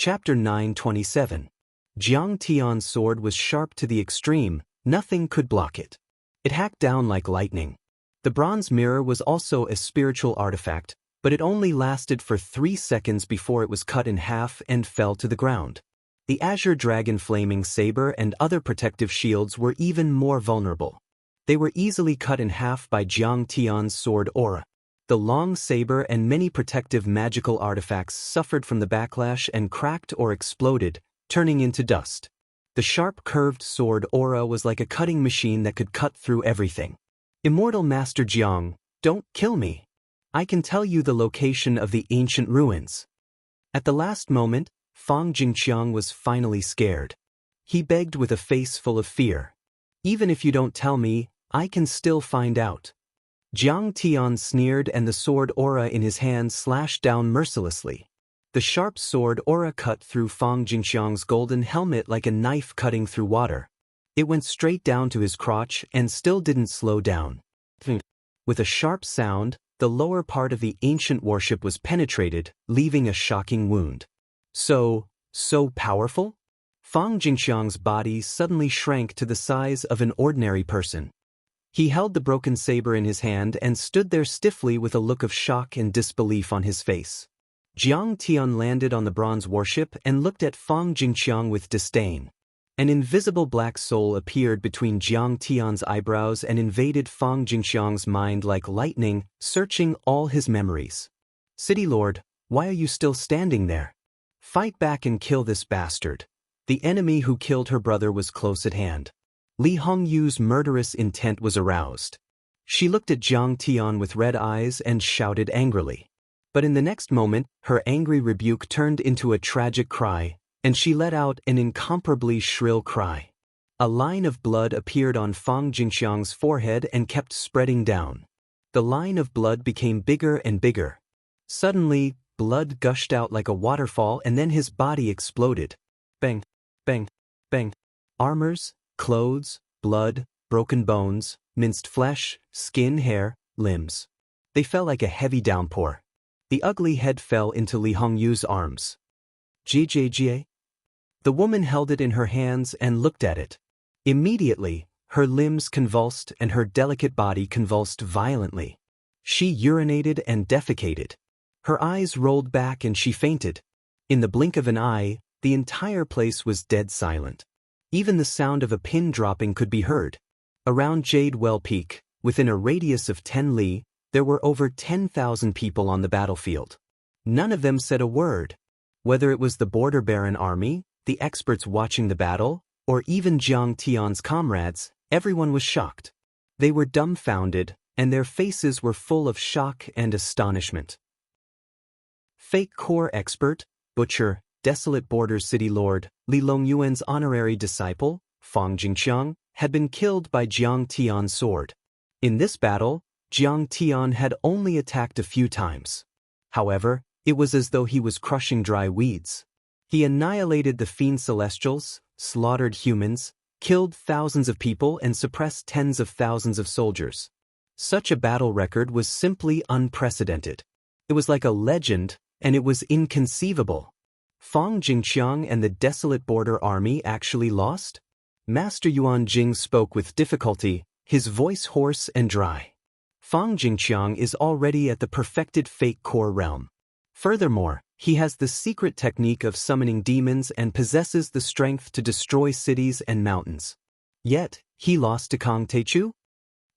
Chapter 927. Jiang Tian's sword was sharp to the extreme, nothing could block it. It hacked down like lightning. The bronze mirror was also a spiritual artifact, but it only lasted for 3 seconds before it was cut in half and fell to the ground. The azure dragon flaming saber and other protective shields were even more vulnerable. They were easily cut in half by Jiang Tian's sword aura. The long saber and many protective magical artifacts suffered from the backlash and cracked or exploded, turning into dust. The sharp curved sword aura was like a cutting machine that could cut through everything. Immortal Master Jiang, don't kill me. I can tell you the location of the ancient ruins. At the last moment, Fang Jingqiang was finally scared. He begged with a face full of fear. Even if you don't tell me, I can still find out. Jiang Tian sneered and the sword aura in his hand slashed down mercilessly. The sharp sword aura cut through Fang Jingqiang's golden helmet like a knife cutting through water. It went straight down to his crotch and still didn't slow down. With a sharp sound, the lower part of the ancient warship was penetrated, leaving a shocking wound. So powerful? Fang Jingqiang's body suddenly shrank to the size of an ordinary person. He held the broken saber in his hand and stood there stiffly with a look of shock and disbelief on his face. Jiang Tian landed on the bronze warship and looked at Fang Jingqiang with disdain. An invisible black soul appeared between Jiang Tian's eyebrows and invaded Fang Jingqiang's mind like lightning, searching all his memories. City Lord, why are you still standing there? Fight back and kill this bastard. The enemy who killed her brother was close at hand. Li Hongyu's murderous intent was aroused. She looked at Jiang Tian with red eyes and shouted angrily. But in the next moment, her angry rebuke turned into a tragic cry, and she let out an incomparably shrill cry. A line of blood appeared on Fang Jingqiang's forehead and kept spreading down. The line of blood became bigger and bigger. Suddenly, blood gushed out like a waterfall and then his body exploded. Bang, bang, bang. Armors, clothes, blood, broken bones, minced flesh, skin, hair, limbs. They fell like a heavy downpour. The ugly head fell into Li Hongyu's arms. Jie. The woman held it in her hands and looked at it. Immediately, her limbs convulsed and her delicate body convulsed violently. She urinated and defecated. Her eyes rolled back and she fainted. In the blink of an eye, the entire place was dead silent. Even the sound of a pin dropping could be heard. Around Jade Well Peak, within a radius of 10 li, there were over 10,000 people on the battlefield. None of them said a word. Whether it was the Border Baron army, the experts watching the battle, or even Jiang Tian's comrades, everyone was shocked. They were dumbfounded, and their faces were full of shock and astonishment. Fake core expert, butcher, desolate border city lord, Li Longyuan's honorary disciple, Fang Jingqiang, had been killed by Jiang Tian's sword. In this battle, Jiang Tian had only attacked a few times. However, it was as though he was crushing dry weeds. He annihilated the fiend celestials, slaughtered humans, killed thousands of people and suppressed tens of thousands of soldiers. Such a battle record was simply unprecedented. It was like a legend, and it was inconceivable. Fang Jingqiang and the desolate border army actually lost? Master Yuan Jing spoke with difficulty, his voice hoarse and dry. Fang Jingqiang is already at the perfected fake core realm. Furthermore, he has the secret technique of summoning demons and possesses the strength to destroy cities and mountains. Yet, he lost to Kang Teichu?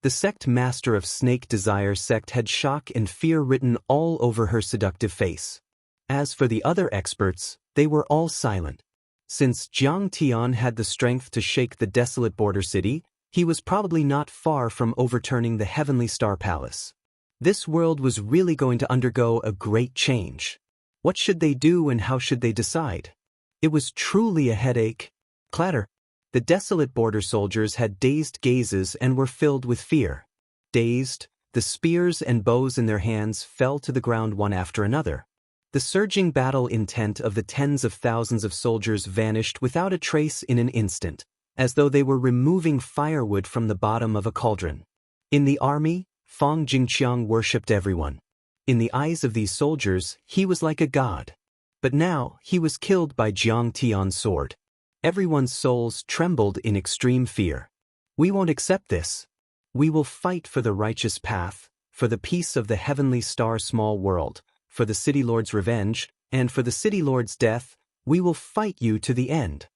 The sect master of Snake Desire sect had shock and fear written all over her seductive face. As for the other experts, they were all silent. Since Jiang Tian had the strength to shake the desolate border city, he was probably not far from overturning the Heavenly Star Palace. This world was really going to undergo a great change. What should they do and how should they decide? It was truly a headache. Clatter. The desolate border soldiers had dazed gazes and were filled with fear. Dazed, the spears and bows in their hands fell to the ground one after another. The surging battle intent of the tens of thousands of soldiers vanished without a trace in an instant, as though they were removing firewood from the bottom of a cauldron. In the army, Fang Jingqiang worshipped everyone. In the eyes of these soldiers, he was like a god. But now, he was killed by Jiang Tian's sword. Everyone's souls trembled in extreme fear. We won't accept this. We will fight for the righteous path, for the peace of the heavenly star small world, for the City Lord's revenge, and for the City Lord's death. We will fight you to the end.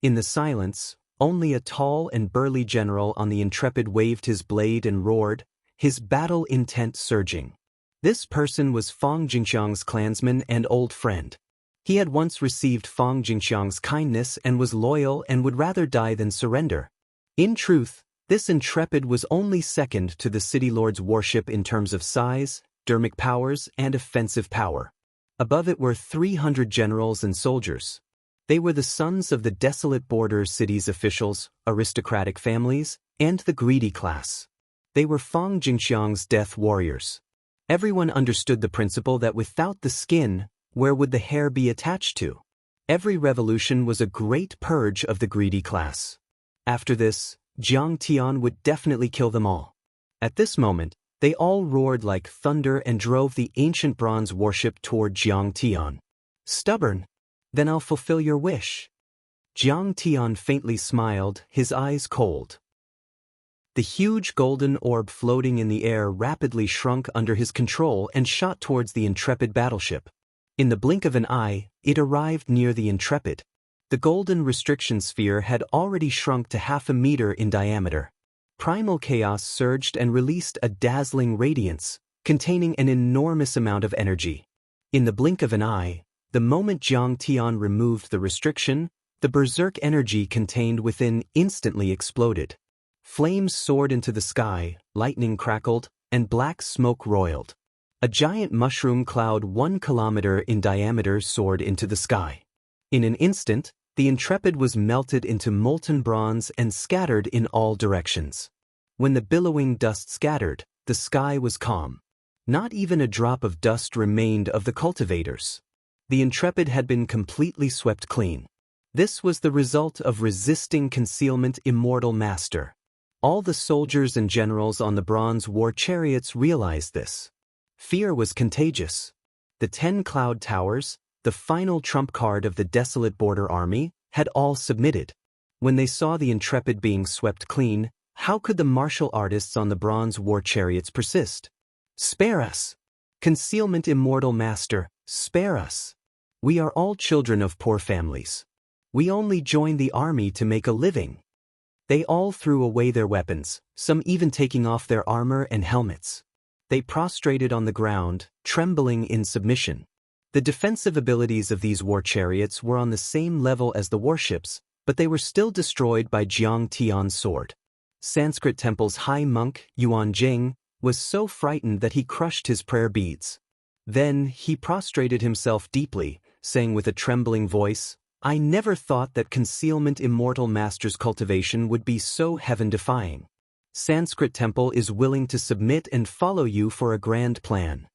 In the silence, only a tall and burly general on the Intrepid waved his blade and roared, his battle intent surging. This person was Fang Jingxiang's clansman and old friend. He had once received Fang Jingxiang's kindness and was loyal and would rather die than surrender. In truth, this Intrepid was only second to the City Lord's warship in terms of size, dermic powers, and offensive power. Above it were 300 generals and soldiers. They were the sons of the desolate border cities' officials, aristocratic families, and the greedy class. They were Fang Jingxiang's death warriors. Everyone understood the principle that without the skin, where would the hair be attached to? Every revolution was a great purge of the greedy class. After this, Jiang Tian would definitely kill them all. At this moment, they all roared like thunder and drove the ancient bronze warship toward Jiang Tian. Stubborn? Then I'll fulfill your wish. Jiang Tian faintly smiled, his eyes cold. The huge golden orb floating in the air rapidly shrunk under his control and shot towards the Intrepid battleship. In the blink of an eye, it arrived near the Intrepid. The golden restriction sphere had already shrunk to 0.5 meter in diameter. Primal chaos surged and released a dazzling radiance, containing an enormous amount of energy. In the blink of an eye, the moment Jiang Tian removed the restriction, the berserk energy contained within instantly exploded. Flames soared into the sky, lightning crackled, and black smoke roiled. A giant mushroom cloud 1 kilometer in diameter soared into the sky. In an instant, the Intrepid was melted into molten bronze and scattered in all directions. When the billowing dust scattered, the sky was calm. Not even a drop of dust remained of the cultivators. The Intrepid had been completely swept clean. This was the result of resisting concealment Immortal Master. All the soldiers and generals on the bronze war chariots realized this. Fear was contagious. The 10 cloud towers, the final trump card of the desolate border army, had all submitted. When they saw the Intrepid being swept clean, how could the martial artists on the bronze war chariots persist? Spare us! Concealment Immortal Master, spare us! We are all children of poor families. We only joined the army to make a living. They all threw away their weapons, some even taking off their armor and helmets. They prostrated on the ground, trembling in submission. The defensive abilities of these war chariots were on the same level as the warships, but they were still destroyed by Jiang Tian's sword. Sanskrit Temple's high monk, Yuan Jing, was so frightened that he crushed his prayer beads. Then he prostrated himself deeply, saying with a trembling voice, "I never thought that concealment Immortal Master's cultivation would be so heaven-defying. Sanskrit Temple is willing to submit and follow you for a grand plan.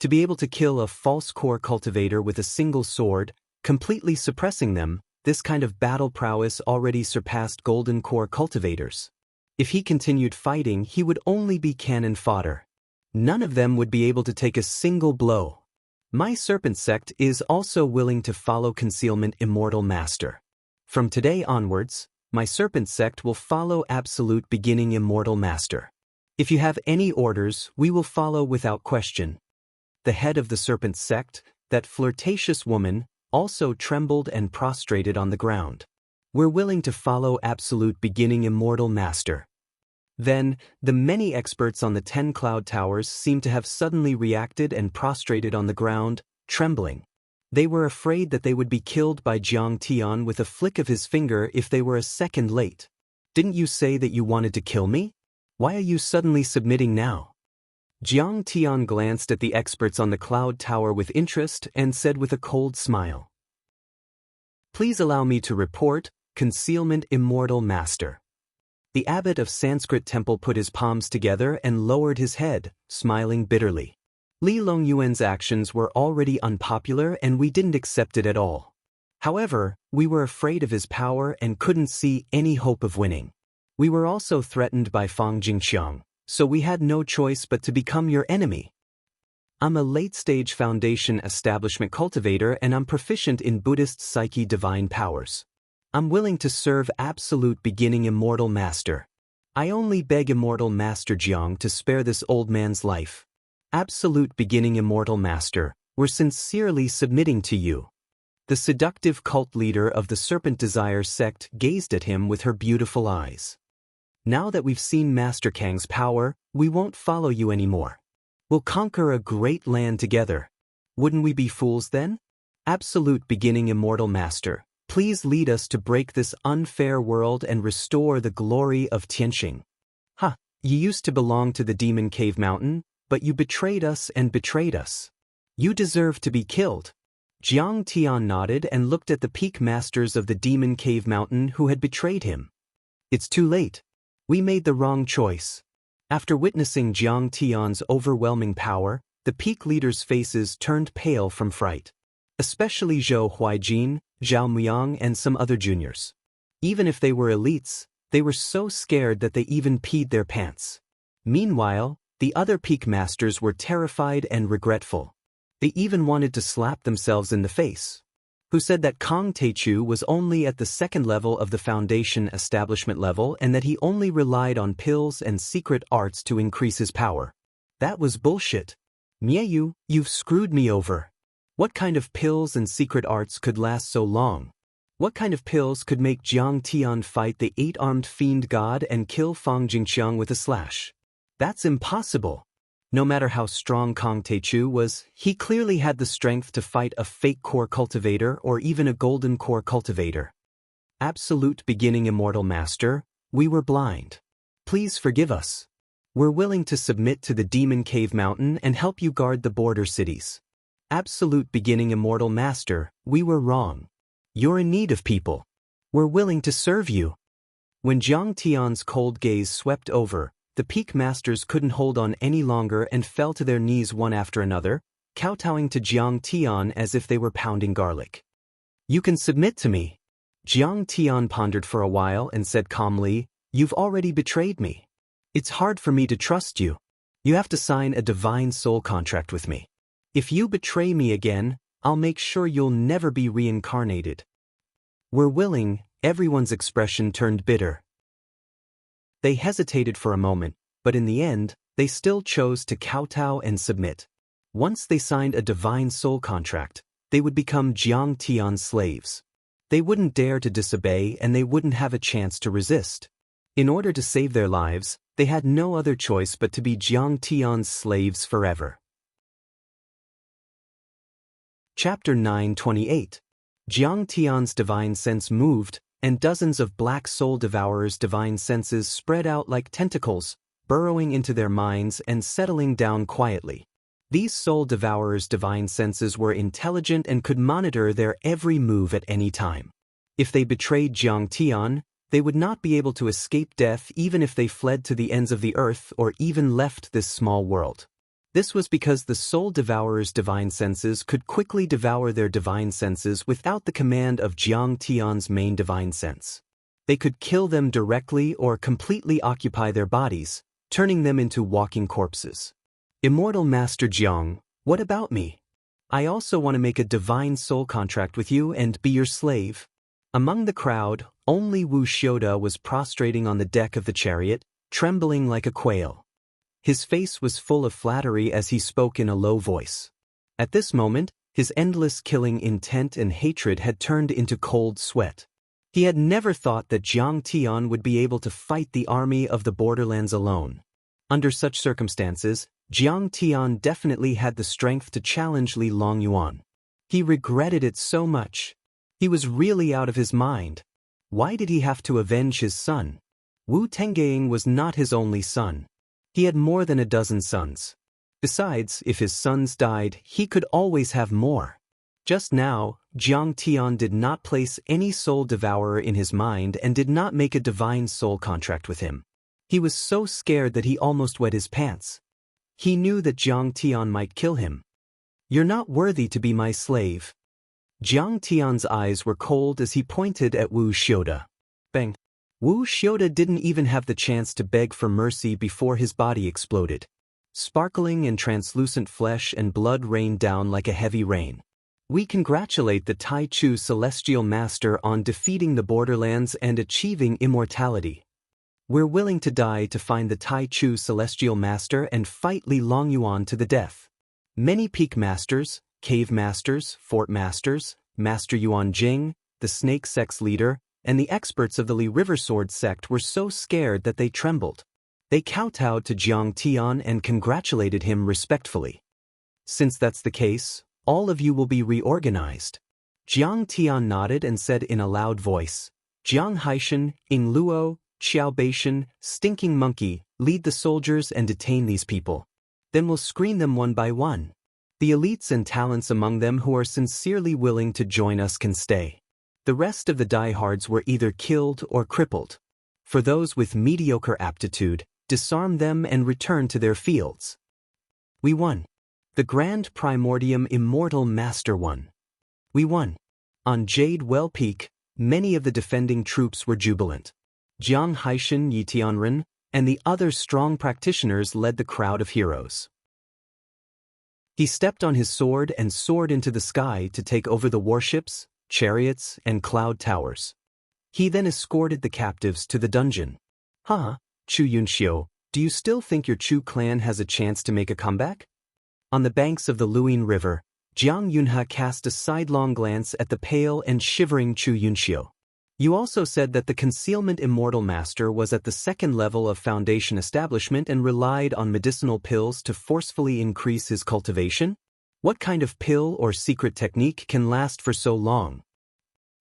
To be able to kill a false core cultivator with a single sword, completely suppressing them, this kind of battle prowess already surpassed golden core cultivators. If he continued fighting, he would only be cannon fodder. None of them would be able to take a single blow. My serpent sect is also willing to follow concealment Immortal Master. From today onwards, my serpent sect will follow absolute beginning Immortal Master. If you have any orders, we will follow without question." The head of the serpent sect, that flirtatious woman, also trembled and prostrated on the ground. "We're willing to follow absolute beginning Immortal Master." Then, the many experts on the 10 cloud towers seemed to have suddenly reacted and prostrated on the ground, trembling. They were afraid that they would be killed by Jiang Tian with a flick of his finger if they were a second late. "Didn't you say that you wanted to kill me? Why are you suddenly submitting now?" Jiang Tian glanced at the experts on the cloud tower with interest and said with a cold smile, "Please allow me to report, Concealment Immortal Master." The abbot of Sanskrit Temple put his palms together and lowered his head, smiling bitterly. Li Longyuan's actions were already unpopular and we didn't accept it at all. However, we were afraid of his power and couldn't see any hope of winning. We were also threatened by Fang Jingxiang, so we had no choice but to become your enemy. I'm a late-stage foundation establishment cultivator and I'm proficient in Buddhist psyche divine powers. I'm willing to serve absolute beginning immortal master. I only beg immortal master Jiang to spare this old man's life. Absolute beginning immortal master, we're sincerely submitting to you. The seductive cult leader of the Serpent Desire sect gazed at him with her beautiful eyes. Now that we've seen Master Kang's power, we won't follow you anymore. We'll conquer a great land together. Wouldn't we be fools then? Absolute beginning immortal master, please lead us to break this unfair world and restore the glory of Tianxing. Ha, you used to belong to the Demon Cave Mountain, but you betrayed us and betrayed us. You deserve to be killed. Jiang Tian nodded and looked at the peak masters of the Demon Cave Mountain who had betrayed him. It's too late. We made the wrong choice. After witnessing Jiang Tian's overwhelming power, the peak leaders' faces turned pale from fright. Especially Zhou Huijin, Zhao Muyang and some other juniors. Even if they were elites, they were so scared that they even peed their pants. Meanwhile, the other peak masters were terrified and regretful. They even wanted to slap themselves in the face. Who said that Kong Teichu was only at the second level of the foundation establishment level and that he only relied on pills and secret arts to increase his power? That was bullshit. Mieyu, you've screwed me over. What kind of pills and secret arts could last so long? What kind of pills could make Jiang Tian fight the 8-armed fiend god and kill Fang Jingqiang with a slash? That's impossible. No matter how strong Kong Teichu was, he clearly had the strength to fight a fake core cultivator or even a golden core cultivator. Absolute beginning immortal master, we were blind. Please forgive us. We're willing to submit to the Demon Cave Mountain and help you guard the border cities. Absolute beginning immortal master, we were wrong. You're in need of people. We're willing to serve you. When Jiang Tian's cold gaze swept over, the peak masters couldn't hold on any longer and fell to their knees one after another, kowtowing to Jiang Tian as if they were pounding garlic. You can submit to me. Jiang Tian pondered for a while and said calmly, You've already betrayed me. It's hard for me to trust you. You have to sign a divine soul contract with me. If you betray me again, I'll make sure you'll never be reincarnated. We're willing. Everyone's expression turned bitter. They hesitated for a moment, but in the end, they still chose to kowtow and submit. Once they signed a divine soul contract, they would become Jiang Tian's slaves. They wouldn't dare to disobey and they wouldn't have a chance to resist. In order to save their lives, they had no other choice but to be Jiang Tian's slaves forever. Chapter 928. Jiang Tian's divine sense moved, and dozens of black soul devourers' divine senses spread out like tentacles, burrowing into their minds and settling down quietly. These soul devourers' divine senses were intelligent and could monitor their every move at any time. If they betrayed Jiang Tian, they would not be able to escape death even if they fled to the ends of the earth or even left this small world. This was because the soul devourers' divine senses could quickly devour their divine senses without the command of Jiang Tian's main divine sense. They could kill them directly or completely occupy their bodies, turning them into walking corpses. Immortal Master Jiang, what about me? I also want to make a divine soul contract with you and be your slave. Among the crowd, only Wu Xiaoda was prostrating on the deck of the chariot, trembling like a quail. His face was full of flattery as he spoke in a low voice. At this moment, his endless killing intent and hatred had turned into cold sweat. He had never thought that Jiang Tian would be able to fight the army of the borderlands alone. Under such circumstances, Jiang Tian definitely had the strength to challenge Li Longyuan. He regretted it so much. He was really out of his mind. Why did he have to avenge his son? Wu Tengying was not his only son. He had more than a dozen sons. Besides, if his sons died, he could always have more. Just now, Jiang Tian did not place any soul devourer in his mind and did not make a divine soul contract with him. He was so scared that he almost wet his pants. He knew that Jiang Tian might kill him. You're not worthy to be my slave. Jiang Tian's eyes were cold as he pointed at Wu Xiaoda. Bang! Wu Xiaoda didn't even have the chance to beg for mercy before his body exploded. Sparkling and translucent flesh and blood rained down like a heavy rain. We congratulate the Tai Chu Celestial Master on defeating the Borderlands and achieving immortality. We're willing to die to find the Tai Chu Celestial Master and fight Li Longyuan to the death. Many peak masters, cave masters, fort masters, Master Yuan Jing, the snake sex leader, and the experts of the Li River Sword sect were so scared that they trembled. They kowtowed to Jiang Tian and congratulated him respectfully. Since that's the case, all of you will be reorganized. Jiang Tian nodded and said in a loud voice, Jiang Haishan, Ing Luo, Xiao Beishan, Stinking Monkey, lead the soldiers and detain these people. Then we'll screen them one by one. The elites and talents among them who are sincerely willing to join us can stay. The rest of the diehards were either killed or crippled. For those with mediocre aptitude, disarm them and return to their fields. We won. The Grand Primordium Immortal Master won. We won. On Jade Well Peak, many of the defending troops were jubilant. Jiang Haishan Yitianren and the other strong practitioners led the crowd of heroes. He stepped on his sword and soared into the sky to take over the warships, chariots, and cloud towers. He then escorted the captives to the dungeon. Chu Yunxiu, do you still think your Chu clan has a chance to make a comeback? On the banks of the Luyin River, Jiang Yunhe cast a sidelong glance at the pale and shivering Chu Yunxiu. You also said that the concealment immortal master was at the second level of foundation establishment and relied on medicinal pills to forcefully increase his cultivation? What kind of pill or secret technique can last for so long?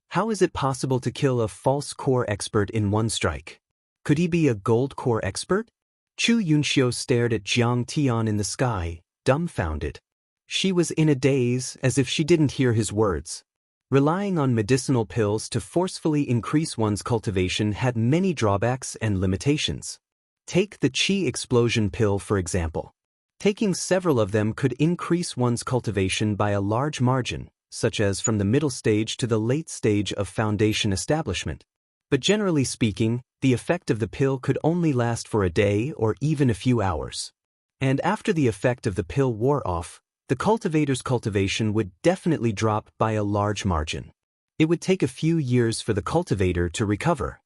How is it possible to kill a false core expert in one strike? Could he be a gold core expert? Chu Yunxiu stared at Jiang Tian in the sky, dumbfounded. She was in a daze as if she didn't hear his words. Relying on medicinal pills to forcefully increase one's cultivation had many drawbacks and limitations. Take the Qi explosion pill for example. Taking several of them could increase one's cultivation by a large margin, such as from the middle stage to the late stage of foundation establishment. But generally speaking, the effect of the pill could only last for a day or even a few hours. And after the effect of the pill wore off, the cultivator's cultivation would definitely drop by a large margin. It would take a few years for the cultivator to recover.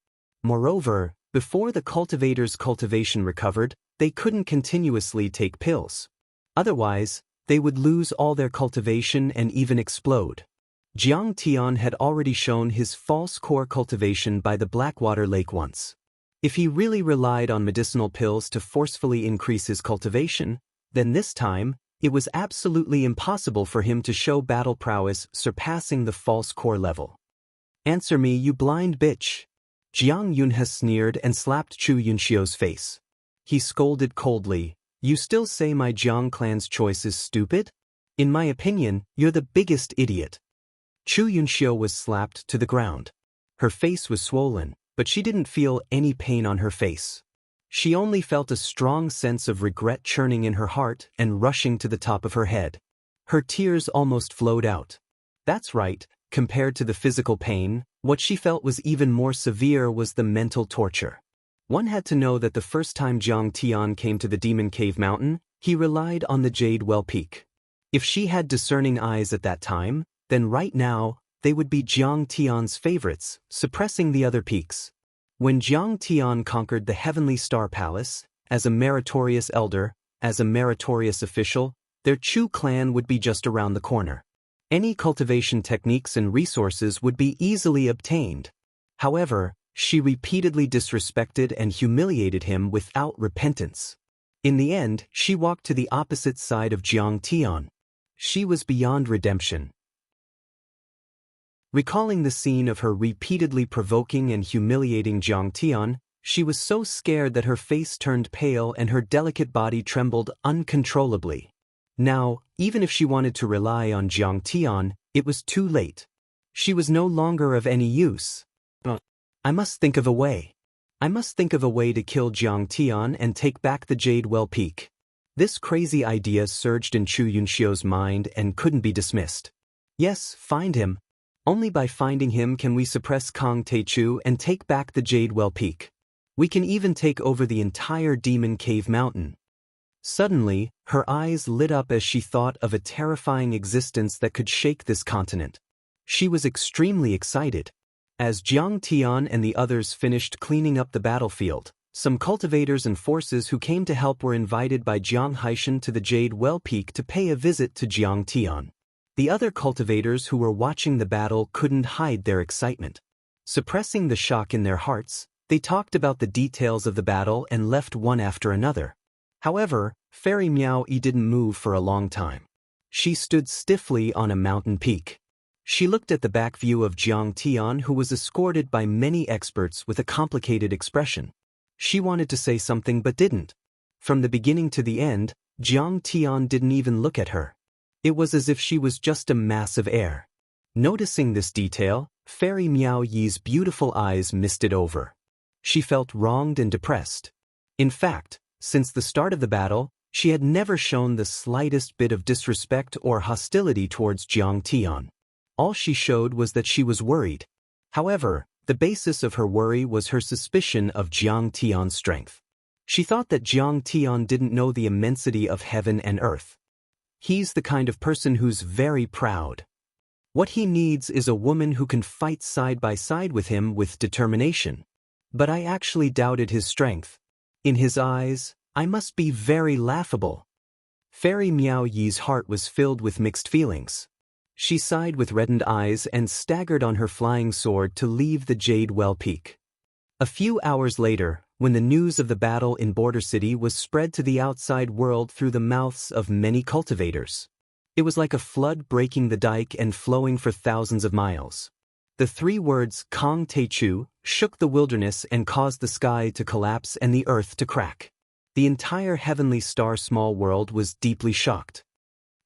Moreover, before the cultivator's cultivation recovered, they couldn't continuously take pills. Otherwise, they would lose all their cultivation and even explode. Jiang Tian had already shown his false core cultivation by the Blackwater Lake once. If he really relied on medicinal pills to forcefully increase his cultivation, then this time, it was absolutely impossible for him to show battle prowess surpassing the false core level. Answer me, you blind bitch. Jiang Yunhe sneered and slapped Chu Yunxiu's face. He scolded coldly, you still say my Jiang clan's choice is stupid? In my opinion, you're the biggest idiot. Chu Yunxiu was slapped to the ground. Her face was swollen, but she didn't feel any pain on her face. She only felt a strong sense of regret churning in her heart and rushing to the top of her head. Her tears almost flowed out. That's right, compared to the physical pain, what she felt was even more severe was the mental torture. One had to know that the first time Jiang Tian came to the Demon Cave Mountain, he relied on the Jade Well Peak. If she had discerning eyes at that time, then right now, they would be Jiang Tian's favorites, suppressing the other peaks. When Jiang Tian conquered the Heavenly Star Palace, as a meritorious elder, as a meritorious official, their Chu clan would be just around the corner. Any cultivation techniques and resources would be easily obtained. However, she repeatedly disrespected and humiliated him without repentance. In the end, she walked to the opposite side of Jiang Tian. She was beyond redemption. Recalling the scene of her repeatedly provoking and humiliating Jiang Tian, she was so scared that her face turned pale and her delicate body trembled uncontrollably. Now, even if she wanted to rely on Jiang Tian, it was too late. She was no longer of any use. I must think of a way. I must think of a way to kill Jiang Tian and take back the Jade Well Peak. This crazy idea surged in Chu Yunxiu's mind and couldn't be dismissed. Yes, find him. Only by finding him can we suppress Kong Teichu and take back the Jade Well Peak. We can even take over the entire Demon Cave Mountain. Suddenly, her eyes lit up as she thought of a terrifying existence that could shake this continent. She was extremely excited. As Jiang Tian and the others finished cleaning up the battlefield, some cultivators and forces who came to help were invited by Jiang Haishan to the Jade Well Peak to pay a visit to Jiang Tian. The other cultivators who were watching the battle couldn't hide their excitement. Suppressing the shock in their hearts, they talked about the details of the battle and left one after another. However, Fairy Miao Yi didn't move for a long time. She stood stiffly on a mountain peak. She looked at the back view of Jiang Tian, who was escorted by many experts with a complicated expression. She wanted to say something but didn't. From the beginning to the end, Jiang Tian didn't even look at her. It was as if she was just a mass of air. Noticing this detail, Fairy Miao Yi's beautiful eyes misted over. She felt wronged and depressed. In fact, since the start of the battle, she had never shown the slightest bit of disrespect or hostility towards Jiang Tian. All she showed was that she was worried. However, the basis of her worry was her suspicion of Jiang Tian's strength. She thought that Jiang Tian didn't know the immensity of heaven and earth. He's the kind of person who's very proud. What he needs is a woman who can fight side by side with him with determination. But I actually doubted his strength. In his eyes, I must be very laughable. Fairy Miao Yi's heart was filled with mixed feelings. She sighed with reddened eyes and staggered on her flying sword to leave the Jade Well Peak. A few hours later, when the news of the battle in Border City was spread to the outside world through the mouths of many cultivators, it was like a flood breaking the dike and flowing for thousands of miles. The three words Kong Te Chu shook the wilderness and caused the sky to collapse and the earth to crack. The entire heavenly star-small world was deeply shocked.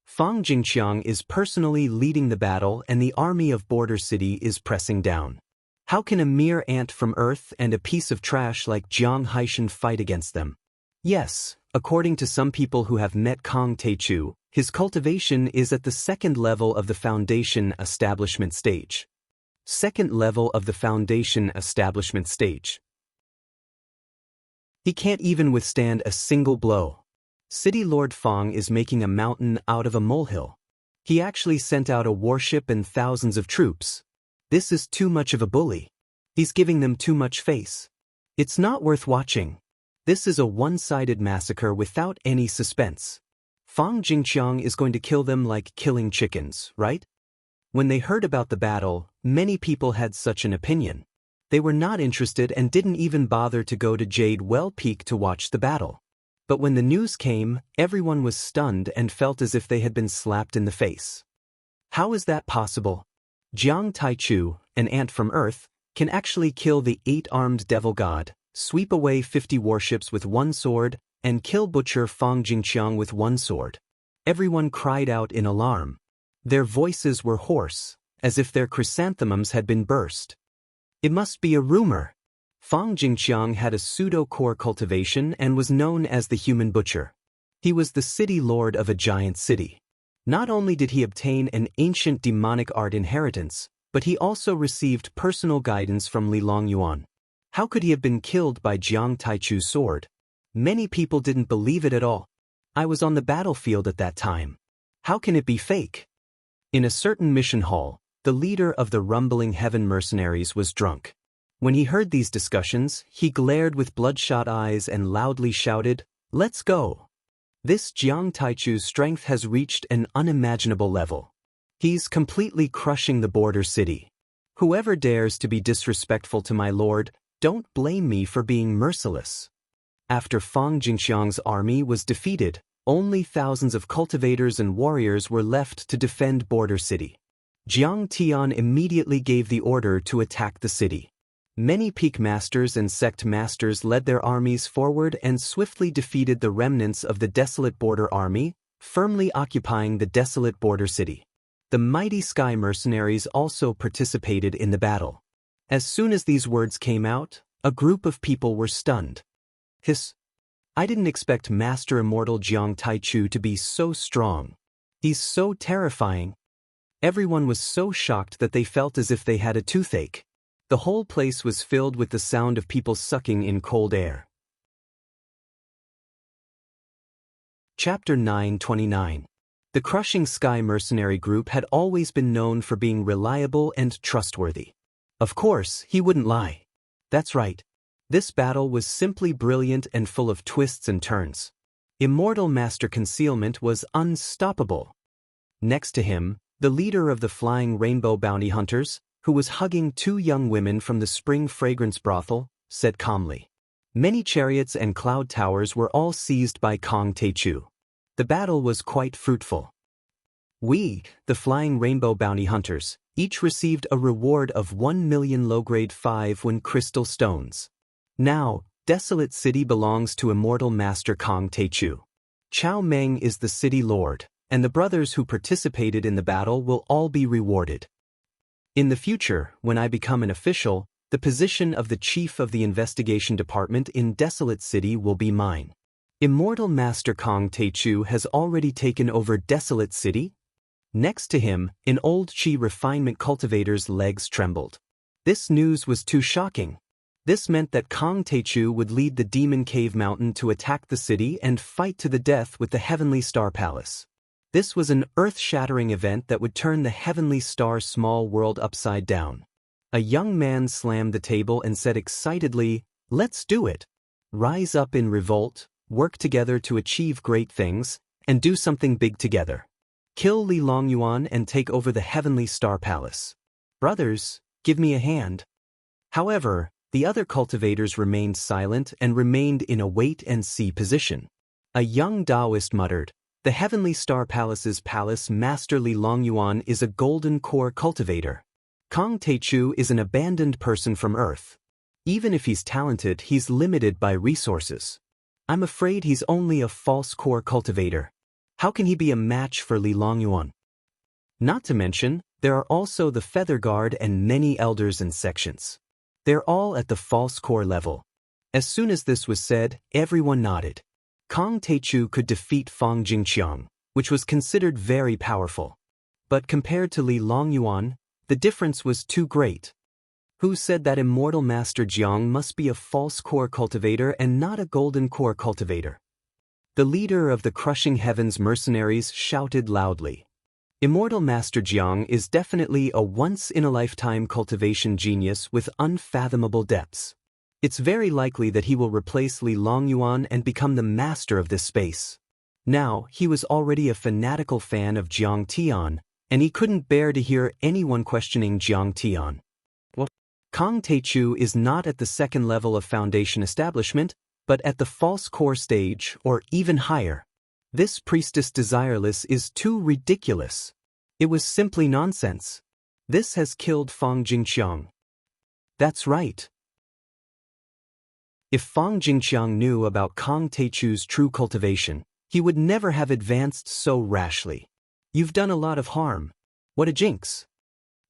Fang Jingqiang is personally leading the battle and the army of Border City is pressing down. How can a mere ant from Earth and a piece of trash like Jiang Haishan fight against them? Yes, according to some people who have met Kong Te Chu, his cultivation is at the second level of the foundation establishment stage. Second level of the foundation establishment stage. He can't even withstand a single blow. City Lord Fang is making a mountain out of a molehill. He actually sent out a warship and thousands of troops. This is too much of a bully. He's giving them too much face. It's not worth watching. This is a one-sided massacre without any suspense. Fang Jingqiang is going to kill them like killing chickens, right? When they heard about the battle, many people had such an opinion. They were not interested and didn't even bother to go to Jade Well Peak to watch the battle. But when the news came, everyone was stunned and felt as if they had been slapped in the face. How is that possible? Jiang Taichu, an ant from Earth, can actually kill the 8-armed devil god, sweep away 50 warships with one sword, and kill Butcher Fang Jingqiang with one sword. Everyone cried out in alarm. Their voices were hoarse, as if their chrysanthemums had been burst. It must be a rumor. Fang Jingqiang had a pseudo-core cultivation and was known as the Human Butcher. He was the city lord of a giant city. Not only did he obtain an ancient demonic art inheritance, but he also received personal guidance from Li Longyuan. How could he have been killed by Jiang Taichu's sword? Many people didn't believe it at all. I was on the battlefield at that time. How can it be fake? In a certain mission hall, the leader of the rumbling heaven mercenaries was drunk. When he heard these discussions, he glared with bloodshot eyes and loudly shouted, "Let's go!" This Jiang Taichu's strength has reached an unimaginable level. He's completely crushing the border city. Whoever dares to be disrespectful to my lord, don't blame me for being merciless. After Fang Jingqiang's army was defeated, only thousands of cultivators and warriors were left to defend Border City. Jiang Tian immediately gave the order to attack the city. Many peak masters and sect masters led their armies forward and swiftly defeated the remnants of the desolate border army, firmly occupying the desolate border city. The mighty sky mercenaries also participated in the battle. As soon as these words came out, a group of people were stunned. Hiss! I didn't expect Master Immortal Jiang Taichu to be so strong. He's so terrifying. Everyone was so shocked that they felt as if they had a toothache. The whole place was filled with the sound of people sucking in cold air. Chapter 929. The Crushing Sky mercenary group had always been known for being reliable and trustworthy. Of course, he wouldn't lie. That's right. This battle was simply brilliant and full of twists and turns. Immortal Master Concealment was unstoppable. Next to him, the leader of the Flying Rainbow Bounty Hunters, who was hugging two young women from the Spring Fragrance Brothel, said calmly. Many chariots and cloud towers were all seized by Kong Teichu. The battle was quite fruitful. We, the Flying Rainbow Bounty Hunters, each received a reward of 1 million low-grade 5 crystal stones. Now, Desolate City belongs to Immortal Master Kong Teichu. Chao Meng is the city lord, and the brothers who participated in the battle will all be rewarded. In the future, when I become an official, the position of the chief of the investigation department in Desolate City will be mine. Immortal Master Kong Teichu has already taken over Desolate City. Next to him, an old Qi refinement cultivator's legs trembled. This news was too shocking. This meant that Kong Teichu would lead the Demon Cave Mountain to attack the city and fight to the death with the Heavenly Star Palace. This was an earth-shattering event that would turn the Heavenly Star small world upside down. A young man slammed the table and said excitedly, "Let's do it. Rise up in revolt, work together to achieve great things, and do something big together. Kill Li Longyuan and take over the Heavenly Star Palace. Brothers, give me a hand." However, the other cultivators remained silent and remained in a wait-and-see position. A young Daoist muttered, "The Heavenly Star Palace's palace master Li Longyuan is a golden core cultivator. Kong Teichu is an abandoned person from Earth. Even if he's talented, he's limited by resources. I'm afraid he's only a false core cultivator. How can he be a match for Li Longyuan?" Not to mention, there are also the Feather Guard and many elders and sections. They're all at the false core level. As soon as this was said, everyone nodded. Kong Teichu could defeat Fang Jingqiang, which was considered very powerful. But compared to Li Longyuan, the difference was too great. Who said that Immortal Master Jiang must be a false core cultivator and not a golden core cultivator? The leader of the Crushing Heavens mercenaries shouted loudly. Immortal Master Jiang is definitely a once-in-a-lifetime cultivation genius with unfathomable depths. It's very likely that he will replace Li Longyuan and become the master of this space. Now, he was already a fanatical fan of Jiang Tian, and he couldn't bear to hear anyone questioning Jiang Tian. What? Kong Teichu is not at the second level of foundation establishment, but at the false core stage, or even higher. This priestess desireless is too ridiculous. It was simply nonsense. This has killed Fang Jingqiang. That's right. If Fang Jingqiang knew about Kong Teichu's true cultivation, he would never have advanced so rashly. You've done a lot of harm. What a jinx.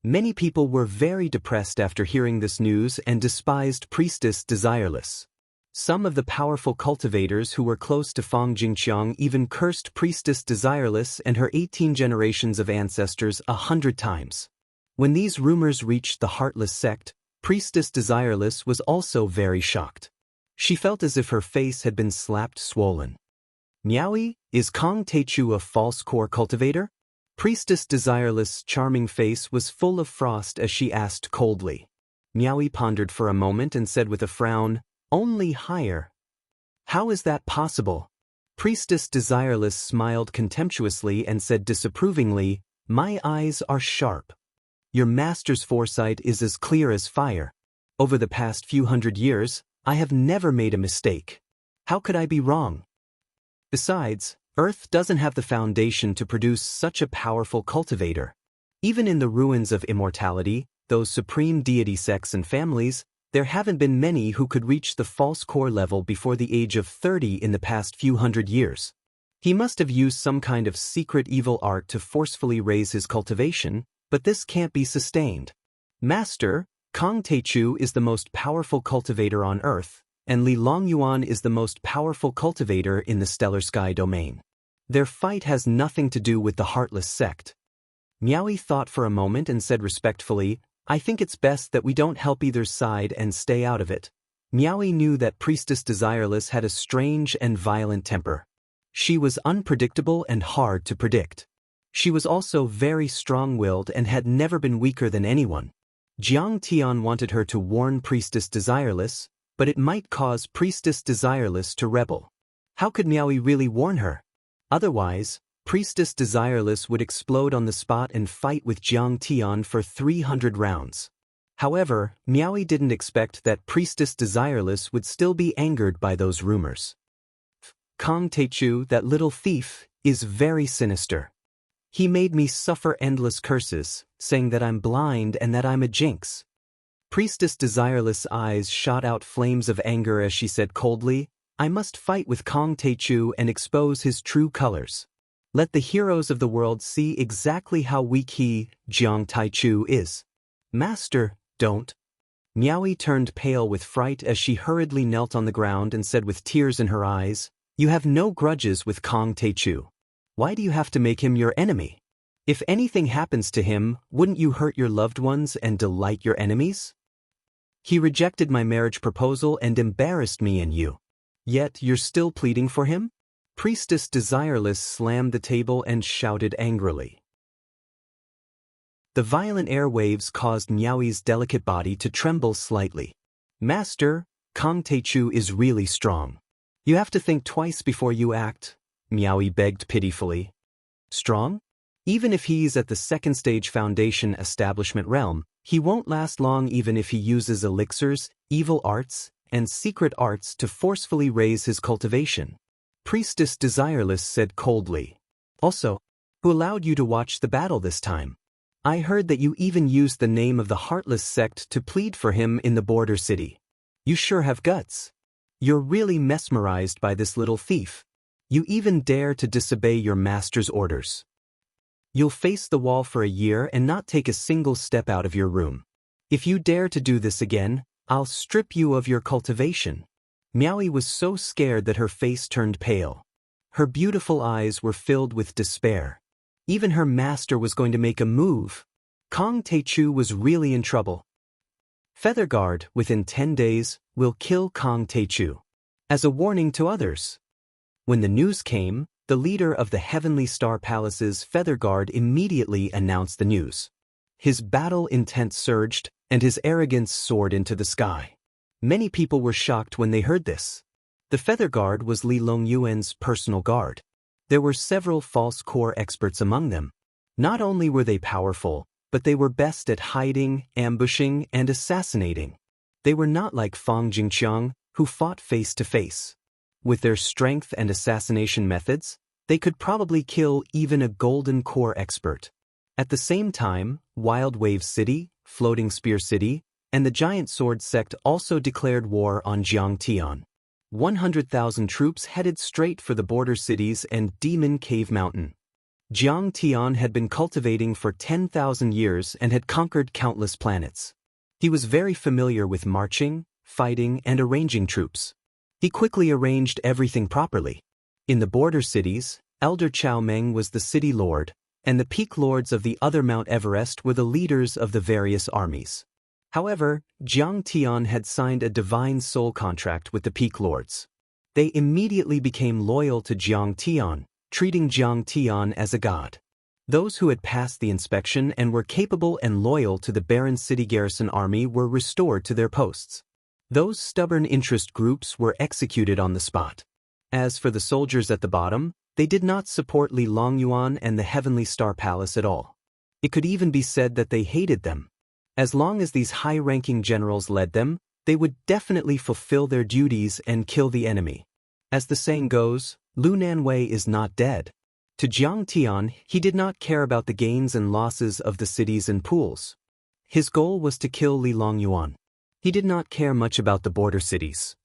Many people were very depressed after hearing this news and despised Priestess Desireless. Some of the powerful cultivators who were close to Fang Jingqiang even cursed Priestess Desireless and her 18 generations of ancestors 100 times. When these rumors reached the Heartless sect, Priestess Desireless was also very shocked. She felt as if her face had been slapped swollen. "Miaoi, is Kong Teichu a false core cultivator?" Priestess Desireless' charming face was full of frost as she asked coldly. Miaoi pondered for a moment and said with a frown, "Only higher." "How is that possible?" Priestess Desireless smiled contemptuously and said disapprovingly, "My eyes are sharp. Your master's foresight is as clear as fire. Over the past few hundred years, I have never made a mistake. How could I be wrong? Besides, Earth doesn't have the foundation to produce such a powerful cultivator. Even in the ruins of immortality, those supreme deity sects and families, there haven't been many who could reach the false core level before the age of 30 in the past few hundred years. He must have used some kind of secret evil art to forcefully raise his cultivation, but this can't be sustained. Master, Kong Teichu is the most powerful cultivator on Earth, and Li Longyuan is the most powerful cultivator in the Stellar Sky domain. Their fight has nothing to do with the Heartless sect." Miaoi thought for a moment and said respectfully, "I think it's best that we don't help either side and stay out of it." Miaoi knew that Priestess Desireless had a strange and violent temper. She was unpredictable and hard to predict. She was also very strong-willed and had never been weaker than anyone. Jiang Tian wanted her to warn Priestess Desireless, but it might cause Priestess Desireless to rebel. How could Miaoi really warn her? Otherwise, Priestess Desireless would explode on the spot and fight with Jiang Tian for 300 rounds. However, Miaoi didn't expect that Priestess Desireless would still be angered by those rumors. Kong Teichu, that little thief, is very sinister. He made me suffer endless curses, saying that I'm blind and that I'm a jinx. Priestess Desireless' eyes shot out flames of anger as she said coldly, I must fight with Kong Teichu and expose his true colors. Let the heroes of the world see exactly how weak he, Jiang Taichu, is. Master, don't. Miaoi turned pale with fright as she hurriedly knelt on the ground and said with tears in her eyes, You have no grudges with Kong Teichu. Why do you have to make him your enemy? If anything happens to him, wouldn't you hurt your loved ones and delight your enemies? He rejected my marriage proposal and embarrassed me and you. Yet you're still pleading for him? Priestess Desireless slammed the table and shouted angrily. The violent air waves caused Miaoi's delicate body to tremble slightly. Master, Kong Teichu is really strong. You have to think twice before you act, Miaoi begged pitifully. Strong? Even if he's at the second stage foundation establishment realm, he won't last long even if he uses elixirs, evil arts, and secret arts to forcefully raise his cultivation. Priestess Desireless said coldly. Also, who allowed you to watch the battle this time? I heard that you even used the name of the Heartless sect to plead for him in the border city. You sure have guts. You're really mesmerized by this little thief. You even dare to disobey your master's orders. You'll face the wall for a year and not take a single step out of your room. If you dare to do this again, I'll strip you of your cultivation. Miaoi was so scared that her face turned pale. Her beautiful eyes were filled with despair. Even her master was going to make a move. Kong Teichu was really in trouble. Featherguard, within 10 days, will kill Kong Teichu. As a warning to others. When the news came, the leader of the Heavenly Star Palace's Featherguard immediately announced the news. His battle intent surged, and his arrogance soared into the sky. Many people were shocked when they heard this. The Featherguard was Li Longyuan's personal guard. There were several false core experts among them. Not only were they powerful, but they were best at hiding, ambushing, and assassinating. They were not like Fang Jingqiang, who fought face to face. With their strength and assassination methods, they could probably kill even a golden core expert. At the same time, Wild Wave City, Floating Spear City, and the Giant Sword Sect also declared war on Jiang Tian. 100,000 troops headed straight for the border cities and Demon Cave Mountain. Jiang Tian had been cultivating for 10,000 years and had conquered countless planets. He was very familiar with marching, fighting, and arranging troops. He quickly arranged everything properly. In the border cities, Elder Chao Meng was the city lord, and the peak lords of the other Mount Everest were the leaders of the various armies. However, Jiang Tian had signed a divine soul contract with the peak lords. They immediately became loyal to Jiang Tian, treating Jiang Tian as a god. Those who had passed the inspection and were capable and loyal to the Barren City Garrison Army were restored to their posts. Those stubborn interest groups were executed on the spot. As for the soldiers at the bottom, they did not support Li Longyuan and the Heavenly Star Palace at all. It could even be said that they hated them. As long as these high-ranking generals led them, they would definitely fulfill their duties and kill the enemy. As the saying goes, Lu Nanwei is not dead. To Jiang Tian, he did not care about the gains and losses of the cities and pools. His goal was to kill Li Longyuan. He did not care much about the border cities.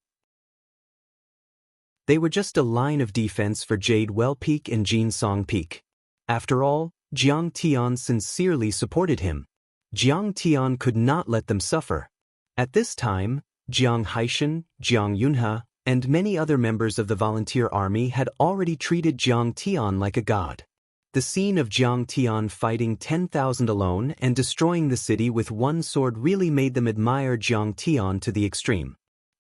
They were just a line of defense for Jade Well Peak and Jinsong Peak. After all, Jiang Tian sincerely supported him. Jiang Tian could not let them suffer. At this time, Jiang Haishan, Jiang Yunhe, and many other members of the volunteer army had already treated Jiang Tian like a god. The scene of Jiang Tian fighting 10,000 alone and destroying the city with one sword really made them admire Jiang Tian to the extreme.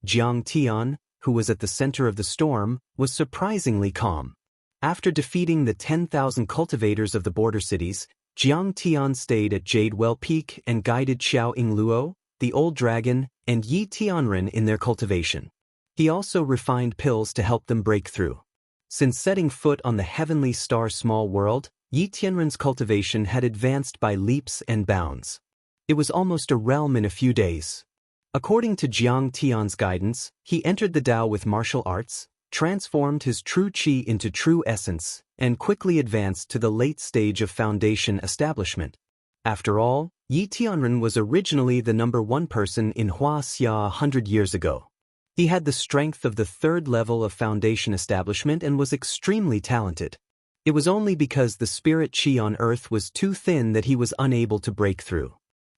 Jiang Tian, who was at the center of the storm, was surprisingly calm. After defeating the 10,000 cultivators of the border cities, Jiang Tian stayed at Jade Well Peak and guided Xiao Yingluo, the old dragon, and Yi Tianren in their cultivation. He also refined pills to help them break through. Since setting foot on the heavenly star small world, Yi Tianren's cultivation had advanced by leaps and bounds. It was almost a realm in a few days. According to Jiang Tian's guidance, he entered the Tao with martial arts, transformed his true qi into true essence, and quickly advanced to the late stage of foundation establishment. After all, Yi Tianren was originally the #1 person in Wuxia 100 years ago. He had the strength of the 3rd level of foundation establishment and was extremely talented. It was only because the spirit qi on earth was too thin that he was unable to break through.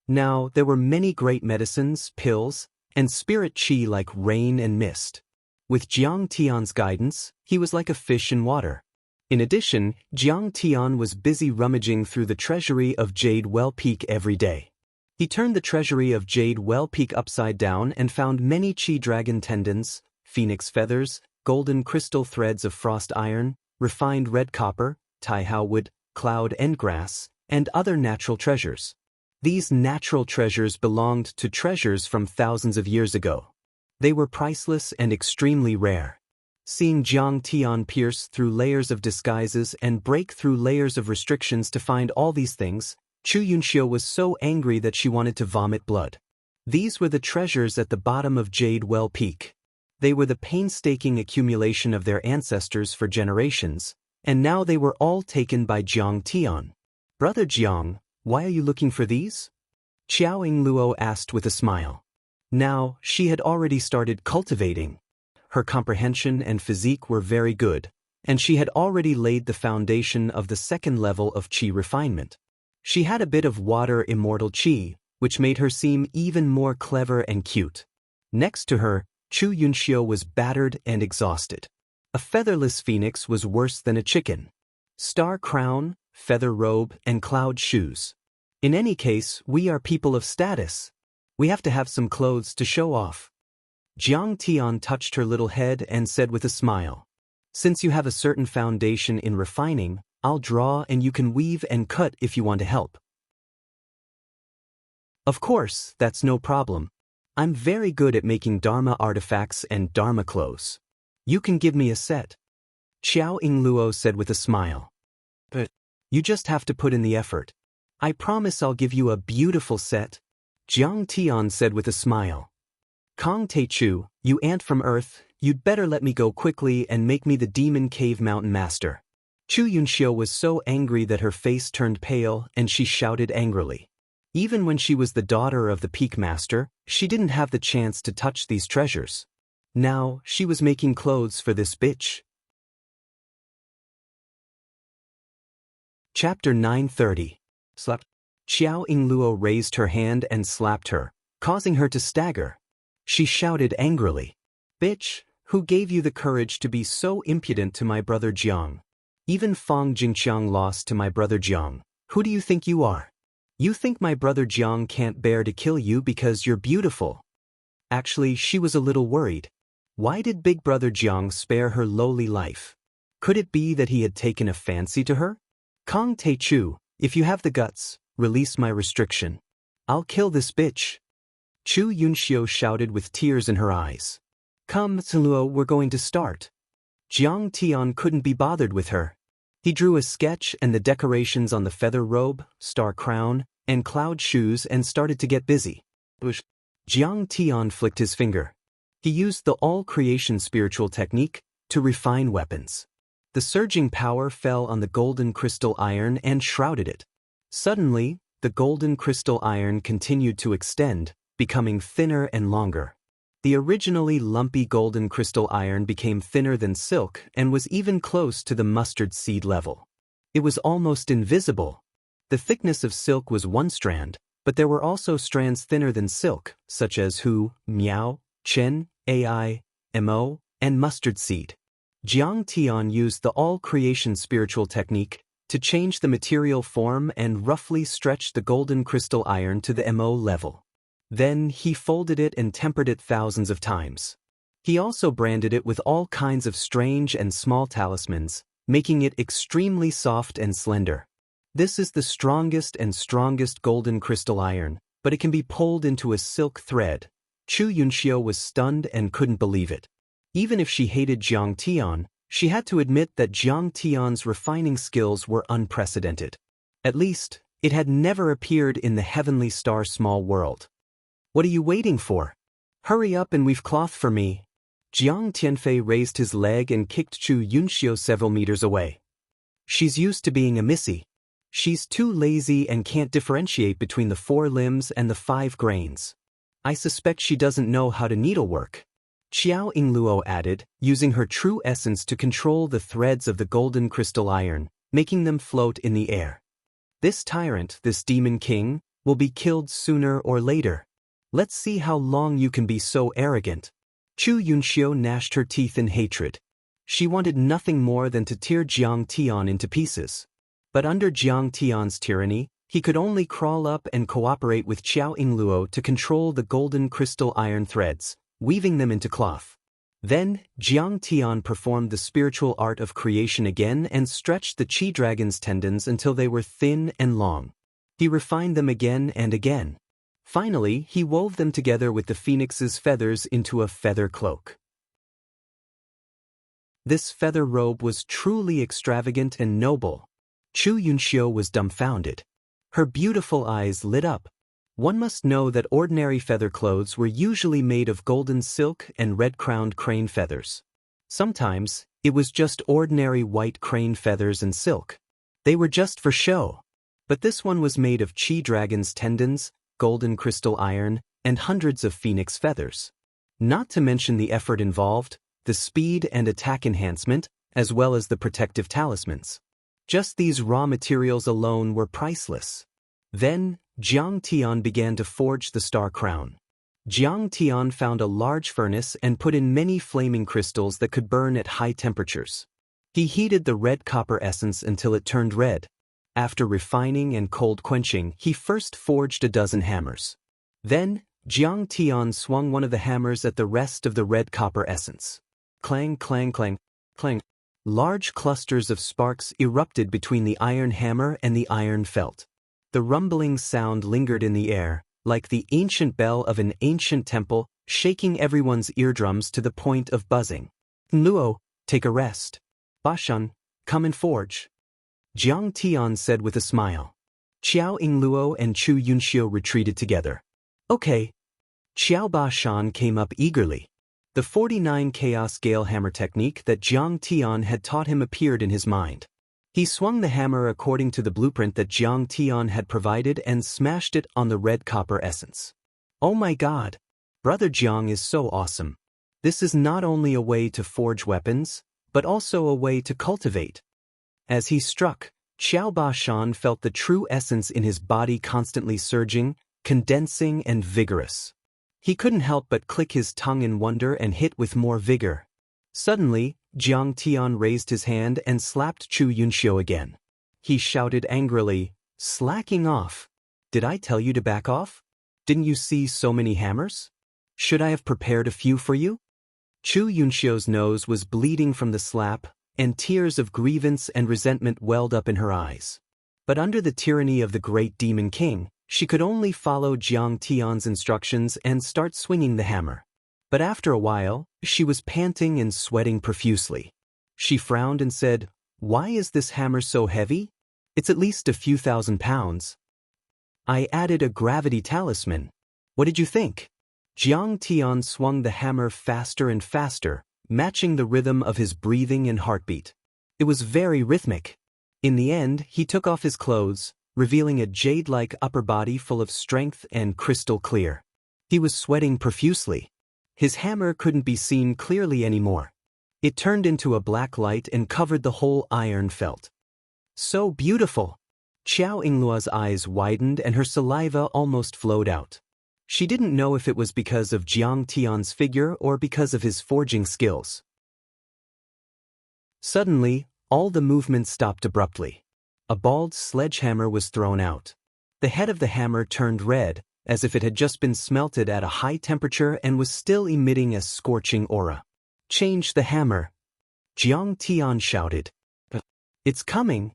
Now, there were many great medicines, pills, and spirit qi like rain and mist. With Jiang Tian's guidance, he was like a fish in water. In addition, Jiang Tian was busy rummaging through the treasury of Jade Well Peak every day. He turned the treasury of Jade Well Peak upside down and found many qi dragon tendons, phoenix feathers, golden crystal threads of frost iron, refined red copper, taihao wood, cloud and grass, and other natural treasures. These natural treasures belonged to treasures from thousands of years ago. They were priceless and extremely rare. Seeing Jiang Tian pierce through layers of disguises and break through layers of restrictions to find all these things, Chu Yunxiu was so angry that she wanted to vomit blood. These were the treasures at the bottom of Jade Well Peak. They were the painstaking accumulation of their ancestors for generations, and now they were all taken by Jiang Tian. "Brother Jiang, why are you looking for these?" Xiao Yingluo asked with a smile. Now, she had already started cultivating. Her comprehension and physique were very good, and she had already laid the foundation of the 2nd level of qi refinement. She had a bit of water immortal qi, which made her seem even more clever and cute. Next to her, Chu Yunxiu was battered and exhausted. A featherless phoenix was worse than a chicken. Star crown, feather robe, and cloud shoes. In any case, we are people of status. We have to have some clothes to show off. Jiang Tian touched her little head and said with a smile, "Since you have a certain foundation in refining, I'll draw and you can weave and cut if you want to help." "Of course, that's no problem. I'm very good at making Dharma artifacts and Dharma clothes. You can give me a set," Xiao Yingluo said with a smile. "But you just have to put in the effort. I promise I'll give you a beautiful set," Jiang Tian said with a smile. "Kong Teichu, you ant from Earth, you'd better let me go quickly and make me the Demon Cave Mountain Master." Chu Yunxiu was so angry that her face turned pale and she shouted angrily. Even when she was the daughter of the Peak Master, she didn't have the chance to touch these treasures. Now, she was making clothes for this bitch. Chapter 930. Slapped. Xiao Yingluo raised her hand and slapped her, causing her to stagger. She shouted angrily, "Bitch, who gave you the courage to be so impudent to my brother Jiang? Even Fang Jingqiang lost to my brother Jiang. Who do you think you are? You think my brother Jiang can't bear to kill you because you're beautiful?" Actually, she was a little worried. Why did big brother Jiang spare her lowly life? Could it be that he had taken a fancy to her? "Kong Teichu, if you have the guts, release my restriction. I'll kill this bitch." Chu Yunxiu shouted with tears in her eyes. "Come, Tsunuo, we're going to start." Jiang Tian couldn't be bothered with her. He drew a sketch and the decorations on the feather robe, star crown, and cloud shoes and started to get busy. Jiang Tian flicked his finger. He used the all-creation spiritual technique to refine weapons. The surging power fell on the golden crystal iron and shrouded it. Suddenly, the golden crystal iron continued to extend, becoming thinner and longer. The originally lumpy golden crystal iron became thinner than silk and was even close to the mustard seed level. It was almost invisible. The thickness of silk was 1 strand, but there were also strands thinner than silk, such as Hu, Miao, Chen, Ai, Mo, and mustard seed. Jiang Tian used the all-creation spiritual technique to change the material form and roughly stretch the golden crystal iron to the Mo level. Then he folded it and tempered it thousands of times. He also branded it with all kinds of strange and small talismans, making it extremely soft and slender. This is the strongest and strongest golden crystal iron, but it can be pulled into a silk thread. Chu Yunxiu was stunned and couldn't believe it. Even if she hated Jiang Tian, she had to admit that Jiang Tian's refining skills were unprecedented. At least, it had never appeared in the heavenly star small world. What are you waiting for? Hurry up and weave cloth for me. Jiang Tianfei raised his leg and kicked Chu Yunxiu several meters away. She's used to being a missy. She's too lazy and can't differentiate between the 4 limbs and the 5 grains. I suspect she doesn't know how to needlework. Xiao Yingluo added, using her true essence to control the threads of the golden crystal iron, making them float in the air. This tyrant, this demon king, will be killed sooner or later. Let's see how long you can be so arrogant. Chu Yunxiu gnashed her teeth in hatred. She wanted nothing more than to tear Jiang Tian into pieces. But under Jiang Tian's tyranny, he could only crawl up and cooperate with Xiao Yingluo to control the golden crystal iron threads, weaving them into cloth. Then, Jiang Tian performed the spiritual art of creation again and stretched the Qi Dragon's tendons until they were thin and long. He refined them again and again. Finally, he wove them together with the phoenix's feathers into a feather cloak. This feather robe was truly extravagant and noble. Chu Yunxiu was dumbfounded. Her beautiful eyes lit up. One must know that ordinary feather clothes were usually made of golden silk and red-crowned crane feathers. Sometimes, it was just ordinary white crane feathers and silk. They were just for show. But this one was made of Qi Dragon's tendons, golden crystal iron, and hundreds of phoenix feathers. Not to mention the effort involved, the speed and attack enhancement, as well as the protective talismans. Just these raw materials alone were priceless. Then, Jiang Tian began to forge the star crown. Jiang Tian found a large furnace and put in many flaming crystals that could burn at high temperatures. He heated the red copper essence until it turned red. After refining and cold quenching, he first forged a dozen hammers. Then, Jiang Tian swung one of the hammers at the rest of the red copper essence. Clang, clang, clang, clang. Large clusters of sparks erupted between the iron hammer and the iron felt. The rumbling sound lingered in the air, like the ancient bell of an ancient temple, shaking everyone's eardrums to the point of buzzing. Luo, take a rest. Bashan, come and forge. Jiang Tian said with a smile. Xiao Yingluo and Chu Yunxiu retreated together. Okay. Xiao Bashan came up eagerly. The 49 Chaos Gale Hammer technique that Jiang Tian had taught him appeared in his mind. He swung the hammer according to the blueprint that Jiang Tian had provided and smashed it on the red copper essence. Oh my god! Brother Jiang is so awesome. This is not only a way to forge weapons, but also a way to cultivate. As he struck, Xiao Bashan felt the true essence in his body constantly surging, condensing and vigorous. He couldn't help but click his tongue in wonder and hit with more vigor. Suddenly, Jiang Tian raised his hand and slapped Chu Yunxiu again. He shouted angrily, slacking off. Did I tell you to back off? Didn't you see so many hammers? Should I have prepared a few for you? Chu Yunxiu's nose was bleeding from the slap, and tears of grievance and resentment welled up in her eyes. But under the tyranny of the great demon king, she could only follow Jiang Tian's instructions and start swinging the hammer. But after a while, she was panting and sweating profusely. She frowned and said, "Why is this hammer so heavy? It's at least a few thousand pounds." I added a gravity talisman. What did you think? Jiang Tian swung the hammer faster and faster, matching the rhythm of his breathing and heartbeat. It was very rhythmic. In the end, he took off his clothes, revealing a jade-like upper body full of strength and crystal clear. He was sweating profusely. His hammer couldn't be seen clearly anymore. It turned into a black light and covered the whole iron felt. So beautiful! Xiao Yingluo's eyes widened and her saliva almost flowed out. She didn't know if it was because of Jiang Tian's figure or because of his forging skills. Suddenly, all the movement stopped abruptly. A bald sledgehammer was thrown out. The head of the hammer turned red, as if it had just been smelted at a high temperature and was still emitting a scorching aura. Change the hammer! Jiang Tian shouted. It's coming.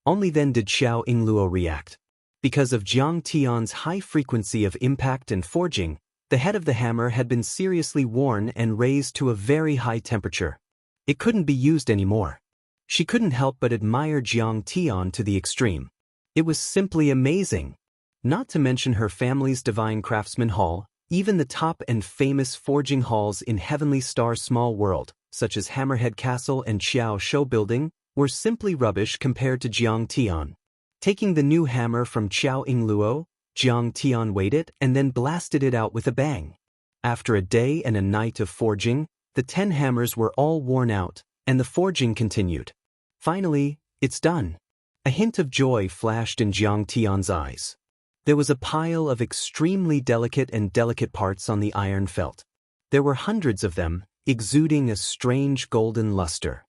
Only then did Xiao Yingluo react. Because of Jiang Tian's high frequency of impact and forging, the head of the hammer had been seriously worn and raised to a very high temperature. It couldn't be used anymore. She couldn't help but admire Jiang Tian to the extreme. It was simply amazing. Not to mention her family's divine craftsman hall, even the top and famous forging halls in Heavenly Star's small world, such as Hammerhead Castle and Xiao Show Building, were simply rubbish compared to Jiang Tian. Taking the new hammer from Xiao Yingluo, Jiang Tian weighed it and then blasted it out with a bang. After a day and a night of forging, the 10 hammers were all worn out, and the forging continued. Finally, it's done. A hint of joy flashed in Jiang Tian's eyes. There was a pile of extremely delicate parts on the iron felt. There were hundreds of them, exuding a strange golden luster.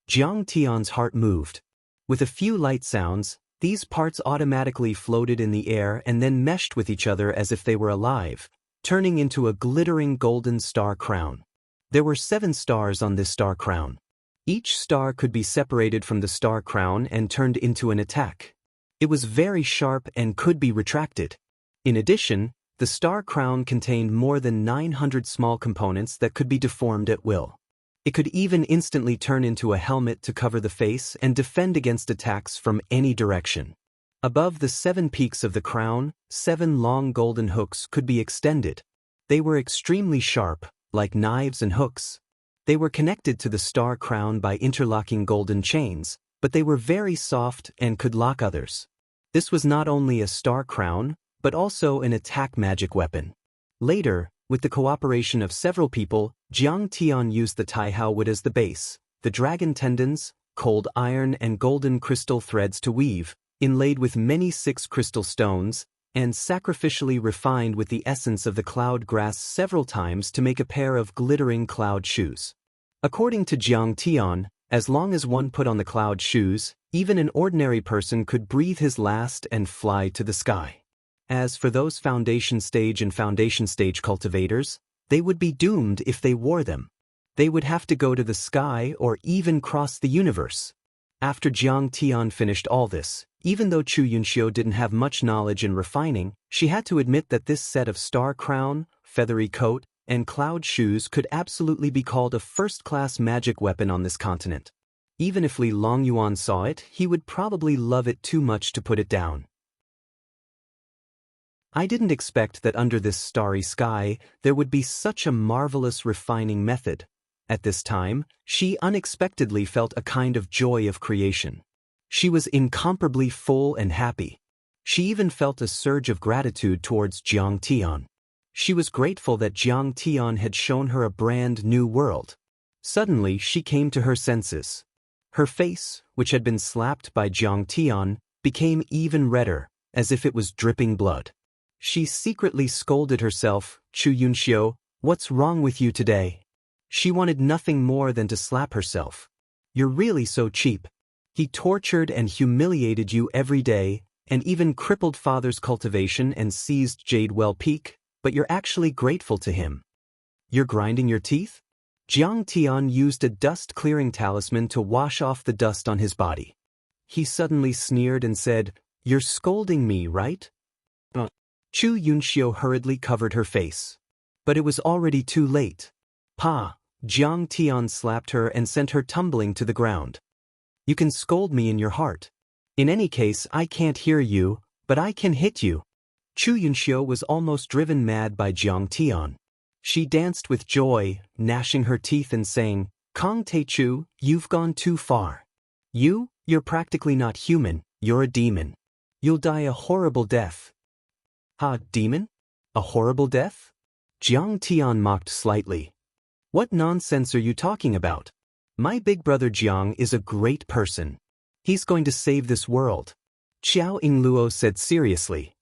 Jiang Tian's heart moved. With a few light sounds, these parts automatically floated in the air and then meshed with each other as if they were alive, turning into a glittering golden star crown. There were 7 stars on this star crown. Each star could be separated from the star crown and turned into an attack. It was very sharp and could be retracted. In addition, the star crown contained more than 900 small components that could be deformed at will. It could even instantly turn into a helmet to cover the face and defend against attacks from any direction. Above the 7 peaks of the crown, 7 long golden hooks could be extended. They were extremely sharp, like knives and hooks. They were connected to the star crown by interlocking golden chains, but they were very soft and could lock others. This was not only a star crown, but also an attack magic weapon. Later, with the cooperation of several people, Jiang Tian used the Taihao wood as the base, the dragon tendons, cold iron and golden crystal threads to weave, inlaid with many 6 crystal stones, and sacrificially refined with the essence of the cloud grass several times to make a pair of glittering cloud shoes. According to Jiang Tian, as long as one put on the cloud shoes, even an ordinary person could breathe his last and fly to the sky. As for those foundation stage cultivators, they would be doomed if they wore them. They would have to go to the sky or even cross the universe. After Jiang Tian finished all this, even though Chu Yunxiu didn't have much knowledge in refining, she had to admit that this set of star crown, feathery coat, and cloud shoes could absolutely be called a first-class magic weapon on this continent. Even if Li Longyuan saw it, he would probably love it too much to put it down. I didn't expect that under this starry sky there would be such a marvelous refining method. At this time, she unexpectedly felt a kind of joy of creation. She was incomparably full and happy. She even felt a surge of gratitude towards Jiang Tian. She was grateful that Jiang Tian had shown her a brand new world. Suddenly she came to her senses. Her face, which had been slapped by Jiang Tian, became even redder, as if it was dripping blood. She secretly scolded herself, "Chu Yunxiu, what's wrong with you today?" She wanted nothing more than to slap herself. "You're really so cheap. He tortured and humiliated you every day, and even crippled father's cultivation and seized Jadewell Peak, but you're actually grateful to him. You're grinding your teeth?" Jiang Tian used a dust-clearing talisman to wash off the dust on his body. He suddenly sneered and said, "You're scolding me, right?" Chu Yunxiu hurriedly covered her face. But it was already too late. "Pa!" Jiang Tian slapped her and sent her tumbling to the ground. "You can scold me in your heart. In any case, I can't hear you, but I can hit you." Chu Yunxiu was almost driven mad by Jiang Tian. She danced with joy, gnashing her teeth and saying, "Kong Teichu, you've gone too far. You're practically not human, you're a demon. You'll die a horrible death." "Ha, demon? A horrible death?" Jiang Tian mocked slightly. "What nonsense are you talking about? My big brother Jiang is a great person. He's going to save this world." Xiao Yingluo said seriously.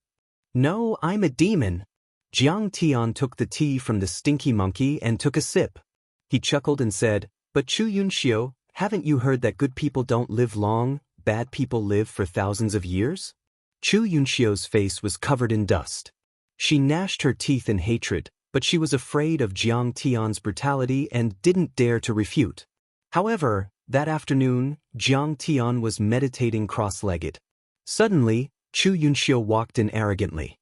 "No, I'm a demon." Jiang Tian took the tea from the stinky monkey and took a sip. He chuckled and said, "But Chu Yunxiu, haven't you heard that good people don't live long, bad people live for thousands of years?" Chu Yunxiu's face was covered in dust. She gnashed her teeth in hatred, but she was afraid of Jiang Tian's brutality and didn't dare to refute. However, That afternoon, Jiang Tian was meditating cross-legged. Suddenly, Chu Yunxiu walked in arrogantly.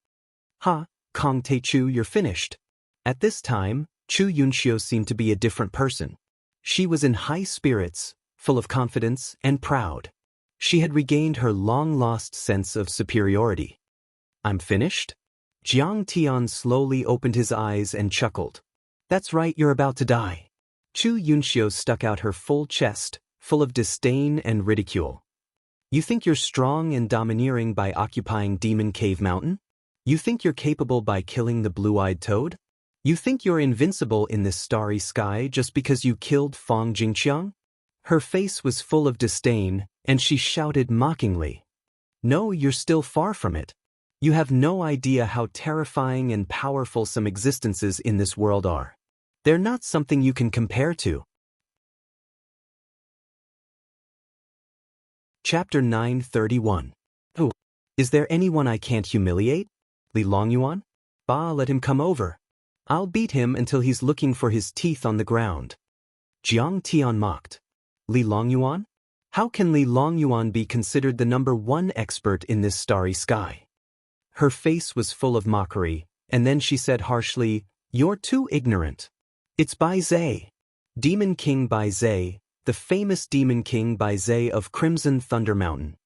"Ha, Kong Teichu, you're finished." At this time, Chu Yunxiu seemed to be a different person. She was in high spirits, full of confidence and proud. She had regained her long-lost sense of superiority. "I'm finished?" Jiang Tian slowly opened his eyes and chuckled. "That's right, you're about to die." Chu Yunxiu stuck out her full chest, full of disdain and ridicule. "You think you're strong and domineering by occupying Demon Cave Mountain? You think you're capable by killing the blue-eyed toad? You think you're invincible in this starry sky just because you killed Fang Jingqiang?" Her face was full of disdain, and she shouted mockingly. "No, you're still far from it. You have no idea how terrifying and powerful some existences in this world are. They're not something you can compare to." Chapter 931. "Oh, is there anyone I can't humiliate? Li Longyuan? Bah, let him come over. I'll beat him until he's looking for his teeth on the ground." Jiang Tian mocked. "Li Longyuan? How can Li Longyuan be considered the #1 expert in this starry sky?" Her face was full of mockery, and then she said harshly, "You're too ignorant. It's Bai Zhe, Demon King Bai Zhe, the famous Demon King Bai Zhe of Crimson Thunder Mountain."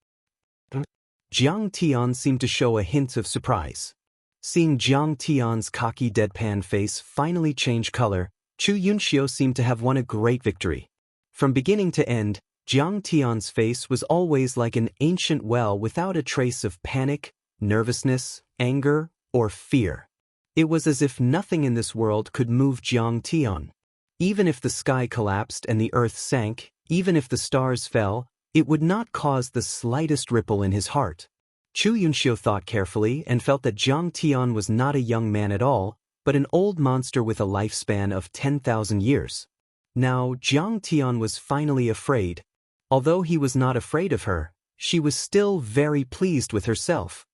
Jiang Tian seemed to show a hint of surprise. Seeing Jiang Tian's cocky deadpan face finally change color, Chu Yunxiu seemed to have won a great victory. From beginning to end, Jiang Tian's face was always like an ancient well without a trace of panic, nervousness, anger, or fear. It was as if nothing in this world could move Jiang Tian. Even if the sky collapsed and the earth sank, even if the stars fell, it would not cause the slightest ripple in his heart. Chu Yunxiu thought carefully and felt that Jiang Tian was not a young man at all, but an old monster with a lifespan of 10,000 years. Now, Jiang Tian was finally afraid. Although he was not afraid of her, she was still very pleased with herself.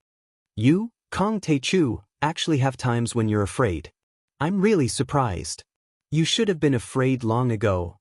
"You, Kong Teichu, actually have times when you're afraid. I'm really surprised. You should have been afraid long ago.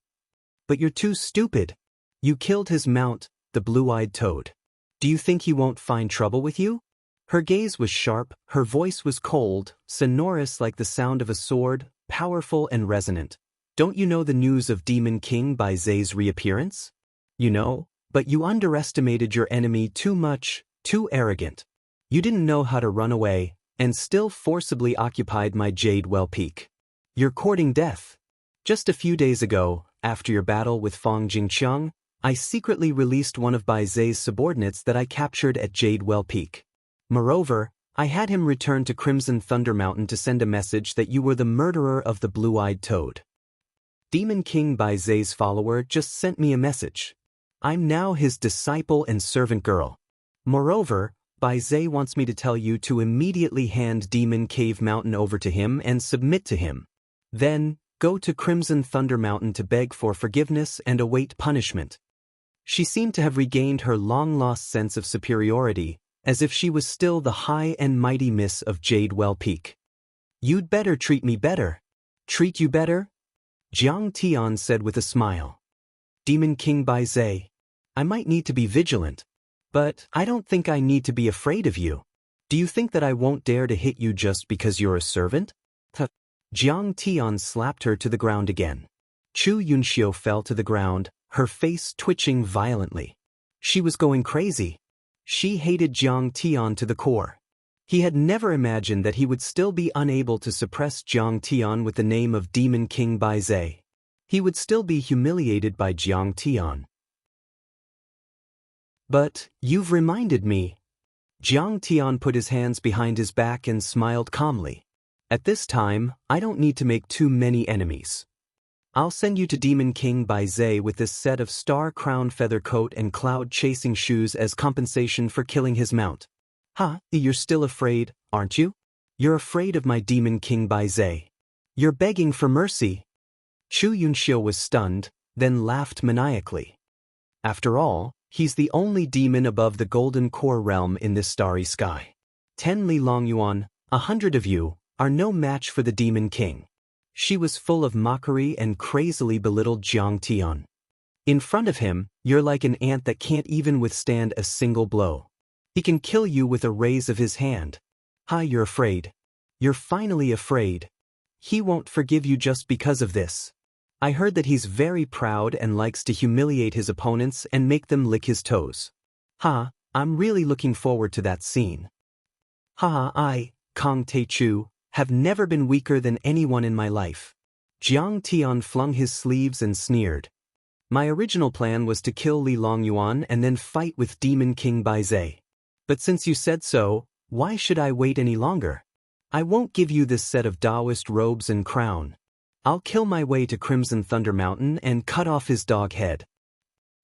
But you're too stupid. You killed his mount, the blue-eyed toad. Do you think he won't find trouble with you?" Her gaze was sharp, her voice was cold, sonorous like the sound of a sword, powerful and resonant. "Don't you know the news of Demon King Bai Zhe's reappearance? You know, but you underestimated your enemy too much, too arrogant. You didn't know how to run away, and still forcibly occupied my Jade Well Peak. You're courting death. Just a few days ago, after your battle with Fang Jingqiang, I secretly released one of Bai Zhe's subordinates that I captured at Jade Well Peak. Moreover, I had him return to Crimson Thunder Mountain to send a message that you were the murderer of the blue-eyed toad. Demon King Bai Zhe's follower just sent me a message. I'm now his disciple and servant girl. Moreover, Bai Zhe wants me to tell you to immediately hand Demon Cave Mountain over to him and submit to him. Then, go to Crimson Thunder Mountain to beg for forgiveness and await punishment." She seemed to have regained her long-lost sense of superiority, as if she was still the high and mighty miss of Jade Well Peak. "You'd better treat me better." "Treat you better?" Jiang Tian said with a smile. "Demon King Bai Zhe, I might need to be vigilant, but I don't think I need to be afraid of you. Do you think that I won't dare to hit you just because you're a servant?" Jiang Tian slapped her to the ground again. Chu Yunxiu fell to the ground, her face twitching violently. She was going crazy. She hated Jiang Tian to the core. He had never imagined that he would still be unable to suppress Jiang Tian with the name of Demon King Bai Zhe. He would still be humiliated by Jiang Tian. "But, you've reminded me." Jiang Tian put his hands behind his back and smiled calmly. "At this time, I don't need to make too many enemies. I'll send you to Demon King Bai Zhe with this set of star-crowned feather coat and cloud-chasing shoes as compensation for killing his mount." "Ha, you're still afraid, aren't you? You're afraid of my Demon King Bai Zhe. You're begging for mercy." Chu Yunxiu was stunned, then laughed maniacally. "After all, he's the only demon above the Golden Core realm in this starry sky. 10 Li Longyuan, 100 of you, are no match for the Demon King." She was full of mockery and crazily belittled Jiang Tian. In front of him, you're like an ant that can't even withstand a single blow. He can kill you with a raise of his hand. Hi, you're afraid. You're finally afraid. He won't forgive you just because of this. I heard that he's very proud and likes to humiliate his opponents and make them lick his toes. I'm really looking forward to that scene. I, Kong Tae-chu, have never been weaker than anyone in my life. Jiang Tian flung his sleeves and sneered. My original plan was to kill Li Longyuan and then fight with Demon King Baizhe. But since you said so, why should I wait any longer? I won't give you this set of Daoist robes and crown. I'll kill my way to Crimson Thunder Mountain and cut off his dog head.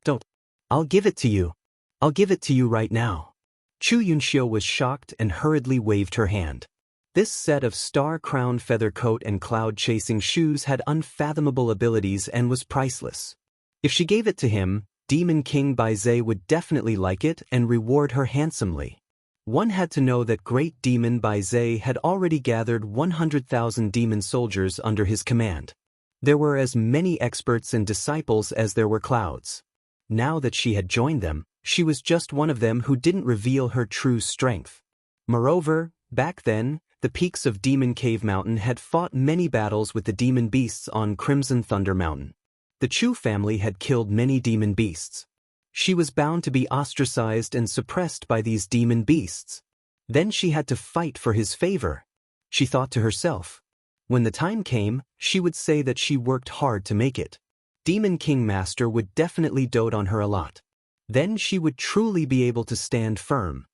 Don't. I'll give it to you. I'll give it to you right now. Chu Yunxiu was shocked and hurriedly waved her hand. This set of star-crowned feather coat and cloud-chasing shoes had unfathomable abilities and was priceless. If she gave it to him, Demon King Baizhe would definitely like it and reward her handsomely. One had to know that Great Demon Baizhe had already gathered 100,000 demon soldiers under his command. There were as many experts and disciples as there were clouds. Now that she had joined them, she was just one of them who didn't reveal her true strength. Moreover, back then, the peaks of Demon Cave Mountain had fought many battles with the demon beasts on Crimson Thunder Mountain. The Chu family had killed many demon beasts. She was bound to be ostracized and suppressed by these demon beasts. Then she had to fight for his favor. She thought to herself. When the time came, she would say that she worked hard to make it. Demon King Master would definitely dote on her a lot. Then she would truly be able to stand firm.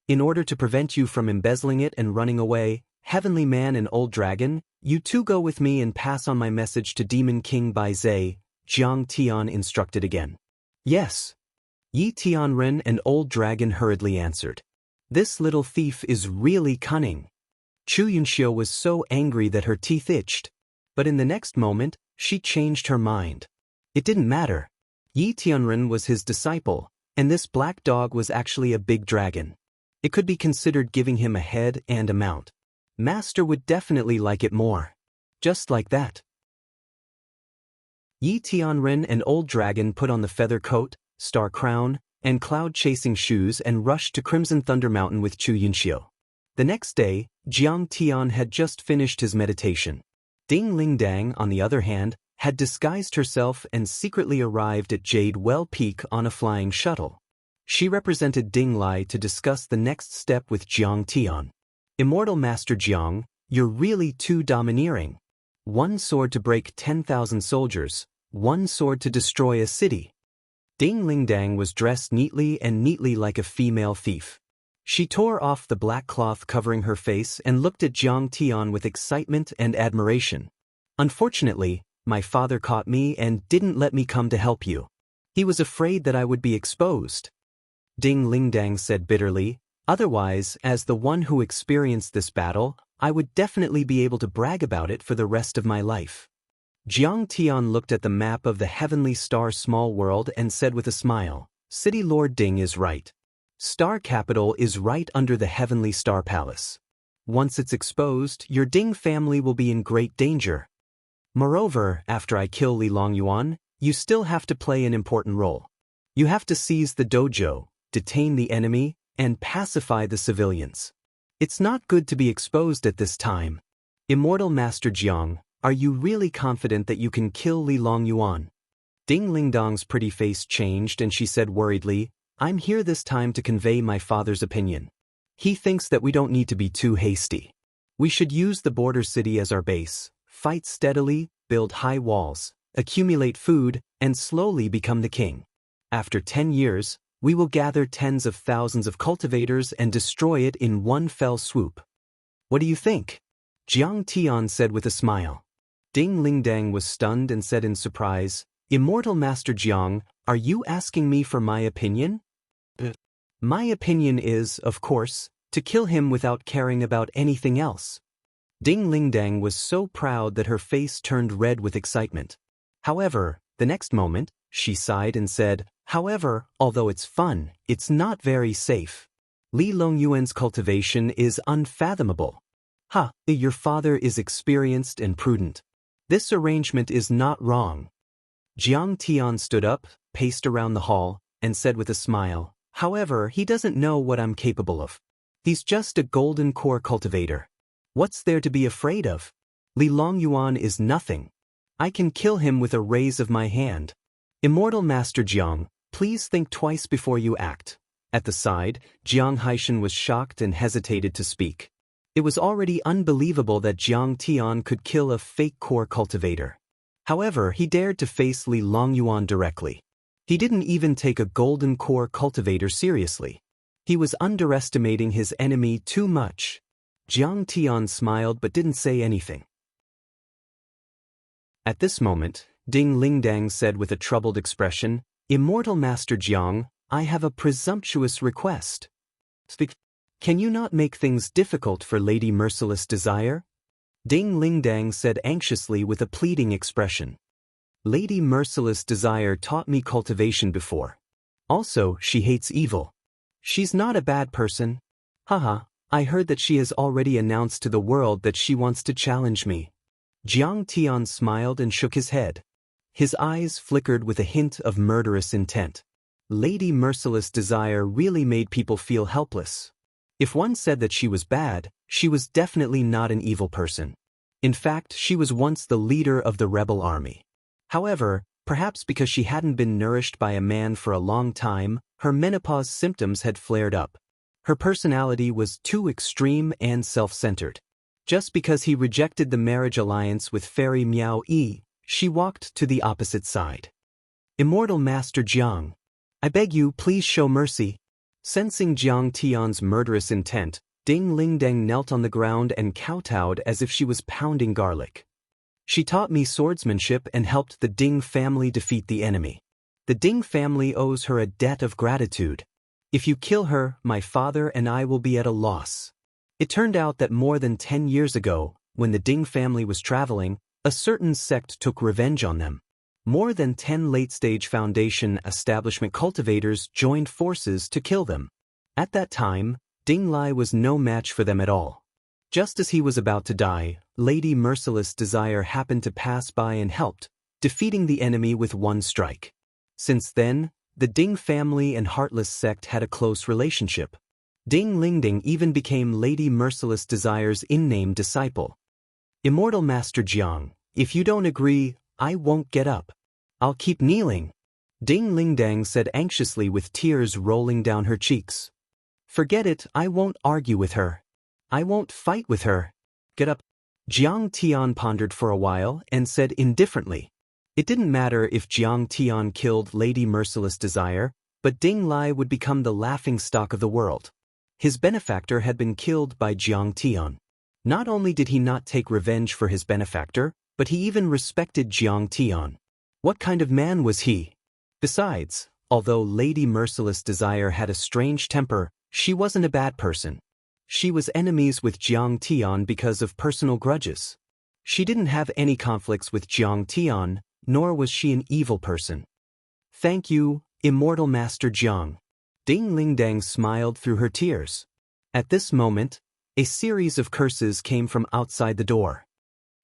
In order to prevent you from embezzling it and running away, Heavenly Man and Old Dragon, you two go with me and pass on my message to Demon King Baizhe, Jiang Tian instructed again. Yes. Yi Tianren and Old Dragon hurriedly answered. This little thief is really cunning. Chu Yunxiu was so angry that her teeth itched. But in the next moment, she changed her mind. It didn't matter. Yi Tianren was his disciple, and this black dog was actually a big dragon. It could be considered giving him a head and a mount. Master would definitely like it more. Just like that. Yi Tianren and Old Dragon put on the feather coat, star crown, and cloud-chasing shoes and rushed to Crimson Thunder Mountain with Chu Yunxiu. The next day, Jiang Tian had just finished his meditation. Ding Lingdang, on the other hand, had disguised herself and secretly arrived at Jade Well Peak on a flying shuttle. She represented Ding Lai to discuss the next step with Jiang Tian. Immortal Master Jiang, you're really too domineering. One sword to break 10,000 soldiers, one sword to destroy a city. Ding Lingdang was dressed neatly like a female thief. She tore off the black cloth covering her face and looked at Jiang Tian with excitement and admiration. Unfortunately, my father caught me and didn't let me come to help you. He was afraid that I would be exposed. Ding Lingdang said bitterly, otherwise, as the one who experienced this battle, I would definitely be able to brag about it for the rest of my life. Jiang Tian looked at the map of the heavenly star small world and said with a smile, City Lord Ding is right. Star capital is right under the heavenly star palace. Once it's exposed, your Ding family will be in great danger. Moreover, after I kill Li Longyuan, you still have to play an important role. You have to seize the dojo, detain the enemy, and pacify the civilians. It's not good to be exposed at this time. Immortal Master Jiang, are you really confident that you can kill Li Longyuan? Ding Lingdang's pretty face changed and she said worriedly, I'm here this time to convey my father's opinion. He thinks that we don't need to be too hasty. We should use the border city as our base, fight steadily, build high walls, accumulate food, and slowly become the king. After 10 years, we will gather tens of thousands of cultivators and destroy it in one fell swoop. What do you think? Jiang Tian said with a smile. Ding Lingdang was stunned and said in surprise, Immortal Master Jiang, are you asking me for my opinion? My opinion is, of course, to kill him without caring about anything else. Ding Lingdang was so proud that her face turned red with excitement. However, the next moment, she sighed and said, however, although it's fun, it's not very safe. Li Longyuan's cultivation is unfathomable. Your father is experienced and prudent. This arrangement is not wrong. Jiang Tian stood up, paced around the hall, and said with a smile, "However, he doesn't know what I'm capable of. He's just a golden core cultivator. What's there to be afraid of? Li Longyuan is nothing. I can kill him with a raise of my hand. Immortal Master Jiang, please think twice before you act." At the side, Jiang Haishan was shocked and hesitated to speak. It was already unbelievable that Jiang Tian could kill a fake core cultivator. However, he dared to face Li Longyuan directly. He didn't even take a golden core cultivator seriously. He was underestimating his enemy too much. Jiang Tian smiled but didn't say anything. At this moment, Ding Lingdang said with a troubled expression, "Immortal Master Jiang, I have a presumptuous request. Can you not make things difficult for Lady Merciless Desire?" Ding Lingdang said anxiously with a pleading expression. "Lady Merciless Desire taught me cultivation before. Also, she hates evil. She's not a bad person. Haha, I heard that she has already announced to the world that she wants to challenge me." Jiang Tian smiled and shook his head. His eyes flickered with a hint of murderous intent. Lady Merciless Desire really made people feel helpless. If one said that she was bad, she was definitely not an evil person. In fact, she was once the leader of the rebel army. However, perhaps because she hadn't been nourished by a man for a long time, her menopause symptoms had flared up. Her personality was too extreme and self-centered. Just because he rejected the marriage alliance with Fairy Miao Yi, she walked to the opposite side. "Immortal Master Jiang, I beg you, please show mercy." Sensing Jiang Tian's murderous intent, Ding Lingdang knelt on the ground and kowtowed as if she was pounding garlic. "She taught me swordsmanship and helped the Ding family defeat the enemy. The Ding family owes her a debt of gratitude. If you kill her, my father and I will be at a loss." It turned out that more than 10 years ago, when the Ding family was traveling, a certain sect took revenge on them. More than 10 late-stage Foundation establishment cultivators joined forces to kill them. At that time, Ding Lai was no match for them at all. Just as he was about to die, Lady Merciless Desire happened to pass by and helped, defeating the enemy with one strike. Since then, the Ding family and Heartless sect had a close relationship. Ding Lingding even became Lady Merciless Desire's in-name disciple. "Immortal Master Jiang, if you don't agree, I won't get up. I'll keep kneeling," Ding Lingdang said anxiously with tears rolling down her cheeks. "Forget it, I won't argue with her. I won't fight with her. Get up." Jiang Tian pondered for a while and said indifferently. It didn't matter if Jiang Tian killed Lady Merciless Desire, but Ding Lai would become the laughingstock of the world. His benefactor had been killed by Jiang Tian. Not only did he not take revenge for his benefactor, but he even respected Jiang Tian. What kind of man was he? Besides, although Lady Merciless Desire had a strange temper, she wasn't a bad person. She was enemies with Jiang Tian because of personal grudges. She didn't have any conflicts with Jiang Tian, nor was she an evil person. "Thank you, Immortal Master Jiang." Ding Lingdang smiled through her tears. At this moment, a series of curses came from outside the door.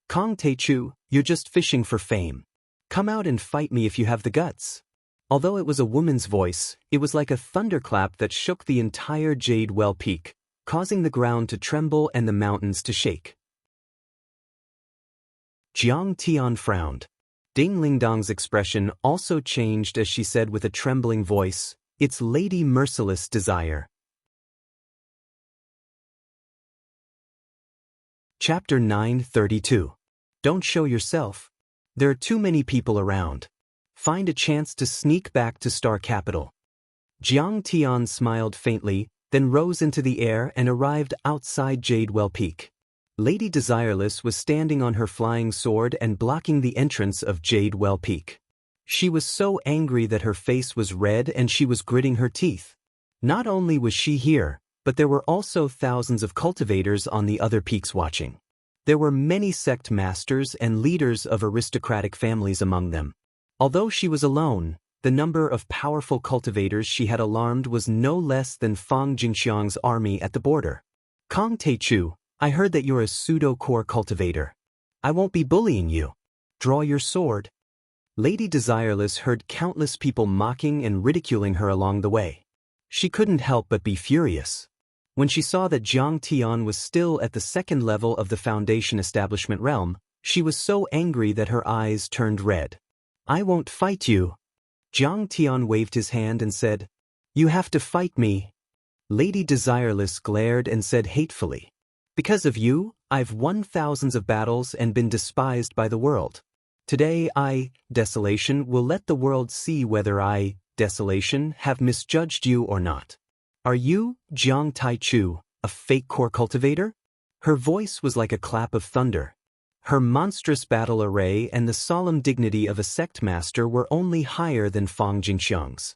"Kong Teichu, you're just fishing for fame. Come out and fight me if you have the guts." Although it was a woman's voice, it was like a thunderclap that shook the entire Jade Well Peak, causing the ground to tremble and the mountains to shake. Jiang Tian frowned. Ding Lingdang's expression also changed as she said with a trembling voice, "It's Lady Merciless Desire." Chapter 932. Don't show yourself. There are too many people around. Find a chance to sneak back to Star Capital. Jiang Tian smiled faintly, then rose into the air and arrived outside Jadewell Peak. Lady Desireless was standing on her flying sword and blocking the entrance of Jadewell Peak. She was so angry that her face was red and she was gritting her teeth. Not only was she here, but there were also thousands of cultivators on the other peaks watching. There were many sect masters and leaders of aristocratic families among them. Although she was alone, the number of powerful cultivators she had alarmed was no less than Fang Jingxiang's army at the border. "Kong Teichu, I heard that you're a pseudo-core cultivator. I won't be bullying you. Draw your sword." Lady Desireless heard countless people mocking and ridiculing her along the way. She couldn't help but be furious. When she saw that Jiang Tian was still at the second level of the Foundation establishment realm, she was so angry that her eyes turned red. "I won't fight you." Jiang Tian waved his hand and said, "You have to fight me." Lady Desireless glared and said hatefully, "Because of you, I've won thousands of battles and been despised by the world. Today I, Desolation, will let the world see whether I, Desolation, have misjudged you or not. Are you, Jiang Taichu, a fake core cultivator?" Her voice was like a clap of thunder. Her monstrous battle array and the solemn dignity of a sect master were only higher than Fang Jingxiang's.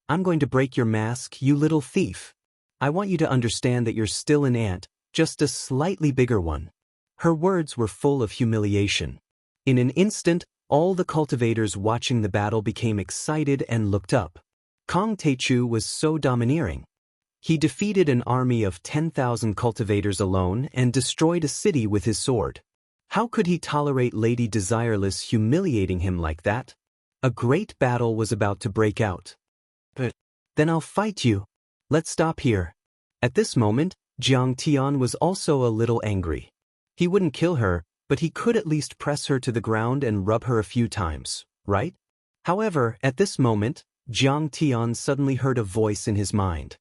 "I'm going to break your mask, you little thief. I want you to understand that you're still an ant, just a slightly bigger one." Her words were full of humiliation. In an instant, all the cultivators watching the battle became excited and looked up. Kong Taichu was so domineering. He defeated an army of 10,000 cultivators alone and destroyed a city with his sword. How could he tolerate Lady Desireless humiliating him like that? A great battle was about to break out. "But then I'll fight you. Let's stop here." At this moment, Jiang Tian was also a little angry. He wouldn't kill her, but he could at least press her to the ground and rub her a few times, right? However, at this moment, Jiang Tian suddenly heard a voice in his mind.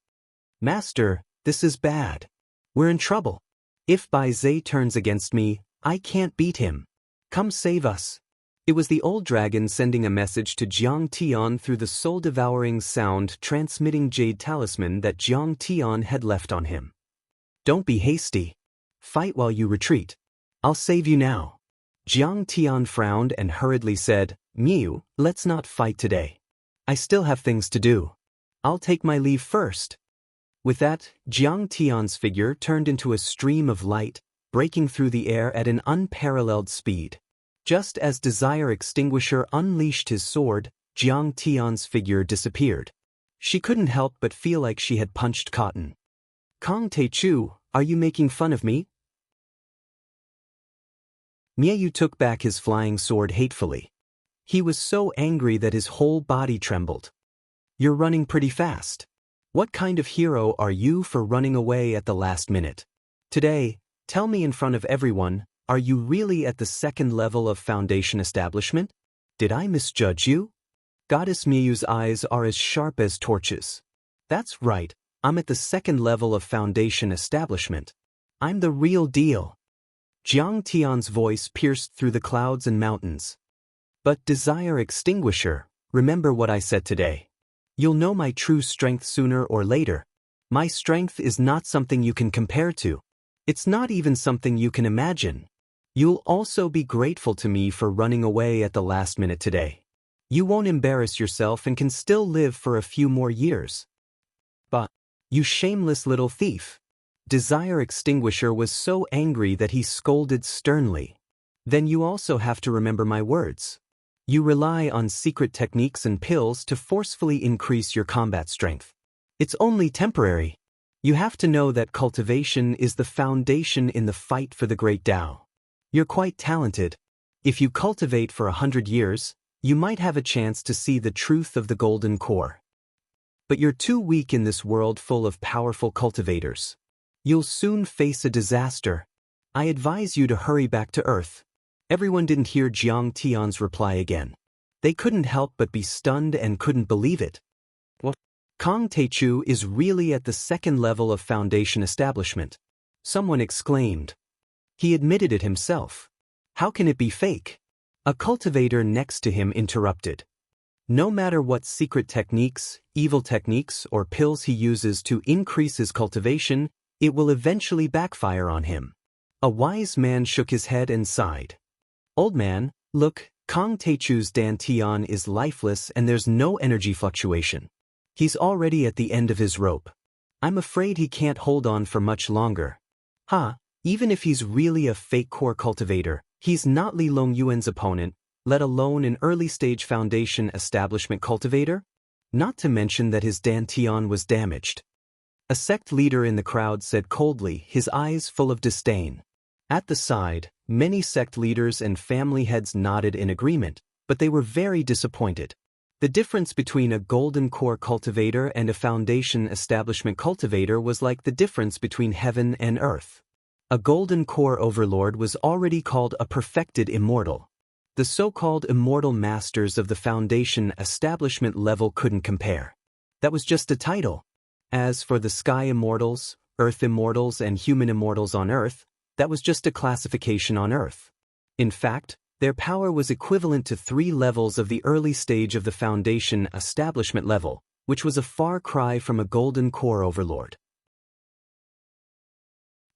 "Master, this is bad. We're in trouble. If Bai Zhe turns against me, I can't beat him. Come save us." It was the old dragon sending a message to Jiang Tian through the soul-devouring sound transmitting jade talisman that Jiang Tian had left on him. "Don't be hasty. Fight while you retreat. I'll save you now." Jiang Tian frowned and hurriedly said, "Miu, let's not fight today. I still have things to do. I'll take my leave first." With that, Jiang Tian's figure turned into a stream of light, breaking through the air at an unparalleled speed. Just as Desire Extinguisher unleashed his sword, Jiang Tian's figure disappeared. She couldn't help but feel like she had punched cotton. "Kong Taichu, are you making fun of me?" Mieu took back his flying sword hatefully. He was so angry that his whole body trembled. "You're running pretty fast. What kind of hero are you for running away at the last minute? Today, tell me in front of everyone, are you really at the second level of Foundation establishment? Did I misjudge you?" Goddess Miu's eyes are as sharp as torches. "That's right, I'm at the second level of Foundation establishment. I'm the real deal." Jiang Tian's voice pierced through the clouds and mountains. "But Desire Extinguisher, remember what I said today. You'll know my true strength sooner or later. My strength is not something you can compare to. It's not even something you can imagine. You'll also be grateful to me for running away at the last minute today. You won't embarrass yourself and can still live for a few more years." "But, you shameless little thief." Desire Extinguisher was so angry that he scolded sternly. "Then you also have to remember my words. You rely on secret techniques and pills to forcefully increase your combat strength. It's only temporary. You have to know that cultivation is the foundation in the fight for the great Tao. You're quite talented. If you cultivate for 100 years, you might have a chance to see the truth of the golden core. But you're too weak in this world full of powerful cultivators. You'll soon face a disaster. I advise you to hurry back to Earth." Everyone didn't hear Jiang Tian's reply again. They couldn't help but be stunned and couldn't believe it. "What? Kong Taichu is really at the second level of Foundation establishment?" Someone exclaimed. He admitted it himself. How can it be fake? A cultivator next to him interrupted. No matter what secret techniques, evil techniques, or pills he uses to increase his cultivation, it will eventually backfire on him. A wise man shook his head and sighed. "Old man, look, Kong Taichu's Dantian is lifeless and there's no energy fluctuation. He's already at the end of his rope. I'm afraid he can't hold on for much longer." Even if he's really a fake core cultivator, he's not Li Longyuan's opponent, let alone an early-stage Foundation establishment cultivator? Not to mention that his Dantian was damaged. A sect leader in the crowd said coldly, his eyes full of disdain. At the side, many sect leaders and family heads nodded in agreement, but they were very disappointed. The difference between a golden core cultivator and a foundation establishment cultivator was like the difference between heaven and earth. A golden core overlord was already called a perfected immortal. The so-called immortal masters of the foundation establishment level couldn't compare. That was just a title. As for the sky immortals, earth immortals and human immortals on earth, that was just a classification on earth. In fact, their power was equivalent to 3 levels of the early stage of the foundation establishment level, which was a far cry from a golden core overlord.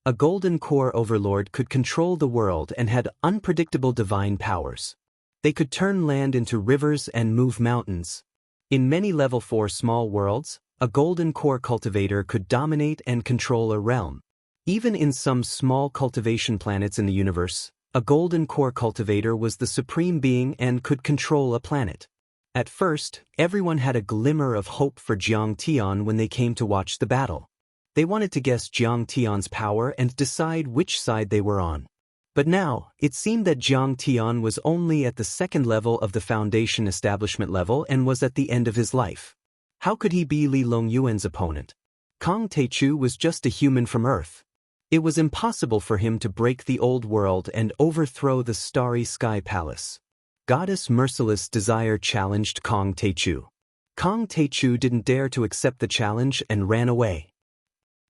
A golden core overlord could control the world and had unpredictable divine powers. They could turn land into rivers and move mountains. In many level 4 small worlds, a golden core cultivator could dominate and control a realm. Even in some small cultivation planets in the universe, a golden core cultivator was the supreme being and could control a planet. At first, everyone had a glimmer of hope for Jiang Tian when they came to watch the battle. They wanted to guess Jiang Tian's power and decide which side they were on. But now, it seemed that Jiang Tian was only at the 2nd level of the foundation establishment level and was at the end of his life. How could he be Li Longyuan's opponent? Kong Teichu was just a human from Earth. It was impossible for him to break the old world and overthrow the starry sky palace. Goddess Merciless Desire challenged Kong Teichu. Kong Teichu didn't dare to accept the challenge and ran away.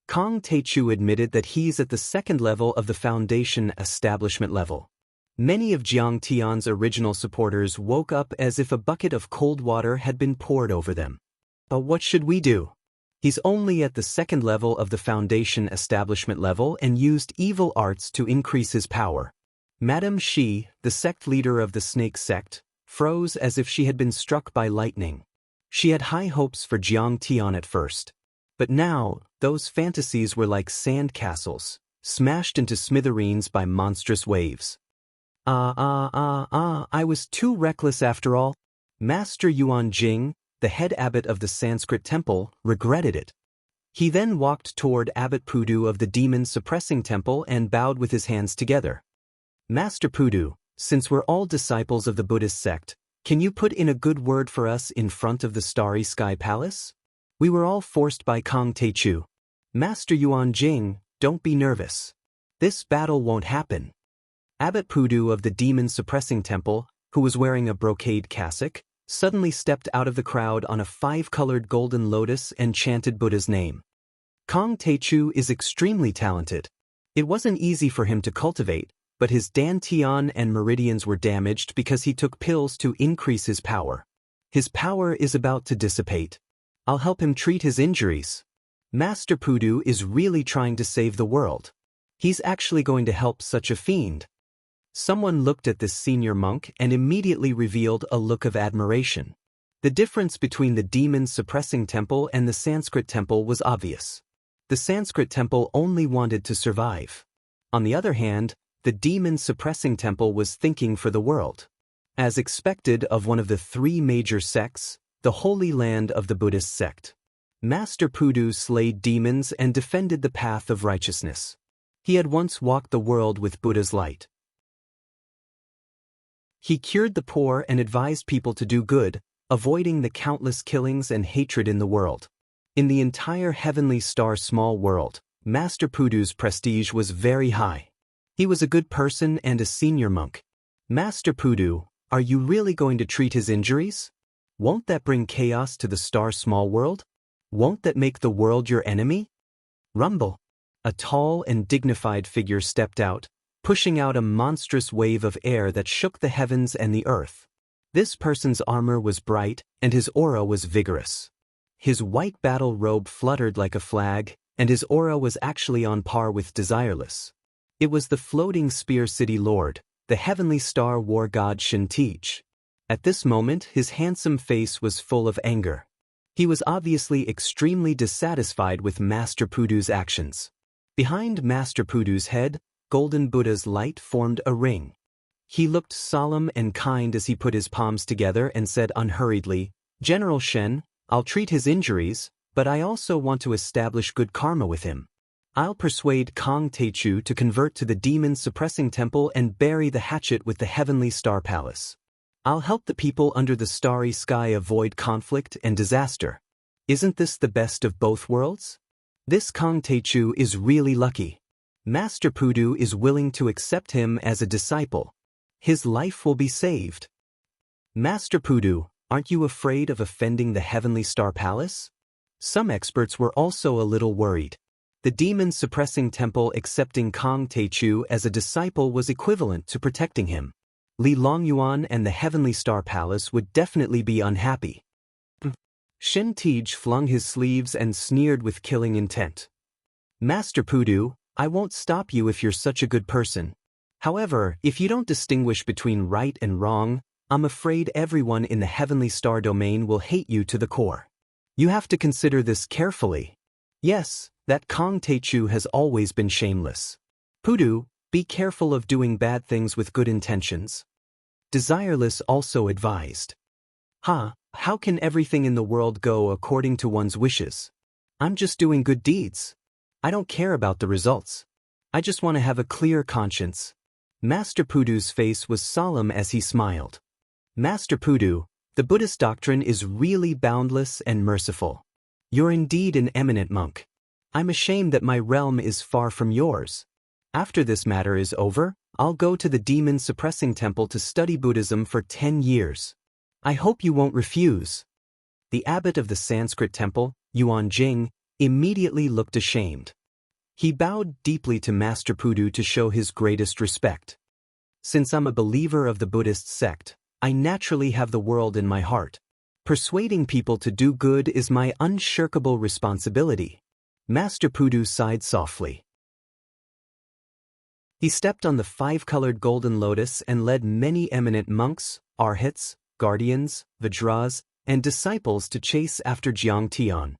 Kong Teichu admitted that he's at the 2nd level of the foundation establishment level. Many of Jiang Tian's original supporters woke up as if a bucket of cold water had been poured over them. But what should we do? He's only at the 2nd level of the foundation establishment level and used evil arts to increase his power. Madame Shi, the sect leader of the snake sect, froze as if she had been struck by lightning. She had high hopes for Jiang Tian at first. But now, those fantasies were like sand castles, smashed into smithereens by monstrous waves. I was too reckless after all. Master Yuan Jing, the head abbot of the Sanskrit temple, regretted it. He then walked toward Abbot Pudu of the demon-suppressing temple and bowed with his hands together. Master Pudu, since we're all disciples of the Buddhist sect, can you put in a good word for us in front of the starry sky palace? We were all forced by Kong Teichu. Master Yuan Jing, don't be nervous. This battle won't happen. Abbot Pudu of the demon-suppressing temple, who was wearing a brocade cassock, suddenly stepped out of the crowd on a 5-colored golden lotus and chanted Buddha's name. Kong Teichu is extremely talented. It wasn't easy for him to cultivate, but his dantian and meridians were damaged because he took pills to increase his power. His power is about to dissipate. I'll help him treat his injuries. Master Pudu is really trying to save the world. He's actually going to help such a fiend. Someone looked at this senior monk and immediately revealed a look of admiration. The difference between the demon-suppressing temple and the Sanskrit temple was obvious. The Sanskrit temple only wanted to survive. On the other hand, the demon-suppressing temple was thinking for the world. As expected of one of the 3 major sects, the Holy Land of the Buddhist sect, Master Pudu slayed demons and defended the path of righteousness. He had once walked the world with Buddha's light. He cured the poor and advised people to do good, avoiding the countless killings and hatred in the world. In the entire heavenly star small world, Master Pudu's prestige was very high. He was a good person and a senior monk. Master Pudu, are you really going to treat his injuries? Won't that bring chaos to the star small world? Won't that make the world your enemy? Rumble. A tall and dignified figure stepped out, pushing out a monstrous wave of air that shook the heavens and the earth. This person's armor was bright, and his aura was vigorous. His white battle robe fluttered like a flag, and his aura was actually on par with Desireless. It was the floating spear city lord, the heavenly star war god Shinteach. At this moment, his handsome face was full of anger. He was obviously extremely dissatisfied with Master Pudu's actions. Behind Master Pudu's head, Golden Buddha's light formed a ring. He looked solemn and kind as he put his palms together and said unhurriedly, General Shen, I'll treat his injuries, but I also want to establish good karma with him. I'll persuade Kong Teichu to convert to the demon-suppressing temple and bury the hatchet with the heavenly star palace. I'll help the people under the starry sky avoid conflict and disaster. Isn't this the best of both worlds? This Kong Techu is really lucky. Master Pudu is willing to accept him as a disciple. His life will be saved. Master Pudu, aren't you afraid of offending the Heavenly Star Palace? Some experts were also a little worried. The demon-suppressing temple accepting Kong Techu as a disciple was equivalent to protecting him. Li Longyuan and the Heavenly Star Palace would definitely be unhappy. Shin Tej flung his sleeves and sneered with killing intent. Master Pudu, I won't stop you if you're such a good person. However, if you don't distinguish between right and wrong, I'm afraid everyone in the Heavenly Star domain will hate you to the core. You have to consider this carefully. Yes, that Kong Techu has always been shameless. Pudu, be careful of doing bad things with good intentions. Desireless also advised. How can everything in the world go according to one's wishes? I'm just doing good deeds. I don't care about the results. I just want to have a clear conscience. Master Pudu's face was solemn as he smiled. Master Pudu, the Buddhist doctrine is really boundless and merciful. You're indeed an eminent monk. I'm ashamed that my realm is far from yours. After this matter is over, I'll go to the demon-suppressing temple to study Buddhism for 10 years. I hope you won't refuse. The abbot of the Sanskrit temple, Yuan Jing, immediately looked ashamed. He bowed deeply to Master Pudu to show his greatest respect. Since I'm a believer of the Buddhist sect, I naturally have the world in my heart. Persuading people to do good is my unshirkable responsibility. Master Pudu sighed softly. He stepped on the 5-colored golden lotus and led many eminent monks, arhats, guardians, vajras, and disciples to chase after Jiang Tian.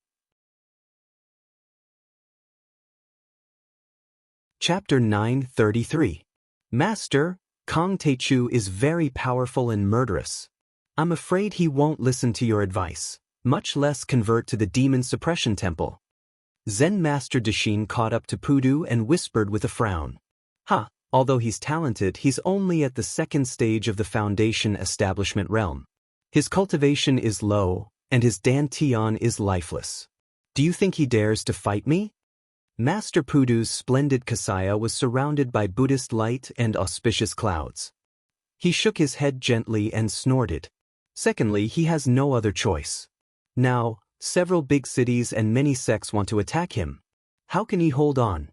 Chapter 933. Master, Kong Techu is very powerful and murderous. I'm afraid he won't listen to your advice, much less convert to the demon suppression temple. Zen Master Deshin caught up to Pudu and whispered with a frown. Although he's talented, he's only at the 2nd stage of the foundation establishment realm. His cultivation is low, and his dantian is lifeless. Do you think he dares to fight me? Master Pudu's splendid Kasaya was surrounded by Buddhist light and auspicious clouds. He shook his head gently and snorted. Secondly, he has no other choice. Now, several big cities and many sects want to attack him. How can he hold on?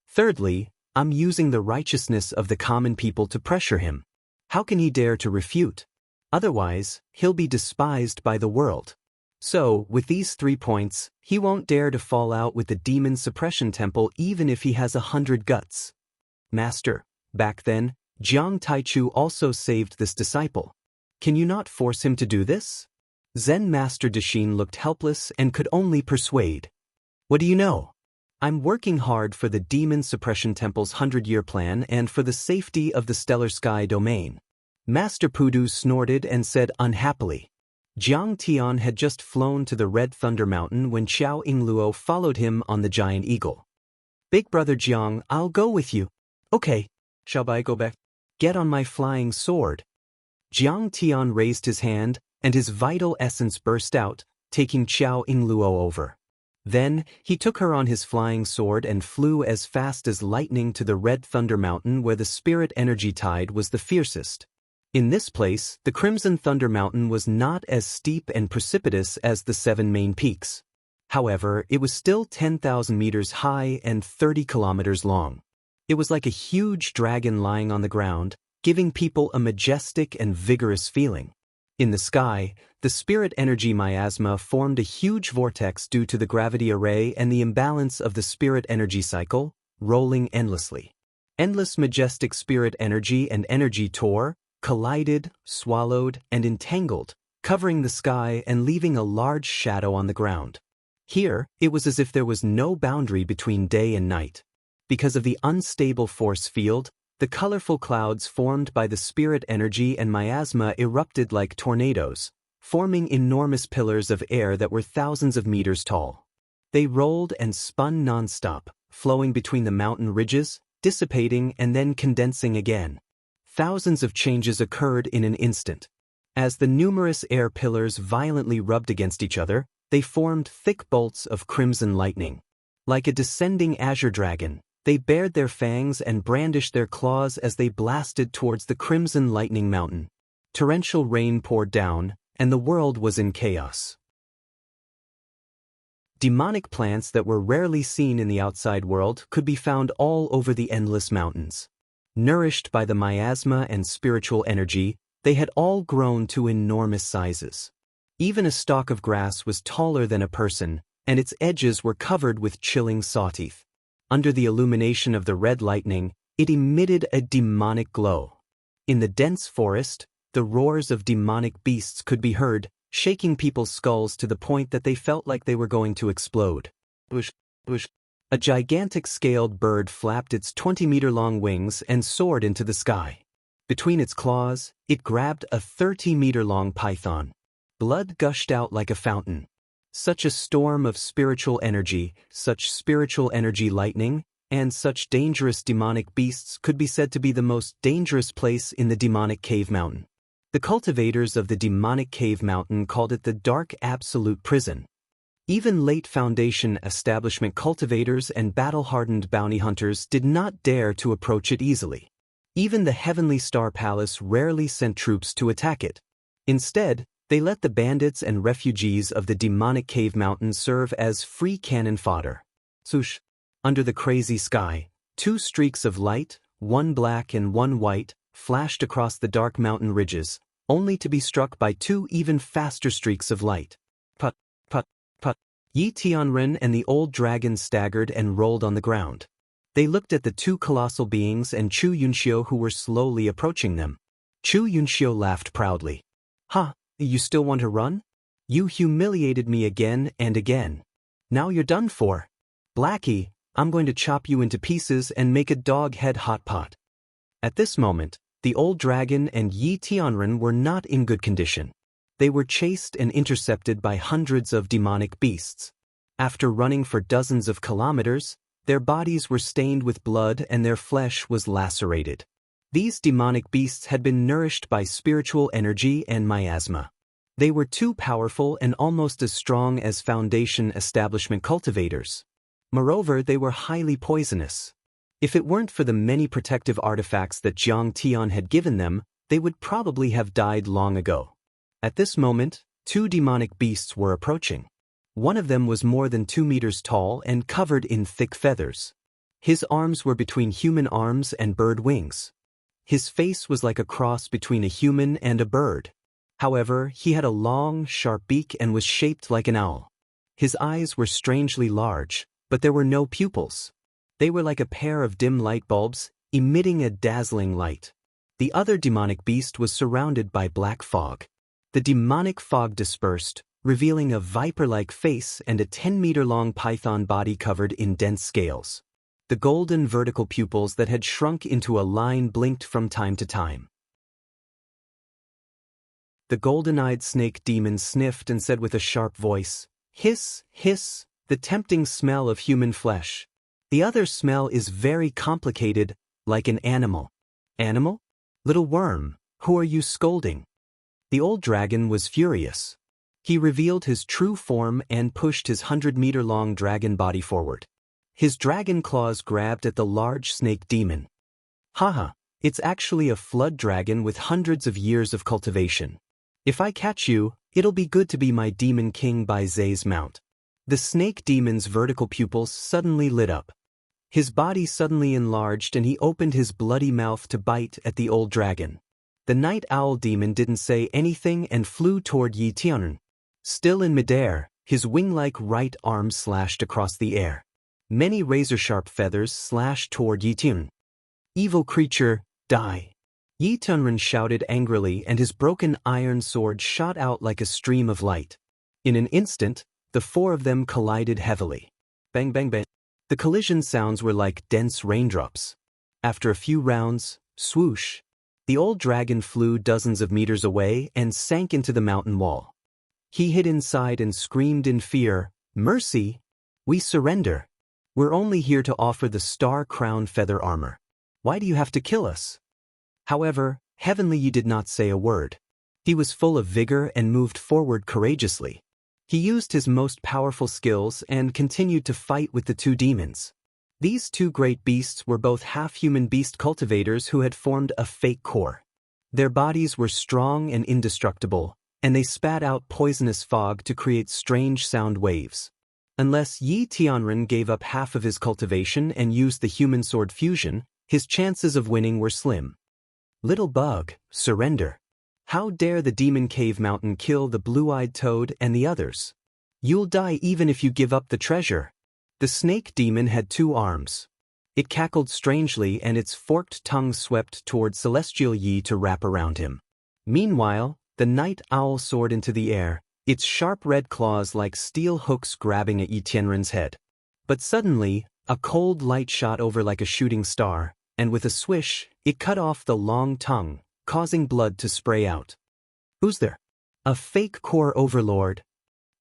Thirdly, I'm using the righteousness of the common people to pressure him. How can he dare to refute? Otherwise, he'll be despised by the world. So, with these 3 points, he won't dare to fall out with the demon suppression temple even if he has 100 guts. Master, back then, Jiang Taichu also saved this disciple. Can you not force him to do this? Zen Master Deshin looked helpless and could only persuade. What do you know? I'm working hard for the Demon Suppression Temple's 100-year plan and for the safety of the Stellar Sky domain. Master Pudu snorted and said unhappily. Jiang Tian had just flown to the Red Thunder Mountain when Xiao Yingluo followed him on the Giant Eagle. Big brother Jiang, I'll go with you. Okay. Shall I go back? Get on my flying sword. Jiang Tian raised his hand, and his vital essence burst out, taking Xiao Yingluo over. Then, he took her on his flying sword and flew as fast as lightning to the Red Thunder Mountain where the spirit energy tide was the fiercest. In this place, the Crimson Thunder Mountain was not as steep and precipitous as the 7 main peaks. However, it was still 10,000 meters high and 30 kilometers long. It was like a huge dragon lying on the ground, giving people a majestic and vigorous feeling. In the sky, the spirit energy miasma formed a huge vortex due to the gravity array and the imbalance of the spirit energy cycle, rolling endlessly. Endless majestic spirit energy and energy tore, collided, swallowed, and entangled, covering the sky and leaving a large shadow on the ground. Here, it was as if there was no boundary between day and night. Because of the unstable force field, the colorful clouds formed by the spirit energy and miasma erupted like tornadoes, forming enormous pillars of air that were thousands of meters tall. They rolled and spun non-stop, flowing between the mountain ridges, dissipating and then condensing again. Thousands of changes occurred in an instant. As the numerous air pillars violently rubbed against each other, they formed thick bolts of crimson lightning. Like a descending azure dragon, they bared their fangs and brandished their claws as they blasted towards the crimson lightning mountain. Torrential rain poured down, and the world was in chaos. Demonic plants that were rarely seen in the outside world could be found all over the endless mountains. Nourished by the miasma and spiritual energy, they had all grown to enormous sizes. Even a stalk of grass was taller than a person, and its edges were covered with chilling sawteeth. Under the illumination of the red lightning, it emitted a demonic glow. In the dense forest, the roars of demonic beasts could be heard, shaking people's skulls to the point that they felt like they were going to explode. Whoosh, whoosh. A gigantic scaled bird flapped its 20-meter-long wings and soared into the sky. Between its claws, it grabbed a 30-meter-long python. Blood gushed out like a fountain. Such a storm of spiritual energy, such spiritual energy lightning, and such dangerous demonic beasts could be said to be the most dangerous place in the demonic cave mountain. The cultivators of the demonic cave mountain called it the Dark Absolute Prison. Even late Foundation establishment cultivators and battle-hardened bounty hunters did not dare to approach it easily. Even the Heavenly Star Palace rarely sent troops to attack it. Instead, they let the bandits and refugees of the demonic cave mountain serve as free cannon fodder. Swoosh! Under the crazy sky, two streaks of light, one black and one white, flashed across the dark mountain ridges, only to be struck by two even faster streaks of light. Put, put, put. Yi Tianren and the old dragon staggered and rolled on the ground. They looked at the two colossal beings and Chu Yunxiu who were slowly approaching them. Chu Yunxiu laughed proudly. "Ha, you still want to run? You humiliated me again and again. Now you're done for. Blackie, I'm going to chop you into pieces and make a dog head hot pot." At this moment, the old dragon and Yi Tianren were not in good condition. They were chased and intercepted by hundreds of demonic beasts. After running for dozens of kilometers, their bodies were stained with blood and their flesh was lacerated. These demonic beasts had been nourished by spiritual energy and miasma. They were too powerful and almost as strong as Foundation establishment cultivators. Moreover, they were highly poisonous. If it weren't for the many protective artifacts that Jiang Tian had given them, they would probably have died long ago. At this moment, two demonic beasts were approaching. One of them was more than 2 meters tall and covered in thick feathers. His arms were between human arms and bird wings. His face was like a cross between a human and a bird. However, he had a long, sharp beak and was shaped like an owl. His eyes were strangely large, but there were no pupils. They were like a pair of dim light bulbs, emitting a dazzling light. The other demonic beast was surrounded by black fog. The demonic fog dispersed, revealing a viper-like face and a 10-meter-long python body covered in dense scales. The golden vertical pupils that had shrunk into a line blinked from time to time. The golden-eyed snake demon sniffed and said with a sharp voice, "Hiss, hiss, the tempting smell of human flesh. The other smell is very complicated, like an animal." "Animal? Little worm, who are you scolding?" The old dragon was furious. He revealed his true form and pushed his 100-meter-long dragon body forward. His dragon claws grabbed at the large snake demon. "Haha, it's actually a flood dragon with hundreds of years of cultivation. If I catch you, it'll be good to be my demon king by Zay's mount." The snake demon's vertical pupils suddenly lit up. His body suddenly enlarged and he opened his bloody mouth to bite at the old dragon. The night owl demon didn't say anything and flew toward Yi Tianren. Still in midair, his wing-like right arm slashed across the air. Many razor-sharp feathers slashed toward Yi Tianren. "Evil creature, die!" Yi Tianren shouted angrily and his broken iron sword shot out like a stream of light. In an instant, the four of them collided heavily. Bang bang bang. The collision sounds were like dense raindrops. After a few rounds, swoosh, the old dragon flew dozens of meters away and sank into the mountain wall. He hid inside and screamed in fear, "Mercy! We surrender. We're only here to offer the star crown feather armor. Why do you have to kill us?" However, Heavenly Yi did not say a word. He was full of vigor and moved forward courageously. He used his most powerful skills and continued to fight with the two demons. These two great beasts were both half-human beast cultivators who had formed a fake core. Their bodies were strong and indestructible, and they spat out poisonous fog to create strange sound waves. Unless Yi Tianren gave up half of his cultivation and used the human sword fusion, his chances of winning were slim. Little bug, surrender. How dare the demon cave mountain kill the blue-eyed toad and the others? You'll die even if you give up the treasure. The snake demon had 2 arms. It cackled strangely and its forked tongue swept toward Celestial Yi to wrap around him. Meanwhile, the night owl soared into the air, its sharp red claws like steel hooks grabbing at Yi Tianren's head. But suddenly, a cold light shot over like a shooting star, and with a swish, it cut off the long tongue, causing blood to spray out. Who's there? A fake core overlord.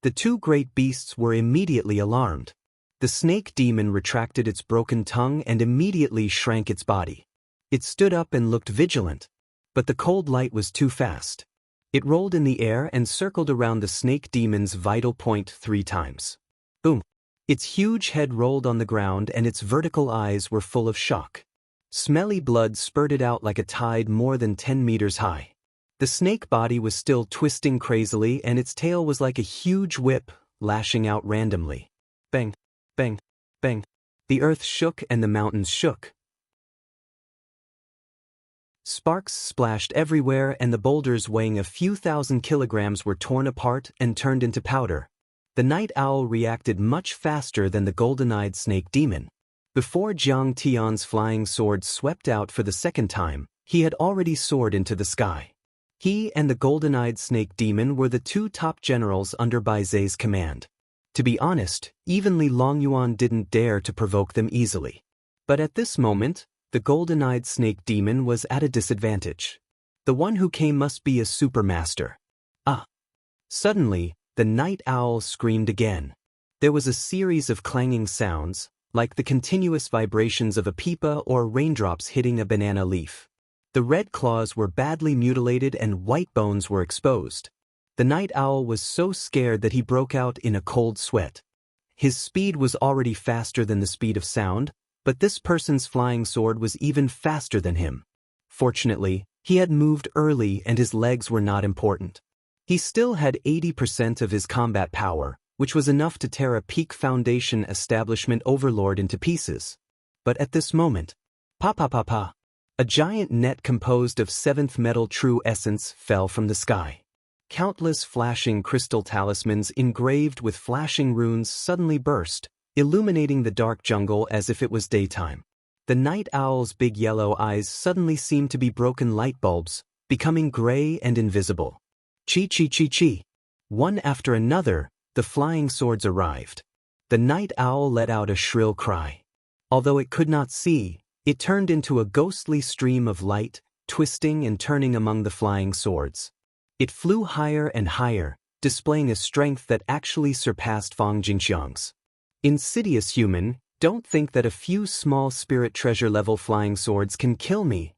The two great beasts were immediately alarmed. The snake demon retracted its broken tongue and immediately shrank its body. It stood up and looked vigilant. But the cold light was too fast. It rolled in the air and circled around the snake demon's vital point 3 times. Boom! Its huge head rolled on the ground and its vertical eyes were full of shock. Smelly blood spurted out like a tide more than 10 meters high. The snake body was still twisting crazily and its tail was like a huge whip, lashing out randomly. Bang! Bang! Bang! The earth shook and the mountains shook. Sparks splashed everywhere and the boulders weighing a few thousand kilograms were torn apart and turned into powder. The night owl reacted much faster than the golden-eyed snake demon. Before Jiang Tian's flying sword swept out for the second time, he had already soared into the sky. He and the golden-eyed snake demon were the 2 top generals under Bai Zai's command. To be honest, even Li Longyuan didn't dare to provoke them easily. But at this moment, the golden-eyed snake demon was at a disadvantage. The one who came must be a supermaster. Ah! Suddenly, the night owl screamed again. There was a series of clanging sounds, like the continuous vibrations of a pipa or raindrops hitting a banana leaf. The red claws were badly mutilated and white bones were exposed. The night owl was so scared that he broke out in a cold sweat. His speed was already faster than the speed of sound, but this person's flying sword was even faster than him. Fortunately, he had moved early and his legs were not important. He still had 80% of his combat power, which was enough to tear a peak foundation establishment overlord into pieces. But at this moment, pa, a giant net composed of 7th metal true essence fell from the sky. Countless flashing crystal talismans engraved with flashing runes suddenly burst, illuminating the dark jungle as if it was daytime. The night owl's big yellow eyes suddenly seemed to be broken light bulbs, becoming gray and invisible. Chi. One after another, the flying swords arrived. The night owl let out a shrill cry. Although it could not see, it turned into a ghostly stream of light, twisting and turning among the flying swords. It flew higher and higher, displaying a strength that actually surpassed Fang Jingxiang's. Insidious human, don't think that a few small spirit treasure-level flying swords can kill me.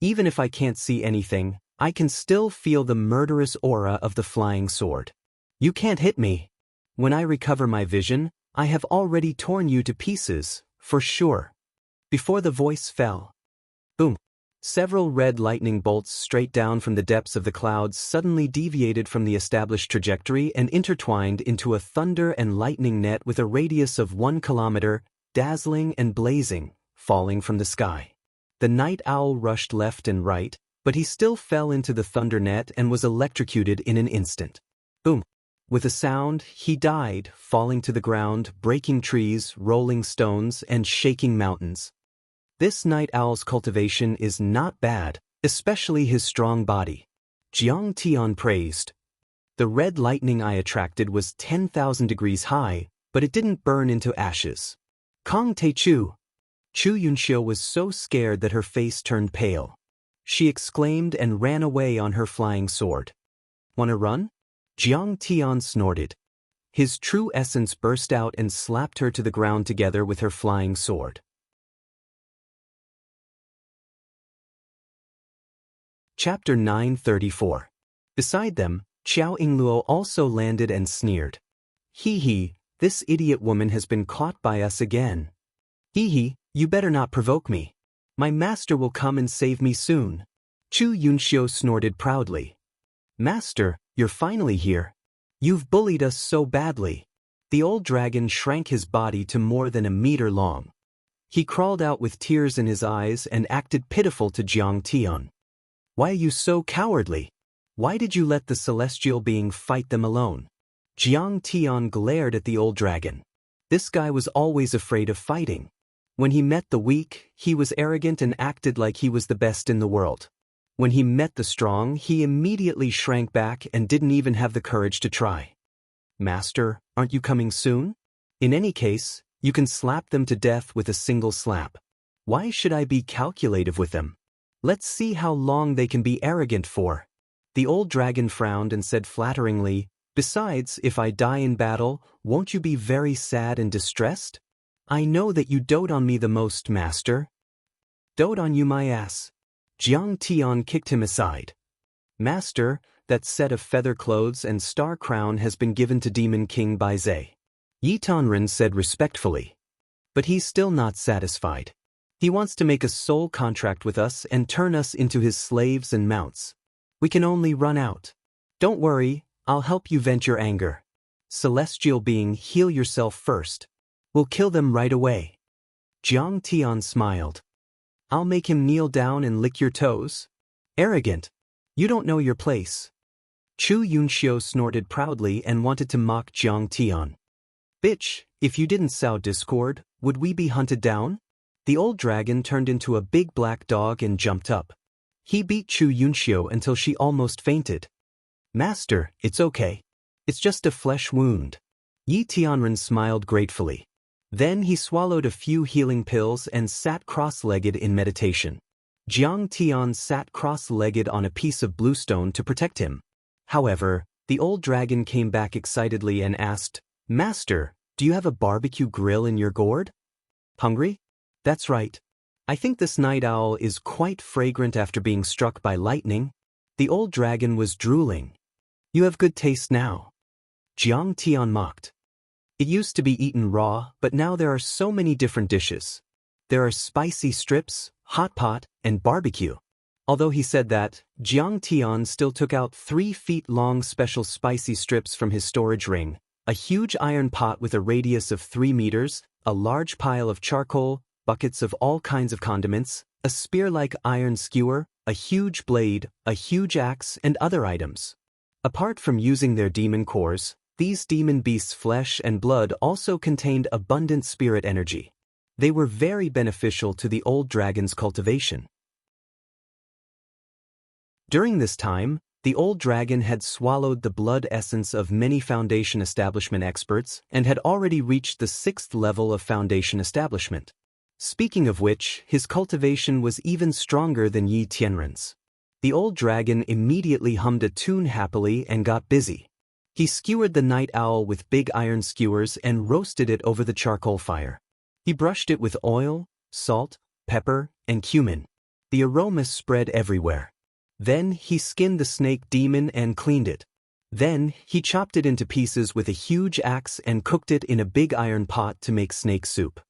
Even if I can't see anything, I can still feel the murderous aura of the flying sword. You can't hit me. When I recover my vision, I have already torn you to pieces, for sure. Before the voice fell. Boom. Several red lightning bolts straight down from the depths of the clouds suddenly deviated from the established trajectory and intertwined into a thunder and lightning net with a radius of 1 kilometer, dazzling and blazing, falling from the sky. The night owl rushed left and right, but he still fell into the thunder net and was electrocuted in an instant. Boom. With a sound, he died, falling to the ground, breaking trees, rolling stones, and shaking mountains. This night owl's cultivation is not bad, especially his strong body. Jiang Tian praised. The red lightning I attracted was 10,000 degrees high, but it didn't burn into ashes. Kong Te Chu. Chu Yunxiu was so scared that her face turned pale. She exclaimed and ran away on her flying sword. Wanna run? Jiang Tian snorted. His true essence burst out and slapped her to the ground together with her flying sword. Chapter 934. Beside them, Xiao Yingluo also landed and sneered. Hee hee, this idiot woman has been caught by us again. Hee hee, you better not provoke me. My master will come and save me soon. Chu Yunxiu snorted proudly. Master, you're finally here. You've bullied us so badly. The old dragon shrank his body to more than a meter long. He crawled out with tears in his eyes and acted pitiful to Jiang Tian. Why are you so cowardly? Why did you let the celestial being fight them alone? Jiang Tian glared at the old dragon. This guy was always afraid of fighting. When he met the weak, he was arrogant and acted like he was the best in the world. When he met the strong, he immediately shrank back and didn't even have the courage to try. Master, aren't you coming soon? In any case, you can slap them to death with a single slap. Why should I be calculative with them? Let's see how long they can be arrogant for. The old dragon frowned and said flatteringly, Besides, if I die in battle, won't you be very sad and distressed? I know that you dote on me the most, master. Dote on you, my ass. Jiang Tian kicked him aside. Master, that set of feather clothes and star crown has been given to Demon King Baizhe. Yi Tanren said respectfully. But he's still not satisfied. He wants to make a soul contract with us and turn us into his slaves and mounts. We can only run out. Don't worry, I'll help you vent your anger. Celestial being, heal yourself first. We'll kill them right away. Jiang Tian smiled. I'll make him kneel down and lick your toes. Arrogant. You don't know your place. Chu Yunxiu snorted proudly and wanted to mock Jiang Tian. Bitch, if you didn't sow discord, would we be hunted down? The old dragon turned into a big black dog and jumped up. He beat Chu Yunxiu until she almost fainted. Master, it's okay. It's just a flesh wound. Yi Tianren smiled gratefully. Then he swallowed a few healing pills and sat cross-legged in meditation. Jiang Tian sat cross-legged on a piece of bluestone to protect him. However, the old dragon came back excitedly and asked, Master, do you have a barbecue grill in your gourd? Hungry? That's right. I think this night owl is quite fragrant after being struck by lightning. The old dragon was drooling. You have good taste now. Jiang Tian mocked. It used to be eaten raw, but now there are so many different dishes. There are spicy strips, hot pot, and barbecue. Although he said that, Jiang Tian still took out 3-feet-long special spicy strips from his storage ring, a huge iron pot with a radius of 3 meters, a large pile of charcoal, buckets of all kinds of condiments, a spear-like iron skewer, a huge blade, a huge axe, and other items. Apart from using their demon cores, these demon beasts' flesh and blood also contained abundant spirit energy. They were very beneficial to the old dragon's cultivation. During this time, the old dragon had swallowed the blood essence of many foundation establishment experts and had already reached the 6th level of foundation establishment. Speaking of which, his cultivation was even stronger than Yi Tianren's. The old dragon immediately hummed a tune happily and got busy. He skewered the night owl with big iron skewers and roasted it over the charcoal fire. He brushed it with oil, salt, pepper, and cumin. The aroma spread everywhere. Then he skinned the snake demon and cleaned it. Then he chopped it into pieces with a huge axe and cooked it in a big iron pot to make snake soup.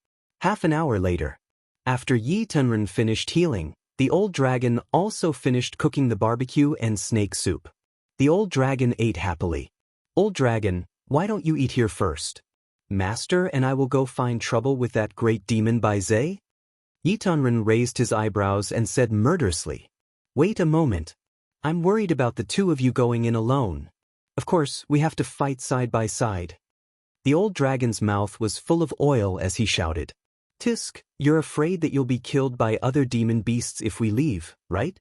Half an hour later, after Yi Tenren finished healing, the old dragon also finished cooking the barbecue and snake soup. The old dragon ate happily. Old dragon, why don't you eat here first? Master and I will go find trouble with that great demon Baizhe? Yi Tenren raised his eyebrows and said murderously. Wait a moment. I'm worried about the two of you going in alone. Of course, we have to fight side by side. The old dragon's mouth was full of oil as he shouted. Tisk, you're afraid that you'll be killed by other demon beasts if we leave, right?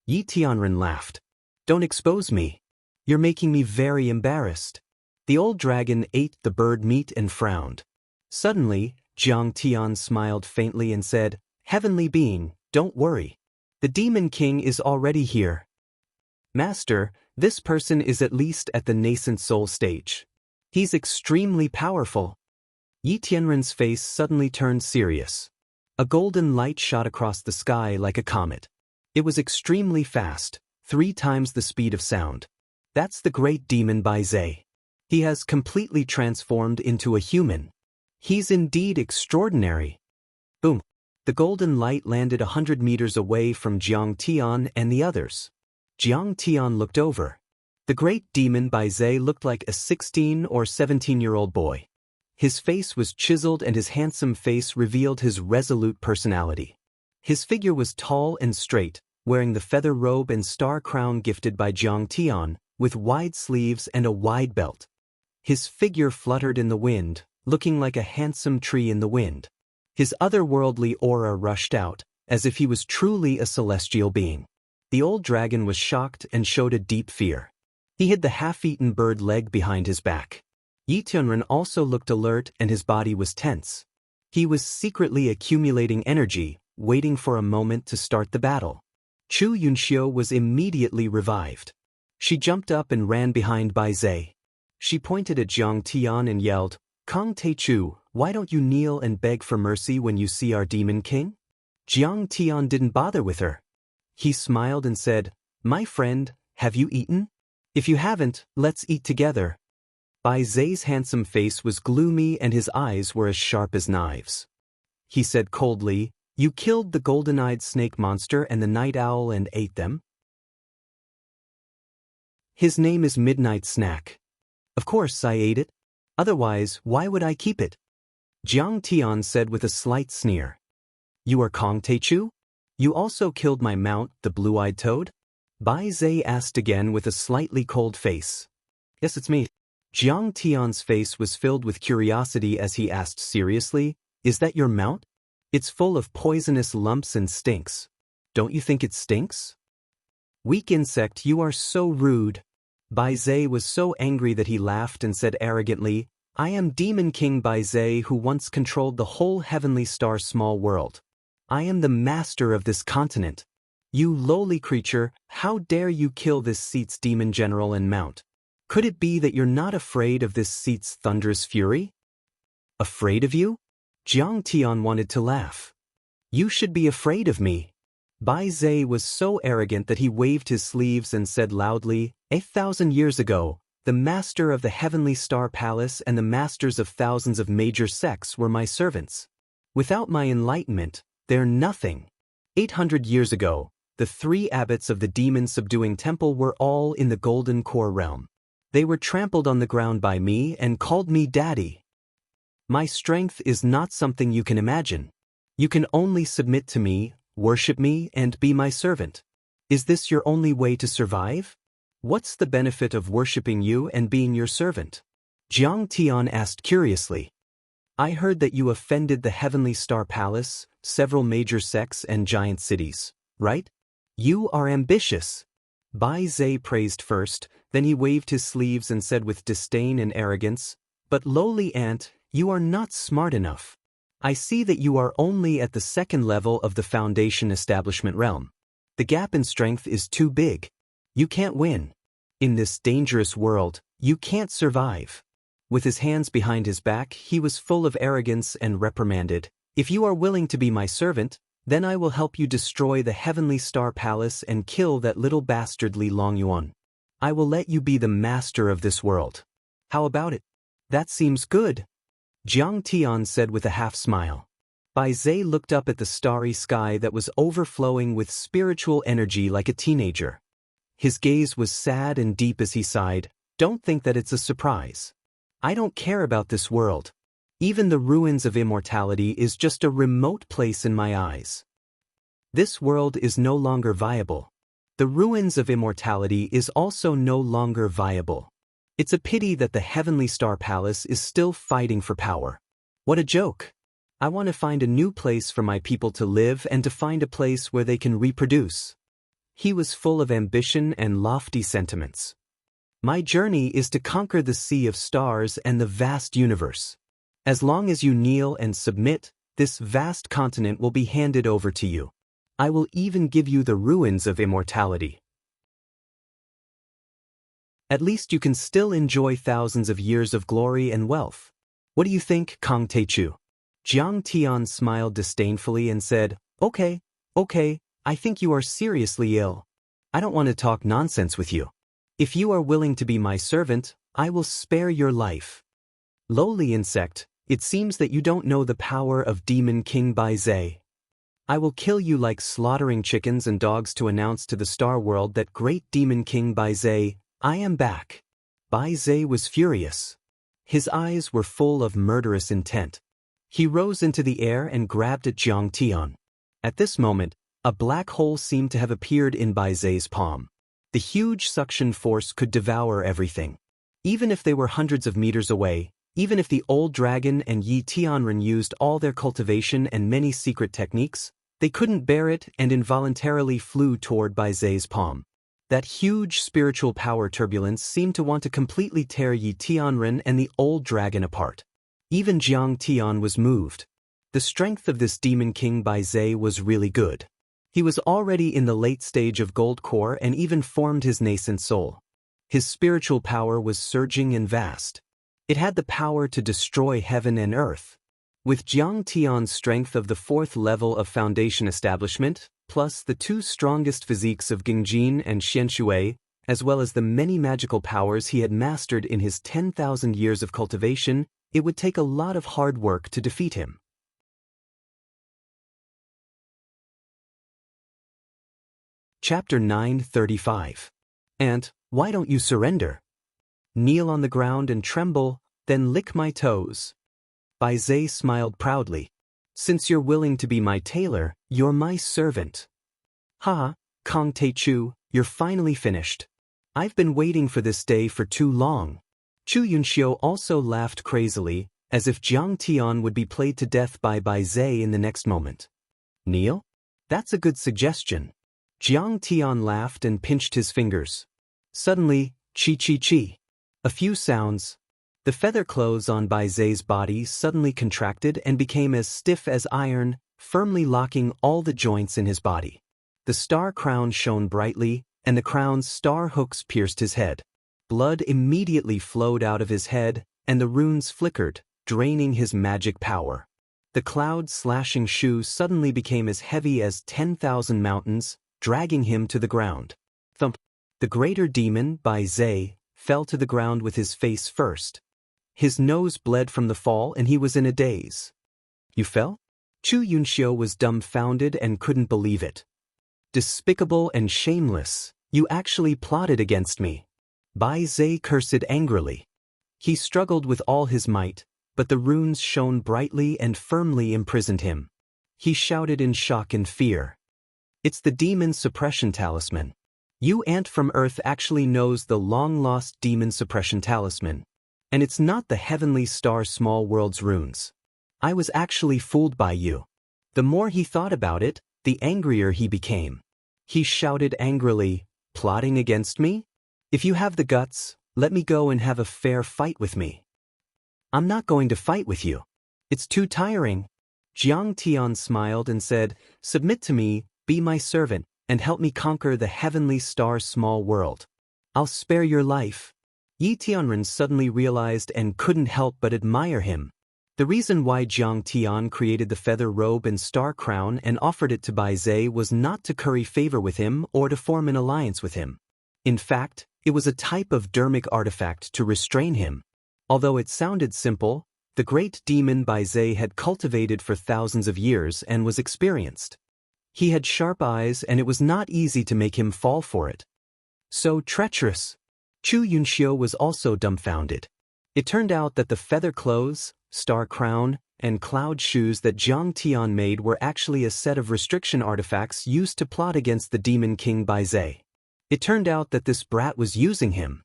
Yi Tianren laughed. Don't expose me. You're making me very embarrassed. The old dragon ate the bird meat and frowned. Suddenly, Jiang Tian smiled faintly and said, Heavenly being, don't worry. The Demon King is already here. Master, this person is at least at the nascent soul stage. He's extremely powerful. Yi Tianren's face suddenly turned serious. A golden light shot across the sky like a comet. It was extremely fast, 3 times the speed of sound. That's the great demon Bai Zhe. He has completely transformed into a human. He's indeed extraordinary. Boom. The golden light landed 100 meters away from Jiang Tian and the others. Jiang Tian looked over. The great demon Bai Zhe looked like a 16 or 17-year-old boy. His face was chiseled and his handsome face revealed his resolute personality. His figure was tall and straight, wearing the feather robe and star crown gifted by Jiang Tian, with wide sleeves and a wide belt. His figure fluttered in the wind, looking like a handsome tree in the wind. His otherworldly aura rushed out, as if he was truly a celestial being. The old dragon was shocked and showed a deep fear. He hid the half-eaten bird leg behind his back. Yi Tianren also looked alert and his body was tense. He was secretly accumulating energy, waiting for a moment to start the battle. Chu Yunxiu was immediately revived. She jumped up and ran behind Bai Zhe. She pointed at Jiang Tian and yelled, "Kang Teichu, why don't you kneel and beg for mercy when you see our demon king?" Jiang Tian didn't bother with her. He smiled and said, "My friend, have you eaten? If you haven't, let's eat together." Bai Zhe's handsome face was gloomy and his eyes were as sharp as knives. He said coldly, "You killed the golden-eyed snake monster and the night owl and ate them?" "His name is Midnight Snack. Of course I ate it. Otherwise, why would I keep it?" Jiang Tian said with a slight sneer. "You are Kang Teichu? You also killed my mount, the blue-eyed toad?" Bai Zhe asked again with a slightly cold face. "Yes, it's me." Jiang Tian's face was filled with curiosity as he asked seriously, "Is that your mount? It's full of poisonous lumps and stinks. Don't you think it stinks?" "Weak insect, you are so rude." Bai Zhe was so angry that he laughed and said arrogantly, "I am Demon King Bai Zhe who once controlled the whole heavenly star small world. I am the master of this continent. You lowly creature, how dare you kill this seat's demon general and mount? Could it be that you're not afraid of this seat's thunderous fury?" "Afraid of you?" Jiang Tian wanted to laugh. "You should be afraid of me." Bai Zhe was so arrogant that he waved his sleeves and said loudly, "1,000 years ago, the master of the heavenly star palace and the masters of thousands of major sects were my servants. Without my enlightenment, they're nothing. 800 years ago, the 3 abbots of the demon-subduing temple were all in the golden core realm. They were trampled on the ground by me and called me daddy. My strength is not something you can imagine. You can only submit to me, worship me, and be my servant. Is this your only way to survive? What's the benefit of worshipping you and being your servant?" Jiang Tian asked curiously. "I heard that you offended the Heavenly Star Palace, several major sects and giant cities, right? You are ambitious." Bai Zhe praised first, then he waved his sleeves and said with disdain and arrogance, "But lowly ant, you are not smart enough. I see that you are only at the 2nd level of the Foundation establishment realm. The gap in strength is too big. You can't win. In this dangerous world, you can't survive." With his hands behind his back, he was full of arrogance and reprimanded, "If you are willing to be my servant, then I will help you destroy the Heavenly Star Palace and kill that little bastard Li Longyuan. I will let you be the master of this world. How about it?" "That seems good," Jiang Tian said with a half-smile. Bai Zhe looked up at the starry sky that was overflowing with spiritual energy like a teenager. His gaze was sad and deep as he sighed, "Don't think that it's a surprise. I don't care about this world. Even the ruins of immortality is just a remote place in my eyes. This world is no longer viable. The ruins of immortality is also no longer viable. It's a pity that the Heavenly Star Palace is still fighting for power. What a joke. I want to find a new place for my people to live and to find a place where they can reproduce." He was full of ambition and lofty sentiments. "My journey is to conquer the sea of stars and the vast universe. As long as you kneel and submit, this vast continent will be handed over to you. I will even give you the ruins of immortality. At least you can still enjoy thousands of years of glory and wealth. What do you think, Kang Teichu?" Jiang Tian smiled disdainfully and said, Okay, I think you are seriously ill. I don't want to talk nonsense with you. If you are willing to be my servant, I will spare your life. Lowly insect, it seems that you don't know the power of Demon King Bai Zhe. I will kill you like slaughtering chickens and dogs to announce to the star world that great Demon King Bai Zhe, I am back. Bai Zhe was furious. His eyes were full of murderous intent. He rose into the air and grabbed at Jiang Tian. At this moment, a black hole seemed to have appeared in Bai Zhe's palm. The huge suction force could devour everything. Even if they were hundreds of meters away, even if the old dragon and Yi Tianren used all their cultivation and many secret techniques, they couldn't bear it and involuntarily flew toward Bai Zhe's palm. That huge spiritual power turbulence seemed to want to completely tear Yi Tianren and the old dragon apart. Even Jiang Tian was moved. The strength of this Demon King Bai Zhe was really good. He was already in the late stage of gold core and even formed his nascent soul. His spiritual power was surging and vast. It had the power to destroy heaven and earth. With Jiang Tian's strength of the 4th level of foundation establishment, plus the 2 strongest physiques of Gengjin and Xianxia, as well as the many magical powers he had mastered in his 10,000 years of cultivation, it would take a lot of hard work to defeat him. Chapter 935. And, why don't you surrender? Kneel on the ground and tremble, then lick my toes. Bai Zhe smiled proudly. Since you're willing to be my tailor, you're my servant. Ha, Kong Teichu, you're finally finished. I've been waiting for this day for too long. Chu Yunxiu also laughed crazily, as if Jiang Tian would be played to death by Bai Zhe in the next moment. Kneel? That's a good suggestion. Jiang Tian laughed and pinched his fingers. Suddenly, chi-chi-chi. A few sounds. The feather clothes on Bai Zhe's body suddenly contracted and became as stiff as iron, firmly locking all the joints in his body. The star crown shone brightly, and the crown's star hooks pierced his head. Blood immediately flowed out of his head, and the runes flickered, draining his magic power. The cloud-slashing shoe suddenly became as heavy as 10,000 mountains, dragging him to the ground. Thump! The greater demon, Bai Zhe, fell to the ground with his face first. His nose bled from the fall and he was in a daze. You fell? Chu Yunxiu was dumbfounded and couldn't believe it. Despicable and shameless, you actually plotted against me. Bai Zhe cursed angrily. He struggled with all his might, but the runes shone brightly and firmly imprisoned him. He shouted in shock and fear. It's the demon suppression talisman. You Ant from Earth actually knows the long-lost demon suppression talisman. And it's not the heavenly star small world's runes. I was actually fooled by you. The more he thought about it, the angrier he became. He shouted angrily, plotting against me? If you have the guts, let me go and have a fair fight with me. I'm not going to fight with you. It's too tiring. Jiang Tian smiled and said, submit to me, be my servant, and help me conquer the heavenly star small world. I'll spare your life. Yi Tianren suddenly realized and couldn't help but admire him. The reason why Jiang Tian created the feather robe and star crown and offered it to Bai Zhe was not to curry favor with him or to form an alliance with him. In fact, it was a type of dermic artifact to restrain him. Although it sounded simple, the great demon Bai Zhe had cultivated for thousands of years and was experienced. He had sharp eyes and it was not easy to make him fall for it. So treacherous. Chu Yunxiu was also dumbfounded. It turned out that the feather clothes, star crown, and cloud shoes that Jiang Tian made were actually a set of restriction artifacts used to plot against the demon king Bai Zhe. It turned out that this brat was using him.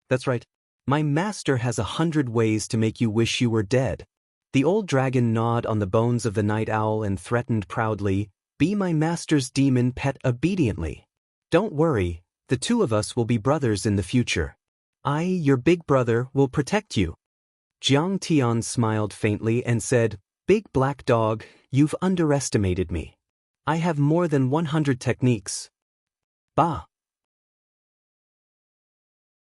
That's right. My master has 100 ways to make you wish you were dead. The old dragon gnawed on the bones of the night owl and threatened proudly, be my master's demon pet obediently. Don't worry, the two of us will be brothers in the future. I, your big brother, will protect you. Jiang Tian smiled faintly and said, Big black dog, you've underestimated me. I have more than 100 techniques. Bah!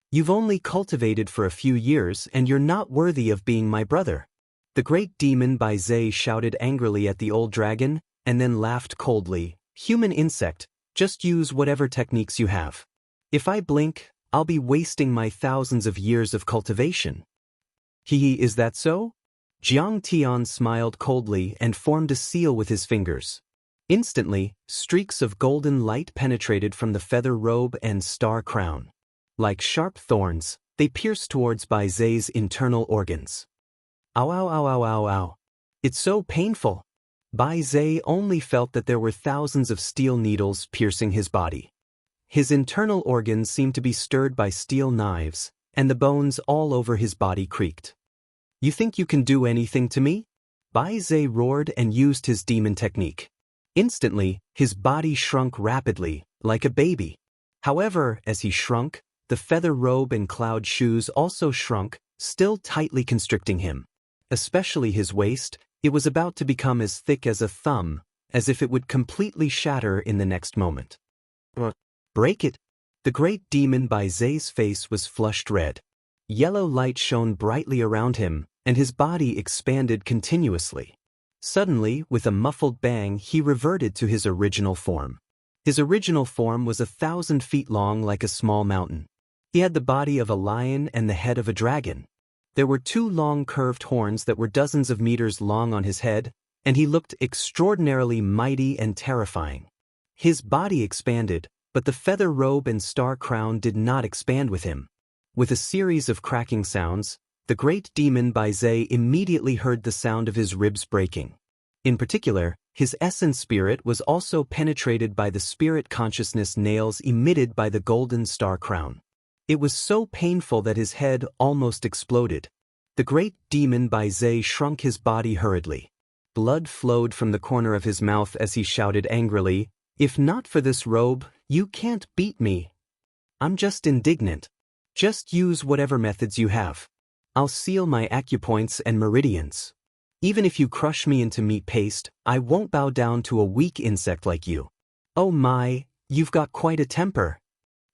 You've only cultivated for a few years and you're not worthy of being my brother. The great demon Bai Zhe shouted angrily at the old dragon, and then laughed coldly. Human insect, Just use whatever techniques you have. If I blink, I'll be wasting my thousands of years of cultivation. Hee, is that so? Jiang Tian smiled coldly and formed a seal with his fingers. Instantly, streaks of golden light penetrated from the feather robe and star crown. Like sharp thorns, they pierced towards Bai Zai's internal organs. Ow ow ow ow ow ow. It's so painful. Bai Zai only felt that there were thousands of steel needles piercing his body. His internal organs seemed to be stirred by steel knives, and the bones all over his body creaked. You think you can do anything to me? Bai Zai roared and used his demon technique. Instantly, his body shrunk rapidly, like a baby. However, as he shrunk, the feather robe and cloud shoes also shrunk, still tightly constricting him. Especially his waist, it was about to become as thick as a thumb, as if it would completely shatter in the next moment. Break it! The great demon Bai Zai's face was flushed red. Yellow light shone brightly around him, and his body expanded continuously. Suddenly, with a muffled bang, he reverted to his original form. His original form was 1,000 feet long like a small mountain. He had the body of a lion and the head of a dragon. There were 2 long curved horns that were dozens of meters long on his head, and he looked extraordinarily mighty and terrifying. His body expanded, but the feather robe and star crown did not expand with him. With a series of cracking sounds, the great demon Bai Zai immediately heard the sound of his ribs breaking. In particular, his essence spirit was also penetrated by the spirit consciousness nails emitted by the golden star crown. It was so painful that his head almost exploded. The great demon Bai Zai shrunk his body hurriedly. Blood flowed from the corner of his mouth as he shouted angrily, "If not for this robe, you can't beat me. I'm just indignant. Just use whatever methods you have. I'll seal my acupoints and meridians. Even if you crush me into meat paste, I won't bow down to a weak insect like you." Oh my, you've got quite a temper.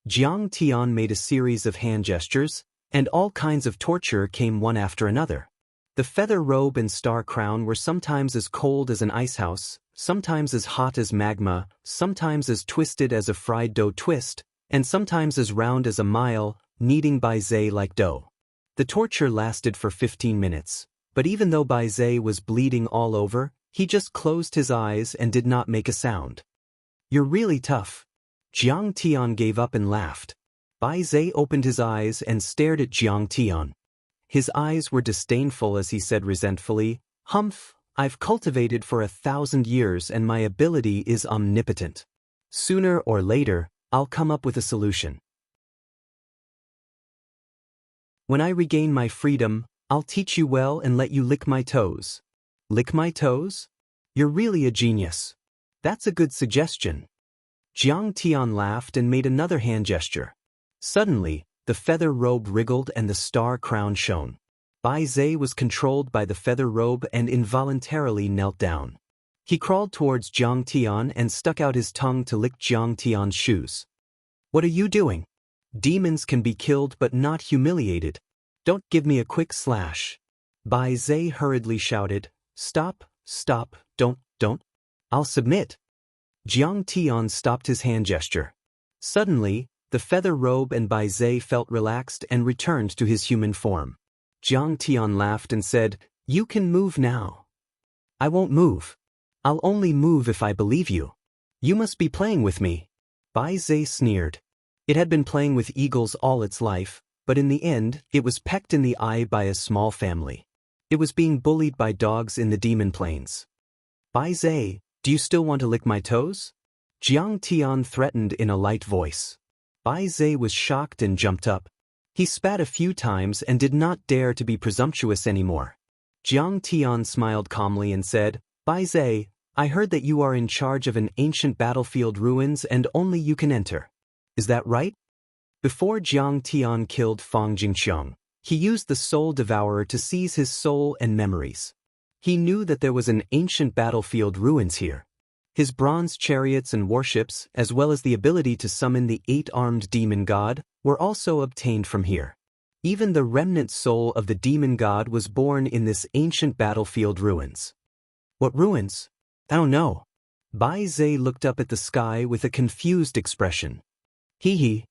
Jiang Tian made a series of hand gestures, and all kinds of torture came one after another. The feather robe and star crown were sometimes as cold as an icehouse, sometimes as hot as magma, sometimes as twisted as a fried dough twist, and sometimes as round as a mile, kneading Bai Zai like dough. The torture lasted for 15 minutes, but even though Bai Zai was bleeding all over, he just closed his eyes and did not make a sound. You're really tough. Jiang Tian gave up and laughed. Bai Zai opened his eyes and stared at Jiang Tian. His eyes were disdainful as he said resentfully, "Humph, I've cultivated for 1,000 years and my ability is omnipotent. Sooner or later, I'll come up with a solution. When I regain my freedom, I'll teach you well and let you lick my toes." Lick my toes? You're really a genius. That's a good suggestion. Jiang Tian laughed and made another hand gesture. Suddenly, the feather robe wriggled and the star crown shone. Bai Zai was controlled by the feather robe and involuntarily knelt down. He crawled towards Jiang Tian and stuck out his tongue to lick Jiang Tian's shoes. "What are you doing? Demons can be killed but not humiliated. Don't give me a quick slash." Bai Zai hurriedly shouted, "Stop, stop, don't. I'll submit." Jiang Tian stopped his hand gesture. Suddenly, the feather robe and Bai Zai felt relaxed and returned to his human form. Jiang Tian laughed and said, "You can move now." "I won't move. I'll only move if I believe you. You must be playing with me." Bai Zai sneered. It had been playing with eagles all its life, but in the end, it was pecked in the eye by a small family. It was being bullied by dogs in the demon plains. "Bai Zai, do you still want to lick my toes?" Jiang Tian threatened in a light voice. Bai Zai was shocked and jumped up. He spat a few times and did not dare to be presumptuous anymore. Jiang Tian smiled calmly and said, "Bai Zai, I heard that you are in charge of an ancient battlefield ruins and only you can enter. Is that right?" Before Jiang Tian killed Fang Jingqiang, he used the Soul Devourer to seize his soul and memories. He knew that there was an ancient battlefield ruins here. His bronze chariots and warships, as well as the ability to summon the 8-armed demon god, were also obtained from here. Even the remnant soul of the demon god was born in this ancient battlefield ruins. What ruins? I don't know. Bai Zhe looked up at the sky with a confused expression. Hee hee.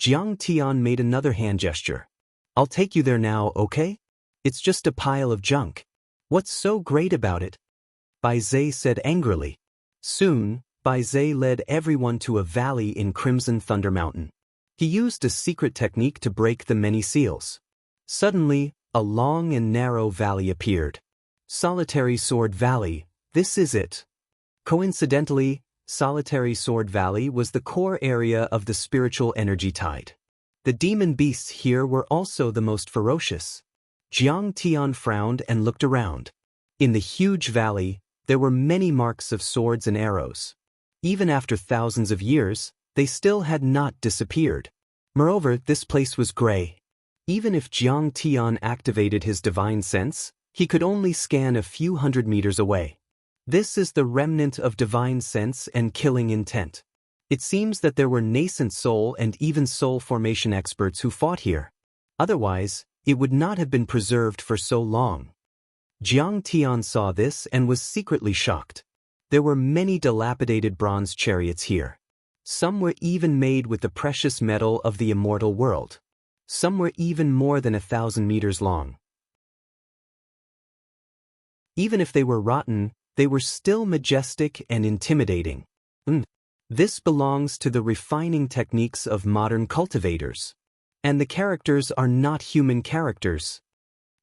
Jiang Tian made another hand gesture. I'll take you there now, okay? It's just a pile of junk. What's so great about it? Bai Zhe said angrily. Soon, Bai Zhe led everyone to a valley in Crimson Thunder Mountain. He used a secret technique to break the many seals. Suddenly, a long and narrow valley appeared. Solitary Sword Valley, this is it. Coincidentally, Solitary Sword Valley was the core area of the spiritual energy tide. The demon beasts here were also the most ferocious. Jiang Tian frowned and looked around. In the huge valley, there were many marks of swords and arrows. Even after thousands of years, they still had not disappeared. Moreover, this place was gray. Even if Jiang Tian activated his divine sense, he could only scan a few hundred meters away. This is the remnant of divine sense and killing intent. It seems that there were nascent soul and even soul formation experts who fought here. Otherwise, it would not have been preserved for so long. Jiang Tian saw this and was secretly shocked. There were many dilapidated bronze chariots here. Some were even made with the precious metal of the immortal world. Some were even more than 1,000 meters long. Even if they were rotten, they were still majestic and intimidating. This belongs to the refining techniques of modern cultivators. And the characters are not human characters.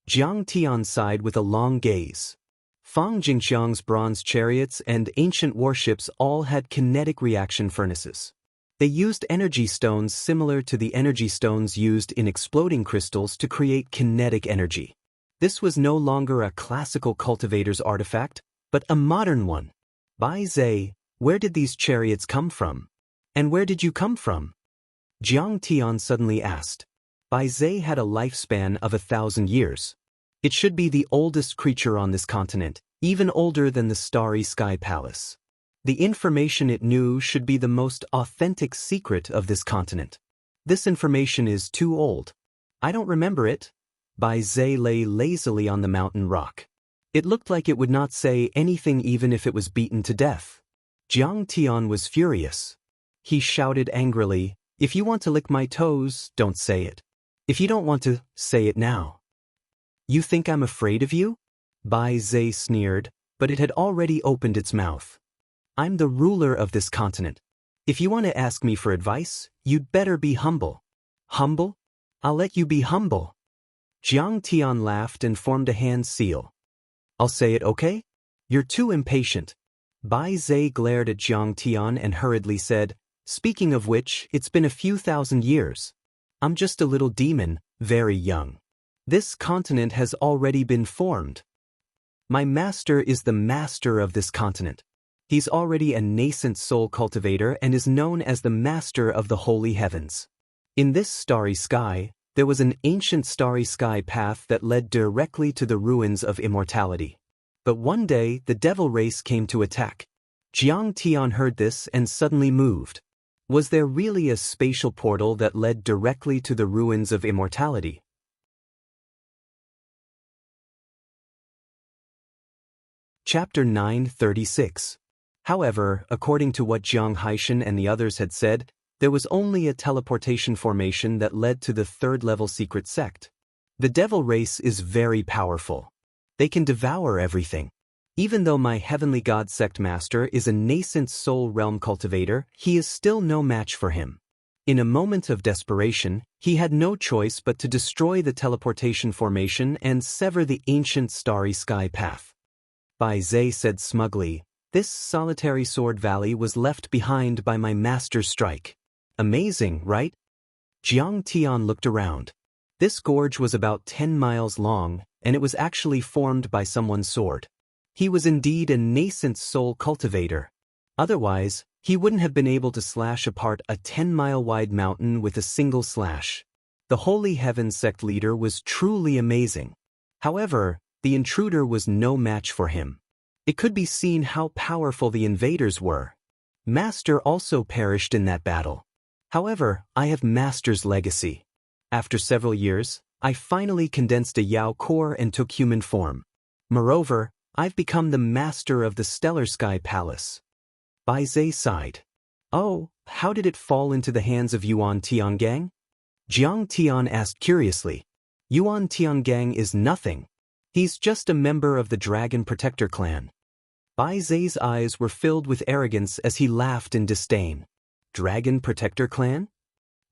Jiang Tian sighed with a long gaze. Fang Jingxiang's bronze chariots and ancient warships all had kinetic reaction furnaces. They used energy stones similar to the energy stones used in exploding crystals to create kinetic energy. This was no longer a classical cultivator's artifact, but a modern one. Bai Zhe, where did these chariots come from? And where did you come from? Jiang Tian suddenly asked. Bai Zhe had a lifespan of 1,000 years. It should be the oldest creature on this continent, even older than the Starry Sky Palace. The information it knew should be the most authentic secret of this continent. This information is too old. I don't remember it. Bai Zhe lay lazily on the mountain rock. It looked like it would not say anything even if it was beaten to death. Jiang Tian was furious. He shouted angrily, "If you want to lick my toes, don't say it. If you don't want to, say it now." You think I'm afraid of you? Bai Zhe sneered, but it had already opened its mouth. I'm the ruler of this continent. If you want to ask me for advice, you'd better be humble. Humble? I'll let you be humble. Jiang Tian laughed and formed a hand seal. I'll say it, okay? You're too impatient. Bai Zhe glared at Jiang Tian and hurriedly said, Speaking of which, it's been a few thousand years. I'm just a little demon, very young. This continent has already been formed. My master is the master of this continent. He's already a nascent soul cultivator and is known as the master of the holy heavens. In this starry sky, there was an ancient starry sky path that led directly to the ruins of immortality. But one day, the devil race came to attack. Jiang Tian heard this and suddenly moved. Was there really a spatial portal that led directly to the ruins of immortality? Chapter 936. However, according to what Jiang Haishan and the others had said, there was only a teleportation formation that led to the third-level secret sect. The devil race is very powerful. They can devour everything. Even though my heavenly god sect master is a nascent soul realm cultivator, he is still no match for him. In a moment of desperation, he had no choice but to destroy the teleportation formation and sever the ancient starry sky path. Bai Zhe said smugly, This solitary sword valley was left behind by my master's strike. Amazing, right? Jiang Tian looked around. This gorge was about 10 miles long, and it was actually formed by someone's sword. He was indeed a nascent soul cultivator. Otherwise, he wouldn't have been able to slash apart a 10-mile-wide mountain with a single slash. The Holy Heaven sect leader was truly amazing. However, the intruder was no match for him. It could be seen how powerful the invaders were. Master also perished in that battle. However, I have Master's legacy. After several years, I finally condensed a Yao core and took human form. Moreover, I've become the master of the Stellar Sky Palace. Bai Zai sighed. Oh, how did it fall into the hands of Yuan Tiangang? Jiang Tian asked curiously. Yuan Tiangang is nothing. He's just a member of the Dragon Protector clan. Bai Zai's eyes were filled with arrogance as he laughed in disdain. Dragon Protector clan?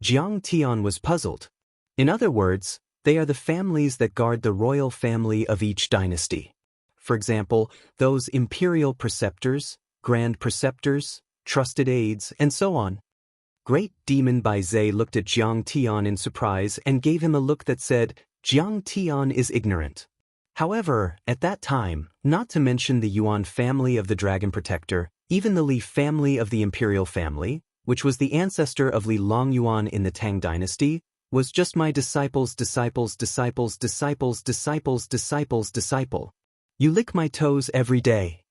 Jiang Tian was puzzled. In other words, they are the families that guard the royal family of each dynasty. For example, those imperial preceptors, grand preceptors, trusted aides, and so on. Great Demon Bai Zai looked at Jiang Tian in surprise and gave him a look that said, Jiang Tian is ignorant. However, at that time, not to mention the Yuan family of the Dragon Protector, even the Li family of the Imperial family, which was the ancestor of Li Longyuan in the Tang dynasty, was just my disciple's disciple's disciple's disciple's disciple's disciple's disciple. You lick my toes every day.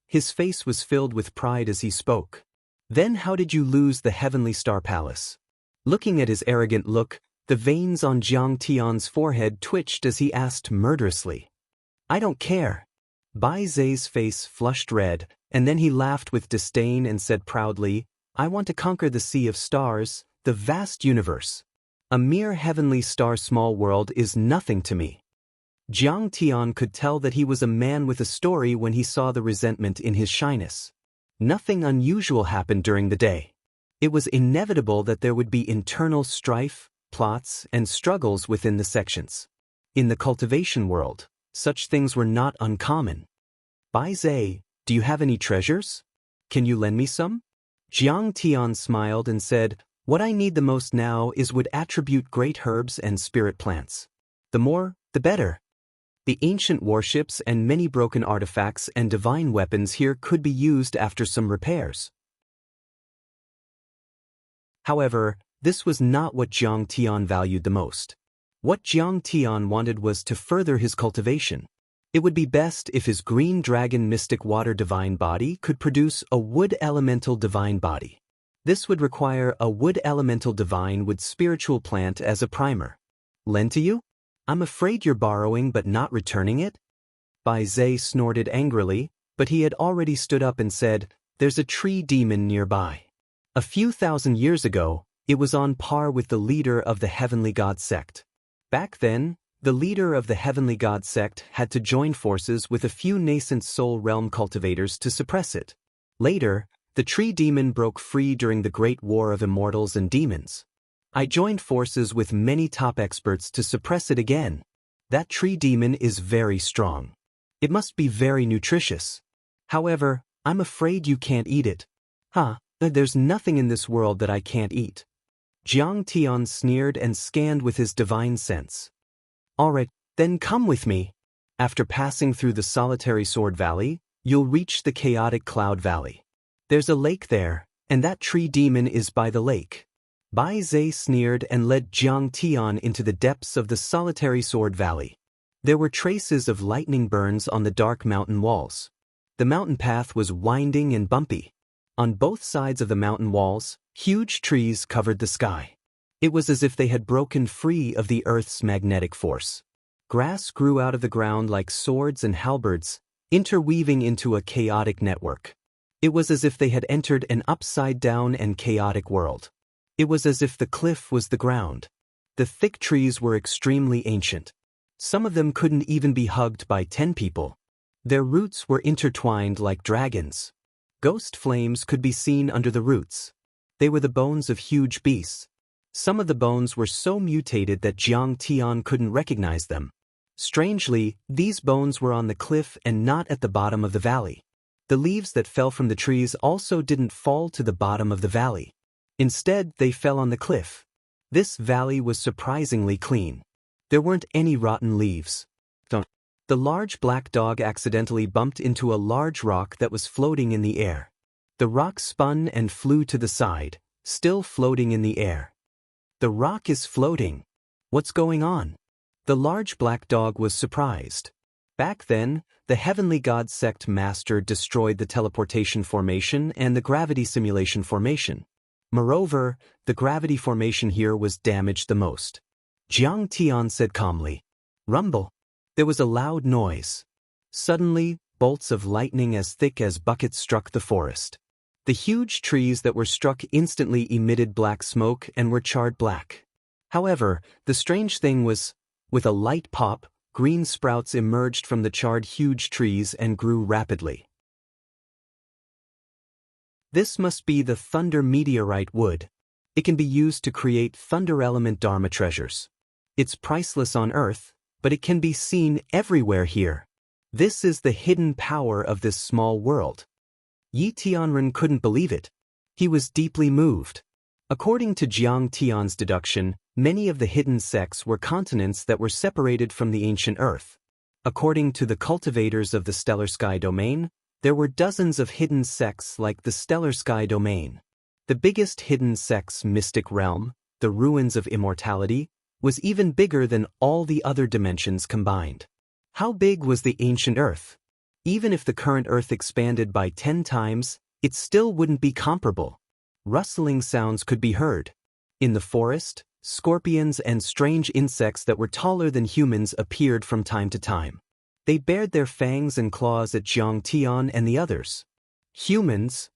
His face was filled with pride as he spoke. Then how did you lose the Heavenly Star Palace? Looking at his arrogant look, the veins on Jiang Tian's forehead twitched as he asked murderously. I don't care. Bai Zai's face flushed red, and then he laughed with disdain and said proudly, I want to conquer the sea of stars, the vast universe. A mere heavenly star small world is nothing to me. Jiang Tian could tell that he was a man with a story when he saw the resentment in his shyness. Nothing unusual happened during the day. It was inevitable that there would be internal strife, plots, and struggles within the sections. In the cultivation world, such things were not uncommon. Bai Zai, do you have any treasures? Can you lend me some? Jiang Tian smiled and said, What I need the most now is wood attribute great herbs and spirit plants. The more, the better. The ancient warships and many broken artifacts and divine weapons here could be used after some repairs. However, this was not what Jiang Tian valued the most. What Jiang Tian wanted was to further his cultivation. It would be best if his green dragon mystic water divine body could produce a wood elemental divine body. This would require a wood elemental divine wood spiritual plant as a primer. Lend to you? I'm afraid you're borrowing but not returning it? Bai Zai snorted angrily, but he had already stood up and said, There's a tree demon nearby. A few thousand years ago, it was on par with the leader of the Heavenly God sect. Back then, the leader of the Heavenly God sect had to join forces with a few nascent soul realm cultivators to suppress it. Later, the tree demon broke free during the Great War of Immortals and Demons. I joined forces with many top experts to suppress it again. That tree demon is very strong. It must be very nutritious. However, I'm afraid you can't eat it. There's nothing in this world that I can't eat. Jiang Tian sneered and scanned with his divine sense. Alright, then come with me. After passing through the solitary sword valley, you'll reach the chaotic cloud valley. There's a lake there, and that tree demon is by the lake. Bai Zai sneered and led Jiang Tian into the depths of the solitary sword valley. There were traces of lightning burns on the dark mountain walls. The mountain path was winding and bumpy. On both sides of the mountain walls, huge trees covered the sky. It was as if they had broken free of the earth's magnetic force. Grass grew out of the ground like swords and halberds, interweaving into a chaotic network. It was as if they had entered an upside-down and chaotic world. It was as if the cliff was the ground. The thick trees were extremely ancient. Some of them couldn't even be hugged by 10 people. Their roots were intertwined like dragons. Ghost flames could be seen under the roots. They were the bones of huge beasts. Some of the bones were so mutated that Jiang Tian couldn't recognize them. Strangely, these bones were on the cliff and not at the bottom of the valley. The leaves that fell from the trees also didn't fall to the bottom of the valley. Instead, they fell on the cliff. This valley was surprisingly clean. There weren't any rotten leaves. The large black dog accidentally bumped into a large rock that was floating in the air. The rock spun and flew to the side, still floating in the air. The rock is floating. What's going on? The large black dog was surprised. Back then, the Heavenly God sect master destroyed the teleportation formation and the gravity simulation formation. Moreover, the gravity formation here was damaged the most. Jiang Tian said calmly, Rumble. There was a loud noise. Suddenly, bolts of lightning as thick as buckets struck the forest. The huge trees that were struck instantly emitted black smoke and were charred black. However, the strange thing was, with a light pop, green sprouts emerged from the charred huge trees and grew rapidly. This must be the thunder meteorite wood. It can be used to create thunder element dharma treasures. It's priceless on Earth, but it can be seen everywhere here. This is the hidden power of this small world. Yi Tianren couldn't believe it. He was deeply moved. According to Jiang Tian's deduction, many of the hidden sects were continents that were separated from the ancient Earth. According to the cultivators of the stellar sky domain, there were dozens of hidden sects like the stellar sky domain. The biggest hidden sect's mystic realm, the ruins of immortality, was even bigger than all the other dimensions combined. How big was the ancient Earth? Even if the current Earth expanded by 10 times, it still wouldn't be comparable. Rustling sounds could be heard. In the forest, scorpions and strange insects that were taller than humans appeared from time to time. They bared their fangs and claws at Jiang Tian and the others. Humans?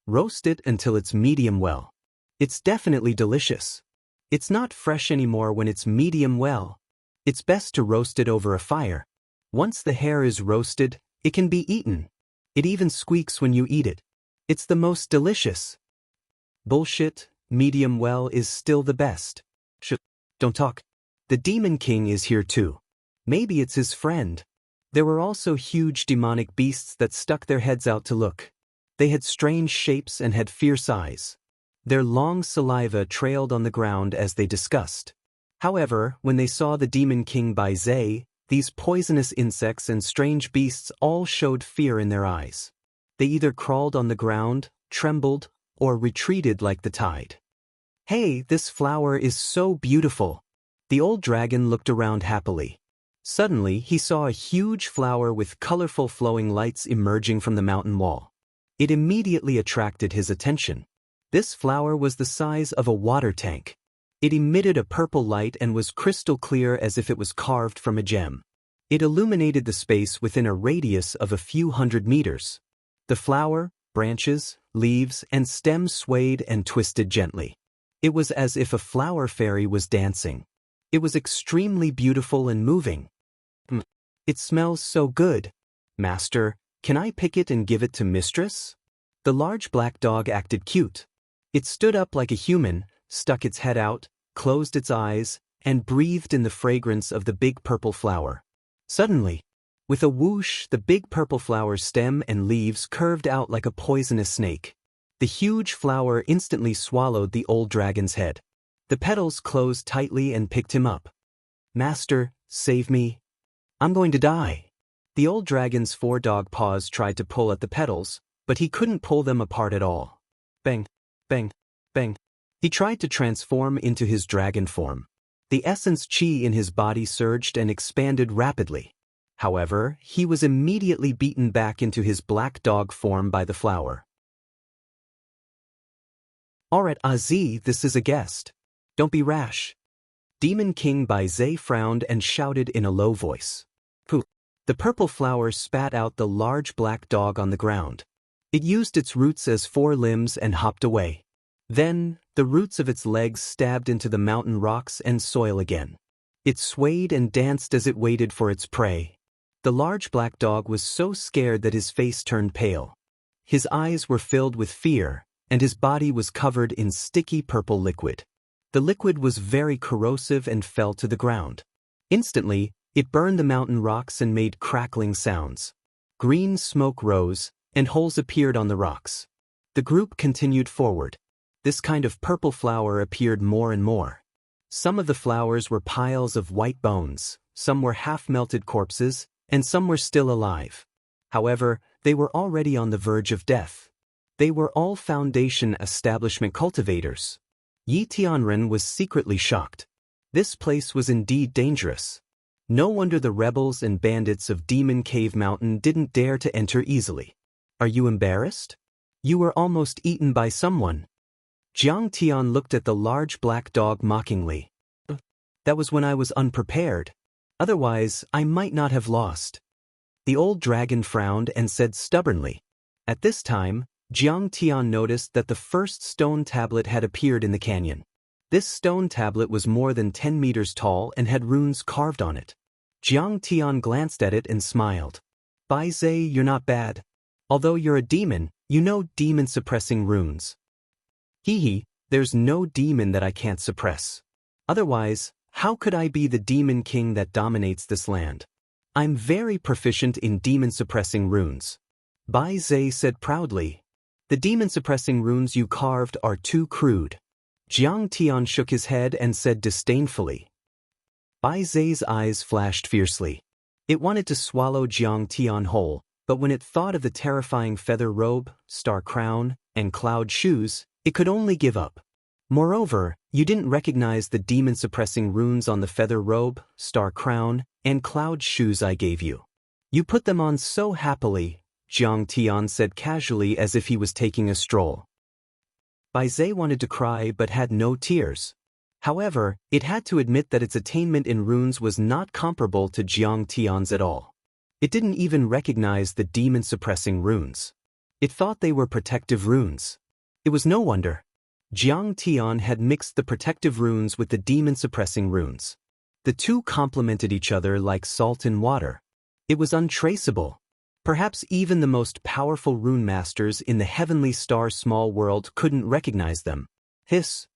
Roast it until it's medium well. It's definitely delicious. It's not fresh anymore when it's medium well. It's best to roast it over a fire. Once the hair is roasted, it can be eaten. It even squeaks when you eat it. It's the most delicious. Bullshit, medium well is still the best. Don't talk. The Demon King is here too. Maybe it's his friend. There were also huge demonic beasts that stuck their heads out to look. They had strange shapes and had fierce eyes. Their long saliva trailed on the ground as they discussed. However, when they saw the Demon King Bai Zhe, these poisonous insects and strange beasts all showed fear in their eyes. They either crawled on the ground, trembled, or retreated like the tide. Hey, this flower is so beautiful. The old dragon looked around happily. Suddenly, he saw a huge flower with colorful flowing lights emerging from the mountain wall. It immediately attracted his attention. This flower was the size of a water tank. It emitted a purple light and was crystal clear as if it was carved from a gem. It illuminated the space within a radius of a few hundred meters. The flower, branches, leaves, and stems swayed and twisted gently. It was as if a flower fairy was dancing. It was extremely beautiful and moving. It smells so good. Master, can I pick it and give it to Mistress? The large black dog acted cute. It stood up like a human, stuck its head out, closed its eyes, and breathed in the fragrance of the big purple flower. Suddenly, with a whoosh, the big purple flower's stem and leaves curved out like a poisonous snake. The huge flower instantly swallowed the old dragon's head. The petals closed tightly and picked him up. Master, save me. I'm going to die. The old dragon's 4 dog paws tried to pull at the petals, but he couldn't pull them apart at all. Bang, bang, bang. He tried to transform into his dragon form. The essence chi in his body surged and expanded rapidly. However, he was immediately beaten back into his black dog form by the flower. Alright, Azi, this is a guest. Don't be rash. Demon King Bai Zhe frowned and shouted in a low voice. Pooh. The purple flower spat out the large black dog on the ground. It used its roots as 4 limbs and hopped away. Then, the roots of its legs stabbed into the mountain rocks and soil again. It swayed and danced as it waited for its prey. The large black dog was so scared that his face turned pale. His eyes were filled with fear, and his body was covered in sticky purple liquid. The liquid was very corrosive and fell to the ground. Instantly, it burned the mountain rocks and made crackling sounds. Green smoke rose, and holes appeared on the rocks. The group continued forward. This kind of purple flower appeared more and more. Some of the flowers were piles of white bones, some were half-melted corpses, and some were still alive. However, they were already on the verge of death. They were all Foundation establishment cultivators. Yi Tianren was secretly shocked. This place was indeed dangerous. No wonder the rebels and bandits of Demon Cave Mountain didn't dare to enter easily. Are you embarrassed? You were almost eaten by someone. Jiang Tian looked at the large black dog mockingly. That was when I was unprepared. Otherwise, I might not have lost. The old dragon frowned and said stubbornly. At this time, Jiang Tian noticed that the first stone tablet had appeared in the canyon. This stone tablet was more than 10 meters tall and had runes carved on it. Jiang Tian glanced at it and smiled. Bai Zai, you're not bad. Although you're a demon, you know demon-suppressing runes. Hee, there's no demon that I can't suppress. Otherwise, how could I be the demon king that dominates this land? I'm very proficient in demon-suppressing runes. Bai Zai said proudly. The demon-suppressing runes you carved are too crude. Jiang Tian shook his head and said disdainfully. Bai Zai's eyes flashed fiercely. It wanted to swallow Jiang Tian whole, but when it thought of the terrifying feather robe, star crown, and cloud shoes, it could only give up. Moreover, you didn't recognize the demon-suppressing runes on the feather robe, star crown, and cloud shoes I gave you. You put them on so happily, Jiang Tian said casually as if he was taking a stroll. Bai Zai wanted to cry but had no tears. However, it had to admit that its attainment in runes was not comparable to Jiang Tian's at all. It didn't even recognize the demon-suppressing runes. It thought they were protective runes. It was no wonder. Jiang Tian had mixed the protective runes with the demon-suppressing runes. The two complemented each other like salt and water. It was untraceable. Perhaps even the most powerful rune masters in the heavenly star small world couldn't recognize them. Hiss.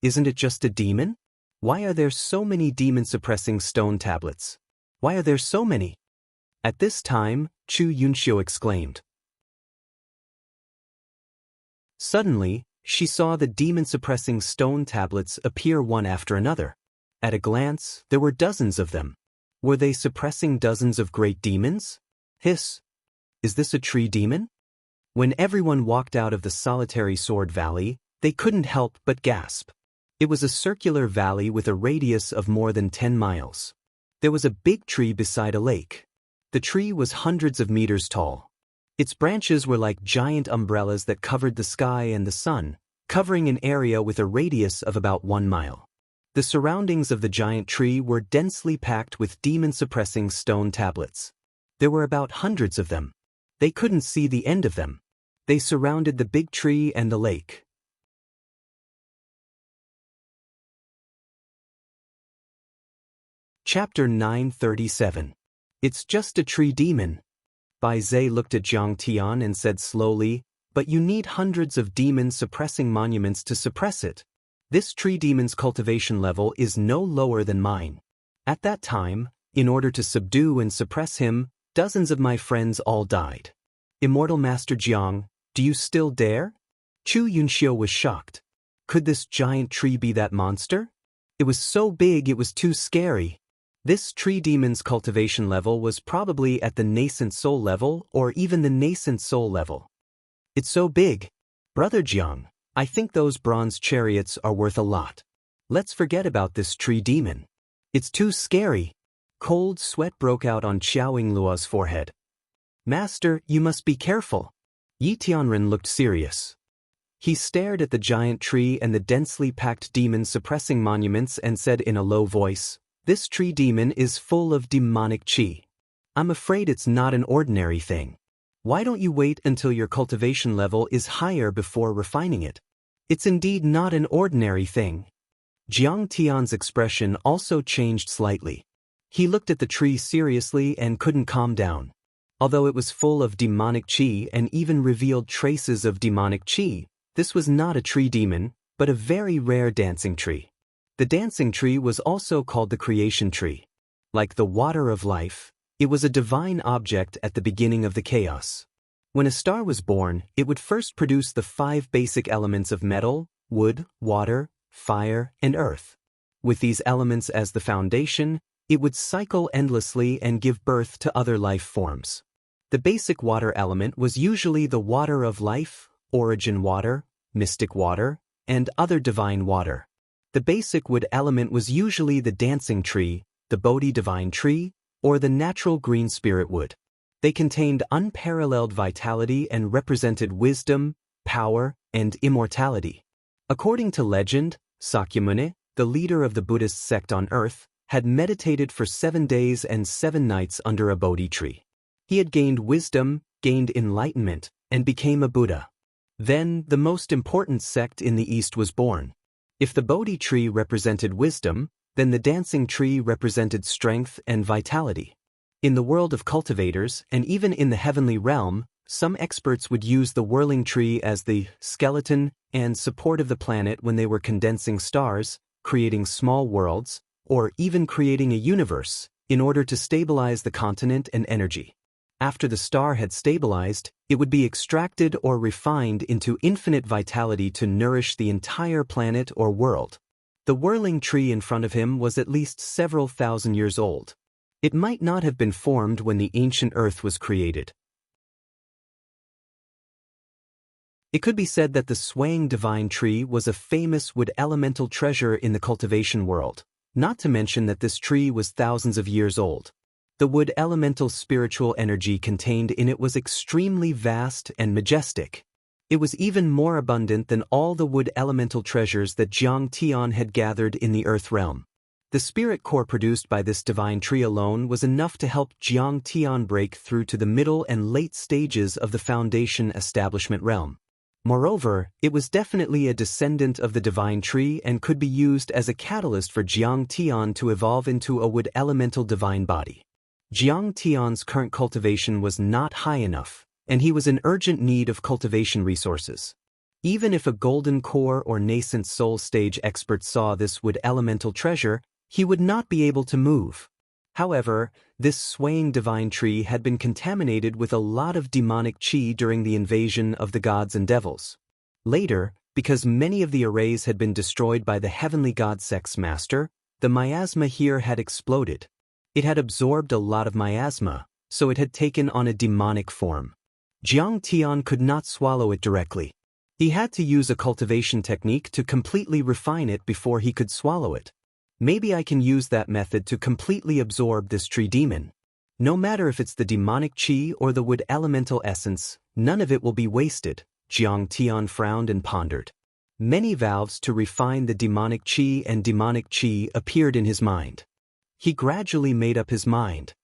Isn't it just a demon? Why are there so many demon-suppressing stone tablets? Why are there so many? At this time, Chu Yunxiu exclaimed. Suddenly, she saw the demon-suppressing stone tablets appear one after another. At a glance, there were dozens of them. Were they suppressing dozens of great demons? Hiss. Is this a tree demon? When everyone walked out of the solitary sword valley, they couldn't help but gasp. It was a circular valley with a radius of more than 10 miles. There was a big tree beside a lake. The tree was hundreds of meters tall. Its branches were like giant umbrellas that covered the sky and the sun, covering an area with a radius of about 1 mile. The surroundings of the giant tree were densely packed with demon-suppressing stone tablets. There were about hundreds of them. They couldn't see the end of them. They surrounded the big tree and the lake. Chapter 937. It's just a tree demon. Bai Zai looked at Jiang Tian and said slowly, but you need hundreds of demon-suppressing monuments to suppress it. This tree demon's cultivation level is no lower than mine. At that time, in order to subdue and suppress him, dozens of my friends all died. Immortal Master Jiang, do you still dare? Chu Yunxiu was shocked. Could this giant tree be that monster? It was so big it was too scary. This tree demon's cultivation level was probably at the nascent soul level or even the nascent soul level. It's so big. Brother Jiang, I think those bronze chariots are worth a lot. Let's forget about this tree demon. It's too scary. Cold sweat broke out on Xiao Yingluo's forehead. Master, you must be careful. Yi Tianren looked serious. He stared at the giant tree and the densely packed demon-suppressing monuments and said in a low voice, this tree demon is full of demonic qi. I'm afraid it's not an ordinary thing. Why don't you wait until your cultivation level is higher before refining it? It's indeed not an ordinary thing. Jiang Tian's expression also changed slightly. He looked at the tree seriously and couldn't calm down. Although it was full of demonic qi and even revealed traces of demonic qi, this was not a tree demon, but a very rare dancing tree. The dancing tree was also called the creation tree. Like the water of life, it was a divine object at the beginning of the chaos. When a star was born, it would first produce the 5 basic elements of metal, wood, water, fire, and earth. With these elements as the foundation, it would cycle endlessly and give birth to other life forms. The basic water element was usually the water of life, origin water, mystic water, and other divine water. The basic wood element was usually the dancing tree, the Bodhi divine tree, or the natural green spirit wood. They contained unparalleled vitality and represented wisdom, power, and immortality. According to legend, Sakyamuni, the leader of the Buddhist sect on earth, had meditated for 7 days and 7 nights under a Bodhi tree. He had gained wisdom, gained enlightenment, and became a Buddha. Then, the most important sect in the East was born. If the Bodhi tree represented wisdom, then the dancing tree represented strength and vitality. In the world of cultivators, and even in the heavenly realm, some experts would use the whirling tree as the skeleton and support of the planet when they were condensing stars, creating small worlds, or even creating a universe, in order to stabilize the continent and energy. After the star had stabilized, it would be extracted or refined into infinite vitality to nourish the entire planet or world. The whirling tree in front of him was at least several thousand years old. It might not have been formed when the ancient earth was created. It could be said that the swaying divine tree was a famous wood elemental treasure in the cultivation world, not to mention that this tree was thousands of years old. The wood elemental spiritual energy contained in it was extremely vast and majestic. It was even more abundant than all the wood elemental treasures that Jiang Tian had gathered in the earth realm. The spirit core produced by this divine tree alone was enough to help Jiang Tian break through to the middle and late stages of the foundation establishment realm. Moreover, it was definitely a descendant of the divine tree and could be used as a catalyst for Jiang Tian to evolve into a wood elemental divine body. Jiang Tian's current cultivation was not high enough, and he was in urgent need of cultivation resources. Even if a golden core or nascent soul stage expert saw this wood elemental treasure, he would not be able to move. However, this swaying divine tree had been contaminated with a lot of demonic qi during the invasion of the gods and devils. Later, because many of the arrays had been destroyed by the heavenly god sex master, the miasma here had exploded. It had absorbed a lot of miasma, so it had taken on a demonic form. Jiang Tian could not swallow it directly. He had to use a cultivation technique to completely refine it before he could swallow it. Maybe I can use that method to completely absorb this tree demon. No matter if it's the demonic qi or the wood elemental essence, none of it will be wasted, Jiang Tian frowned and pondered. Many valves to refine the demonic qi and demonic qi appeared in his mind. He gradually made up his mind.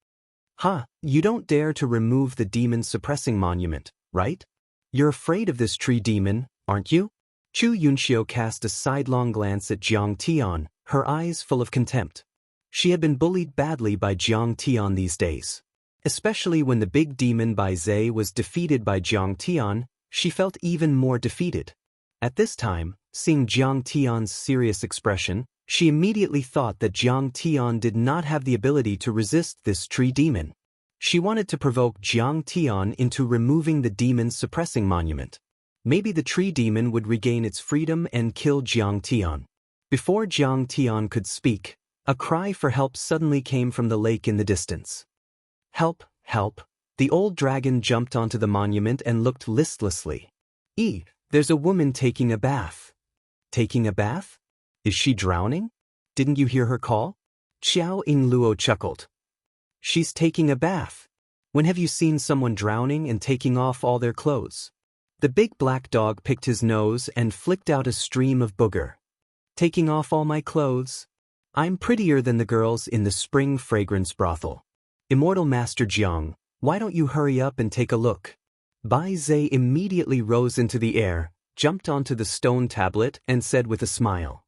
You don't dare to remove the demon suppressing monument, right? You're afraid of this tree demon, aren't you? Chu Yunxiu cast a sidelong glance at Jiang Tian, her eyes full of contempt. She had been bullied badly by Jiang Tian these days. Especially when the big demon Bai Zhe was defeated by Jiang Tian, she felt even more defeated. At this time, seeing Jiang Tian's serious expression, she immediately thought that Jiang Tian did not have the ability to resist this tree demon. She wanted to provoke Jiang Tian into removing the demon's suppressing monument. Maybe the tree demon would regain its freedom and kill Jiang Tian. Before Jiang Tian could speak, a cry for help suddenly came from the lake in the distance. Help, help! The old dragon jumped onto the monument and looked listlessly. There's a woman taking a bath. Taking a bath? Is she drowning? Didn't you hear her call? Xiao Yingluo chuckled. She's taking a bath. When have you seen someone drowning and taking off all their clothes? The big black dog picked his nose and flicked out a stream of booger. Taking off all my clothes? I'm prettier than the girls in the spring fragrance brothel. Immortal Master Jiang, why don't you hurry up and take a look? Bai Zhe immediately rose into the air, jumped onto the stone tablet, and said with a smile.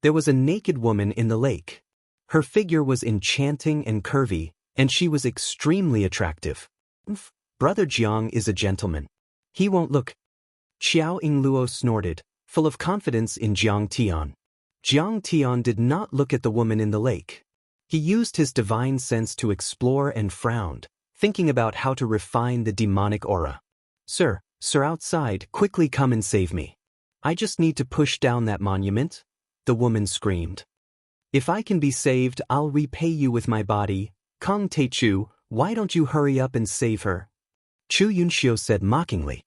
There was a naked woman in the lake. Her figure was enchanting and curvy, and she was extremely attractive. Brother Jiang is a gentleman. He won't look. Xiao Yingluo snorted, full of confidence in Jiang Tian. Jiang Tian did not look at the woman in the lake. He used his divine sense to explore and frowned, thinking about how to refine the demonic aura. Sir, outside, quickly come and save me. I just need to push down that monument, the woman screamed. If I can be saved, I'll repay you with my body. Kong Teichu, why don't you hurry up and save her? Chu Yunxiu said mockingly.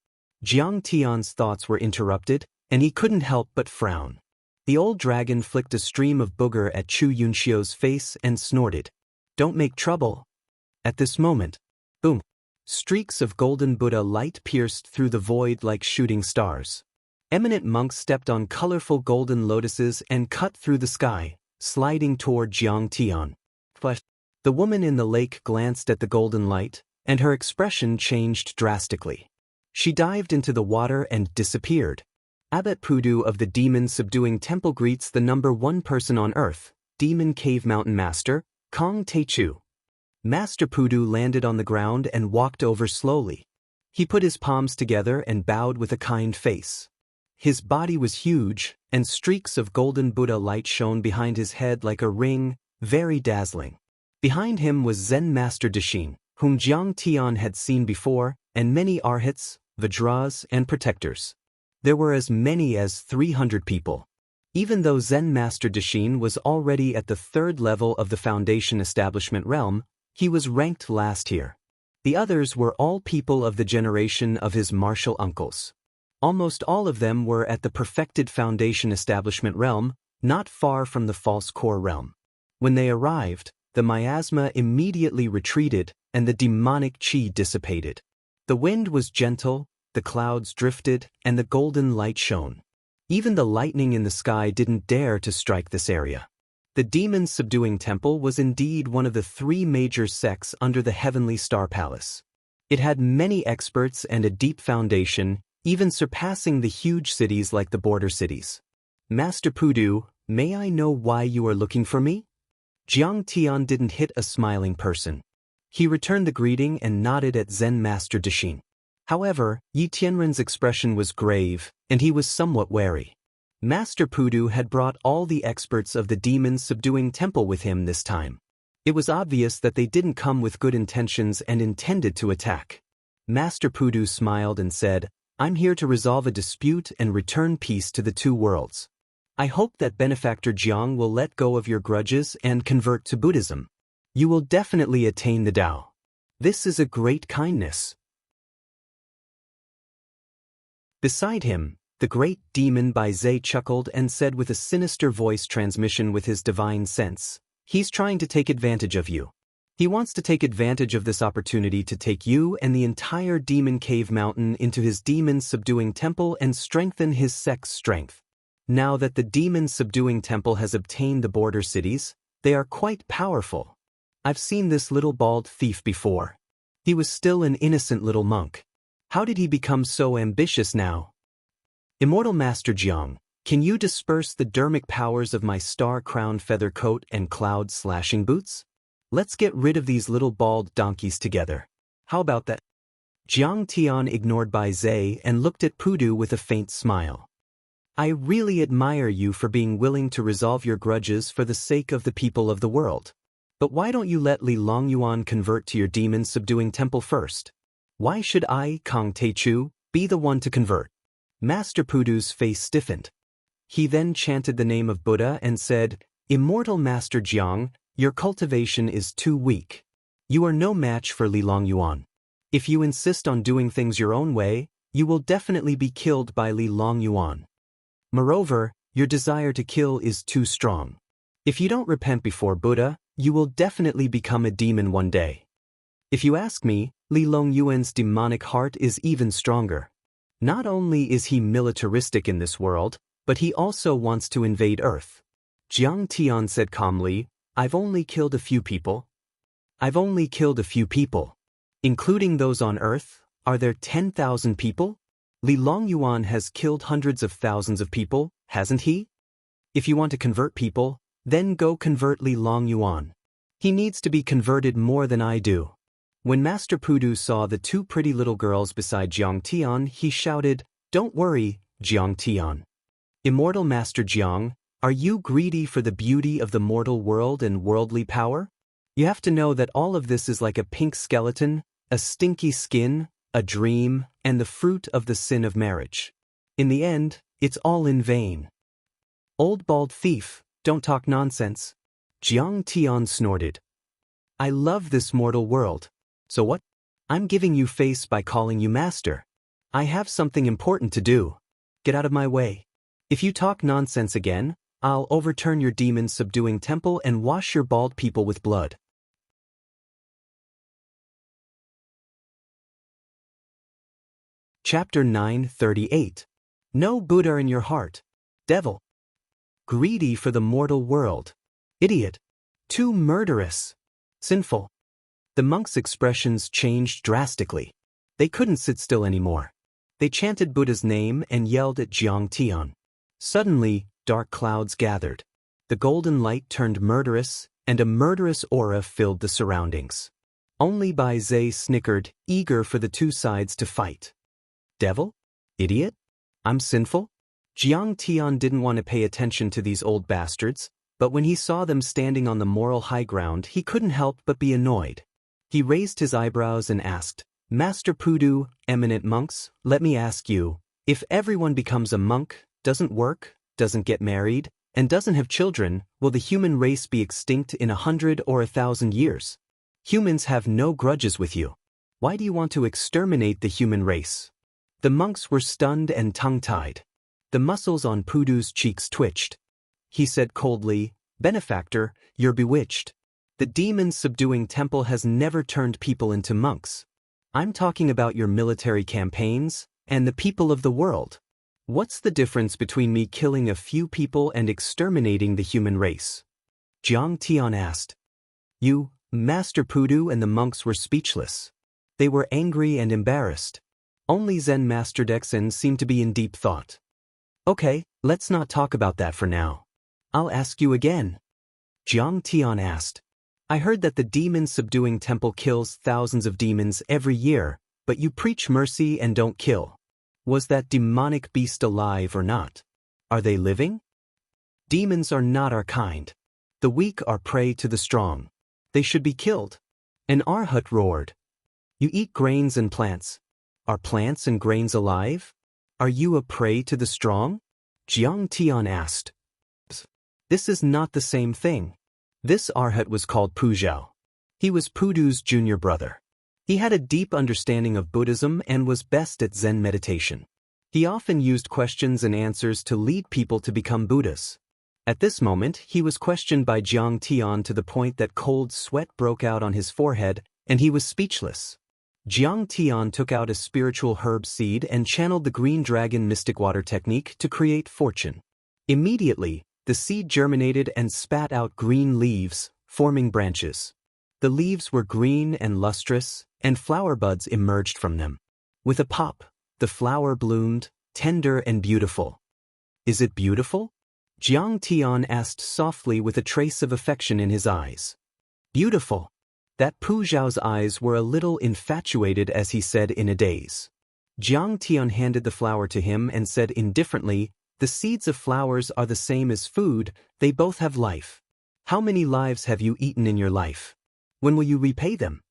Jiang Tian's thoughts were interrupted, and he couldn't help but frown. The old dragon flicked a stream of booger at Chu Yunxiu's face and snorted. Don't make trouble. At this moment, boom, streaks of golden Buddha light pierced through the void like shooting stars. Eminent monks stepped on colorful golden lotuses and cut through the sky, sliding toward Jiang Tian. The woman in the lake glanced at the golden light, and her expression changed drastically. She dived into the water and disappeared. Abbot Pudu of the Demon Subduing Temple greets the #1 person on Earth, Demon Cave Mountain Master, Kong Teichu. Master Pudu landed on the ground and walked over slowly. He put his palms together and bowed with a kind face. His body was huge, and streaks of golden Buddha light shone behind his head like a ring, very dazzling. Behind him was Zen Master Deshin, whom Jiang Tian had seen before, and many arhats, vajras, and protectors. There were as many as 300 people. Even though Zen Master Deshin was already at the 3rd level of the Foundation Establishment realm, he was ranked last here. The others were all people of the generation of his martial uncles. Almost all of them were at the perfected Foundation Establishment realm, not far from the false core realm. When they arrived, the miasma immediately retreated and the demonic chi dissipated. The wind was gentle, the clouds drifted, and the golden light shone. Even the lightning in the sky didn't dare to strike this area. The Demon Subduing Temple was indeed one of the 3 major sects under the Heavenly Star Palace. It had many experts and a deep foundation, even surpassing the huge cities like the border cities. Master Pudu, may I know why you are looking for me? Jiang Tian didn't hit a smiling person. He returned the greeting and nodded at Zen Master Deshin. However, Yi Tianren's expression was grave, and he was somewhat wary. Master Pudu had brought all the experts of the Demon Subduing Temple with him this time. It was obvious that they didn't come with good intentions and intended to attack. Master Pudu smiled and said, I'm here to resolve a dispute and return peace to the 2 worlds. I hope that Benefactor Jiang will let go of your grudges and convert to Buddhism. You will definitely attain the Tao. This is a great kindness. Beside him, the great demon Bai Zhe chuckled and said with a sinister voice transmission with his divine sense, he's trying to take advantage of you. He wants to take advantage of this opportunity to take you and the entire Demon Cave Mountain into his Demon Subduing Temple and strengthen his sect's strength. Now that the Demon Subduing Temple has obtained the border cities, they are quite powerful. I've seen this little bald thief before. He was still an innocent little monk. How did he become so ambitious now? Immortal Master Jiang, can you disperse the dermic powers of my star-crowned feather coat and cloud-slashing boots? Let's get rid of these little bald donkeys together. How about that? Jiang Tian ignored Bai Zhe and looked at Pudu with a faint smile. I really admire you for being willing to resolve your grudges for the sake of the people of the world. But why don't you let Li Longyuan convert to your Demon Subduing Temple first? Why should I, Kong Teichu, be the one to convert? Master Pudu's face stiffened. He then chanted the name of Buddha and said, Immortal Master Jiang, your cultivation is too weak. You are no match for Li Longyuan. If you insist on doing things your own way, you will definitely be killed by Li Longyuan. Moreover, your desire to kill is too strong. If you don't repent before Buddha, you will definitely become a demon one day. If you ask me, Li Longyuan's demonic heart is even stronger. Not only is he militaristic in this world, but he also wants to invade Earth. Jiang Tian said calmly, I've only killed a few people. Including those on Earth, are there 10,000 people? Li Longyuan has killed hundreds of thousands of people, hasn't he? If you want to convert people, then go convert Li Longyuan. He needs to be converted more than I do. When Master Pudu saw the 2 pretty little girls beside Jiang Tian, he shouted, Don't worry, Jiang Tian. Immortal Master Jiang, are you greedy for the beauty of the mortal world and worldly power? You have to know that all of this is like a pink skeleton, a stinky skin, a dream, and the fruit of the sin of marriage. In the end, it's all in vain. Old bald thief, don't talk nonsense. Jiang Tian snorted. I love this mortal world. So what? I'm giving you face by calling you master. I have something important to do. Get out of my way. If you talk nonsense again, I'll overturn your Demon Subduing Temple and wash your bald people with blood. Chapter 938. No Buddha in your heart. Devil. Greedy for the mortal world. Idiot. Too murderous. Sinful. The monks' expressions changed drastically. They couldn't sit still anymore. They chanted Buddha's name and yelled at Jiang Tian. Suddenly, dark clouds gathered. The golden light turned murderous, and a murderous aura filled the surroundings. Only Bai Zhe snickered, eager for the two sides to fight. Devil? Idiot? I'm sinful? Jiang Tian didn't want to pay attention to these old bastards, but when he saw them standing on the moral high ground, he couldn't help but be annoyed. He raised his eyebrows and asked, Master Pudu, eminent monks, let me ask you, if everyone becomes a monk, doesn't work, doesn't get married, and doesn't have children, will the human race be extinct in 100 or 1,000 years? Humans have no grudges with you. Why do you want to exterminate the human race? The monks were stunned and tongue-tied. The muscles on Pudu's cheeks twitched. He said coldly, Benefactor, you're bewitched. The demon-subduing temple has never turned people into monks. I'm talking about your military campaigns and the people of the world. What's the difference between me killing a few people and exterminating the human race? Jiang Tian asked. You, Master Pudu, and the monks were speechless. They were angry and embarrassed. Only Zen Master Dexin seemed to be in deep thought. Okay, let's not talk about that for now. I'll ask you again. Jiang Tian asked. I heard that the demon-subduing temple kills thousands of demons every year, but you preach mercy and don't kill. Was that demonic beast alive or not? Are they living? Demons are not our kind. The weak are prey to the strong. They should be killed. An Arhat roared. You eat grains and plants. Are plants and grains alive? Are you a prey to the strong? Jiang Tian asked. This is not the same thing. This Arhat was called Puzhao. He was Pudu's junior brother. He had a deep understanding of Buddhism and was best at Zen meditation. He often used questions and answers to lead people to become Buddhas. At this moment, he was questioned by Jiang Tian to the point that cold sweat broke out on his forehead, and he was speechless. Jiang Tian took out a spiritual herb seed and channeled the green dragon mystic water technique to create fortune. Immediately, the seed germinated and spat out green leaves, forming branches. The leaves were green and lustrous, and flower buds emerged from them. With a pop, the flower bloomed, tender and beautiful. Is it beautiful? Jiang Tian asked softly with a trace of affection in his eyes. Beautiful. That Puzhao's eyes were a little infatuated as he said in a daze. Jiang Tian handed the flower to him and said indifferently, The seeds of flowers are the same as food, they both have life. How many lives have you eaten in your life? When will you repay them?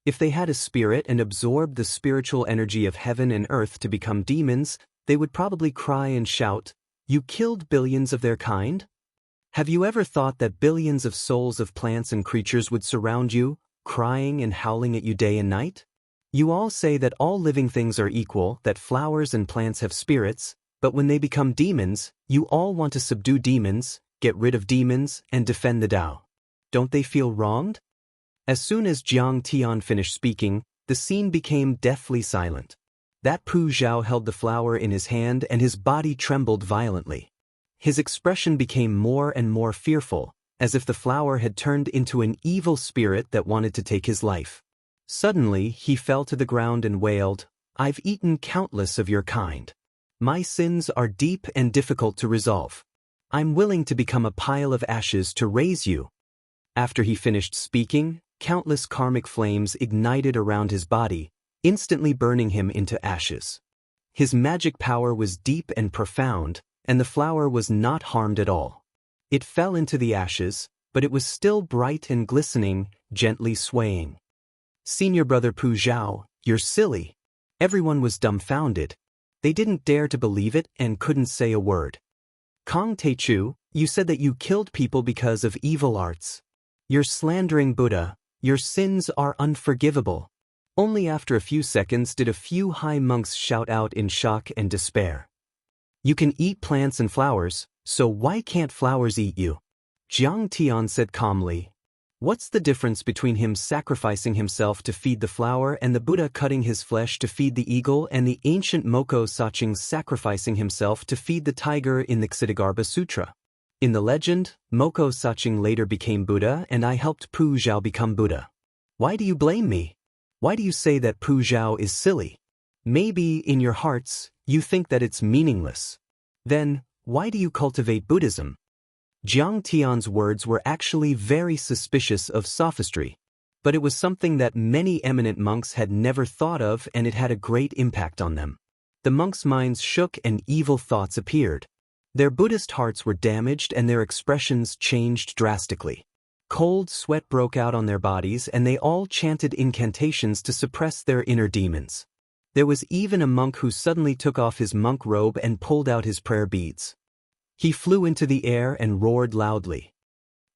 If they had a spirit and absorbed the spiritual energy of heaven and earth to become demons, they would probably cry and shout, You killed billions of their kind? Have you ever thought that billions of souls of plants and creatures would surround you, crying and howling at you day and night? You all say that all living things are equal, that flowers and plants have spirits, but when they become demons, you all want to subdue demons, get rid of demons, and defend the Tao. Don't they feel wronged? As soon as Jiang Tian finished speaking, the scene became deathly silent. That Puzhao held the flower in his hand and his body trembled violently. His expression became more and more fearful, as if the flower had turned into an evil spirit that wanted to take his life. Suddenly, he fell to the ground and wailed, I've eaten countless of your kind. My sins are deep and difficult to resolve. I'm willing to become a pile of ashes to raise you. After he finished speaking, countless karmic flames ignited around his body, instantly burning him into ashes. His magic power was deep and profound, and the flower was not harmed at all. It fell into the ashes, but it was still bright and glistening, gently swaying. Senior brother Puzhao, you're silly. Everyone was dumbfounded. They didn't dare to believe it and couldn't say a word. Kong Teichu, you said that you killed people because of evil arts. You're slandering Buddha. Your sins are unforgivable. Only after a few seconds did a few high monks shout out in shock and despair. You can eat plants and flowers, so why can't flowers eat you? Jiang Tian said calmly. What's the difference between him sacrificing himself to feed the flower and the Buddha cutting his flesh to feed the eagle and the ancient Moko Saching sacrificing himself to feed the tiger in the Ksitigarbha Sutra? In the legend, Moko Saching later became Buddha and I helped Pu Zhao become Buddha. Why do you blame me? Why do you say that Pu Zhao is silly? Maybe, in your hearts, you think that it's meaningless. Then, why do you cultivate Buddhism? Jiang Tian's words were actually very suspicious of sophistry. But it was something that many eminent monks had never thought of, and it had a great impact on them. The monks' minds shook and evil thoughts appeared. Their Buddhist hearts were damaged and their expressions changed drastically. Cold sweat broke out on their bodies and they all chanted incantations to suppress their inner demons. There was even a monk who suddenly took off his monk robe and pulled out his prayer beads. He flew into the air and roared loudly.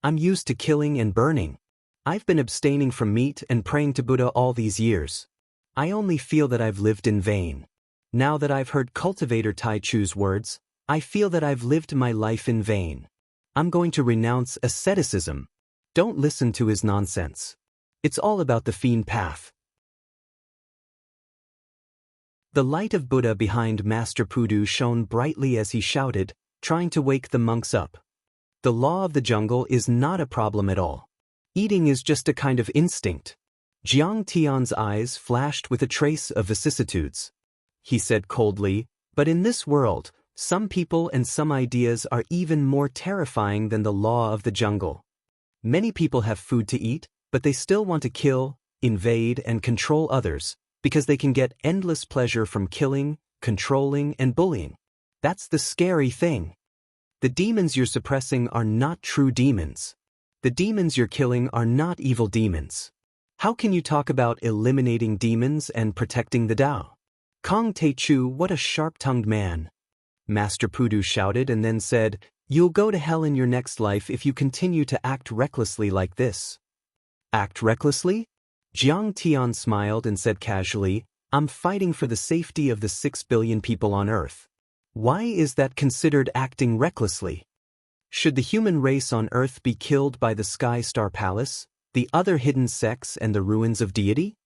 I'm used to killing and burning. I've been abstaining from meat and praying to Buddha all these years. I only feel that I've lived in vain. Now that I've heard Cultivator Tai Chu's words, I feel that I've lived my life in vain. I'm going to renounce asceticism. Don't listen to his nonsense. It's all about the fiend path. The light of Buddha behind Master Pudu shone brightly as he shouted, trying to wake the monks up. The law of the jungle is not a problem at all. Eating is just a kind of instinct. Jiang Tian's eyes flashed with a trace of vicissitudes. He said coldly, but in this world, some people and some ideas are even more terrifying than the law of the jungle. Many people have food to eat, but they still want to kill, invade, and control others, because they can get endless pleasure from killing, controlling, and bullying. That's the scary thing. The demons you're suppressing are not true demons. The demons you're killing are not evil demons. How can you talk about eliminating demons and protecting the Tao? Kong Teichu, what a sharp-tongued man. Master Pudu shouted and then said, You'll go to hell in your next life if you continue to act recklessly like this. Act recklessly? Jiang Tian smiled and said casually, I'm fighting for the safety of the 6 billion people on Earth. Why is that considered acting recklessly? Should the human race on Earth be killed by the Sky Star Palace, the other hidden sects and the ruins of deity?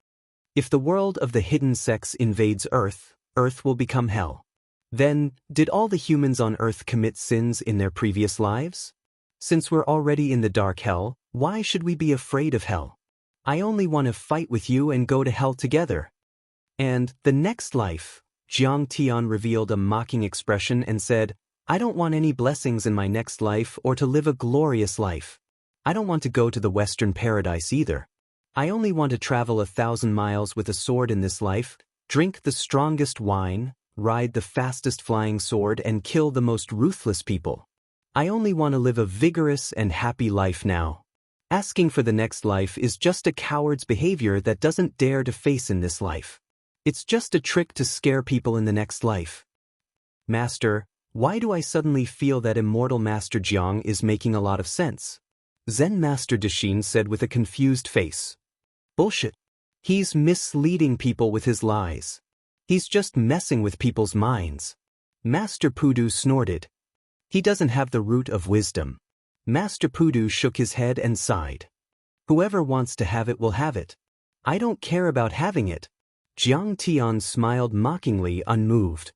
If the world of the hidden sects invades Earth, Earth will become hell. Then, did all the humans on Earth commit sins in their previous lives? Since we're already in the dark hell, why should we be afraid of hell? I only want to fight with you and go to hell together. And the next life, Jiang Tian revealed a mocking expression and said, I don't want any blessings in my next life or to live a glorious life. I don't want to go to the Western paradise either. I only want to travel 1,000 miles with a sword in this life, drink the strongest wine, ride the fastest flying sword, and kill the most ruthless people. I only want to live a vigorous and happy life now. Asking for the next life is just a coward's behavior that doesn't dare to face in this life. It's just a trick to scare people in the next life. Master, why do I suddenly feel that Immortal Master Jiang is making a lot of sense? Zen Master Dexin said with a confused face. Bullshit. He's misleading people with his lies. He's just messing with people's minds. Master Pudu snorted. He doesn't have the root of wisdom. Master Pudu shook his head and sighed. Whoever wants to have it will have it. I don't care about having it. Jiang Tian smiled mockingly, unmoved.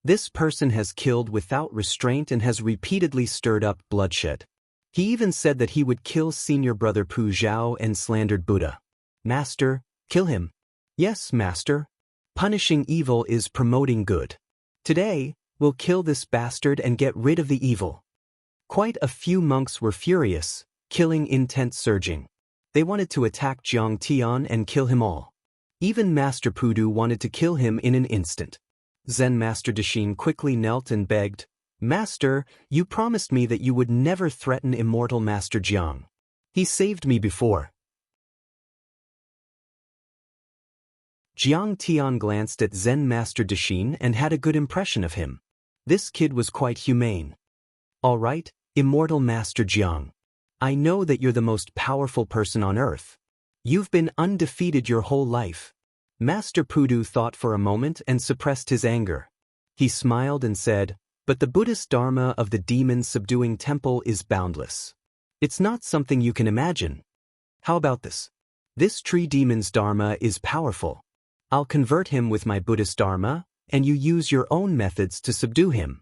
This person has killed without restraint and has repeatedly stirred up bloodshed. He even said that he would kill senior brother Pu Zhao and slandered Buddha. Master, kill him. Yes, Master. Punishing evil is promoting good. Today, we'll kill this bastard and get rid of the evil. Quite a few monks were furious, killing intent surging. They wanted to attack Jiang Tian and kill him all. Even Master Pudu wanted to kill him in an instant. Zen Master Dexin quickly knelt and begged, Master, you promised me that you would never threaten Immortal Master Jiang. He saved me before. Jiang Tian glanced at Zen Master Dexin and had a good impression of him. This kid was quite humane. All right, Immortal Master Jiang. I know that you're the most powerful person on Earth. You've been undefeated your whole life. Master Pudu thought for a moment and suppressed his anger. He smiled and said, but the Buddhist Dharma of the demon subduing temple is boundless. It's not something you can imagine. How about this? This tree demon's Dharma is powerful. I'll convert him with my Buddhist Dharma, and you use your own methods to subdue him.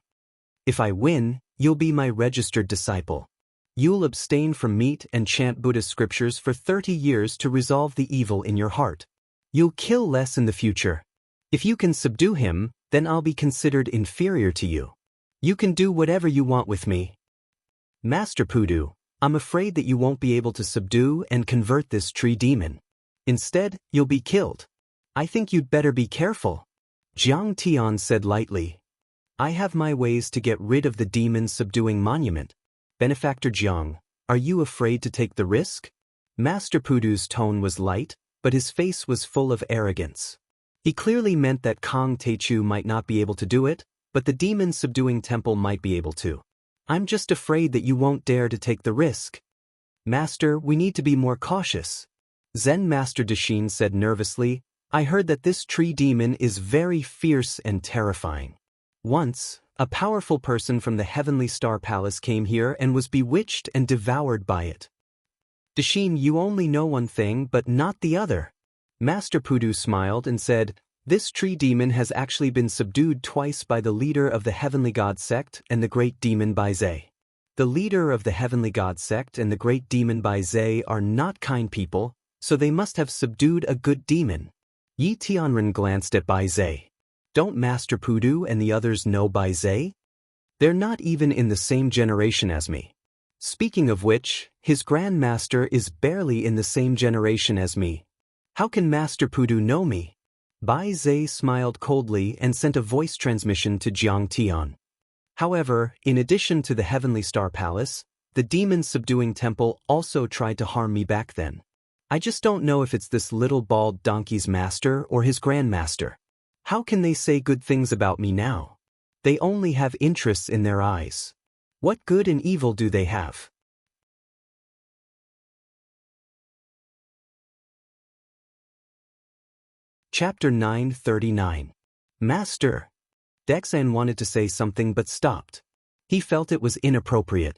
If I win, you'll be my registered disciple. You'll abstain from meat and chant Buddhist scriptures for 30 years to resolve the evil in your heart. You'll kill less in the future. If you can subdue him, then I'll be considered inferior to you. You can do whatever you want with me. Master Pudu, I'm afraid that you won't be able to subdue and convert this tree demon. Instead, you'll be killed. I think you'd better be careful. Jiang Tian said lightly. I have my ways to get rid of the demon-subduing monument. Benefactor Jiang, are you afraid to take the risk? Master Pudu's tone was light, but his face was full of arrogance. He clearly meant that Kong Teichu might not be able to do it, but the demon-subduing temple might be able to. I'm just afraid that you won't dare to take the risk. Master, we need to be more cautious. Zen Master Dashin said nervously, I heard that this tree demon is very fierce and terrifying. Once, a powerful person from the Heavenly Star Palace came here and was bewitched and devoured by it. Dashin, you only know one thing but not the other. Master Pudu smiled and said, this tree demon has actually been subdued twice by the leader of the Heavenly God sect and the great demon Baizhe. The leader of the Heavenly God sect and the great demon Baizhe are not kind people, so they must have subdued a good demon. Yi Tianren glanced at Baizhe. Don't Master Pudu and the others know Baizhe? They're not even in the same generation as me. Speaking of which, his grandmaster is barely in the same generation as me. How can Master Pudu know me? Baizhe smiled coldly and sent a voice transmission to Jiang Tian. However, in addition to the Heavenly Star Palace, the demon-subduing temple also tried to harm me back then. I just don't know if it's this little bald donkey's master or his grandmaster. How can they say good things about me now? They only have interests in their eyes. What good and evil do they have? Chapter 939. Master. Dexan wanted to say something but stopped. He felt it was inappropriate.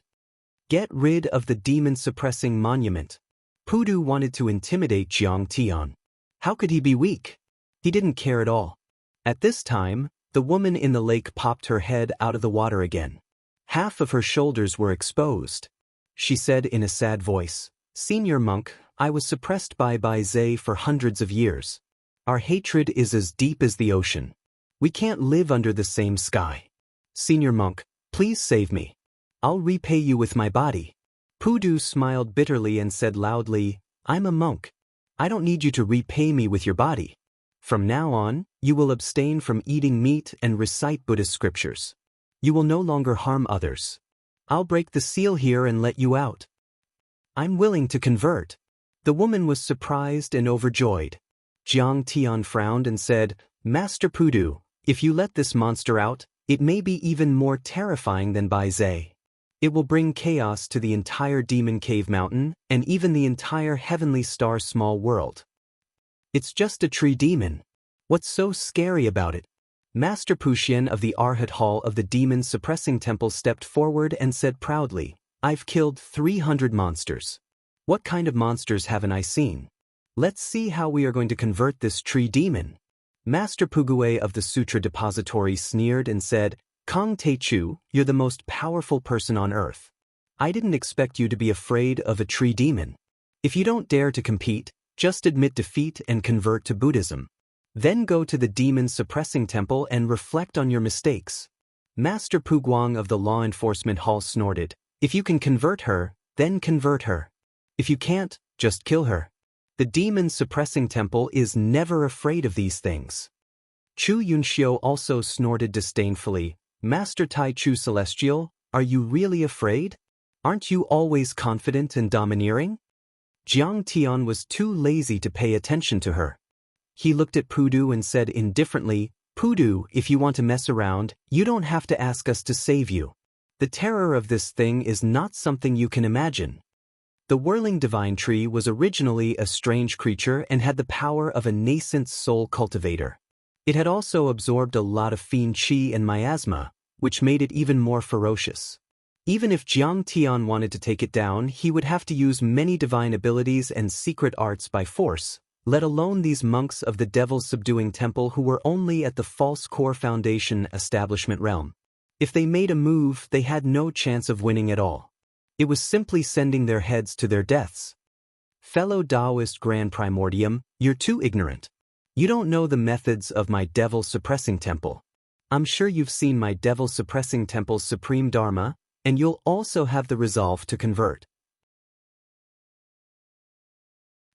Get rid of the demon-suppressing monument. Pudu wanted to intimidate Jiang Tian. How could he be weak? He didn't care at all. At this time, the woman in the lake popped her head out of the water again. Half of her shoulders were exposed. She said in a sad voice, Senior monk, I was suppressed by Baizhe for hundreds of years. Our hatred is as deep as the ocean. We can't live under the same sky. Senior monk, please save me. I'll repay you with my body. Pudu smiled bitterly and said loudly, I'm a monk. I don't need you to repay me with your body. From now on, you will abstain from eating meat and recite Buddhist scriptures. You will no longer harm others. I'll break the seal here and let you out. I'm willing to convert. The woman was surprised and overjoyed. Jiang Tian frowned and said, Master Pudu, if you let this monster out, it may be even more terrifying than Baizhe. It will bring chaos to the entire Demon Cave Mountain and even the entire Heavenly Star small world. It's just a tree demon. What's so scary about it? Master Puxian of the Arhat Hall of the Demon Suppressing Temple stepped forward and said proudly, I've killed 300 monsters. What kind of monsters haven't I seen? Let's see how we are going to convert this tree demon. Master Pugue of the Sutra Depository sneered and said, Kong Teichu, you're the most powerful person on earth. I didn't expect you to be afraid of a tree demon. If you don't dare to compete, just admit defeat and convert to Buddhism. Then go to the demon-suppressing temple and reflect on your mistakes. Master Puguang of the Law Enforcement Hall snorted, If you can convert her, then convert her. If you can't, just kill her. The demon-suppressing temple is never afraid of these things. Chu Yunxiu also snorted disdainfully, Master Tai Chu Celestial, are you really afraid? Aren't you always confident and domineering? Jiang Tian was too lazy to pay attention to her. He looked at Pudu and said indifferently, Pudu, if you want to mess around, you don't have to ask us to save you. The terror of this thing is not something you can imagine. The whirling divine tree was originally a strange creature and had the power of a nascent soul cultivator. It had also absorbed a lot of fiend qi and miasma, which made it even more ferocious. Even if Jiang Tian wanted to take it down, he would have to use many divine abilities and secret arts by force, let alone these monks of the Devil's Subduing Temple who were only at the false core foundation establishment realm. If they made a move, they had no chance of winning at all. It was simply sending their heads to their deaths. Fellow Daoist Grand Primordium, you're too ignorant. You don't know the methods of my devil-suppressing temple. I'm sure you've seen my devil-suppressing temple's supreme dharma, and you'll also have the resolve to convert.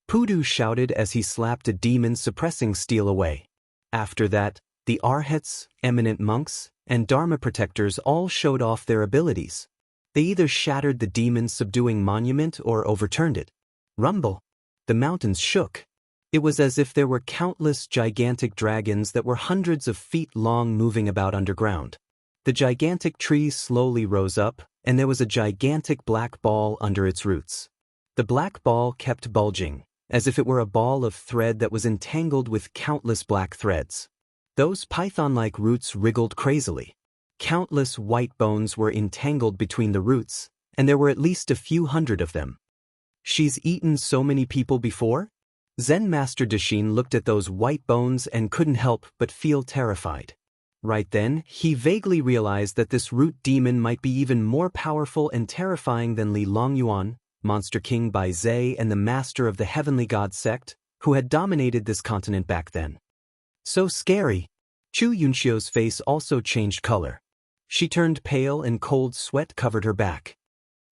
Pudu shouted as he slapped a demon-suppressing steel away. After that, the Arhats, eminent monks, and dharma protectors all showed off their abilities. They either shattered the demon's subduing monument or overturned it. Rumble. The mountains shook. It was as if there were countless gigantic dragons that were hundreds of feet long moving about underground. The gigantic tree slowly rose up, and there was a gigantic black ball under its roots. The black ball kept bulging, as if it were a ball of thread that was entangled with countless black threads. Those python-like roots wriggled crazily. Countless white bones were entangled between the roots, and there were at least a few hundred of them. She's eaten so many people before? Zen Master Dashin looked at those white bones and couldn't help but feel terrified. Right then, he vaguely realized that this root demon might be even more powerful and terrifying than Li Longyuan, Monster King Bai Zhe and the master of the Heavenly God sect, who had dominated this continent back then. So scary. Chu Yunxio's face also changed color. She turned pale and cold sweat covered her back.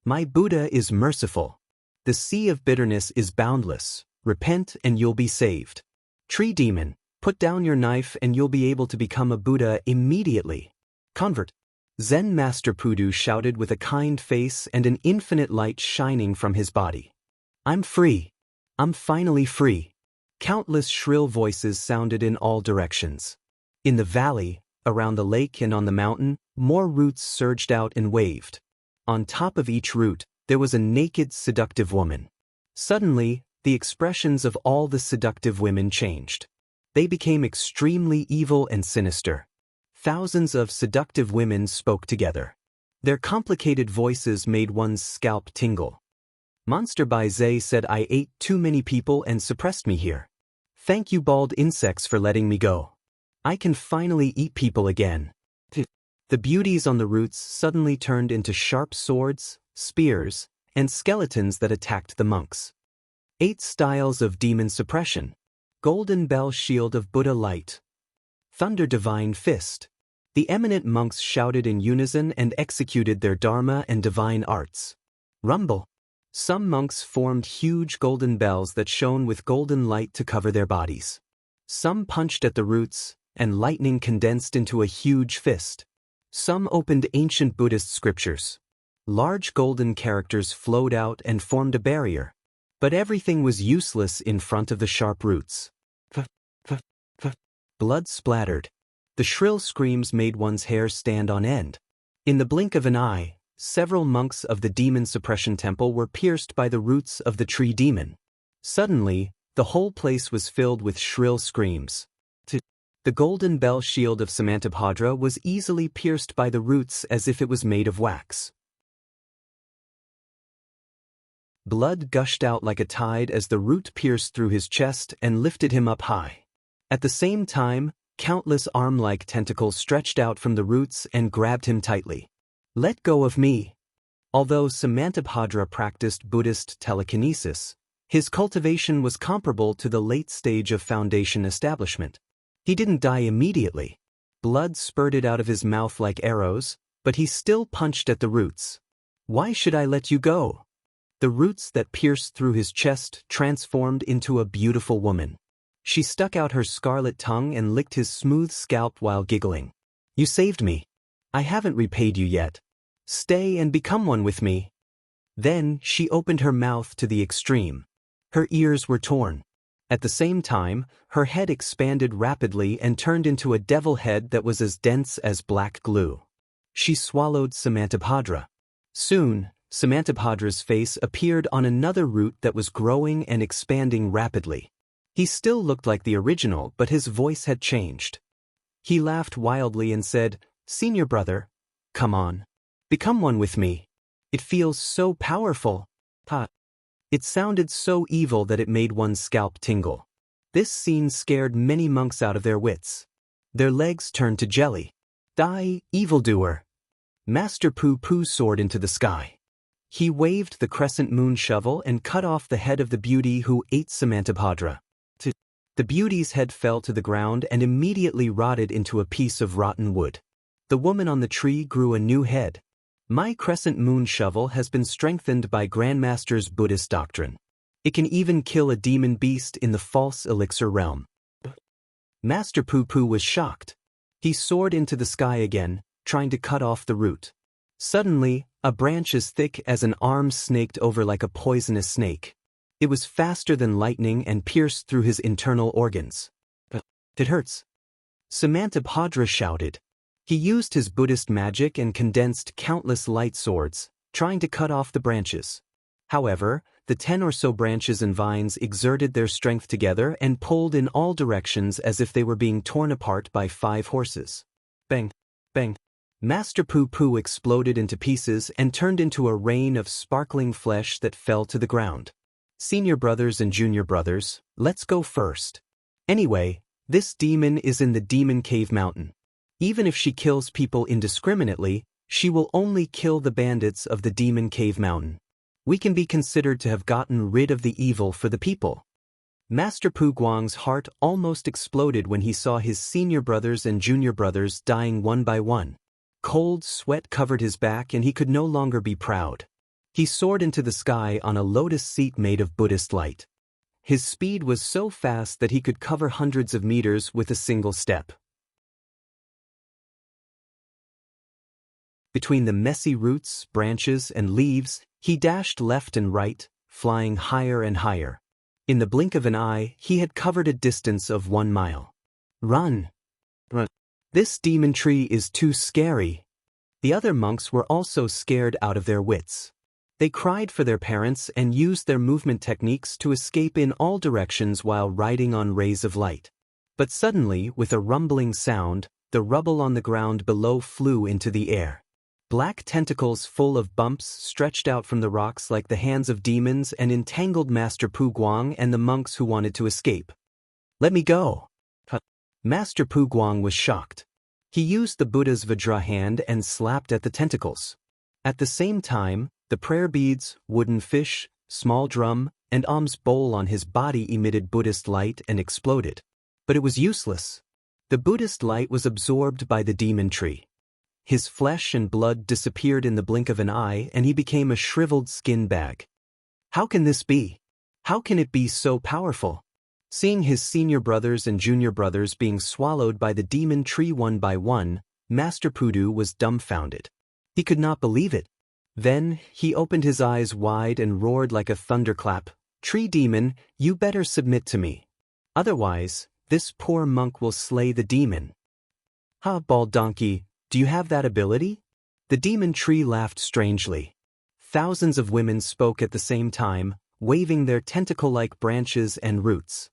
My Buddha is merciful. The sea of bitterness is boundless. Repent and you'll be saved. Tree demon, put down your knife and you'll be able to become a Buddha immediately. Convert. Zen Master Pudu shouted with a kind face and an infinite light shining from his body. I'm free. I'm finally free. Countless shrill voices sounded in all directions. In the valley, around the lake and on the mountain, more roots surged out and waved. On top of each root, there was a naked, seductive woman. Suddenly, the expressions of all the seductive women changed. They became extremely evil and sinister. Thousands of seductive women spoke together. Their complicated voices made one's scalp tingle. Monster Bai Zhe said, I ate too many people and suppressed me here. Thank you bald insects for letting me go. I can finally eat people again. The beauties on the roots suddenly turned into sharp swords, spears, and skeletons that attacked the monks. 8 styles of demon suppression. Golden bell shield of Buddha light. Thunder divine fist. The eminent monks shouted in unison and executed their dharma and divine arts. Rumble. Some monks formed huge golden bells that shone with golden light to cover their bodies. Some punched at the roots, and lightning condensed into a huge fist. Some opened ancient Buddhist scriptures. Large golden characters flowed out and formed a barrier. But everything was useless in front of the sharp roots. Blood splattered. The shrill screams made one's hair stand on end. In the blink of an eye, several monks of the demon suppression temple were pierced by the roots of the tree demon. Suddenly, the whole place was filled with shrill screams. The golden bell shield of Samantabhadra was easily pierced by the roots as if it was made of wax. Blood gushed out like a tide as the root pierced through his chest and lifted him up high. At the same time, countless arm-like tentacles stretched out from the roots and grabbed him tightly. Let go of me. Although Samantabhadra practiced Buddhist telekinesis, his cultivation was comparable to the late stage of foundation establishment. He didn't die immediately. Blood spurted out of his mouth like arrows, but he still punched at the roots. Why should I let you go? The roots that pierced through his chest transformed into a beautiful woman. She stuck out her scarlet tongue and licked his smooth scalp while giggling. You saved me. I haven't repaid you yet. Stay and become one with me. Then she opened her mouth to the extreme. Her ears were torn. At the same time, her head expanded rapidly and turned into a devil head that was as dense as black glue. She swallowed Samantabhadra. Soon, Samantabhadra's face appeared on another root that was growing and expanding rapidly. He still looked like the original, but his voice had changed. He laughed wildly and said, Senior brother, come on. Become one with me. It feels so powerful. It sounded so evil that it made one's scalp tingle. This scene scared many monks out of their wits. Their legs turned to jelly. Die, evildoer. Master Poo Poo soared into the sky. He waved the crescent moon shovel and cut off the head of the beauty who ate Samantabhadra. The beauty's head fell to the ground and immediately rotted into a piece of rotten wood. The woman on the tree grew a new head. My crescent moon shovel has been strengthened by Grandmaster's Buddhist doctrine. It can even kill a demon beast in the false elixir realm. Master Poo Poo was shocked. He soared into the sky again, trying to cut off the root. Suddenly, a branch as thick as an arm snaked over like a poisonous snake. It was faster than lightning and pierced through his internal organs. It hurts. Samantabhadra shouted. He used his Buddhist magic and condensed countless light swords, trying to cut off the branches. However, the 10 or so branches and vines exerted their strength together and pulled in all directions as if they were being torn apart by 5 horses. Bang! Bang! Master Poo Poo exploded into pieces and turned into a rain of sparkling flesh that fell to the ground. Senior brothers and junior brothers, let's go first. Anyway, this demon is in the Demon Cave Mountain. Even if she kills people indiscriminately, she will only kill the bandits of the Demon Cave Mountain. We can be considered to have gotten rid of the evil for the people. Master Poo Guang's heart almost exploded when he saw his senior brothers and junior brothers dying one by one. Cold sweat covered his back and he could no longer be proud. He soared into the sky on a lotus seat made of Buddhist light. His speed was so fast that he could cover hundreds of meters with a single step. Between the messy roots, branches, and leaves, he dashed left and right, flying higher and higher. In the blink of an eye, he had covered a distance of 1 mile. Run! Run! This demon tree is too scary. The other monks were also scared out of their wits. They cried for their parents and used their movement techniques to escape in all directions while riding on rays of light. But suddenly, with a rumbling sound, the rubble on the ground below flew into the air. Black tentacles full of bumps stretched out from the rocks like the hands of demons and entangled Master Poo Guang and the monks who wanted to escape. Let me go! Master Poo Guang was shocked. He used the Buddha's Vajra hand and slapped at the tentacles. At the same time, the prayer beads, wooden fish, small drum, and alms bowl on his body emitted Buddhist light and exploded. But it was useless. The Buddhist light was absorbed by the demon tree. His flesh and blood disappeared in the blink of an eye and he became a shriveled skin bag. How can this be? How can it be so powerful? Seeing his senior brothers and junior brothers being swallowed by the demon tree one by one, Master Pudu was dumbfounded. He could not believe it. Then, he opened his eyes wide and roared like a thunderclap, "Tree demon, you better submit to me. Otherwise, this poor monk will slay the demon." "Ha, bald donkey, do you have that ability?" The demon tree laughed strangely. Thousands of women spoke at the same time, waving their tentacle-like branches and roots.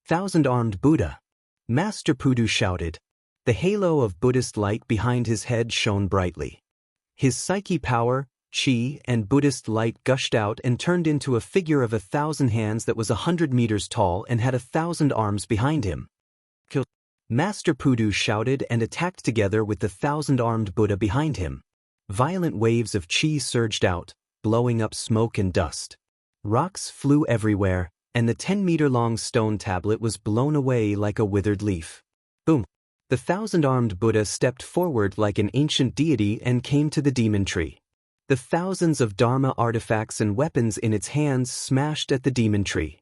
"Thousand-armed Buddha!" Master Pudu shouted. The halo of Buddhist light behind his head shone brightly. His psyche power, chi, and Buddhist light gushed out and turned into a figure of 1,000 hands that was 100 meters tall and had 1,000 arms behind him. "Kill!" Master Pudu shouted and attacked together with the 1,000-armed Buddha behind him. Violent waves of chi surged out, blowing up smoke and dust. Rocks flew everywhere, and the 10-meter-long stone tablet was blown away like a withered leaf. Boom! The 1,000-armed Buddha stepped forward like an ancient deity and came to the demon tree. The thousands of Dharma artifacts and weapons in its hands smashed at the demon tree.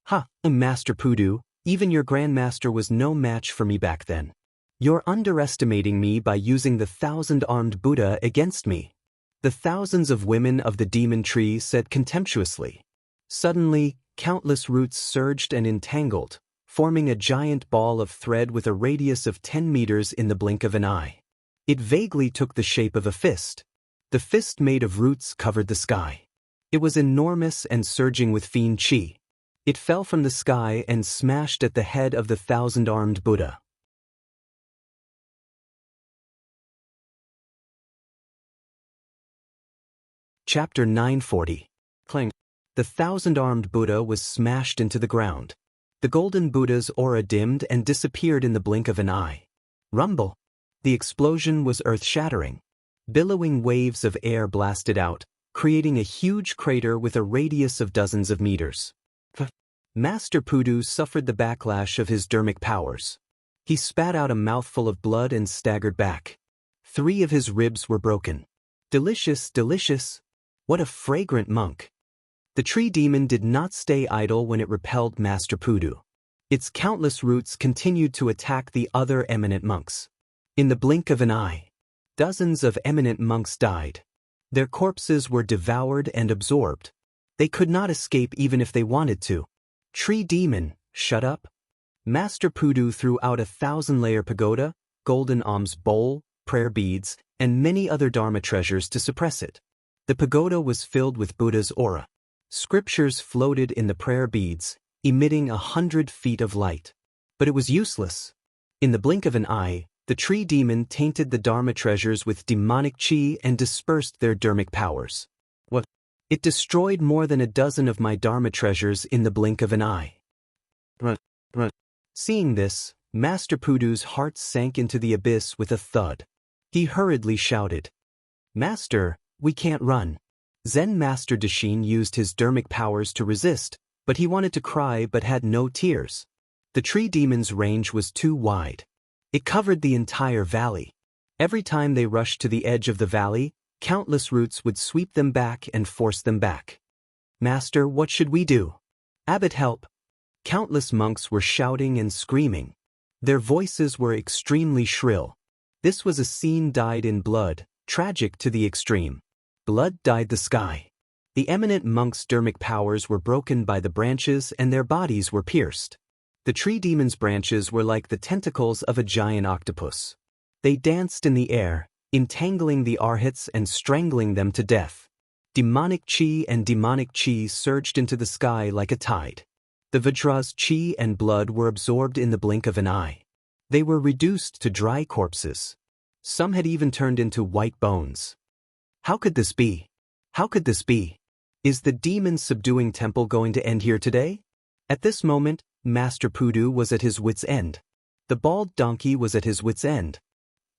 "Ha, Master Pudu, even your Grandmaster was no match for me back then. You're underestimating me by using the 1,000-armed Buddha against me." The thousands of women of the demon tree said contemptuously. Suddenly, countless roots surged and entangled, forming a giant ball of thread with a radius of 10 meters in the blink of an eye. It vaguely took the shape of a fist. The fist made of roots covered the sky. It was enormous and surging with fiend chi. It fell from the sky and smashed at the head of the 1,000-armed Buddha. Chapter 940. Clang. The 1,000-armed Buddha was smashed into the ground. The golden Buddha's aura dimmed and disappeared in the blink of an eye. Rumble. The explosion was earth-shattering. Billowing waves of air blasted out, creating a huge crater with a radius of dozens of meters. Master Pudu suffered the backlash of his dermic powers. He spat out a mouthful of blood and staggered back. 3 of his ribs were broken. Delicious, delicious. What a fragrant monk. The tree demon did not stay idle when it repelled Master Pudu. Its countless roots continued to attack the other eminent monks. In the blink of an eye, dozens of eminent monks died. Their corpses were devoured and absorbed. They could not escape even if they wanted to. Tree demon, shut up. Master Pudu threw out a 1,000-layer pagoda, golden alms bowl, prayer beads, and many other Dharma treasures to suppress it. The pagoda was filled with Buddha's aura. Scriptures floated in the prayer beads, emitting 100 feet of light. But it was useless. In the blink of an eye, the tree demon tainted the Dharma treasures with demonic chi and dispersed their dermic powers. What? It destroyed more than a dozen of my Dharma treasures in the blink of an eye. Seeing this, Master Pudu's heart sank into the abyss with a thud. He hurriedly shouted, "Master, we can't run." Zen Master Dashin used his dermic powers to resist, but he wanted to cry but had no tears. The tree demon's range was too wide. It covered the entire valley. Every time they rushed to the edge of the valley, countless roots would sweep them back and force them back. "Master, what should we do? Abbot, help!" Countless monks were shouting and screaming. Their voices were extremely shrill. This was a scene dyed in blood, tragic to the extreme. Blood dyed the sky. The eminent monks' dermic powers were broken by the branches and their bodies were pierced. The tree demon's branches were like the tentacles of a giant octopus. They danced in the air, entangling the arhats and strangling them to death. Demonic chi surged into the sky like a tide. The Vajra's chi and blood were absorbed in the blink of an eye. They were reduced to dry corpses. Some had even turned into white bones. How could this be? How could this be? Is the demon-subduing temple going to end here today? At this moment, Master Pudu was at his wit's end. The bald donkey was at his wit's end.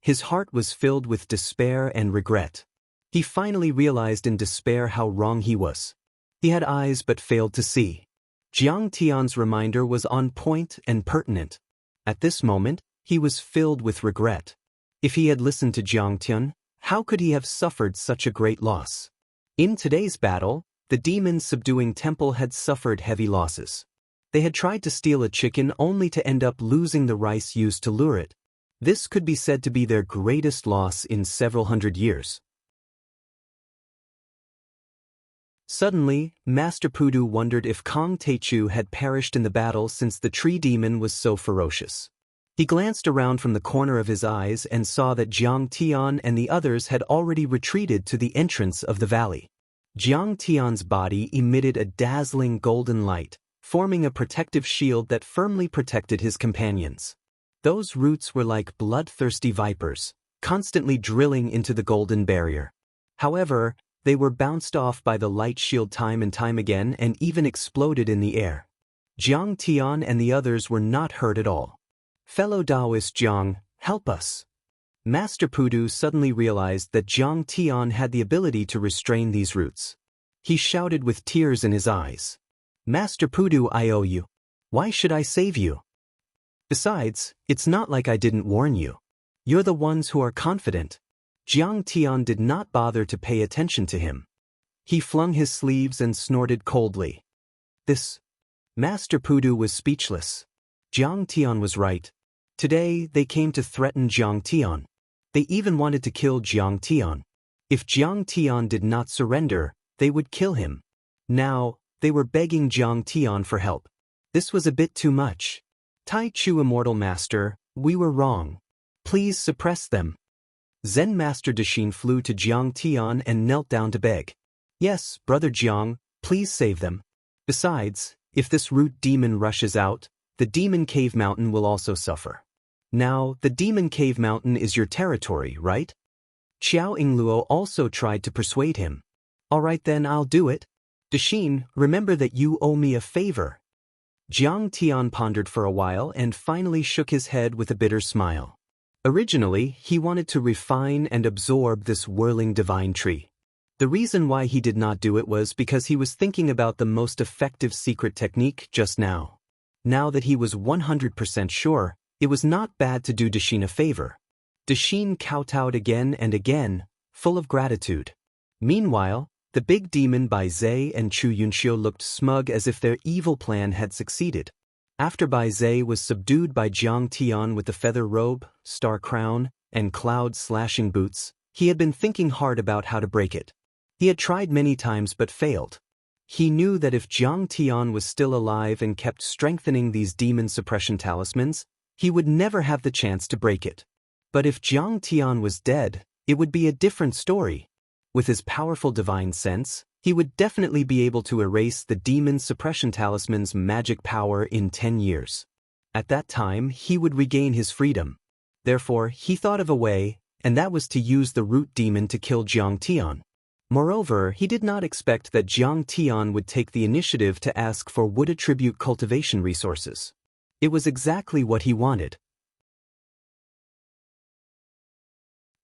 His heart was filled with despair and regret. He finally realized in despair how wrong he was. He had eyes but failed to see. Jiang Tian's reminder was on point and pertinent. At this moment, he was filled with regret. If he had listened to Jiang Tian, how could he have suffered such a great loss? In today's battle, the demon-subduing temple had suffered heavy losses. They had tried to steal a chicken only to end up losing the rice used to lure it. This could be said to be their greatest loss in several hundred years. Suddenly, Master Pudu wondered if Kong Teichu had perished in the battle since the tree demon was so ferocious. He glanced around from the corner of his eyes and saw that Jiang Tian and the others had already retreated to the entrance of the valley. Jiang Tian's body emitted a dazzling golden light, forming a protective shield that firmly protected his companions. Those roots were like bloodthirsty vipers, constantly drilling into the golden barrier. However, they were bounced off by the light shield time and time again and even exploded in the air. Jiang Tian and the others were not hurt at all. "Fellow Daoist Jiang, help us." Master Pudu suddenly realized that Jiang Tian had the ability to restrain these roots. He shouted with tears in his eyes, "Master Pudu, I owe you. Why should I save you? Besides, it's not like I didn't warn you. You're the ones who are confident." Jiang Tian did not bother to pay attention to him. He flung his sleeves and snorted coldly. This. Master Pudu was speechless. Jiang Tian was right. Today, they came to threaten Jiang Tian. They even wanted to kill Jiang Tian. If Jiang Tian did not surrender, they would kill him. Now, they were begging Jiang Tian for help. This was a bit too much. Tai Chu Immortal Master, we were wrong. Please suppress them. Zen Master Dashin flew to Jiang Tian and knelt down to beg. Yes, Brother Jiang, please save them. Besides, if this root demon rushes out, the Demon Cave Mountain will also suffer. Now, the Demon Cave Mountain is your territory, right? Xiao Yingluo also tried to persuade him. All right then, I'll do it. Dashin, remember that you owe me a favor. Jiang Tian pondered for a while and finally shook his head with a bitter smile. Originally, he wanted to refine and absorb this whirling divine tree. The reason why he did not do it was because he was thinking about the most effective secret technique just now. Now that he was 100% sure, it was not bad to do Dasheen a favor. Dasheen kowtowed again and again, full of gratitude. Meanwhile, the big demon Bai Zhe and Chu Yunxiu looked smug as if their evil plan had succeeded. After Bai Zhe was subdued by Jiang Tian with the feather robe, star crown, and cloud-slashing boots, he had been thinking hard about how to break it. He had tried many times but failed. He knew that if Jiang Tian was still alive and kept strengthening these demon suppression talismans, he would never have the chance to break it. But if Jiang Tian was dead, it would be a different story. With his powerful divine sense, he would definitely be able to erase the demon suppression talisman's magic power in 10 years. At that time, he would regain his freedom. Therefore, he thought of a way, and that was to use the root demon to kill Jiang Tian. Moreover, he did not expect that Jiang Tian would take the initiative to ask for wood attribute cultivation resources. It was exactly what he wanted.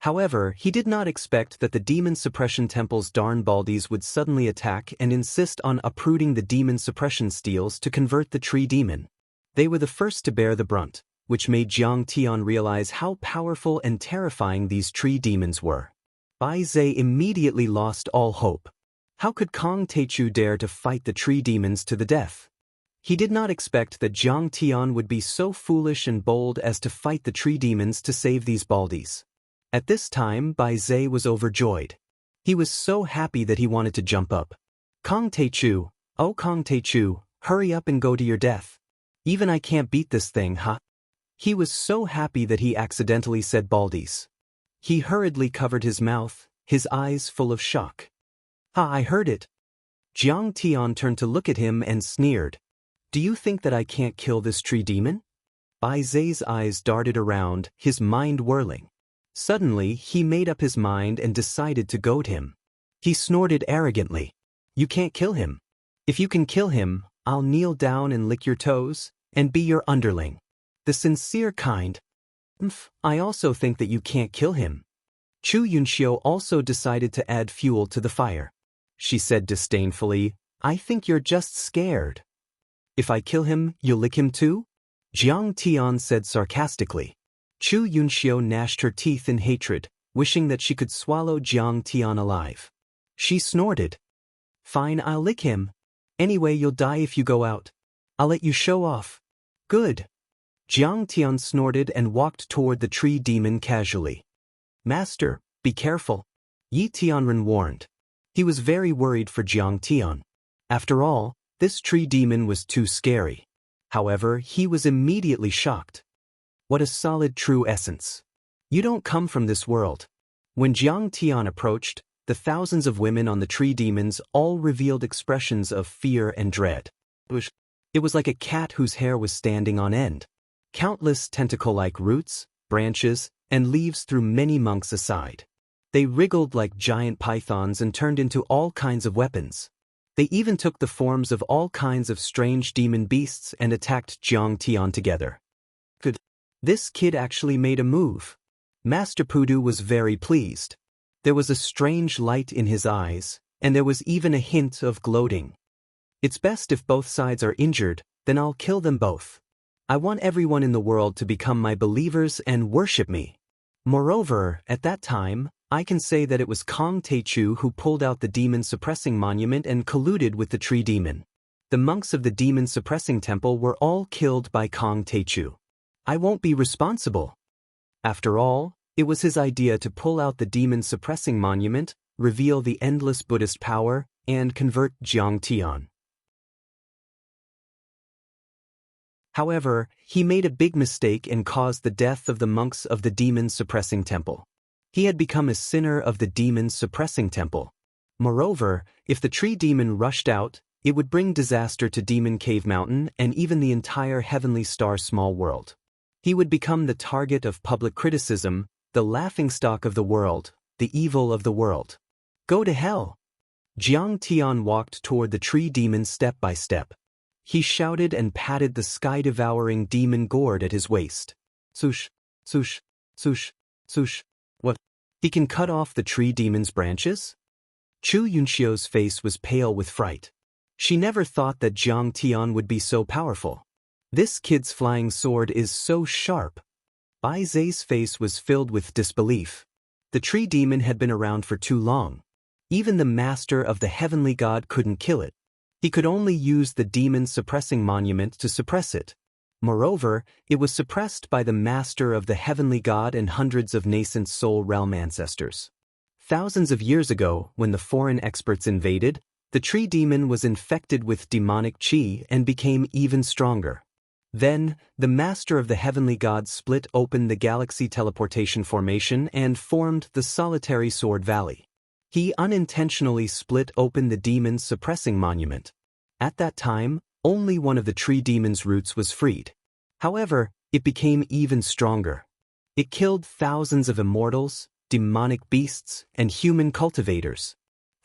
However, he did not expect that the demon suppression temple's darn baldies would suddenly attack and insist on uprooting the demon suppression steels to convert the tree demon. They were the first to bear the brunt, which made Jiang Tian realize how powerful and terrifying these tree demons were. Bai Zhe immediately lost all hope. How could Kong Teichu dare to fight the tree demons to the death? He did not expect that Jiang Tian would be so foolish and bold as to fight the tree demons to save these baldies. At this time, Bai Zhe was overjoyed. He was so happy that he wanted to jump up. Kong Teichu, oh Kong Teichu, hurry up and go to your death. Even I can't beat this thing, huh? He was so happy that he accidentally said baldies. He hurriedly covered his mouth, his eyes full of shock. Ha, I heard it. Jiang Tian turned to look at him and sneered. Do you think that I can't kill this tree demon? Bai Zhe's eyes darted around, his mind whirling. Suddenly, he made up his mind and decided to goad him. He snorted arrogantly. You can't kill him. If you can kill him, I'll kneel down and lick your toes, and be your underling. The sincere kind. I also think that you can't kill him. Chu Yunxiu also decided to add fuel to the fire. She said disdainfully, I think you're just scared. If I kill him, you'll lick him too? Jiang Tian said sarcastically. Chu Yunxiu gnashed her teeth in hatred, wishing that she could swallow Jiang Tian alive. She snorted. Fine, I'll lick him. Anyway, you'll die if you go out. I'll let you show off. Good. Jiang Tian snorted and walked toward the tree demon casually. Master, be careful. Yi Tianren warned. He was very worried for Jiang Tian. After all, this tree demon was too scary. However, he was immediately shocked. What a solid true essence. You don't come from this world. When Jiang Tian approached, the thousands of women on the tree demons all revealed expressions of fear and dread. It was like a cat whose hair was standing on end. Countless tentacle-like roots, branches, and leaves threw many monks aside. They wriggled like giant pythons and turned into all kinds of weapons. They even took the forms of all kinds of strange demon beasts and attacked Jiang Tian together. Good. This kid actually made a move. Master Pudu was very pleased. There was a strange light in his eyes, and there was even a hint of gloating. It's best if both sides are injured, then I'll kill them both. I want everyone in the world to become my believers and worship me. Moreover, at that time, I can say that it was Kong Teichu who pulled out the demon-suppressing monument and colluded with the tree demon. The monks of the demon-suppressing temple were all killed by Kong Teichu. I won't be responsible. After all, it was his idea to pull out the demon-suppressing monument, reveal the endless Buddhist power, and convert Jiang Tian. However, he made a big mistake and caused the death of the monks of the demon-suppressing temple. He had become a sinner of the demon-suppressing temple. Moreover, if the tree demon rushed out, it would bring disaster to Demon Cave Mountain and even the entire Heavenly Star small world. He would become the target of public criticism, the laughingstock of the world, the evil of the world. Go to hell! Jiang Tian walked toward the tree demon step by step. He shouted and patted the sky-devouring demon gourd at his waist. Swoosh, swoosh, Sush, sush. What? He can cut off the tree demon's branches? Chu Yunxiu's face was pale with fright. She never thought that Jiang Tian would be so powerful. This kid's flying sword is so sharp. Bai Zai's face was filled with disbelief. The tree demon had been around for too long. Even the master of the heavenly god couldn't kill it. He could only use the demon's suppressing monument to suppress it. Moreover, it was suppressed by the master of the heavenly god and hundreds of nascent soul realm ancestors. Thousands of years ago, when the foreign experts invaded, the tree demon was infected with demonic qi and became even stronger. Then, the master of the heavenly god split open the galaxy teleportation formation and formed the solitary sword valley. He unintentionally split open the demon's suppressing monument. At that time, only one of the tree demon's roots was freed. However, it became even stronger. It killed thousands of immortals, demonic beasts, and human cultivators.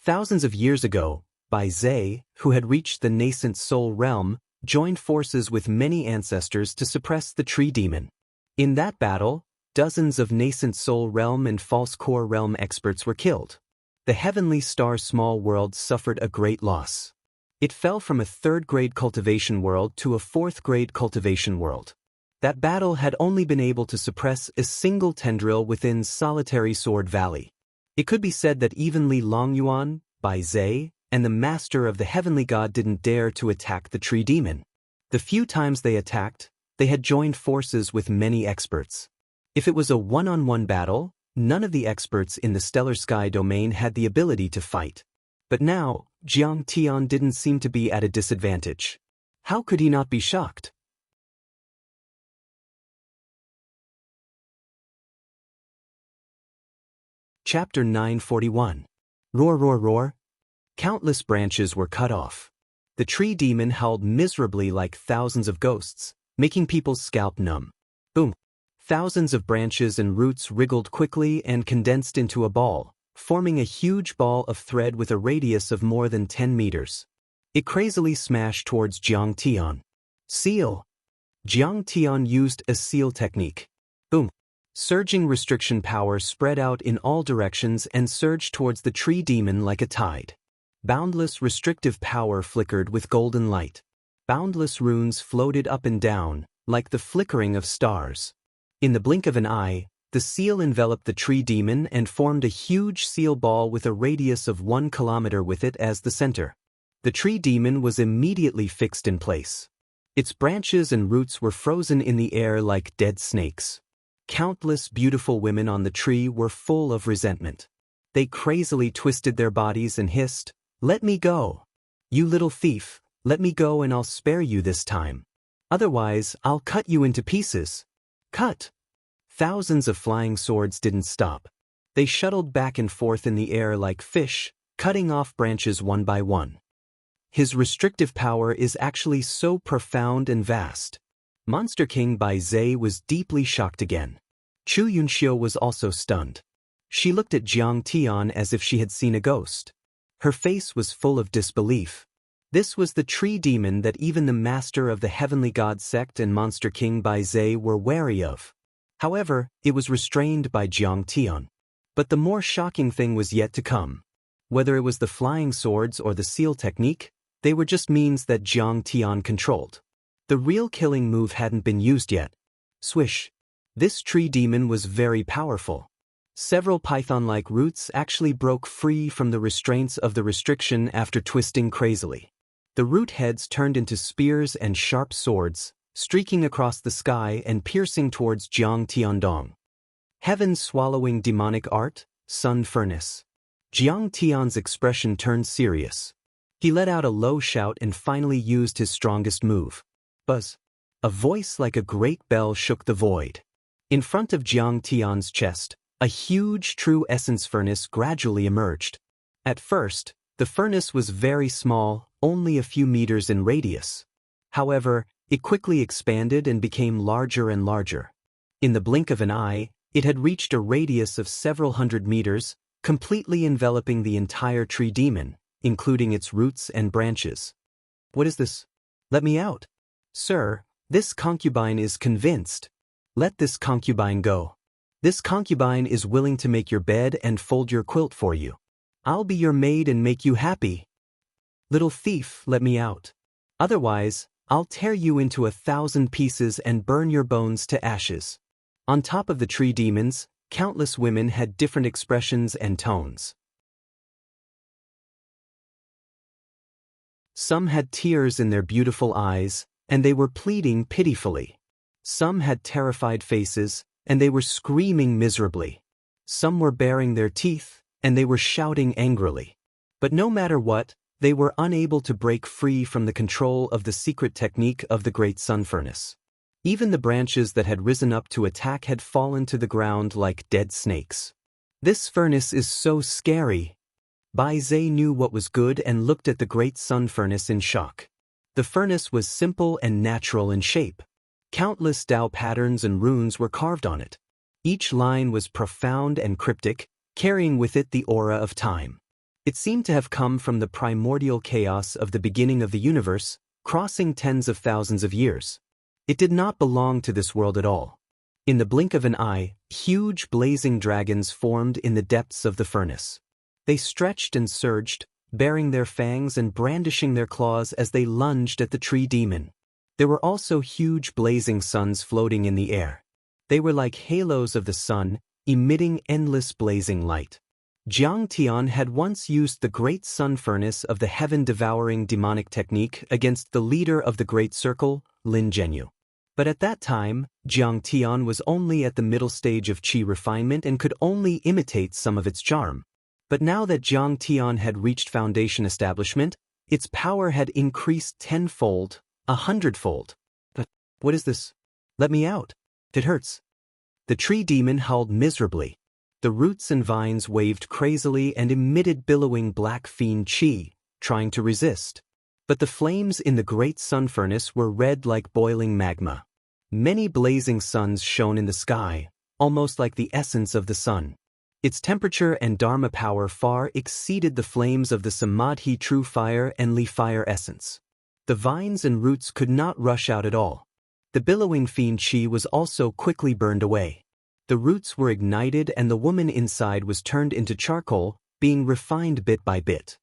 Thousands of years ago, Bai Zai, who had reached the nascent soul realm, joined forces with many ancestors to suppress the tree demon. In that battle, dozens of nascent soul realm and false core realm experts were killed. The heavenly star small world suffered a great loss. It fell from a third-grade cultivation world to a fourth-grade cultivation world. That battle had only been able to suppress a single tendril within Solitary Sword Valley. It could be said that even Li Longyuan, Bai Zai, and the master of the heavenly god didn't dare to attack the tree demon. The few times they attacked, they had joined forces with many experts. If it was a one-on-one battle, none of the experts in the stellar sky domain had the ability to fight. But now, Jiang Tian didn't seem to be at a disadvantage. How could he not be shocked? Chapter 941. Roar, roar, roar. Countless branches were cut off. The tree demon howled miserably like thousands of ghosts, making people's scalp numb. Boom! Thousands of branches and roots wriggled quickly and condensed into a ball, forming a huge ball of thread with a radius of more than 10 meters. It crazily smashed towards Jiang Tian. Seal! Jiang Tian used a seal technique. Boom! Surging restriction power spread out in all directions and surged towards the tree demon like a tide. Boundless restrictive power flickered with golden light. Boundless runes floated up and down, like the flickering of stars. In the blink of an eye, the seal enveloped the tree demon and formed a huge seal ball with a radius of 1 kilometer with it as the center. The tree demon was immediately fixed in place. Its branches and roots were frozen in the air like dead snakes. Countless beautiful women on the tree were full of resentment. They crazily twisted their bodies and hissed, "Let me go! You little thief, let me go and I'll spare you this time. Otherwise, I'll cut you into pieces." Cut! Thousands of flying swords didn't stop. They shuttled back and forth in the air like fish, cutting off branches one by one. His restrictive power is actually so profound and vast. Monster King Bai Zai was deeply shocked again. Chu Yunxiu was also stunned. She looked at Jiang Tian as if she had seen a ghost. Her face was full of disbelief. This was the tree demon that even the master of the heavenly god sect and Monster King Bai Zai were wary of. However, it was restrained by Jiang Tian. But the more shocking thing was yet to come. Whether it was the flying swords or the seal technique, they were just means that Jiang Tian controlled. The real killing move hadn't been used yet. Swish! This tree demon was very powerful. Several python-like roots actually broke free from the restraints of the restriction after twisting crazily. The root heads turned into spears and sharp swords, streaking across the sky and piercing towards Jiang Tiandong. Heaven-swallowing demonic art, sun furnace. Jiang Tian's expression turned serious. He let out a low shout and finally used his strongest move. Buzz! A voice like a great bell shook the void. In front of Jiang Tian's chest, a huge true essence furnace gradually emerged. At first, the furnace was very small, only a few meters in radius. However, it quickly expanded and became larger and larger. In the blink of an eye, it had reached a radius of several hundred meters, completely enveloping the entire tree demon, including its roots and branches. What is this? Let me out. Sir, this concubine is convinced. Let this concubine go. This concubine is willing to make your bed and fold your quilt for you. I'll be your maid and make you happy. Little thief, let me out. Otherwise, I'll tear you into 1,000 pieces and burn your bones to ashes. On top of the tree demons, countless women had different expressions and tones. Some had tears in their beautiful eyes, and they were pleading pitifully. Some had terrified faces, and they were screaming miserably. Some were baring their teeth, and they were shouting angrily. But no matter what, they were unable to break free from the control of the secret technique of the Great Sun Furnace. Even the branches that had risen up to attack had fallen to the ground like dead snakes. This furnace is so scary. Bai Zhe knew what was good and looked at the Great Sun Furnace in shock. The furnace was simple and natural in shape. Countless Tao patterns and runes were carved on it. Each line was profound and cryptic, carrying with it the aura of time. It seemed to have come from the primordial chaos of the beginning of the universe, crossing tens of thousands of years. It did not belong to this world at all. In the blink of an eye, huge blazing dragons formed in the depths of the furnace. They stretched and surged, baring their fangs and brandishing their claws as they lunged at the tree demon. There were also huge blazing suns floating in the air. They were like halos of the sun, emitting endless blazing light. Jiang Tian had once used the Great Sun Furnace of the heaven-devouring demonic technique against the leader of the Great Circle, Lin Zhenyu. But at that time, Jiang Tian was only at the middle stage of qi refinement and could only imitate some of its charm. But now that Jiang Tian had reached foundation establishment, its power had increased 10-fold, 100-fold. But what is this? Let me out. It hurts. The tree demon howled miserably. The roots and vines waved crazily and emitted billowing black fiend qi, trying to resist. But the flames in the Great Sun Furnace were red like boiling magma. Many blazing suns shone in the sky, almost like the essence of the sun. Its temperature and dharma power far exceeded the flames of the Samadhi true fire and Li fire essence. The vines and roots could not rush out at all. The billowing fiend qi was also quickly burned away. The roots were ignited and the woman inside was turned into charcoal, being refined bit by bit.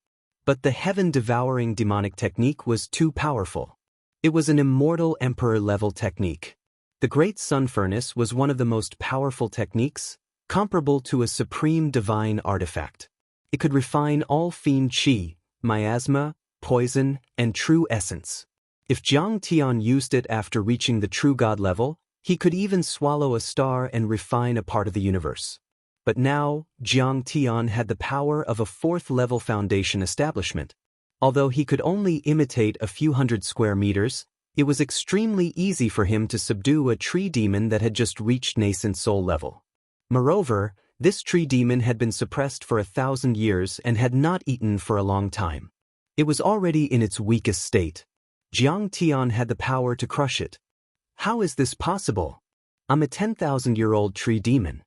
But the heaven-devouring demonic technique was too powerful. It was an immortal emperor-level technique. The Great Sun Furnace was one of the most powerful techniques, comparable to a supreme divine artifact. It could refine all fiend qi, miasma, poison, and true essence. If Jiang Tian used it after reaching the true god level, he could even swallow a star and refine a part of the universe. But now, Jiang Tian had the power of a fourth-level foundation establishment. Although he could only imitate a few hundred square meters, it was extremely easy for him to subdue a tree demon that had just reached nascent soul level. Moreover, this tree demon had been suppressed for 1,000 years and had not eaten for a long time. It was already in its weakest state. Jiang Tian had the power to crush it. How is this possible? I'm a 10,000-year-old tree demon.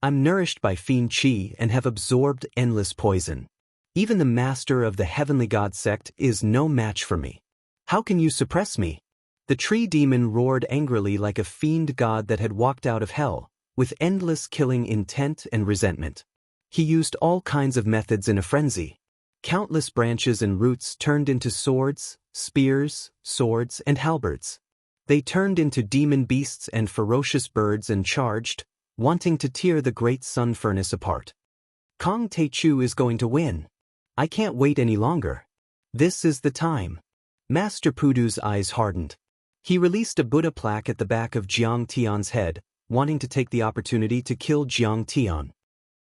I'm nourished by fiend qi and have absorbed endless poison. Even the master of the heavenly god sect is no match for me. How can you suppress me? The tree demon roared angrily like a fiend god that had walked out of hell, with endless killing intent and resentment. He used all kinds of methods in a frenzy. Countless branches and roots turned into swords, spears, swords, and halberds. They turned into demon beasts and ferocious birds and charged, wanting to tear the Great Sun Furnace apart. Kong Teichu is going to win. I can't wait any longer. This is the time. Master Pudu's eyes hardened. He released a Buddha plaque at the back of Jiang Tian's head, wanting to take the opportunity to kill Jiang Tian.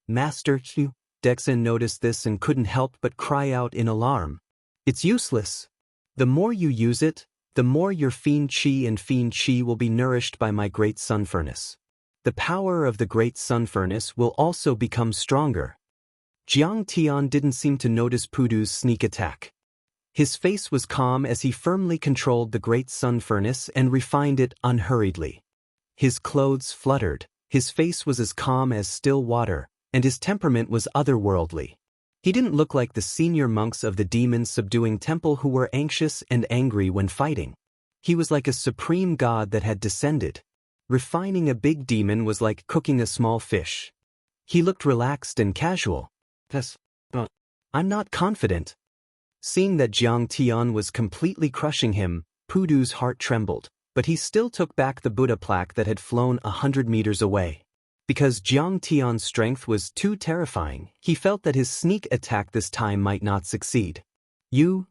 Master Chu. Dexin noticed this and couldn't help but cry out in alarm. It's useless. The more you use it, the more your fiend qi will be nourished by my Great Sun Furnace. The power of the Great Sun Furnace will also become stronger. Jiang Tian didn't seem to notice Pudu's sneak attack. His face was calm as he firmly controlled the Great Sun Furnace and refined it unhurriedly. His clothes fluttered, his face was as calm as still water, and his temperament was otherworldly. He didn't look like the senior monks of the demon-subduing temple who were anxious and angry when fighting. He was like a supreme god that had descended. Refining a big demon was like cooking a small fish. He looked relaxed and casual. I'm not confident. Seeing that Jiang Tian was completely crushing him, Pudu's heart trembled, but he still took back the Buddha plaque that had flown 100 meters away. Because Jiang Tian's strength was too terrifying, he felt that his sneak attack this time might not succeed. You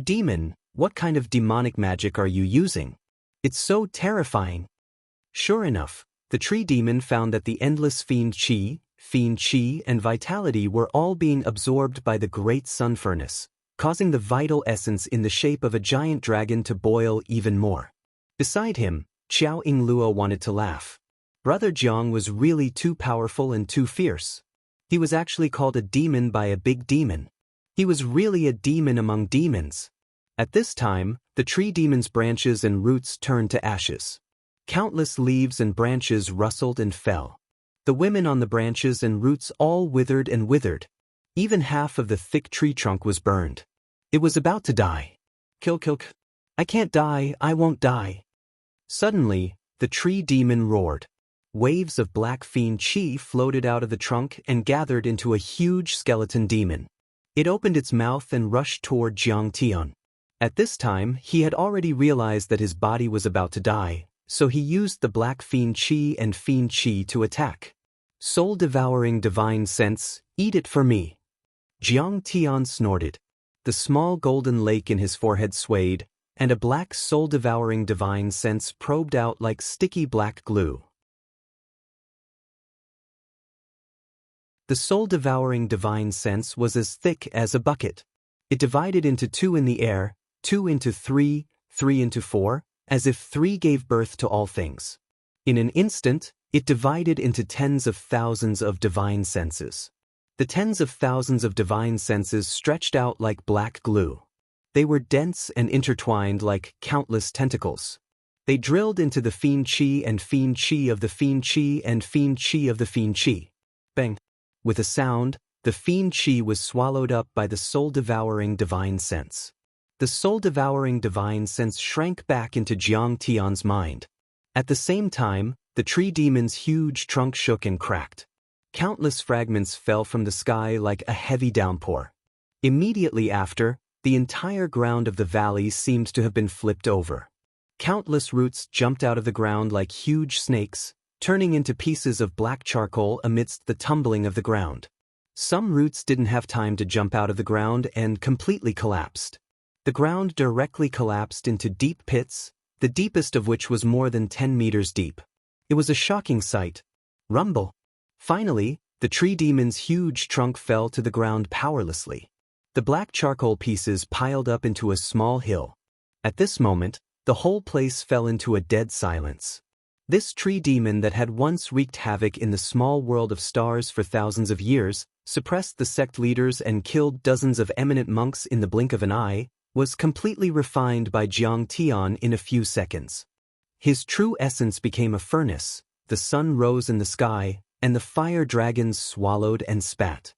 demon, what kind of demonic magic are you using? It's so terrifying. Sure enough, the tree demon found that the endless fiend chi, and vitality were all being absorbed by the great sun furnace, causing the vital essence in the shape of a giant dragon to boil even more. Beside him, Xiao Yinglua wanted to laugh. Brother Jiang was really too powerful and too fierce. He was actually called a demon by a big demon. He was really a demon among demons. At this time, the tree demon's branches and roots turned to ashes. Countless leaves and branches rustled and fell. The women on the branches and roots all withered and withered. Even half of the thick tree trunk was burned. It was about to die. Kill. I can't die, I won't die. Suddenly, the tree demon roared. Waves of black fiend chi floated out of the trunk and gathered into a huge skeleton demon. It opened its mouth and rushed toward Jiang Tian. At this time, he had already realized that his body was about to die, so he used the black fiend chi to attack. Soul-devouring divine sense, eat it for me. Jiang Tian snorted. The small golden lake in his forehead swayed, and a black soul-devouring divine sense probed out like sticky black glue. The soul-devouring divine sense was as thick as a bucket. It divided into 2 in the air, 2 into 3, 3 into 4, as if 3 gave birth to all things. In an instant, it divided into tens of thousands of divine senses. The tens of thousands of divine senses stretched out like black glue. They were dense and intertwined like countless tentacles. They drilled into the fiend chi and fiend chi of the fiend chi and fiend chi of the fiend chi. Bang! With a sound, the fiend chi was swallowed up by the soul-devouring divine sense. The soul-devouring divine sense shrank back into Jiang Tian's mind. At the same time, the tree demon's huge trunk shook and cracked. Countless fragments fell from the sky like a heavy downpour. Immediately after, the entire ground of the valley seemed to have been flipped over. Countless roots jumped out of the ground like huge snakes, turning into pieces of black charcoal amidst the tumbling of the ground. Some roots didn't have time to jump out of the ground and completely collapsed. The ground directly collapsed into deep pits, the deepest of which was more than 10 meters deep. It was a shocking sight. Rumble. Finally, the tree demon's huge trunk fell to the ground powerlessly. The black charcoal pieces piled up into a small hill. At this moment, the whole place fell into a dead silence. This tree demon that had once wreaked havoc in the small world of stars for thousands of years, suppressed the sect leaders and killed dozens of eminent monks in the blink of an eye, was completely refined by Jiang Tian in a few seconds. His true essence became a furnace, the sun rose in the sky, and the fire dragons swallowed and spat.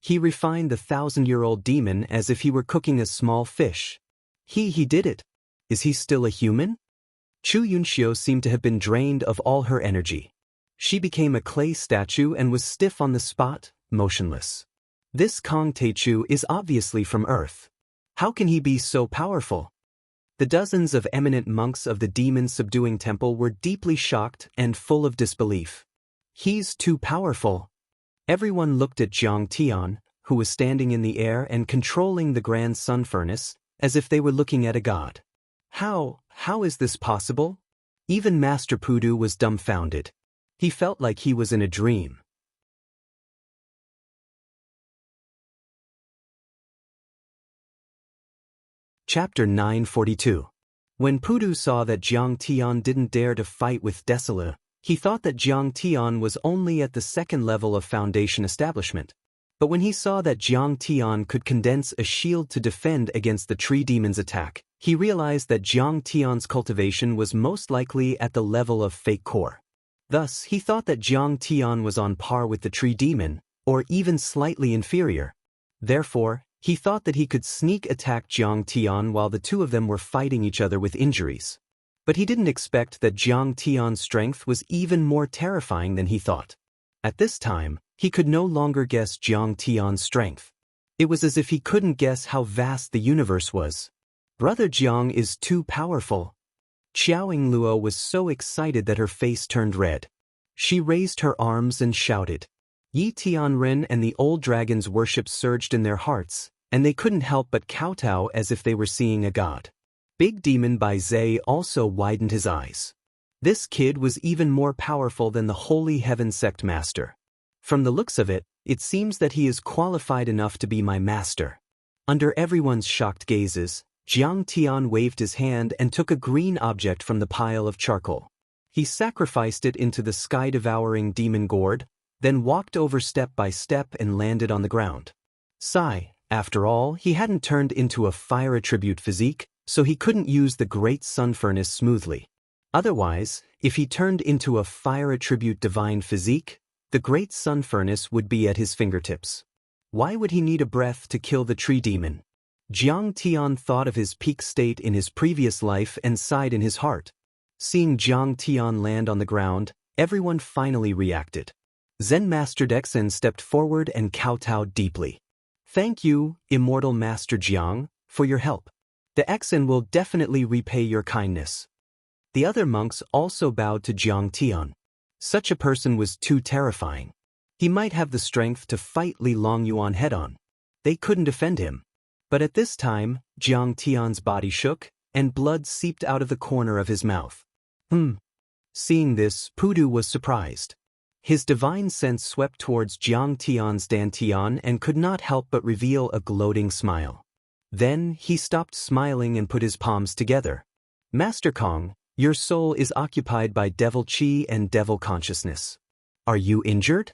He refined the 1,000-year-old demon as if he were cooking a small fish. He did it. Is he still a human? Chu Yunxiu seemed to have been drained of all her energy. She became a clay statue and was stiff on the spot, motionless. This Kong Teichu is obviously from Earth. How can he be so powerful? The dozens of eminent monks of the demon-subduing temple were deeply shocked and full of disbelief. He's too powerful. Everyone looked at Jiang Tian, who was standing in the air and controlling the grand sun furnace, as if they were looking at a god. How is this possible? Even Master Pudu was dumbfounded. He felt like he was in a dream. Chapter 942. When Pudu saw that Jiang Tian didn't dare to fight with Desala, he thought that Jiang Tian was only at the 2nd level of foundation establishment. But when he saw that Jiang Tian could condense a shield to defend against the tree demon's attack, he realized that Jiang Tian's cultivation was most likely at the level of fake core. Thus, he thought that Jiang Tian was on par with the tree demon, or even slightly inferior. Therefore, He thought that he could sneak attack Jiang Tian while the two of them were fighting each other with injuries. But he didn't expect that Jiang Tian's strength was even more terrifying than he thought. At this time, he could no longer guess Jiang Tian's strength. It was as if he couldn't guess how vast the universe was. Brother Jiang is too powerful. Xiaoying Luo was so excited that her face turned red. She raised her arms and shouted. Yi Tianren and the old dragon's worship surged in their hearts, and they couldn't help but kowtow as if they were seeing a god. Big Demon Bai Zhe also widened his eyes. This kid was even more powerful than the Holy Heaven Sect master. From the looks of it, it seems that he is qualified enough to be my master. Under everyone's shocked gazes, Jiang Tian waved his hand and took a green object from the pile of charcoal. He sacrificed it into the sky-devouring demon gourd, then walked over step by step and landed on the ground. Sigh, after all, he hadn't turned into a fire attribute physique, so he couldn't use the great sun furnace smoothly. Otherwise, if he turned into a fire attribute divine physique, the great sun furnace would be at his fingertips. Why would he need a breath to kill the tree demon? Jiang Tian thought of his peak state in his previous life and sighed in his heart. Seeing Jiang Tian land on the ground, everyone finally reacted. Zen Master Dexen stepped forward and kowtowed deeply. Thank you, Immortal Master Jiang, for your help. The Exen will definitely repay your kindness. The other monks also bowed to Jiang Tian. Such a person was too terrifying. He might have the strength to fight Li Longyuan head-on. They couldn't defend him. But at this time, Jiang Tian's body shook, and blood seeped out of the corner of his mouth. Seeing this, Pudu was surprised. His divine sense swept towards Jiang Tian's dantian and could not help but reveal a gloating smile. Then, he stopped smiling and put his palms together. Master Kong, your soul is occupied by devil chi and devil consciousness. Are you injured?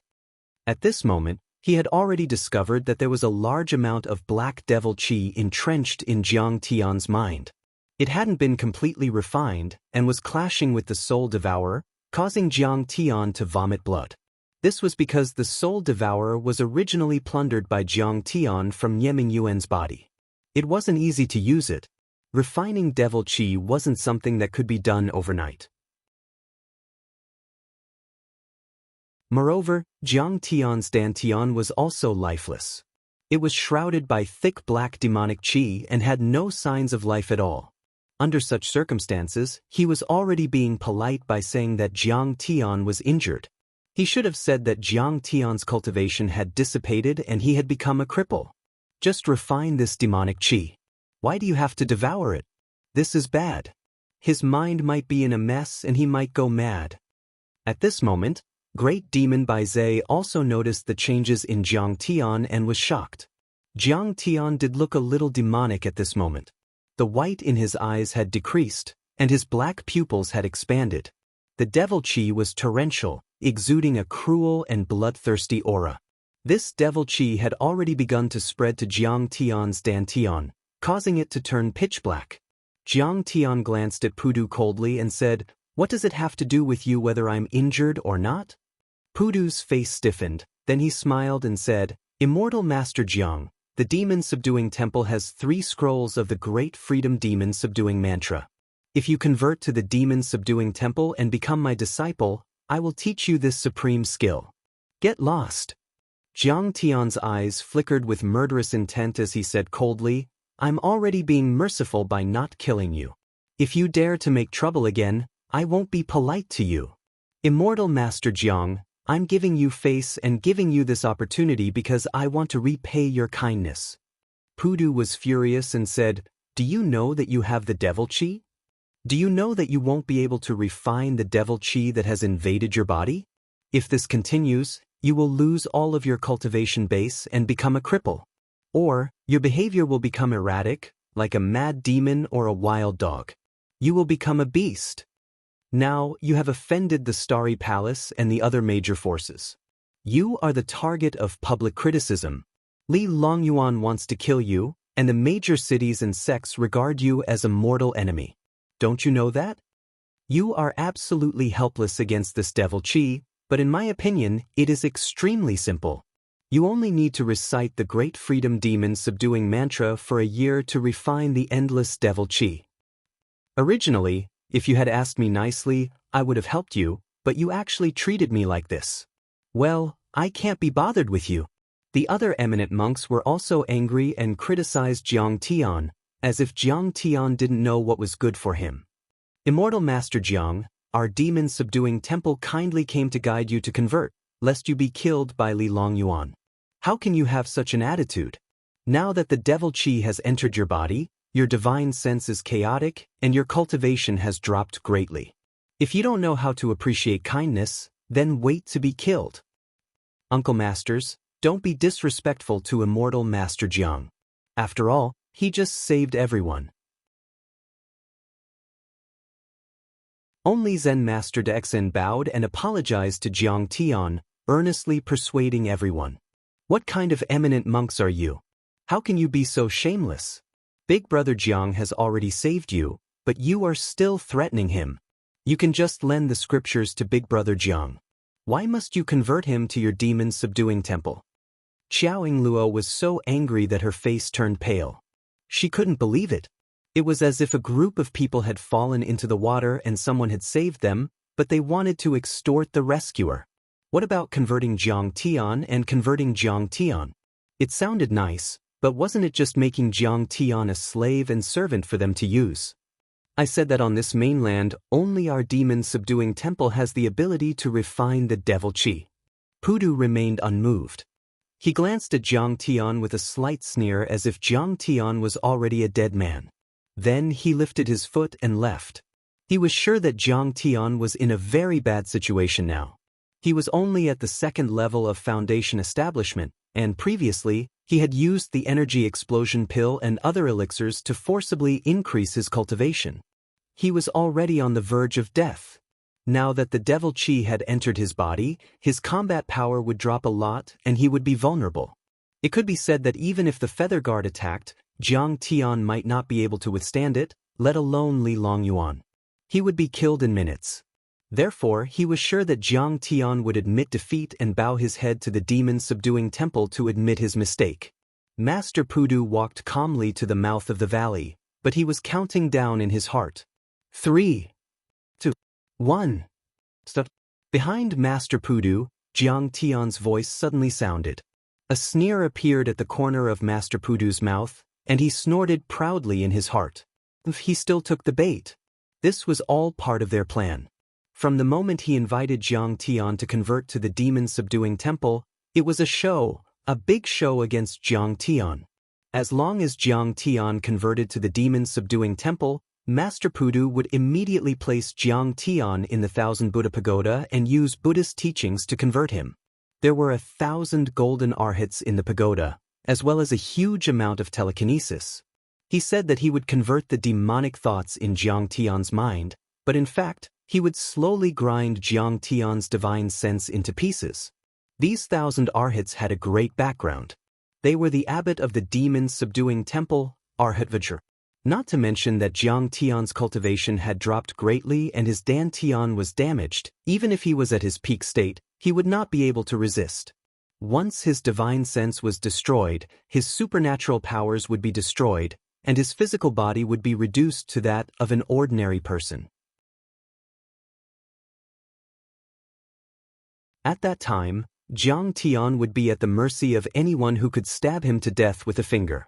At this moment, he had already discovered that there was a large amount of black devil chi entrenched in Jiang Tian's mind. It hadn't been completely refined and was clashing with the soul devourer, causing Jiang Tian to vomit blood. This was because the soul devourer was originally plundered by Jiang Tian from Yeming Yuan's body. It wasn't easy to use it. Refining devil chi wasn't something that could be done overnight. Moreover, Jiang Tian's dantian was also lifeless. It was shrouded by thick black demonic chi and had no signs of life at all. Under such circumstances, he was already being polite by saying that Jiang Tian was injured. He should have said that Jiang Tian's cultivation had dissipated and he had become a cripple. Just refine this demonic chi. Why do you have to devour it? This is bad. His mind might be in a mess and he might go mad. At this moment, Great Demon Bai Zhe also noticed the changes in Jiang Tian and was shocked. Jiang Tian did look a little demonic at this moment. The white in his eyes had decreased, and his black pupils had expanded. The devil chi was torrential, exuding a cruel and bloodthirsty aura. This devil chi had already begun to spread to Jiang Tian's dantian, causing it to turn pitch black. Jiang Tian glanced at Pudu coldly and said, "What does it have to do with you whether I'm injured or not?" Pudu's face stiffened, then he smiled and said, "Immortal Master Jiang, the demon-subduing temple has 3 scrolls of the great freedom demon-subduing mantra. If you convert to the demon-subduing temple and become my disciple, I will teach you this supreme skill. Get lost." Jiang Tian's eyes flickered with murderous intent as he said coldly, "I'm already being merciful by not killing you. If you dare to make trouble again, I won't be polite to you. Immortal Master Jiang, I'm giving you face and giving you this opportunity because I want to repay your kindness." Pudu was furious and said, "Do you know that you have the devil chi? Do you know that you won't be able to refine the devil chi that has invaded your body? If this continues, you will lose all of your cultivation base and become a cripple. Or, your behavior will become erratic, like a mad demon or a wild dog. You will become a beast. Now, you have offended the Starry Palace and the other major forces. You are the target of public criticism. Li Longyuan wants to kill you, and the major cities and sects regard you as a mortal enemy. Don't you know that? You are absolutely helpless against this devil chi, but in my opinion, it is extremely simple. You only need to recite the Great Freedom Demon Subduing Mantra for a year to refine the endless devil chi. Originally, if you had asked me nicely, I would have helped you, but you actually treated me like this. Well, I can't be bothered with you. The other eminent monks were also angry and criticized Jiang Tian, as if Jiang Tian didn't know what was good for him. Immortal Master Jiang, our demon-subduing temple kindly came to guide you to convert, lest you be killed by Li Longyuan. How can you have such an attitude? Now that the devil chi has entered your body, your divine sense is chaotic, and your cultivation has dropped greatly. If you don't know how to appreciate kindness, then wait to be killed. Uncle Masters, don't be disrespectful to Immortal Master Jiang. After all, he just saved everyone. Only Zen Master Dexin bowed and apologized to Jiang Tian, earnestly persuading everyone. What kind of eminent monks are you? How can you be so shameless? Big Brother Jiang has already saved you, but you are still threatening him. You can just lend the scriptures to Big Brother Jiang. Why must you convert him to your demon-subduing temple? Xiaoying Luo was so angry that her face turned pale. She couldn't believe it. It was as if a group of people had fallen into the water and someone had saved them, but they wanted to extort the rescuer. What about converting Jiang Tian and converting Jiang Tian? It sounded nice, but wasn't it just making Jiang Tian a slave and servant for them to use? I said that on this mainland, only our demon-subduing temple has the ability to refine the devil chi. Pudu remained unmoved. He glanced at Jiang Tian with a slight sneer as if Jiang Tian was already a dead man. Then he lifted his foot and left. He was sure that Jiang Tian was in a very bad situation now. He was only at the second level of foundation establishment, and previously, he had used the energy explosion pill and other elixirs to forcibly increase his cultivation. He was already on the verge of death. Now that the devil chi had entered his body, his combat power would drop a lot and he would be vulnerable. It could be said that even if the Feather Guard attacked, Jiang Tian might not be able to withstand it, let alone Li Longyuan. He would be killed in minutes. Therefore, he was sure that Jiang Tian would admit defeat and bow his head to the demon-subduing temple to admit his mistake. Master Pudu walked calmly to the mouth of the valley, but he was counting down in his heart. 3, 2, 1. Stop. Behind Master Pudu, Jiang Tian's voice suddenly sounded. A sneer appeared at the corner of Master Pudu's mouth, and he snorted proudly in his heart. He still took the bait. This was all part of their plan. From the moment he invited Jiang Tian to convert to the demon-subduing temple, it was a big show against Jiang Tian. As long as Jiang Tian converted to the demon-subduing temple, Master Pudu would immediately place Jiang Tian in the 1000 Buddha pagoda and use Buddhist teachings to convert him. There were 1,000 golden arhats in the pagoda, as well as a huge amount of telekinesis. He said that he would convert the demonic thoughts in Jiang Tian's mind, but in fact, he would slowly grind Jiang Tian's divine sense into pieces. These 1,000 arhats had a great background. They were the abbot of the demon-subduing temple, Arhatvajra. Not to mention that Jiang Tian's cultivation had dropped greatly and his dantian was damaged. Even if he was at his peak state, he would not be able to resist. Once his divine sense was destroyed, his supernatural powers would be destroyed, and his physical body would be reduced to that of an ordinary person. At that time, Jiang Tian would be at the mercy of anyone who could stab him to death with a finger.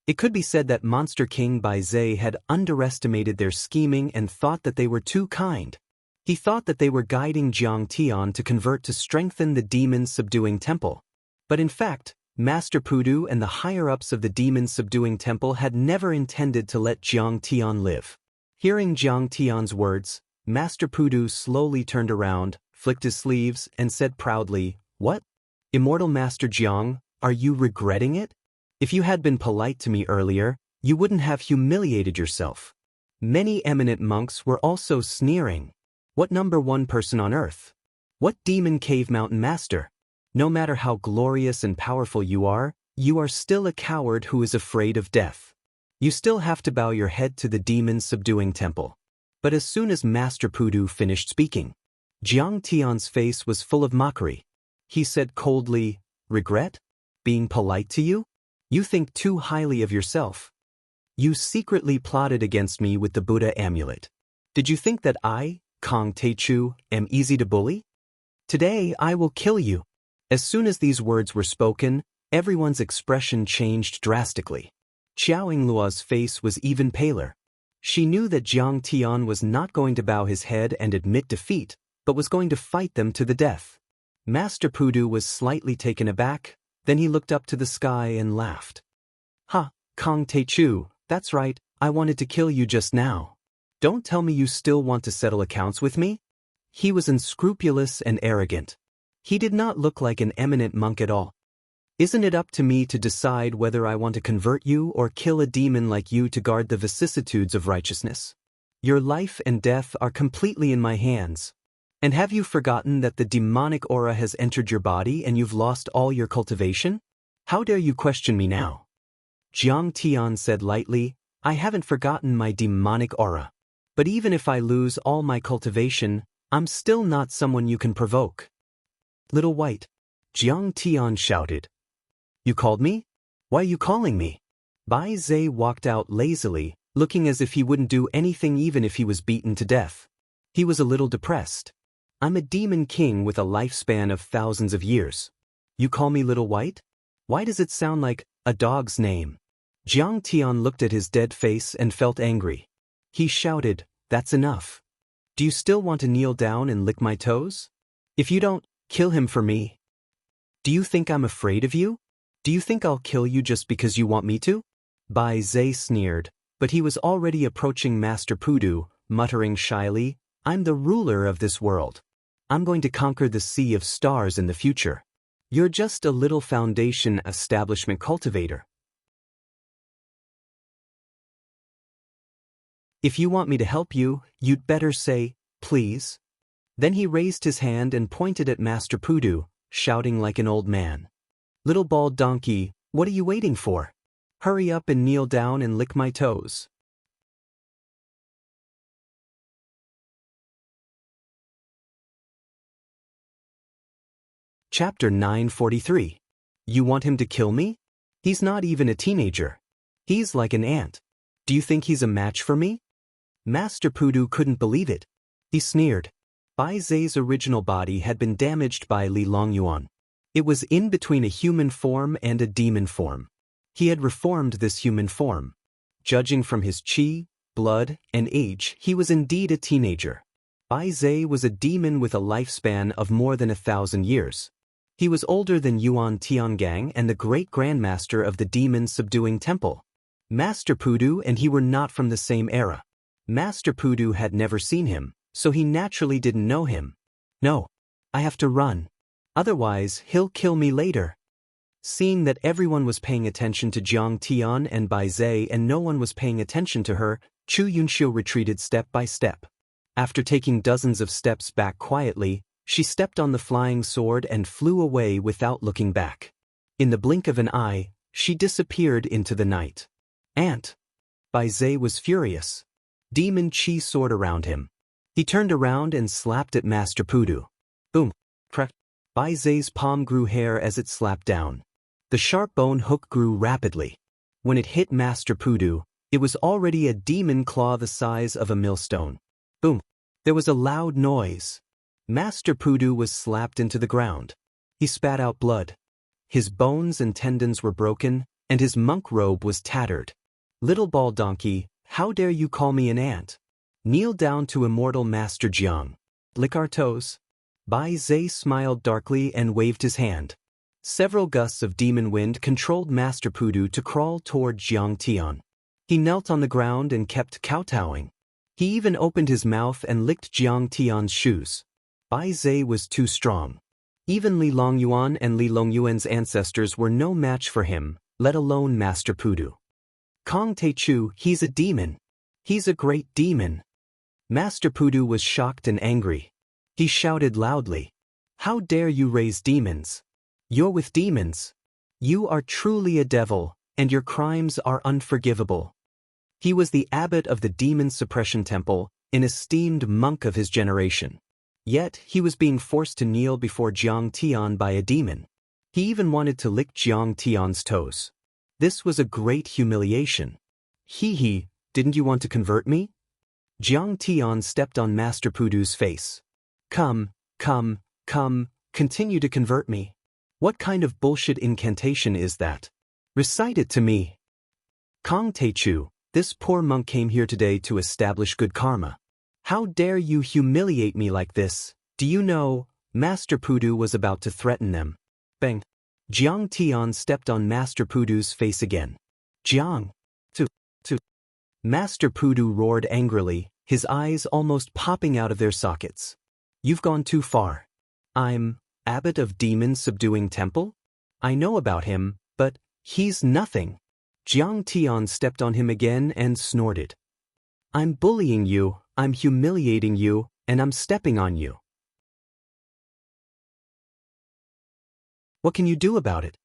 It could be said that Monster King Bai Zhe had underestimated their scheming and thought that they were too kind. He thought that they were guiding Jiang Tian to convert to strengthen the demon-subduing temple. But in fact, Master Pudu and the higher-ups of the demon-subduing temple had never intended to let Jiang Tian live. Hearing Jiang Tian's words, Master Pudu slowly turned around, flicked his sleeves, and said proudly, "What? Immortal Master Jiang, are you regretting it? If you had been polite to me earlier, you wouldn't have humiliated yourself." Many eminent monks were also sneering. What number 1 person on earth? What demon cave mountain master? No matter how glorious and powerful you are still a coward who is afraid of death. You still have to bow your head to the demon-subduing temple. But as soon as Master Pudu finished speaking, Jiang Tian's face was full of mockery. He said coldly, "Regret? being polite to you? You think too highly of yourself. You secretly plotted against me with the Buddha amulet. Did you think that I, Kong Teichu, am easy to bully? Today I will kill you. As soon as these words were spoken, everyone's expression changed drastically. Xiao Yingluo's face was even paler. She knew that Jiang Tian was not going to bow his head and admit defeat, but was going to fight them to the death. Master Pudu was slightly taken aback, then he looked up to the sky and laughed. Ha, Kong Teichu, that's right, I wanted to kill you just now. Don't tell me you still want to settle accounts with me? He was unscrupulous and arrogant. He did not look like an eminent monk at all. Isn't it up to me to decide whether I want to convert you or kill a demon like you to guard the vicissitudes of righteousness? Your life and death are completely in my hands. And have you forgotten that the demonic aura has entered your body and you've lost all your cultivation? How dare you question me now? Jiang Tian said lightly, I haven't forgotten my demonic aura. But even if I lose all my cultivation, I'm still not someone you can provoke. Little White, Jiang Tian shouted. You called me? Why are you calling me? Bai Zhe walked out lazily, looking as if he wouldn't do anything even if he was beaten to death. He was a little depressed. I'm a demon king with a lifespan of thousands of years. You call me Little White? Why does it sound like a dog's name? Jiang Tian looked at his dead face and felt angry. He shouted, That's enough. Do you still want to kneel down and lick my toes? If you don't, kill him for me. Do you think I'm afraid of you? Do you think I'll kill you just because you want me to? Bai Zhe sneered, but he was already approaching Master Pudu, muttering shyly, I'm the ruler of this world. I'm going to conquer the sea of stars in the future. You're just a little foundation establishment cultivator. If you want me to help you, you'd better say, please. Then he raised his hand and pointed at Master Pudu, shouting like an old man. Little bald donkey, what are you waiting for? Hurry up and kneel down and lick my toes. Chapter 943. You want him to kill me? He's not even a teenager. He's like an ant. Do you think he's a match for me? Master Pudu couldn't believe it. He sneered. Bai Zhe's original body had been damaged by Li Longyuan. It was in between a human form and a demon form. He had reformed this human form. Judging from his qi, blood, and age, he was indeed a teenager. Bai Zhe was a demon with a lifespan of more than 1,000 years. He was older than Yuan Tiangang and the great grandmaster of the demon-subduing temple. Master Pudu and he were not from the same era. Master Pudu had never seen him, so he naturally didn't know him. No, I have to run. Otherwise, he'll kill me later. Seeing that everyone was paying attention to Jiang Tian and Bai Zhe and no one was paying attention to her, Chu Yunxiu retreated step by step. After taking dozens of steps back quietly, she stepped on the flying sword and flew away without looking back. In the blink of an eye, she disappeared into the night. Ant! Bai Zhe was furious. Demon Qi soared around him. He turned around and slapped at Master Pudu. Boom! Crack! Bai Zhe's palm grew hair as it slapped down. The sharp bone hook grew rapidly. When it hit Master Pudu, it was already a demon claw the size of a millstone. Boom! There was a loud noise. Master Pudu was slapped into the ground. He spat out blood. His bones and tendons were broken, and his monk robe was tattered. Little bald donkey, how dare you call me an ant? Kneel down to immortal Master Jiang. Lick our toes. Bai Zhe smiled darkly and waved his hand. Several gusts of demon wind controlled Master Pudu to crawl toward Jiang Tian. He knelt on the ground and kept kowtowing. He even opened his mouth and licked Jiang Tian's shoes. Bai Zhe was too strong. Even Li Longyuan and Li Longyuan's ancestors were no match for him, let alone Master Pudu. Kong Teichu, he's a demon. He's a great demon. Master Pudu was shocked and angry. He shouted loudly, How dare you raise demons? You're with demons. You are truly a devil, and your crimes are unforgivable. He was the abbot of the Demon Suppression Temple, an esteemed monk of his generation. Yet he was being forced to kneel before Jiang Tian by a demon. He even wanted to lick Jiang Tian's toes. This was a great humiliation. Hee, didn't you want to convert me? Jiang Tian stepped on Master Pudu's face. Come, continue to convert me. What kind of bullshit incantation is that? Recite it to me. Kong Teichu, this poor monk came here today to establish good karma. How dare you humiliate me like this? Do you know? Master Pudu was about to threaten them. Bang! Jiang Tian stepped on Master Pudu's face again. Jiang! To. Master Pudu roared angrily, his eyes almost popping out of their sockets. You've gone too far. I'm Abbot of Demon Subduing Temple? I know about him, but he's nothing. Jiang Tian stepped on him again and snorted. I'm bullying you, I'm humiliating you, and I'm stepping on you. What can you do about it?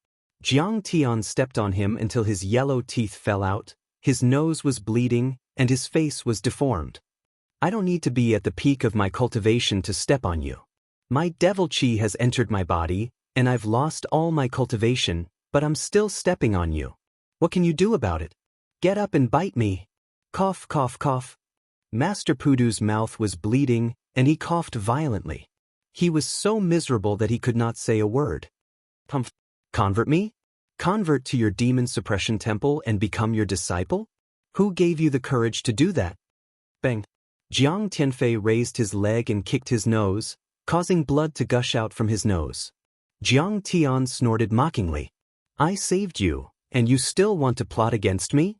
Jiang Tian stepped on him until his yellow teeth fell out, his nose was bleeding, and his face was deformed. I don't need to be at the peak of my cultivation to step on you. My devil chi has entered my body, and I've lost all my cultivation, but I'm still stepping on you. What can you do about it? Get up and bite me. Cough, cough, cough. Master Pudu's mouth was bleeding, and he coughed violently. He was so miserable that he could not say a word. Convert me? Convert to your demon suppression temple and become your disciple? Who gave you the courage to do that? Bang! Jiang Tianfei raised his leg and kicked his nose, causing blood to gush out from his nose. Jiang Tian snorted mockingly. I saved you, and you still want to plot against me?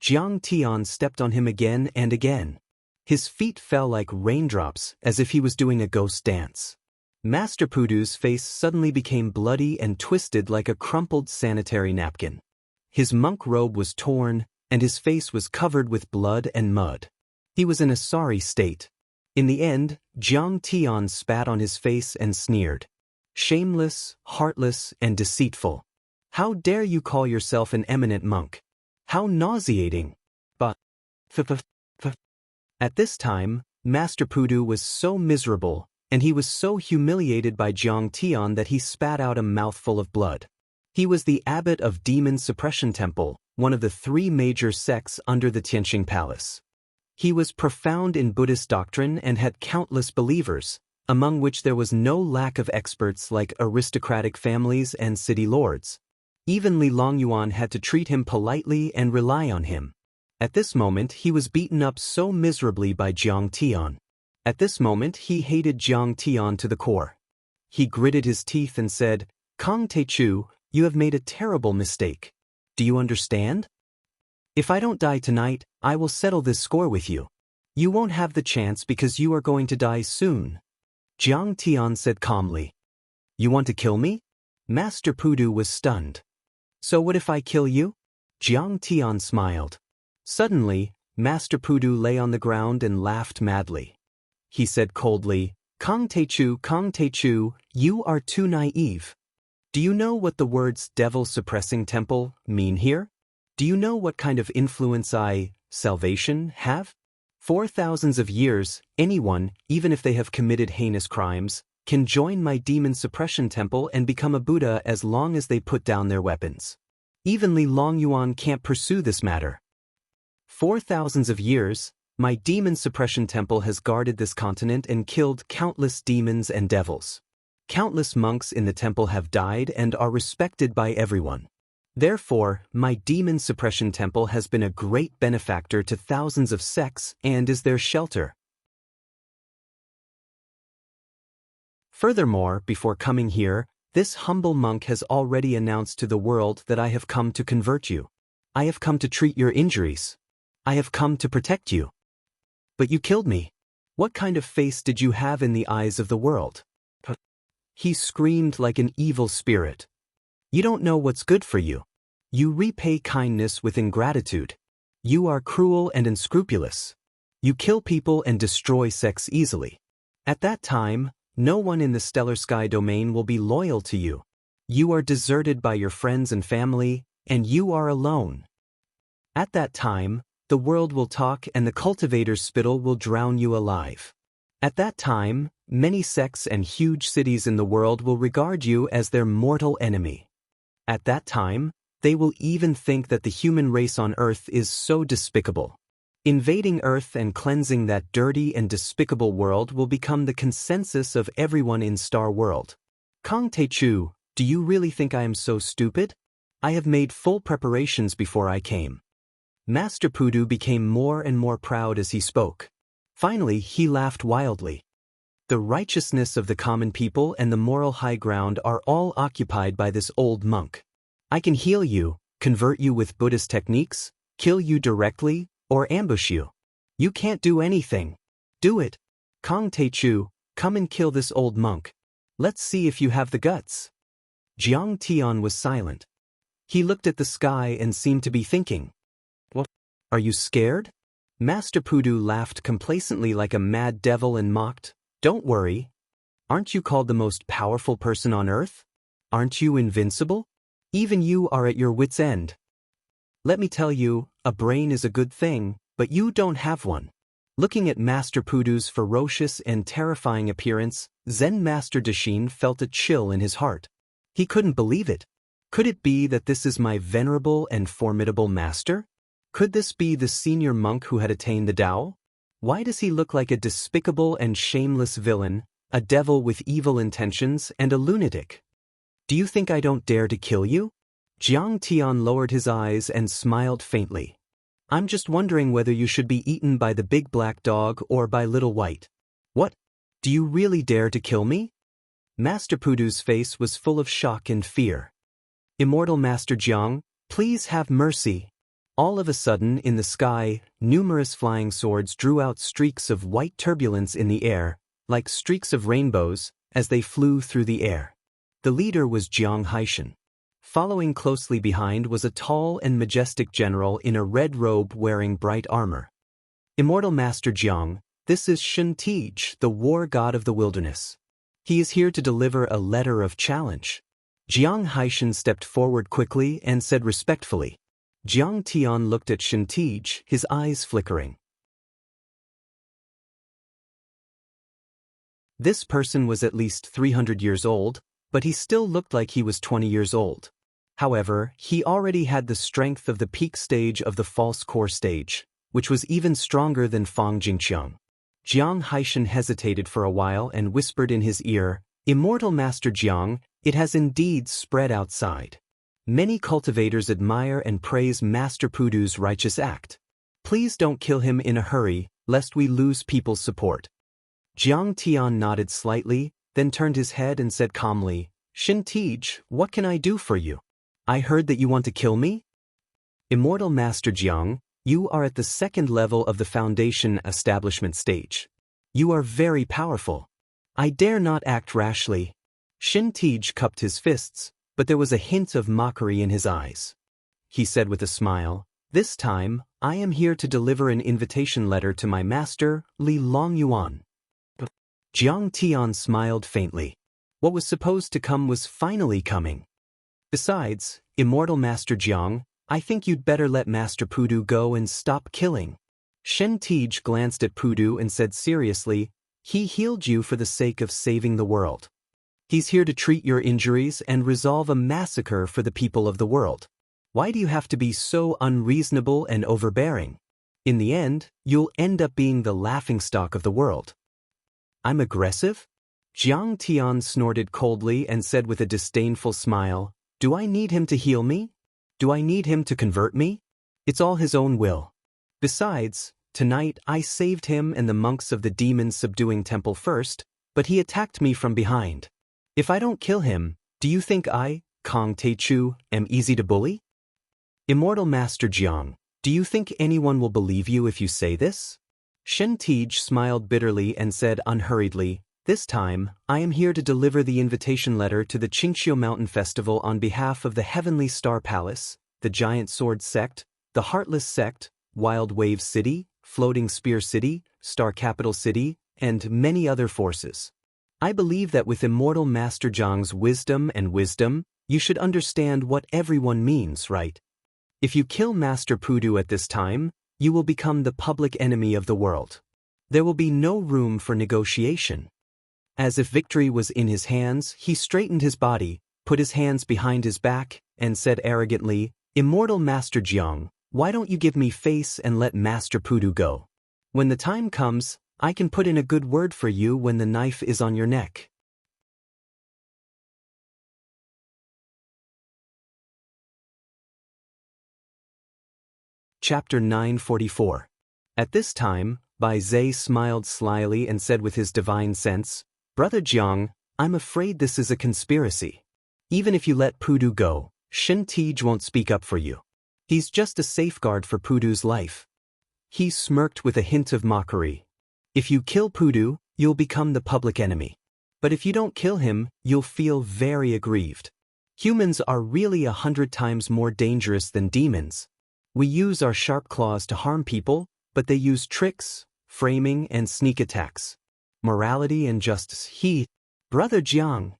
Jiang Tian stepped on him again and again. His feet fell like raindrops, as if he was doing a ghost dance. Master Pudu's face suddenly became bloody and twisted like a crumpled sanitary napkin. His monk robe was torn, and his face was covered with blood and mud. He was in a sorry state. In the end, Jiang Tian spat on his face and sneered. Shameless, heartless, and deceitful. How dare you call yourself an eminent monk? How nauseating! But, At this time, Master Pudu was so miserable, and he was so humiliated by Jiang Tian that he spat out a mouthful of blood. He was the abbot of Demon Suppression Temple, one of the 3 major sects under the Tianqing Palace. He was profound in Buddhist doctrine and had countless believers, among which there was no lack of experts like aristocratic families and city lords. Even Li Longyuan had to treat him politely and rely on him. At this moment he was beaten up so miserably by Jiang Tian. At this moment he hated Jiang Tian to the core. He gritted his teeth and said, Kong Teichu, you have made a terrible mistake. Do you understand? If I don't die tonight, I will settle this score with you. You won't have the chance because you are going to die soon. Jiang Tian said calmly. You want to kill me? Master Pudu was stunned. So what if I kill you? Jiang Tian smiled. Suddenly, Master Pudu lay on the ground and laughed madly. He said coldly, Kong Teichu, you are too naive. Do you know what the words devil-suppressing temple mean here? Do you know what kind of influence salvation, have? For thousands of years, anyone, even if they have committed heinous crimes, can join my demon suppression temple and become a Buddha as long as they put down their weapons. Even Li Longyuan can't pursue this matter. For thousands of years, my demon suppression temple has guarded this continent and killed countless demons and devils. Countless monks in the temple have died and are respected by everyone. Therefore, my demon suppression temple has been a great benefactor to thousands of sects and is their shelter. Furthermore, before coming here, this humble monk has already announced to the world that I have come to convert you. I have come to treat your injuries. I have come to protect you. But you killed me. What kind of face did you have in the eyes of the world? He screamed like an evil spirit. You don't know what's good for you. You repay kindness with ingratitude. You are cruel and unscrupulous. You kill people and destroy sects easily. At that time, no one in the stellar sky domain will be loyal to you. You are deserted by your friends and family, and you are alone. At that time, the world will talk and the cultivator's spittle will drown you alive. At that time, Many sects and huge cities in the world will regard you as their mortal enemy. At that time, they will even think that the human race on Earth is so despicable. Invading Earth and cleansing that dirty and despicable world will become the consensus of everyone in Star World. Kong Techu, do you really think I am so stupid? I have made full preparations before I came. Master Pudu became more and more proud as he spoke. Finally, he laughed wildly. The righteousness of the common people and the moral high ground are all occupied by this old monk. I can heal you, convert you with Buddhist techniques, kill you directly, or ambush you. You can't do anything. Do it. Kong Techu, come and kill this old monk. Let's see if you have the guts. Jiang Tian was silent. He looked at the sky and seemed to be thinking. What? Are you scared? Master Pudu laughed complacently like a mad devil and mocked. Don't worry. Aren't you called the most powerful person on Earth? Aren't you invincible? Even you are at your wits' end. Let me tell you, a brain is a good thing, but you don't have one. Looking at Master Pudu's ferocious and terrifying appearance, Zen Master Dashin felt a chill in his heart. He couldn't believe it. Could it be that this is my venerable and formidable master? Could this be the senior monk who had attained the Tao? Why does he look like a despicable and shameless villain, a devil with evil intentions, and a lunatic? Do you think I don't dare to kill you? Jiang Tian lowered his eyes and smiled faintly. I'm just wondering whether you should be eaten by the big black dog or by Little White. What? Do you really dare to kill me? Master Pudu's face was full of shock and fear. Immortal Master Jiang, please have mercy. All of a sudden, in the sky, numerous flying swords drew out streaks of white turbulence in the air, like streaks of rainbows, as they flew through the air. The leader was Jiang Haishan. Following closely behind was a tall and majestic general in a red robe wearing bright armor. Immortal Master Jiang, this is Xianxia, the war god of the wilderness. He is here to deliver a letter of challenge. Jiang Haishan stepped forward quickly and said respectfully. Jiang Tian looked at Xianxia, his eyes flickering. This person was at least 300 years old, but he still looked like he was 20 years old. However, he already had the strength of the peak stage of the false core stage, which was even stronger than Fang Jingqiang. Jiang Haishan hesitated for a while and whispered in his ear, Immortal Master Jiang, it has indeed spread outside. Many cultivators admire and praise Master Pudu's righteous act. Please don't kill him in a hurry, lest we lose people's support. Jiang Tian nodded slightly, then turned his head and said calmly, Xianxia, what can I do for you? I heard that you want to kill me? Immortal Master Jiang, you are at the second level of the foundation establishment stage. You are very powerful. I dare not act rashly. Xianxia cupped his fists, but there was a hint of mockery in his eyes. He said with a smile, This time, I am here to deliver an invitation letter to my master, Li Longyuan. Jiang Tian smiled faintly. What was supposed to come was finally coming. Besides, Immortal Master Jiang, I think you'd better let Master Pudu go and stop killing. Xianxia glanced at Pudu and said seriously, He healed you for the sake of saving the world. He's here to treat your injuries and resolve a massacre for the people of the world. Why do you have to be so unreasonable and overbearing? In the end, you'll end up being the laughingstock of the world. I'm aggressive? Jiang Tian snorted coldly and said with a disdainful smile, Do I need him to heal me? Do I need him to convert me? It's all his own will. Besides, tonight I saved him and the monks of the demon-subduing temple first, but he attacked me from behind. If I don't kill him, do you think I, Kong Techu, am easy to bully? Immortal Master Jiang, do you think anyone will believe you if you say this? Xianxia smiled bitterly and said unhurriedly, This time, I am here to deliver the invitation letter to the Qingxiu Mountain Festival on behalf of the Heavenly Star Palace, the Giant Sword Sect, the Heartless Sect, Wild Wave City, Floating Spear City, Star Capital City, and many other forces. I believe that with Immortal Master Jiang's wisdom, you should understand what everyone means, right? If you kill Master Pudu at this time, you will become the public enemy of the world. There will be no room for negotiation. As if victory was in his hands, he straightened his body, put his hands behind his back, and said arrogantly, "Immortal Master Jiang, why don't you give me face and let Master Pudu go? When the time comes, I can put in a good word for you when the knife is on your neck." Chapter 944. At this time, Bai Zhe smiled slyly and said with his divine sense, "Brother Jiang, I'm afraid this is a conspiracy. Even if you let Pudu go, Shen Tij won't speak up for you. He's just a safeguard for Pudu's life." He smirked with a hint of mockery. "If you kill Pudu, you'll become the public enemy. But if you don't kill him, you'll feel very aggrieved. Humans are really 100 times more dangerous than demons. We use our sharp claws to harm people, but they use tricks, framing, and sneak attacks. Morality and justice. Brother Jiang."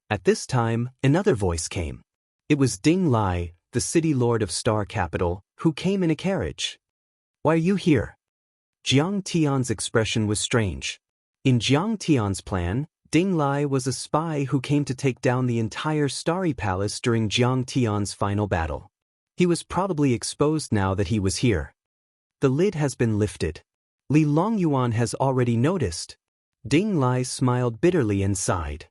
At this time, another voice came. It was Ding Lai, the city lord of Star Capital, who came in a carriage. "Why are you here?" Jiang Tian's expression was strange. In Jiang Tian's plan, Ding Lai was a spy who came to take down the entire Starry Palace during Jiang Tian's final battle. He was probably exposed now that he was here. The lid has been lifted. Li Longyuan has already noticed. Ding Lai smiled bitterly and sighed.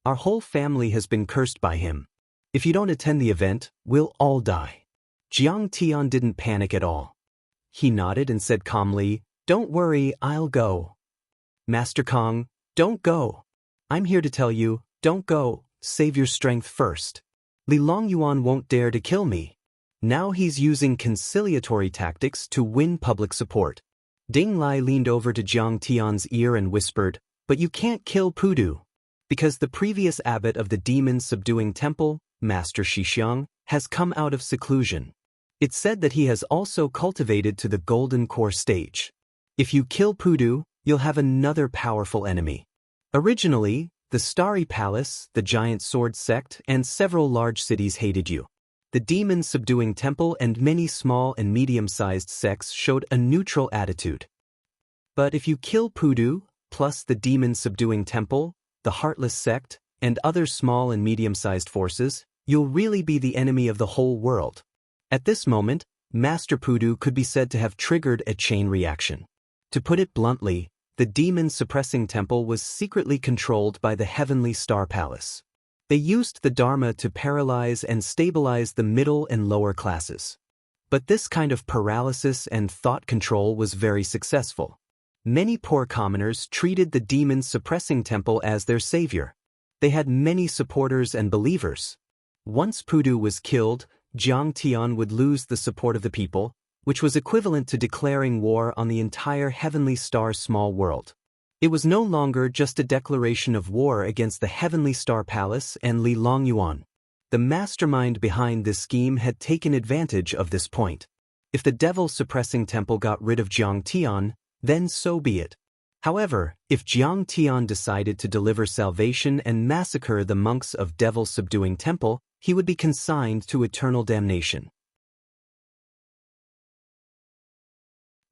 "Our whole family has been cursed by him. If you don't attend the event, we'll all die." Jiang Tian didn't panic at all. He nodded and said calmly, "Don't worry, I'll go." "Master Kong, don't go. I'm here to tell you, don't go, save your strength first. Li Longyuan won't dare to kill me." Now he's using conciliatory tactics to win public support. Ding Lai leaned over to Jiang Tian's ear and whispered, "But you can't kill Pudu. Because the previous abbot of the demon-subduing temple, Master Shixiang, has come out of seclusion. It's said that he has also cultivated to the golden core stage. If you kill Pudu, you'll have another powerful enemy. Originally, the Starry Palace, the Giant Sword Sect, and several large cities hated you. The demon-subduing temple and many small and medium-sized sects showed a neutral attitude. But if you kill Pudu, plus the demon-subduing temple, the Heartless sect, and other small and medium-sized forces, you'll really be the enemy of the whole world." At this moment, Master Pudu could be said to have triggered a chain reaction. To put it bluntly, the demon-suppressing temple was secretly controlled by the Heavenly Star Palace. They used the Dharma to paralyze and stabilize the middle and lower classes. But this kind of paralysis and thought control was very successful. Many poor commoners treated the demon-suppressing temple as their savior. They had many supporters and believers. Once Pudu was killed, Jiang Tian would lose the support of the people, which was equivalent to declaring war on the entire Heavenly Star small world. It was no longer just a declaration of war against the Heavenly Star Palace and Li Longyuan. The mastermind behind this scheme had taken advantage of this point. If the devil-suppressing temple got rid of Jiang Tian, then so be it. However, if Jiang Tian decided to deliver salvation and massacre the monks of devil-subduing temple, he would be consigned to eternal damnation.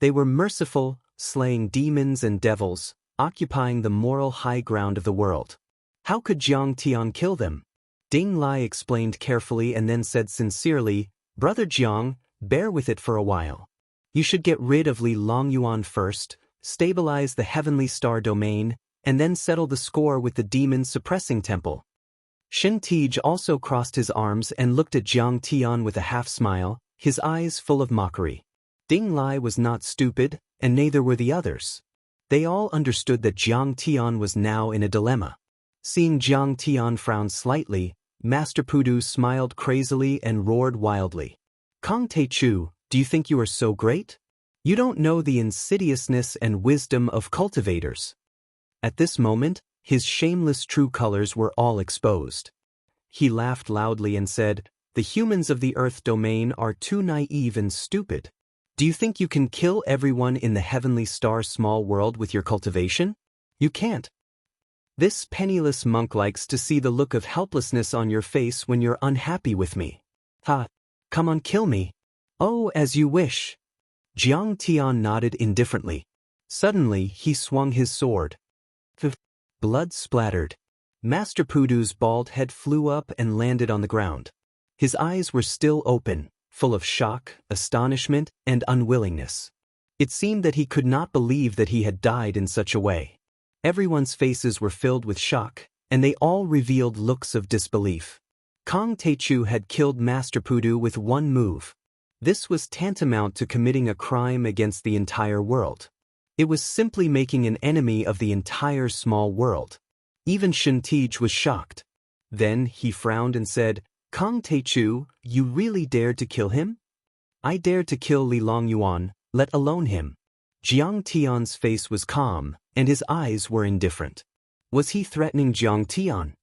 They were merciful, slaying demons and devils, occupying the moral high ground of the world. How could Jiang Tian kill them? Ding Lai explained carefully and then said sincerely, "Brother Jiang, bear with it for a while. You should get rid of Li Longyuan first, stabilize the Heavenly Star domain, and then settle the score with the demon-suppressing temple." Shen Tij also crossed his arms and looked at Jiang Tian with a half-smile, his eyes full of mockery. Ding Lai was not stupid, and neither were the others. They all understood that Jiang Tian was now in a dilemma. Seeing Jiang Tian frown slightly, Master Pudu smiled crazily and roared wildly. "Kong Teichu, do you think you are so great? You don't know the insidiousness and wisdom of cultivators." At this moment, his shameless true colors were all exposed. He laughed loudly and said, "The humans of the Earth domain are too naive and stupid. Do you think you can kill everyone in the Heavenly Star small world with your cultivation? You can't. This penniless monk likes to see the look of helplessness on your face when you're unhappy with me. Ha! Come on, kill me." "Oh, as you wish." Jiang Tian nodded indifferently. Suddenly, he swung his sword. Blood splattered. Master Pudu's bald head flew up and landed on the ground. His eyes were still open, full of shock, astonishment, and unwillingness. It seemed that he could not believe that he had died in such a way. Everyone's faces were filled with shock, and they all revealed looks of disbelief. Kong Teichu had killed Master Pudu with one move. This was tantamount to committing a crime against the entire world. It was simply making an enemy of the entire small world. Even Shintij was shocked. Then he frowned and said, "Kong Teichu, you really dared to kill him?" "I dared to kill Li Longyuan, let alone him." Jiang Tian's face was calm, and his eyes were indifferent. Was he threatening Jiang Tian?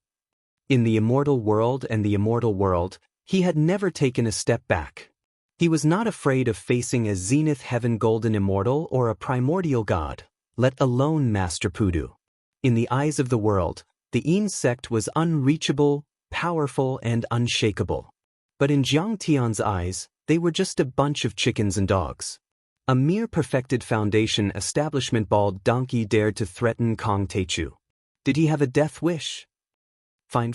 In the immortal world and the immortal world, he had never taken a step back. He was not afraid of facing a zenith heaven golden immortal or a primordial god, let alone Master Pudu. In the eyes of the world, the Yin sect was unreachable, powerful, and unshakable. But in Jiang Tian's eyes, they were just a bunch of chickens and dogs. A mere perfected foundation establishment bald donkey dared to threaten Kong Teichu. Did he have a death wish? Fine.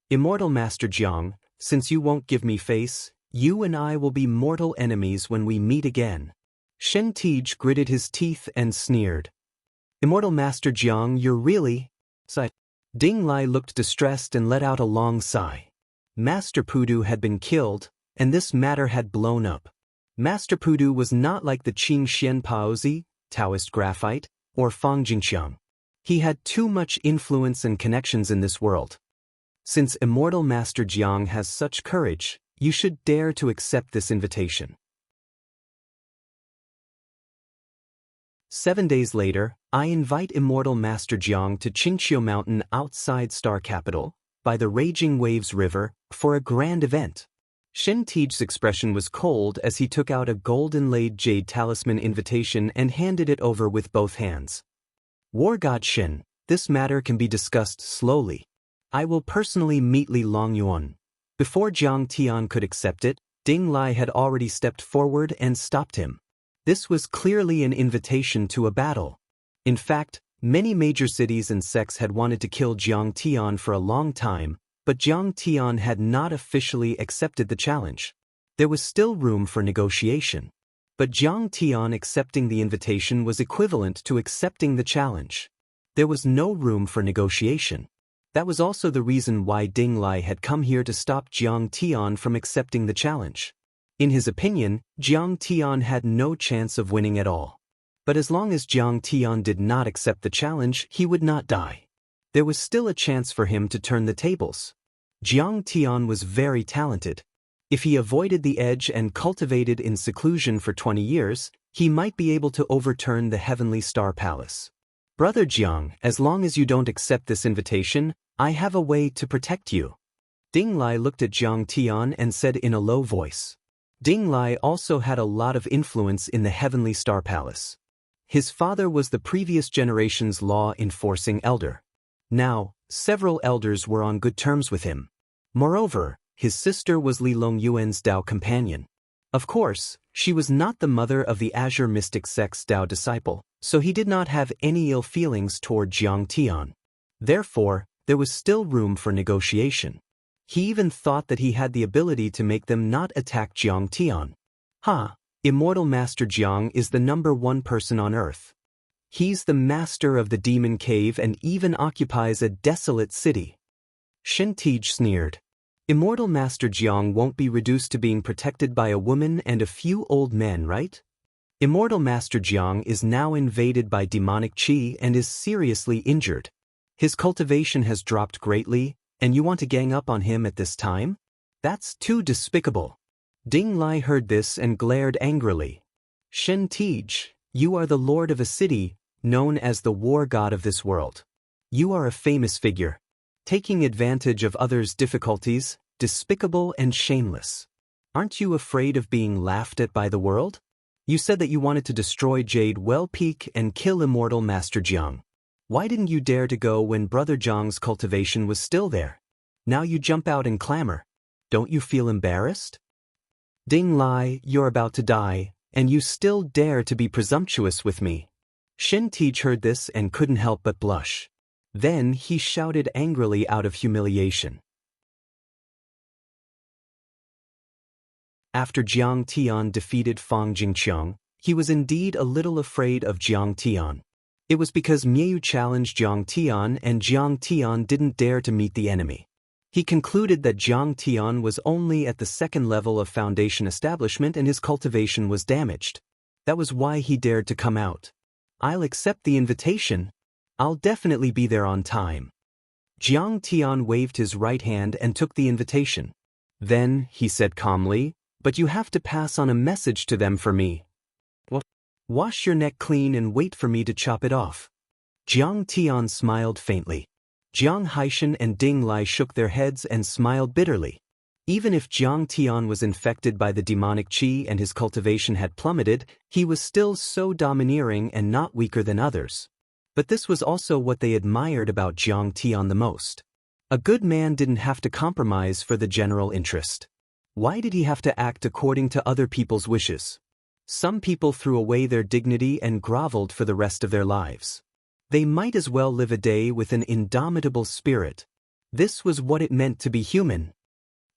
Immortal Master Jiang, since you won't give me face, you and I will be mortal enemies when we meet again. Shintij gritted his teeth and sneered. Immortal Master Jiang, you're really... sighed. Ding Lai looked distressed and let out a long sigh. Master Pudu had been killed, and this matter had blown up. Master Pudu was not like the Qing Xian Paozi, Daoist graphite, or Fang Jingxiang. He had too much influence and connections in this world. Since Immortal Master Jiang has such courage, you should dare to accept this invitation. 7 days later, I invite Immortal Master Jiang to Qingqiu Mountain outside Star Capital, by the Raging Waves River, for a grand event. Shintij's expression was cold as he took out a gold-inlaid jade talisman invitation and handed it over with both hands. War God Shin, this matter can be discussed slowly. I will personally meet Li Longyuan. Before Jiang Tian could accept it, Ding Lai had already stepped forward and stopped him. This was clearly an invitation to a battle. In fact, many major cities and sects had wanted to kill Jiang Tian for a long time, but Jiang Tian had not officially accepted the challenge. There was still room for negotiation. But Jiang Tian accepting the invitation was equivalent to accepting the challenge. There was no room for negotiation. That was also the reason why Ding Lai had come here to stop Jiang Tian from accepting the challenge. In his opinion, Jiang Tian had no chance of winning at all. But as long as Jiang Tian did not accept the challenge, he would not die. There was still a chance for him to turn the tables. Jiang Tian was very talented. If he avoided the edge and cultivated in seclusion for 20 years, he might be able to overturn the Heavenly Star Palace. Brother Jiang, as long as you don't accept this invitation, I have a way to protect you. Ding Lai looked at Jiang Tian and said in a low voice. Ding Lai also had a lot of influence in the Heavenly Star Palace. His father was the previous generation's law-enforcing elder. Now, several elders were on good terms with him. Moreover, his sister was Li Longyuan's Dao companion. Of course, she was not the mother of the Azure Mystic Sect's Dao disciple, so he did not have any ill feelings toward Jiang Tian. Therefore, there was still room for negotiation. He even thought that he had the ability to make them not attack Jiang Tian. Immortal Master Jiang is the #1 person on Earth. He's the master of the demon cave and even occupies a desolate city. Shintij sneered. Immortal Master Jiang won't be reduced to being protected by a woman and a few old men, right? Immortal Master Jiang is now invaded by demonic qi and is seriously injured. His cultivation has dropped greatly, and you want to gang up on him at this time? That's too despicable. Ding Lai heard this and glared angrily. Shintij, you are the lord of a city, known as the war god of this world. You are a famous figure. Taking advantage of others' difficulties, despicable and shameless. Aren't you afraid of being laughed at by the world? You said that you wanted to destroy Jade Well Peak and kill Immortal Master Jiang. Why didn't you dare to go when Brother Jiang's cultivation was still there? Now you jump out and clamor. Don't you feel embarrassed? Ding Lai, you're about to die, and you still dare to be presumptuous with me. Shintij heard this and couldn't help but blush. Then he shouted angrily out of humiliation. After Jiang Tian defeated Fang Jingqiang, he was indeed a little afraid of Jiang Tian. It was because Mieu challenged Jiang Tian and Jiang Tian didn't dare to meet the enemy. He concluded that Jiang Tian was only at the second level of foundation establishment and his cultivation was damaged. That was why he dared to come out. I'll accept the invitation. I'll definitely be there on time. Jiang Tian waved his right hand and took the invitation. Then, he said calmly, but you have to pass on a message to them for me. What? Wash your neck clean and wait for me to chop it off. Jiang Tian smiled faintly. Jiang Haishan and Ding Lai shook their heads and smiled bitterly. Even if Jiang Tian was infected by the demonic qi and his cultivation had plummeted, he was still so domineering and not weaker than others. But this was also what they admired about Jiang Tian the most. A good man didn't have to compromise for the general interest. Why did he have to act according to other people's wishes? Some people threw away their dignity and groveled for the rest of their lives. They might as well live a day with an indomitable spirit. This was what it meant to be human.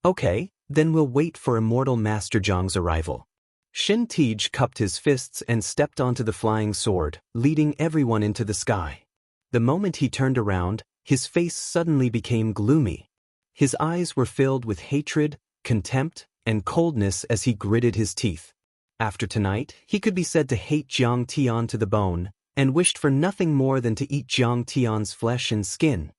Okay, then we'll wait for Immortal Master Zhang's arrival. Shin Tij cupped his fists and stepped onto the flying sword, leading everyone into the sky. The moment he turned around, his face suddenly became gloomy. His eyes were filled with hatred, contempt, and coldness as he gritted his teeth. After tonight, he could be said to hate Jiang Tian to the bone, and wished for nothing more than to eat Jiang Tian's flesh and skin.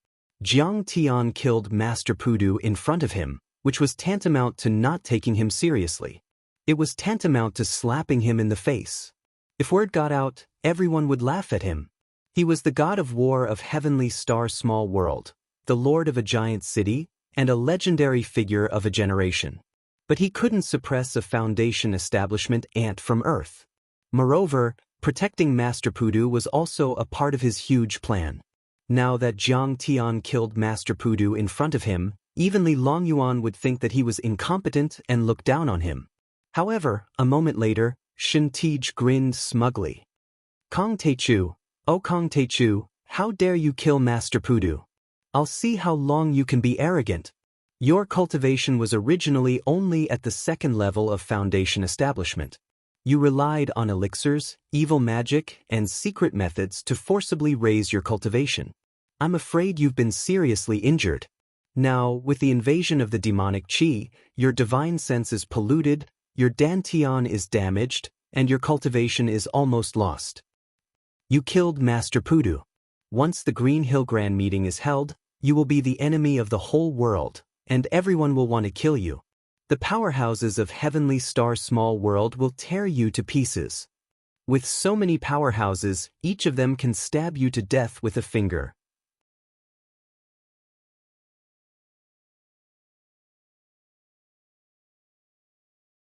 Jiang Tian killed Master Pudu in front of him, which was tantamount to not taking him seriously. It was tantamount to slapping him in the face. If word got out, everyone would laugh at him. He was the god of war of heavenly star small world, the lord of a giant city, and a legendary figure of a generation. But he couldn't suppress a foundation establishment ant from Earth. Moreover, protecting Master Pudu was also a part of his huge plan. Now that Jiang Tian killed Master Pudu in front of him, even Li Longyuan would think that he was incompetent and look down on him. However, a moment later, Shin Tij grinned smugly. Kong Teichu, oh Kong Teichu, how dare you kill Master Pudu? I'll see how long you can be arrogant. Your cultivation was originally only at the second level of foundation establishment. You relied on elixirs, evil magic, and secret methods to forcibly raise your cultivation. I'm afraid you've been seriously injured. Now, with the invasion of the demonic qi, your divine sense is polluted, your dantian is damaged, and your cultivation is almost lost. You killed Master Pudu. Once the Green Hill Grand Meeting is held, you will be the enemy of the whole world, and everyone will want to kill you. The powerhouses of Heavenly Star Small World will tear you to pieces. With so many powerhouses, each of them can stab you to death with a finger.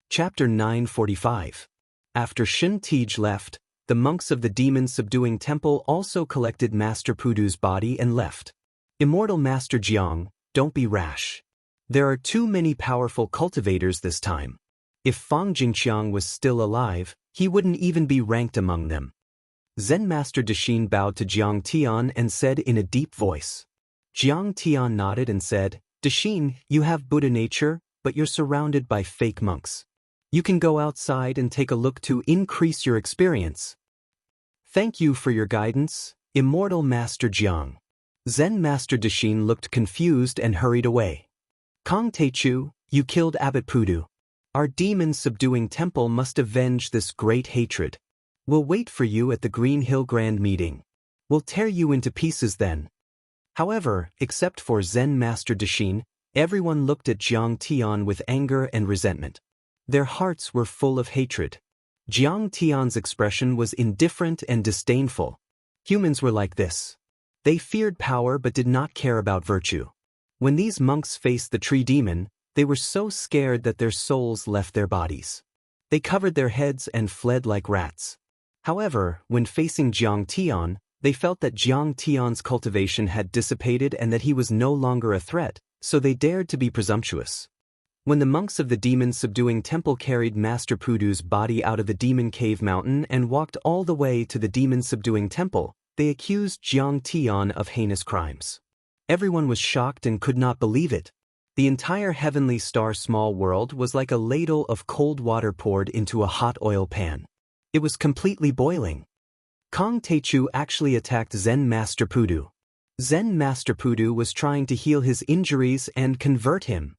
Chapter 945. After Shin Tij left, the monks of the demon-subduing temple also collected Master Pudu's body and left. Immortal Master Jiang, don't be rash. There are too many powerful cultivators this time. If Fang Jingqiang was still alive, he wouldn't even be ranked among them. Zen Master Dashin bowed to Jiang Tian and said in a deep voice. Jiang Tian nodded and said, Dashin, you have Buddha nature, but you're surrounded by fake monks. You can go outside and take a look to increase your experience. Thank you for your guidance, Immortal Master Jiang. Zen Master Dashin looked confused and hurried away. Kong Teichu, you killed Abbot Pudu. Our demon-subduing temple must avenge this great hatred. We'll wait for you at the Green Hill Grand Meeting. We'll tear you into pieces then. However, except for Zen Master Dashin, everyone looked at Jiang Tian with anger and resentment. Their hearts were full of hatred. Jiang Tian's expression was indifferent and disdainful. Humans were like this. They feared power but did not care about virtue. When these monks faced the tree demon, they were so scared that their souls left their bodies. They covered their heads and fled like rats. However, when facing Jiang Tian, they felt that Jiang Tian's cultivation had dissipated and that he was no longer a threat, so they dared to be presumptuous. When the monks of the demon-subduing temple carried Master Pudu's body out of the demon cave mountain and walked all the way to the demon-subduing temple, They accused Jiang Tian of heinous crimes. Everyone was shocked and could not believe it. The entire heavenly star small world was like a ladle of cold water poured into a hot oil pan. It was completely boiling. Kong Teichu actually attacked Zen Master Pudu. Zen Master Pudu was trying to heal his injuries and convert him.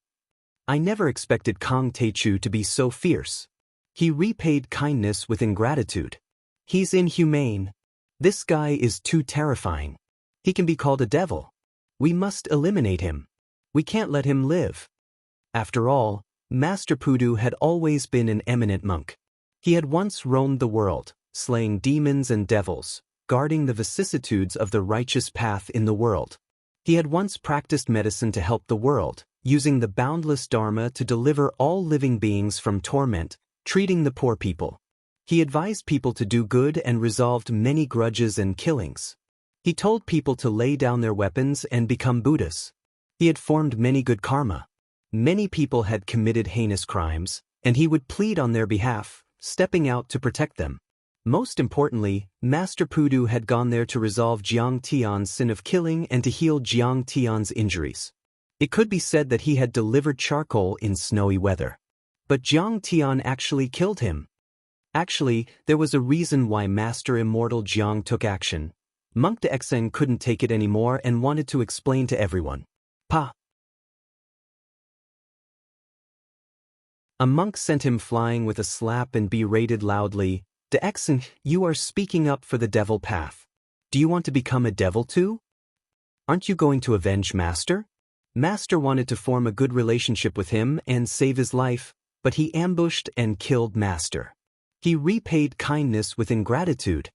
I never expected Kong Teichu to be so fierce. He repaid kindness with ingratitude. He's inhumane. This guy is too terrifying. He can be called a devil. We must eliminate him. We can't let him live. After all, Master Pudu had always been an eminent monk. He had once roamed the world, slaying demons and devils, guarding the vicissitudes of the righteous path in the world. He had once practiced medicine to help the world, using the boundless Dharma to deliver all living beings from torment, treating the poor people. He advised people to do good and resolved many grudges and killings. He told people to lay down their weapons and become Buddhas. He had formed many good karma. Many people had committed heinous crimes, and he would plead on their behalf, stepping out to protect them. Most importantly, Master Pudu had gone there to resolve Jiang Tian's sin of killing and to heal Jiang Tian's injuries. It could be said that he had delivered charcoal in snowy weather. But Jiang Tian actually killed him. Actually, there was a reason why Master Immortal Jiang took action. Monk Daoist couldn't take it anymore and wanted to explain to everyone. Pa! A monk sent him flying with a slap and berated loudly, Daoist, you are speaking up for the devil path. Do you want to become a devil too? Aren't you going to avenge Master? Master wanted to form a good relationship with him and save his life, but he ambushed and killed Master. He repaid kindness with ingratitude.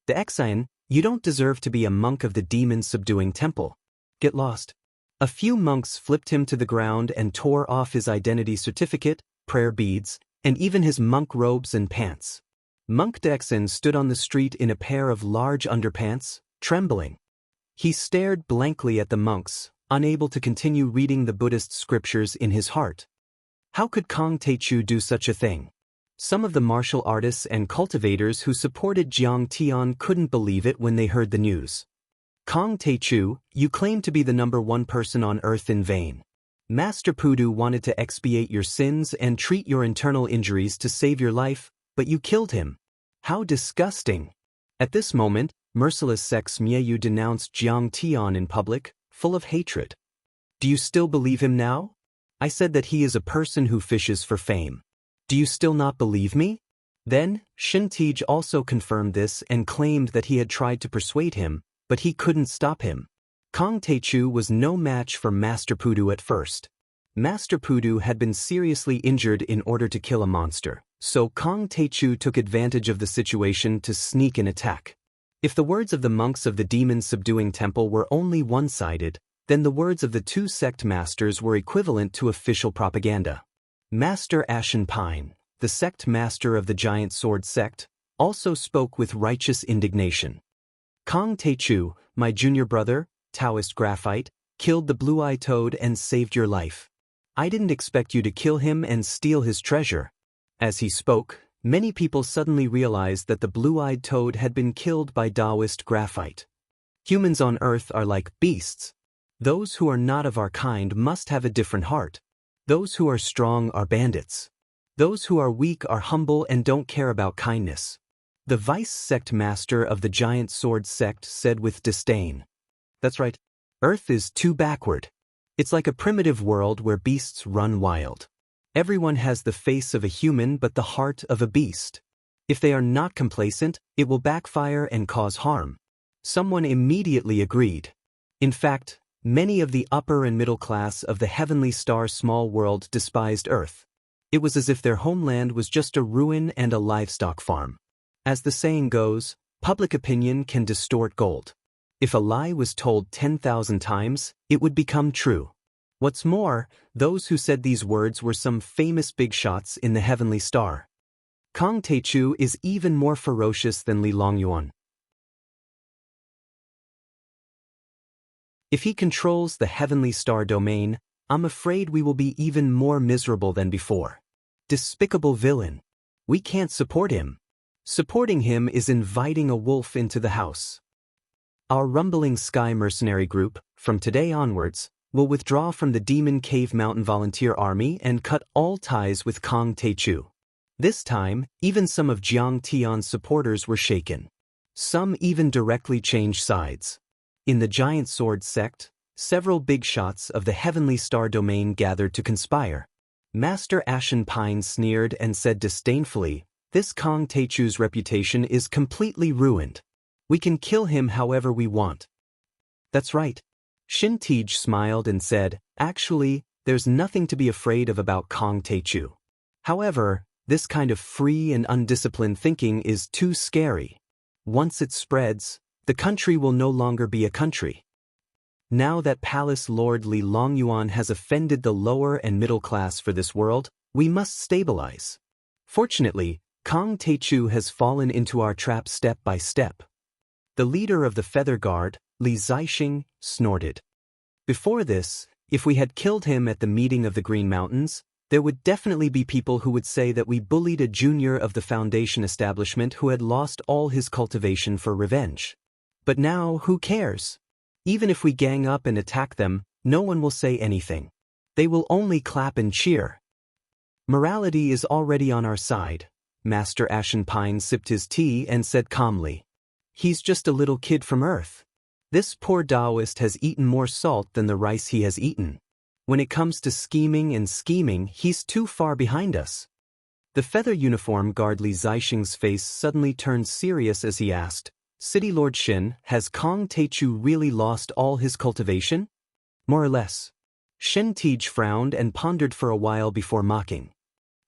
Daoist, you don't deserve to be a monk of the demon-subduing temple. Get lost. A few monks flipped him to the ground and tore off his identity certificate, prayer beads, and even his monk robes and pants. Monk Daoist stood on the street in a pair of large underpants, trembling. He stared blankly at the monks, unable to continue reading the Buddhist scriptures in his heart. How could Kong Teichu do such a thing? Some of the martial artists and cultivators who supported Jiang Tian couldn't believe it when they heard the news. Kong Teichu, you claim to be the #1 person on earth in vain. Master Pudu wanted to expiate your sins and treat your internal injuries to save your life, but you killed him. How disgusting! At this moment, merciless Sex Mieu denounced Jiang Tian in public, full of hatred. Do you still believe him now? I said that he is a person who fishes for fame. Do you still not believe me? Then, Shintij also confirmed this and claimed that he had tried to persuade him, but he couldn't stop him. Kong Teichu was no match for Master Pudu at first. Master Pudu had been seriously injured in order to kill a monster, so Kong Teichu took advantage of the situation to sneak an attack. If the words of the monks of the demon-subduing temple were only one-sided, then the words of the two sect masters were equivalent to official propaganda. Master Ashen Pine, the sect master of the Giant Sword sect, also spoke with righteous indignation. Kong Teichu, my junior brother, Daoist graphite, killed the blue-eyed toad and saved your life. I didn't expect you to kill him and steal his treasure. As he spoke, many people suddenly realized that the blue-eyed toad had been killed by Daoist graphite. Humans on Earth are like beasts. Those who are not of our kind must have a different heart. Those who are strong are bandits. Those who are weak are humble and don't care about kindness. The vice sect master of the Giant Sword sect said with disdain. That's right. Earth is too backward. It's like a primitive world where beasts run wild. Everyone has the face of a human but the heart of a beast. If they are not complacent, it will backfire and cause harm. Someone immediately agreed. In fact, many of the upper and middle class of the heavenly star small world despised Earth. It was as if their homeland was just a ruin and a livestock farm. As the saying goes, public opinion can distort gold. If a lie was told 10,000 times, it would become true. What's more, those who said these words were some famous big shots in the heavenly star. Kong Teichu is even more ferocious than Li Longyuan. If he controls the heavenly star domain, I'm afraid we will be even more miserable than before. Despicable villain. We can't support him. Supporting him is inviting a wolf into the house. Our rumbling sky mercenary group, from today onwards, will withdraw from the Demon Cave Mountain Volunteer Army and cut all ties with Kong Teichu. This time, even some of Jiang Tian's supporters were shaken. Some even directly changed sides. In the Giant Sword sect, several big shots of the Heavenly Star domain gathered to conspire. Master Ashen Pine sneered and said disdainfully, "This Kong Teichu's reputation is completely ruined. We can kill him however we want." "That's right." Shin Tej smiled and said, "Actually, there's nothing to be afraid of about Kong Teichu. However, this kind of free and undisciplined thinking is too scary. Once it spreads, the country will no longer be a country. Now that Palace Lord Li Longyuan has offended the lower and middle class for this world, we must stabilize. Fortunately, Kong Teichu has fallen into our trap step by step." The leader of the Feather Guard, Li Zixing, snorted. "Before this, if we had killed him at the meeting of the Green Mountains, there would definitely be people who would say that we bullied a junior of the Foundation establishment who had lost all his cultivation for revenge. But now, who cares? Even if we gang up and attack them, no one will say anything. They will only clap and cheer. Morality is already on our side." Master Ashen Pine sipped his tea and said calmly, "He's just a little kid from Earth. This poor Daoist has eaten more salt than the rice he has eaten. When it comes to scheming, he's too far behind us." The feather uniform guard Li Zixing's face suddenly turned serious as he asked, "City Lord Shin, has Kong Teichu really lost all his cultivation?" "More or less." Shin Tej frowned and pondered for a while before mocking.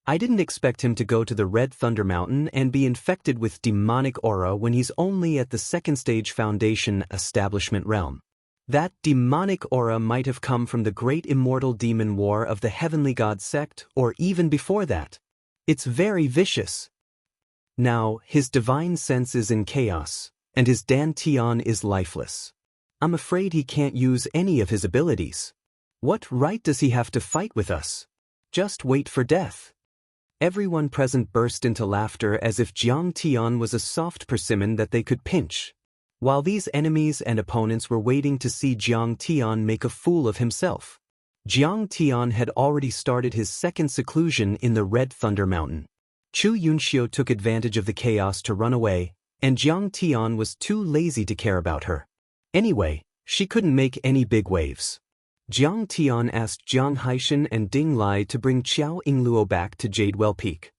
"I didn't expect him to go to the Red Thunder Mountain and be infected with demonic aura when he's only at the second stage Foundation establishment realm. That demonic aura might have come from the great immortal demon war of the Heavenly God sect or even before that. It's very vicious. Now, his divine sense is in chaos, and his Dantian is lifeless. I'm afraid he can't use any of his abilities. What right does he have to fight with us? Just wait for death." Everyone present burst into laughter as if Jiang Tian was a soft persimmon that they could pinch. While these enemies and opponents were waiting to see Jiang Tian make a fool of himself. Jiang Tian had already started his second seclusion in the Red Thunder Mountain. Chu Yunxiu took advantage of the chaos to run away, and Jiang Tian was too lazy to care about her. Anyway, she couldn't make any big waves. Jiang Tian asked Jiang Haishan and Ding Lai to bring Qiao Yingluo back to Jadewell Peak.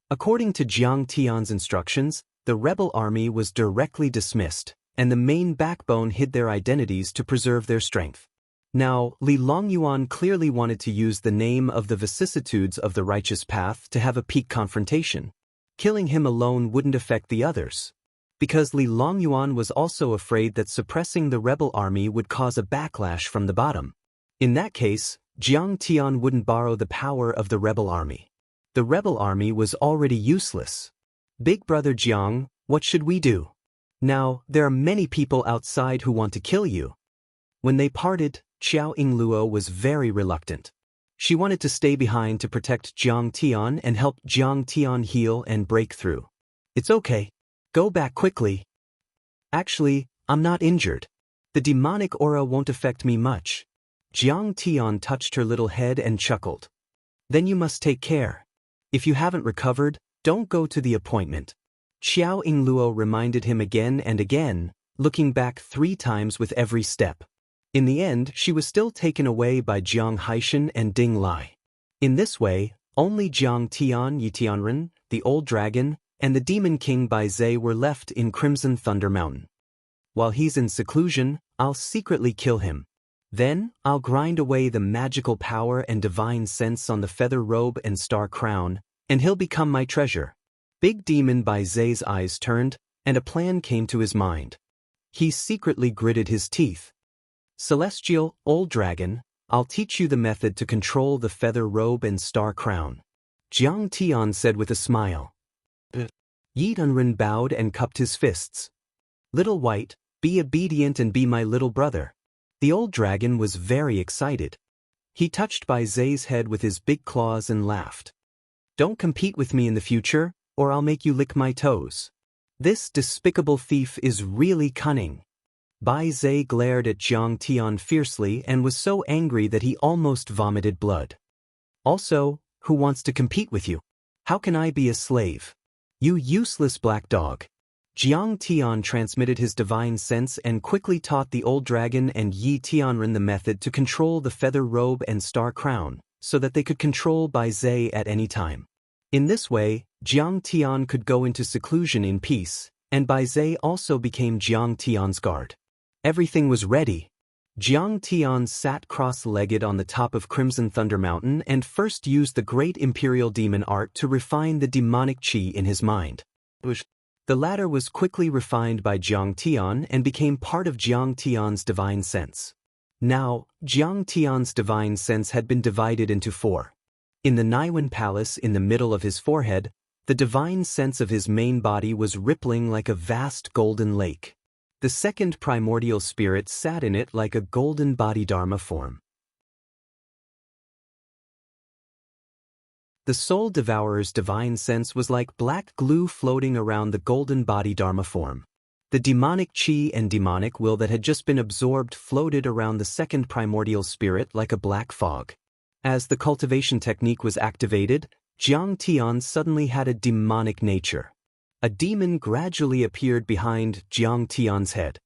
According to Jiang Tian's instructions, the rebel army was directly dismissed, and the main backbone hid their identities to preserve their strength. Now, Li Longyuan clearly wanted to use the name of the vicissitudes of the righteous path to have a peak confrontation. Killing him alone wouldn't affect the others. Because Li Longyuan was also afraid that suppressing the rebel army would cause a backlash from the bottom. In that case, Jiang Tian wouldn't borrow the power of the rebel army. The rebel army was already useless. "Big brother Jiang, what should we do? Now, there are many people outside who want to kill you." When they parted, Qiao Yingluo was very reluctant. She wanted to stay behind to protect Jiang Tian and help Jiang Tian heal and break through. "It's okay. Go back quickly. Actually, I'm not injured. The demonic aura won't affect me much." Jiang Tian touched her little head and chuckled. "Then you must take care. If you haven't recovered, don't go to the appointment." Qiao Yingluo reminded him again and again, looking back 3 times with every step. In the end, she was still taken away by Jiang Haishan and Ding Lai. In this way, only Jiang Tian Yitianren, the old dragon, and the Demon King Bai Zhe were left in Crimson Thunder Mountain. While he's in seclusion, I'll secretly kill him. Then, I'll grind away the magical power and divine sense on the feather robe and star crown, and he'll become my treasure. Big Demon Bai Zhe's eyes turned, and a plan came to his mind. He secretly gritted his teeth. "Celestial, old dragon, I'll teach you the method to control the feather robe and star crown," Jiang Tian said with a smile. Yi Dunren bowed and cupped his fists. "Little White, be obedient and be my little brother." The old dragon was very excited. He touched Bai Zhe's head with his big claws and laughed. "Don't compete with me in the future, or I'll make you lick my toes." This despicable thief is really cunning. Bai Zai glared at Jiang Tian fiercely and was so angry that he almost vomited blood. Also, who wants to compete with you? How can I be a slave? You useless black dog. Jiang Tian transmitted his divine sense and quickly taught the old dragon and Yi Tianren the method to control the feather robe and star crown, so that they could control Bai Zai at any time. In this way, Jiang Tian could go into seclusion in peace, and Bai Zai also became Jiang Tian's guard. Everything was ready. Jiang Tian sat cross-legged on the top of Crimson Thunder Mountain and first used the great imperial demon art to refine the demonic qi in his mind. The latter was quickly refined by Jiang Tian and became part of Jiang Tian's divine sense. Now, Jiang Tian's divine sense had been divided into 4. In the Naiwen Palace in the middle of his forehead, the divine sense of his main body was rippling like a vast golden lake. The second primordial spirit sat in it like a golden Bodhidharma form. The soul devourer's divine sense was like black glue floating around the golden Bodhidharma form. The demonic qi and demonic will that had just been absorbed floated around the second primordial spirit like a black fog. As the cultivation technique was activated, Jiang Tian suddenly had a demonic nature. A demon gradually appeared behind Jiang Tian's head.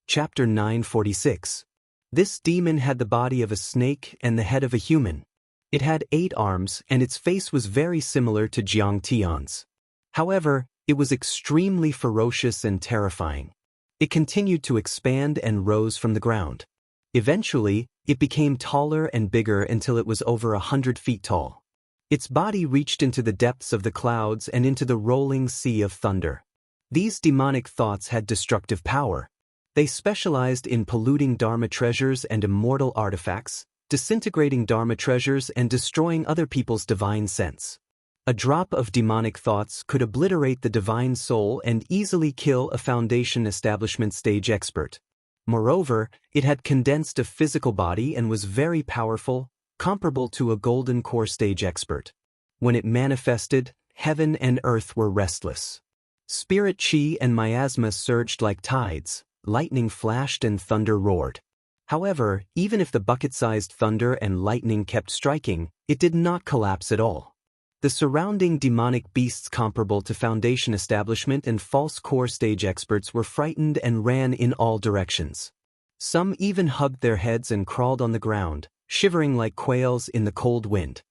Chapter 946. This demon had the body of a snake and the head of a human. It had 8 arms and its face was very similar to Jiang Tian's. However, it was extremely ferocious and terrifying. It continued to expand and rose from the ground. Eventually, it became taller and bigger until it was over 100 feet tall. Its body reached into the depths of the clouds and into the rolling sea of thunder. These demonic thoughts had destructive power. They specialized in polluting Dharma treasures and immortal artifacts, disintegrating Dharma treasures and destroying other people's divine sense. A drop of demonic thoughts could obliterate the divine soul and easily kill a foundation establishment stage expert. Moreover, it had condensed a physical body and was very powerful, comparable to a golden core stage expert. When it manifested, heaven and earth were restless. Spirit chi and miasma surged like tides, lightning flashed and thunder roared. However, even if the bucket-sized thunder and lightning kept striking, it did not collapse at all. The surrounding demonic beasts comparable to foundation establishment and false core stage experts were frightened and ran in all directions. Some even hugged their heads and crawled on the ground, shivering like quails in the cold wind.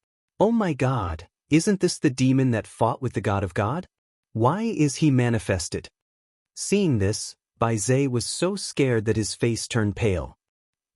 Oh my God, isn't this the demon that fought with the God of God? Why is he manifested? Seeing this, Bai Zai was so scared that his face turned pale.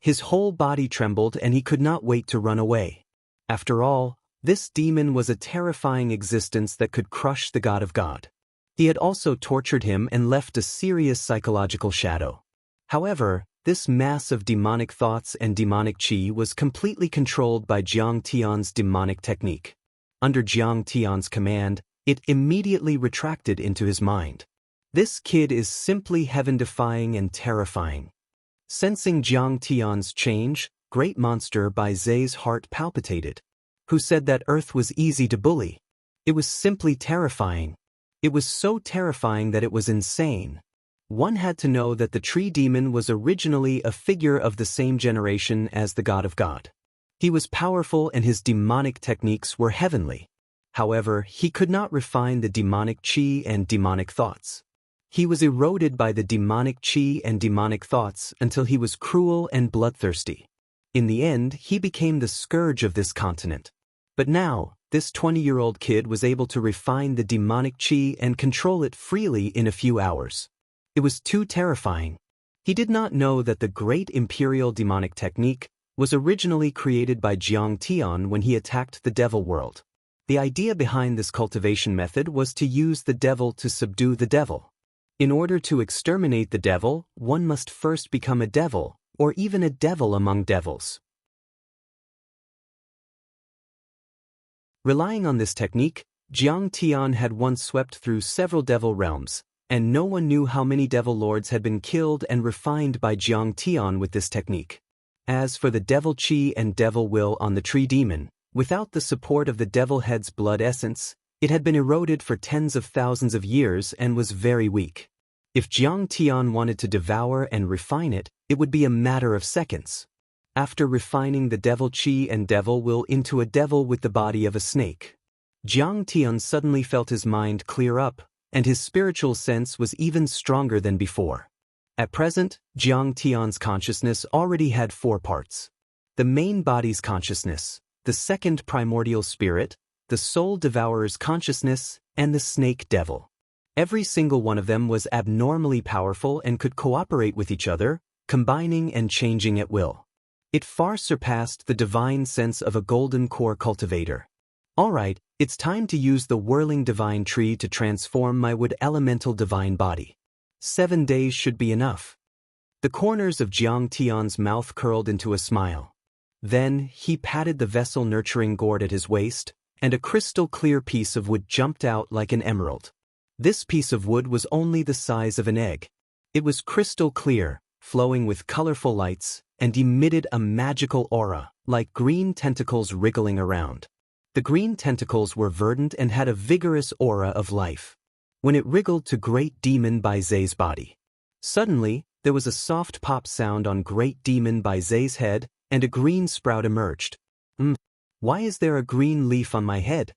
His whole body trembled and he could not wait to run away. After all, this demon was a terrifying existence that could crush the God of God. He had also tortured him and left a serious psychological shadow. However, this mass of demonic thoughts and demonic qi was completely controlled by Jiang Tian's demonic technique. Under Jiang Tian's command, it immediately retracted into his mind. This kid is simply heaven-defying and terrifying. Sensing Jiang Tian's change, great monster Bai Zai's heart palpitated. Who said that Earth was easy to bully? It was simply terrifying. It was so terrifying that it was insane. One had to know that the tree demon was originally a figure of the same generation as the God of God. He was powerful and his demonic techniques were heavenly. However, he could not refine the demonic qi and demonic thoughts. He was eroded by the demonic qi and demonic thoughts until he was cruel and bloodthirsty. In the end, he became the scourge of this continent. But now, this 20-year-old kid was able to refine the demonic qi and control it freely in a few hours. It was too terrifying. He did not know that the great imperial demonic technique was originally created by Jiang Tian when he attacked the devil world. The idea behind this cultivation method was to use the devil to subdue the devil. In order to exterminate the devil, one must first become a devil, or even a devil among devils. Relying on this technique, Jiang Tian had once swept through several devil realms, and no one knew how many devil lords had been killed and refined by Jiang Tian with this technique. As for the devil chi and devil will on the tree demon, without the support of the devil head's blood essence, it had been eroded for tens of thousands of years and was very weak. If Jiang Tian wanted to devour and refine it, it would be a matter of seconds. After refining the devil chi and devil will into a devil with the body of a snake, Jiang Tian suddenly felt his mind clear up, and his spiritual sense was even stronger than before. At present, Jiang Tian's consciousness already had 4 parts. The main body's consciousness, the second primordial spirit, the soul devourer's consciousness, and the snake devil. Every single one of them was abnormally powerful and could cooperate with each other, combining and changing at will. It far surpassed the divine sense of a golden core cultivator. Alright, it's time to use the whirling divine tree to transform my wood elemental divine body. 7 days should be enough. The corners of Jiang Tian's mouth curled into a smile. Then, he patted the vessel nurturing gourd at his waist, and a crystal-clear piece of wood jumped out like an emerald. This piece of wood was only the size of an egg. It was crystal clear, flowing with colorful lights, and emitted a magical aura, like green tentacles wriggling around. The green tentacles were verdant and had a vigorous aura of life. When it wriggled to Great Demon Bai Zai's body. Suddenly, there was a soft pop sound on Great Demon Bai Zai's head, and a green sprout emerged. Why is there a green leaf on my head?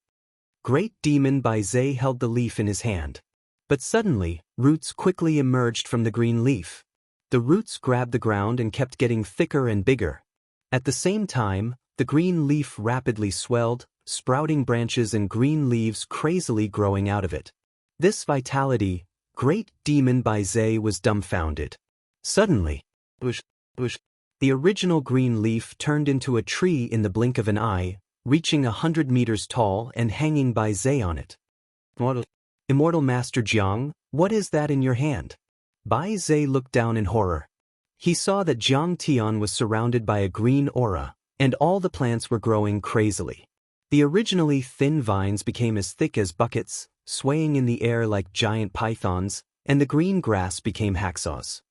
Great Demon Bai Zai held the leaf in his hand. But suddenly, roots quickly emerged from the green leaf. The roots grabbed the ground and kept getting thicker and bigger. At the same time, the green leaf rapidly swelled, sprouting branches and green leaves crazily growing out of it. This vitality, Great Demon Bai Zai was dumbfounded. Suddenly, the original green leaf turned into a tree in the blink of an eye, reaching 100 meters tall and hanging Bai Zai on it. Immortal Master Jiang, what is that in your hand? Bai Zai looked down in horror. He saw that Jiang Tian was surrounded by a green aura, and all the plants were growing crazily. The originally thin vines became as thick as buckets, swaying in the air like giant pythons, and the green grass became hacksaws.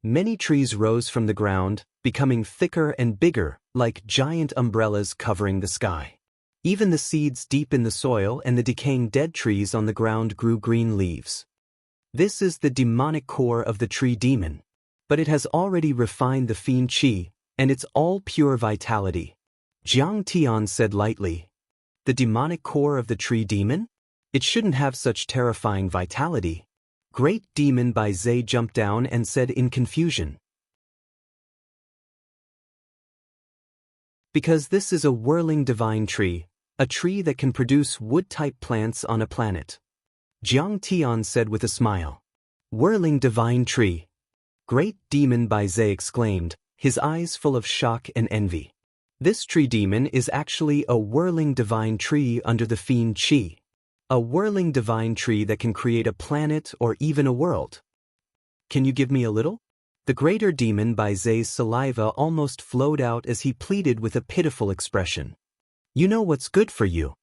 Many trees rose from the ground, becoming thicker and bigger, like giant umbrellas covering the sky. Even the seeds deep in the soil and the decaying dead trees on the ground grew green leaves. This is the demonic core of the tree demon. But it has already refined the fiend chi, and it's all pure vitality. Jiang Tian said lightly. The demonic core of the tree demon? It shouldn't have such terrifying vitality. Great Demon Bai Zai jumped down and said in confusion. Because this is a whirling divine tree, a tree that can produce wood-type plants on a planet. Jiang Tian said with a smile. Whirling divine tree. Great Demon Bai Zai exclaimed, his eyes full of shock and envy. This tree demon is actually a whirling divine tree under the fiend chi. A whirling divine tree that can create a planet or even a world. Can you give me a little? The greater demon Bai Zai's saliva almost flowed out as he pleaded with a pitiful expression. You know what's good for you.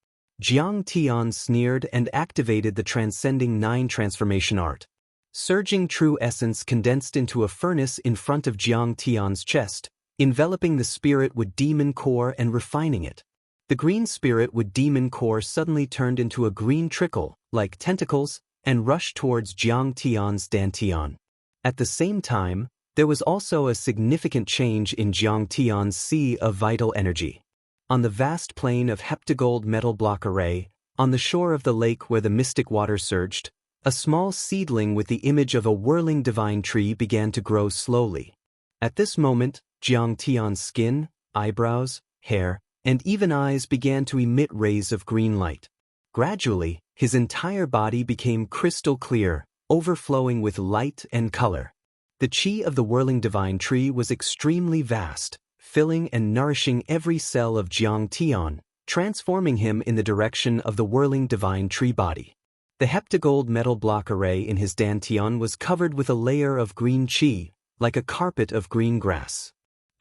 Jiang Tian sneered and activated the transcending 9 transformation art. Surging true essence condensed into a furnace in front of Jiang Tian's chest, enveloping the spirit with demon core and refining it. The green spirit with demon core suddenly turned into a green trickle, like tentacles, and rushed towards Jiang Tian's dantian. At the same time, there was also a significant change in Jiang Tian's sea of vital energy. On the vast plain of heptagold metal block array, on the shore of the lake where the mystic water surged, a small seedling with the image of a whirling divine tree began to grow slowly. At this moment, Jiang Tian's skin, eyebrows, hair, and even eyes began to emit rays of green light. Gradually, his entire body became crystal clear, overflowing with light and color. The chi of the whirling divine tree was extremely vast, filling and nourishing every cell of Jiang Tian, transforming him in the direction of the whirling divine tree body. The heptagold metal block array in his dantian was covered with a layer of green chi, like a carpet of green grass.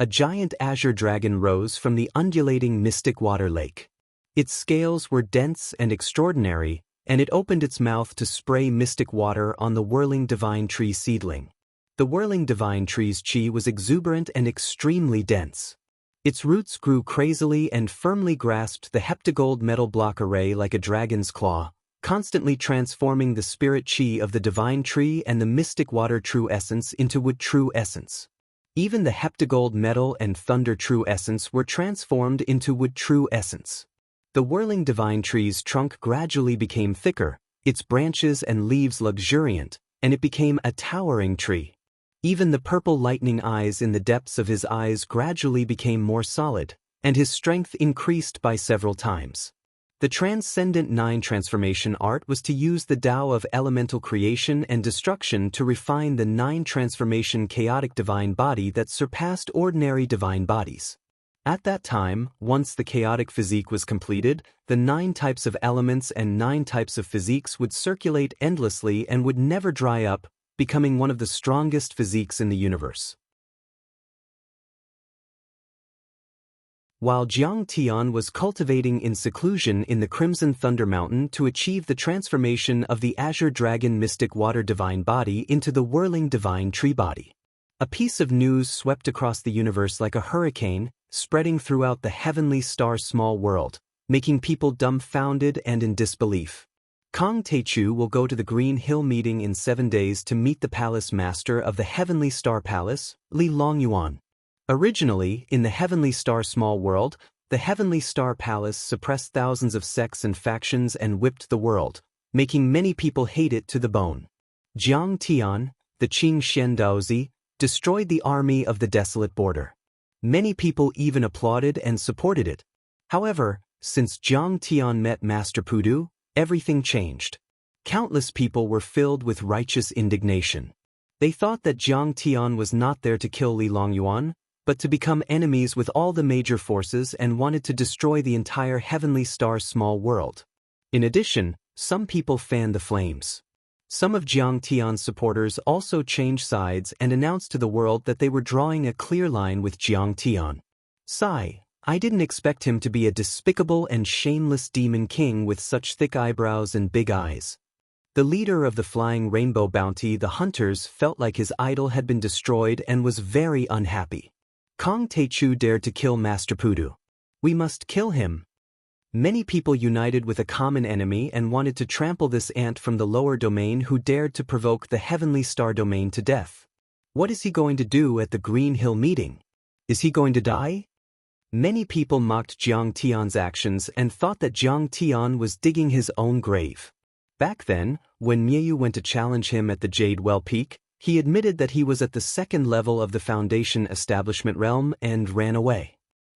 A giant azure dragon rose from the undulating mystic water lake. Its scales were dense and extraordinary, and it opened its mouth to spray mystic water on the whirling divine tree seedling. The whirling divine tree's qi was exuberant and extremely dense. Its roots grew crazily and firmly grasped the heptagold metal block array like a dragon's claw, constantly transforming the spirit qi of the divine tree and the mystic water true essence into wood true essence. Even the heptagold metal and thunder true essence were transformed into wood true essence. The whirling divine tree's trunk gradually became thicker, its branches and leaves luxuriant, and it became a towering tree. Even the purple lightning eyes in the depths of his eyes gradually became more solid, and his strength increased by several times. The Transcendent Nine transformation art was to use the Tao of elemental creation and destruction to refine the nine transformation chaotic divine body that surpassed ordinary divine bodies. At that time, once the chaotic physique was completed, the 9 types of elements and 9 types of physiques would circulate endlessly and would never dry up, becoming one of the strongest physiques in the universe. While Jiang Tian was cultivating in seclusion in the Crimson Thunder Mountain to achieve the transformation of the Azure Dragon Mystic Water Divine Body into the Whirling Divine Tree Body, a piece of news swept across the universe like a hurricane, spreading throughout the heavenly star small world, making people dumbfounded and in disbelief. Kong Teichu will go to the Green Hill meeting in 7 days to meet the palace master of the Heavenly Star Palace, Li Longyuan. Originally, in the Heavenly Star small world, the Heavenly Star Palace suppressed thousands of sects and factions and whipped the world, making many people hate it to the bone. Jiang Tian, the Qing Shen Daozi, destroyed the army of the desolate border. Many people even applauded and supported it. However, since Jiang Tian met Master Pudu, everything changed. Countless people were filled with righteous indignation. They thought that Jiang Tian was not there to kill Li Longyuan, but to become enemies with all the major forces and wanted to destroy the entire Heavenly Star small world. In addition, some people fanned the flames. Some of Jiang Tian's supporters also changed sides and announced to the world that they were drawing a clear line with Jiang Tian. Sigh, I didn't expect him to be a despicable and shameless demon king with such thick eyebrows and big eyes. The leader of the Flying Rainbow Bounty, the Hunters, felt like his idol had been destroyed and was very unhappy. Kong Teichu dared to kill Master Pudu. We must kill him. Many people united with a common enemy and wanted to trample this ant from the lower domain who dared to provoke the Heavenly Star domain to death. What is he going to do at the Green Hill meeting? Is he going to die? Many people mocked Jiang Tian's actions and thought that Jiang Tian was digging his own grave. Back then, when Miyu went to challenge him at the Jade Well Peak, he admitted that he was at the 2nd level of the Foundation Establishment realm and ran away.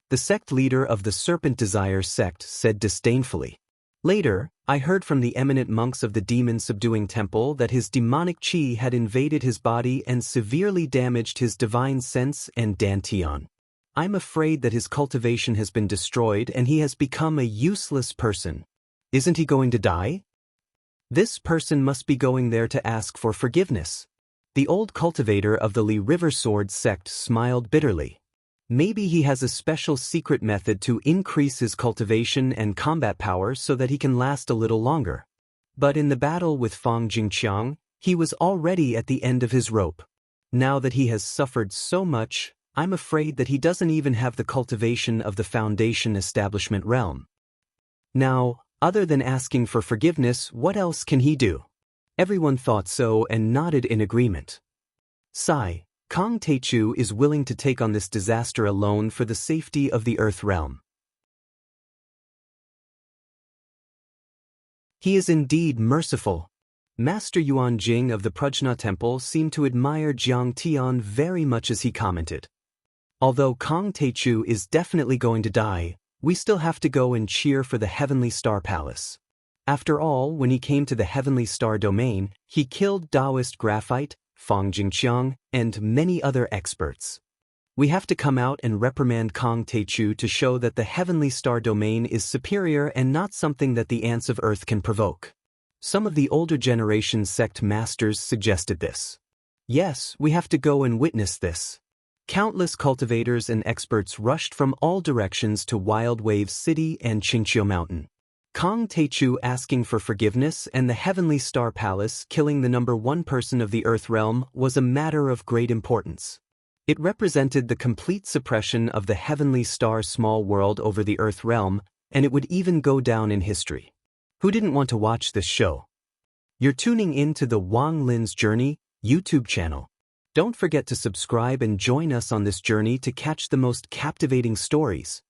The sect leader of the Serpent Desire sect said disdainfully. Later, I heard from the eminent monks of the demon-subduing temple that his demonic qi had invaded his body and severely damaged his divine sense and dantian. I'm afraid that his cultivation has been destroyed and he has become a useless person. Isn't he going to die? This person must be going there to ask for forgiveness. The old cultivator of the Li River Sword sect smiled bitterly. Maybe he has a special secret method to increase his cultivation and combat power so that he can last a little longer. But in the battle with Fang Jingqiang, he was already at the end of his rope. Now that he has suffered so much, I'm afraid that he doesn't even have the cultivation of the Foundation Establishment realm. Now, other than asking for forgiveness, what else can he do? Everyone thought so and nodded in agreement. Sigh, Kong Teichu is willing to take on this disaster alone for the safety of the Earth realm. He is indeed merciful. Master Yuan Jing of the Prajna Temple seemed to admire Jiang Tian very much as he commented. Although Kong Teichu is definitely going to die, we still have to go and cheer for the Heavenly Star Palace. After all, when he came to the Heavenly Star domain, he killed Daoist Graphite, Fang Jingqiang, and many other experts. We have to come out and reprimand Kong Teichu to show that the Heavenly Star domain is superior and not something that the ants of Earth can provoke. Some of the older generation sect masters suggested this. Yes, we have to go and witness this. Countless cultivators and experts rushed from all directions to Wild Wave City and Qingqiu Mountain. Kong Techu asking for forgiveness and the Heavenly Star Palace killing the #1 person of the Earth realm was a matter of great importance. It represented the complete suppression of the Heavenly Star's small world over the Earth realm, and it would even go down in history. Who didn't want to watch this show? You're tuning in to the Wang Lin's Journey YouTube channel. Don't forget to subscribe and join us on this journey to catch the most captivating stories.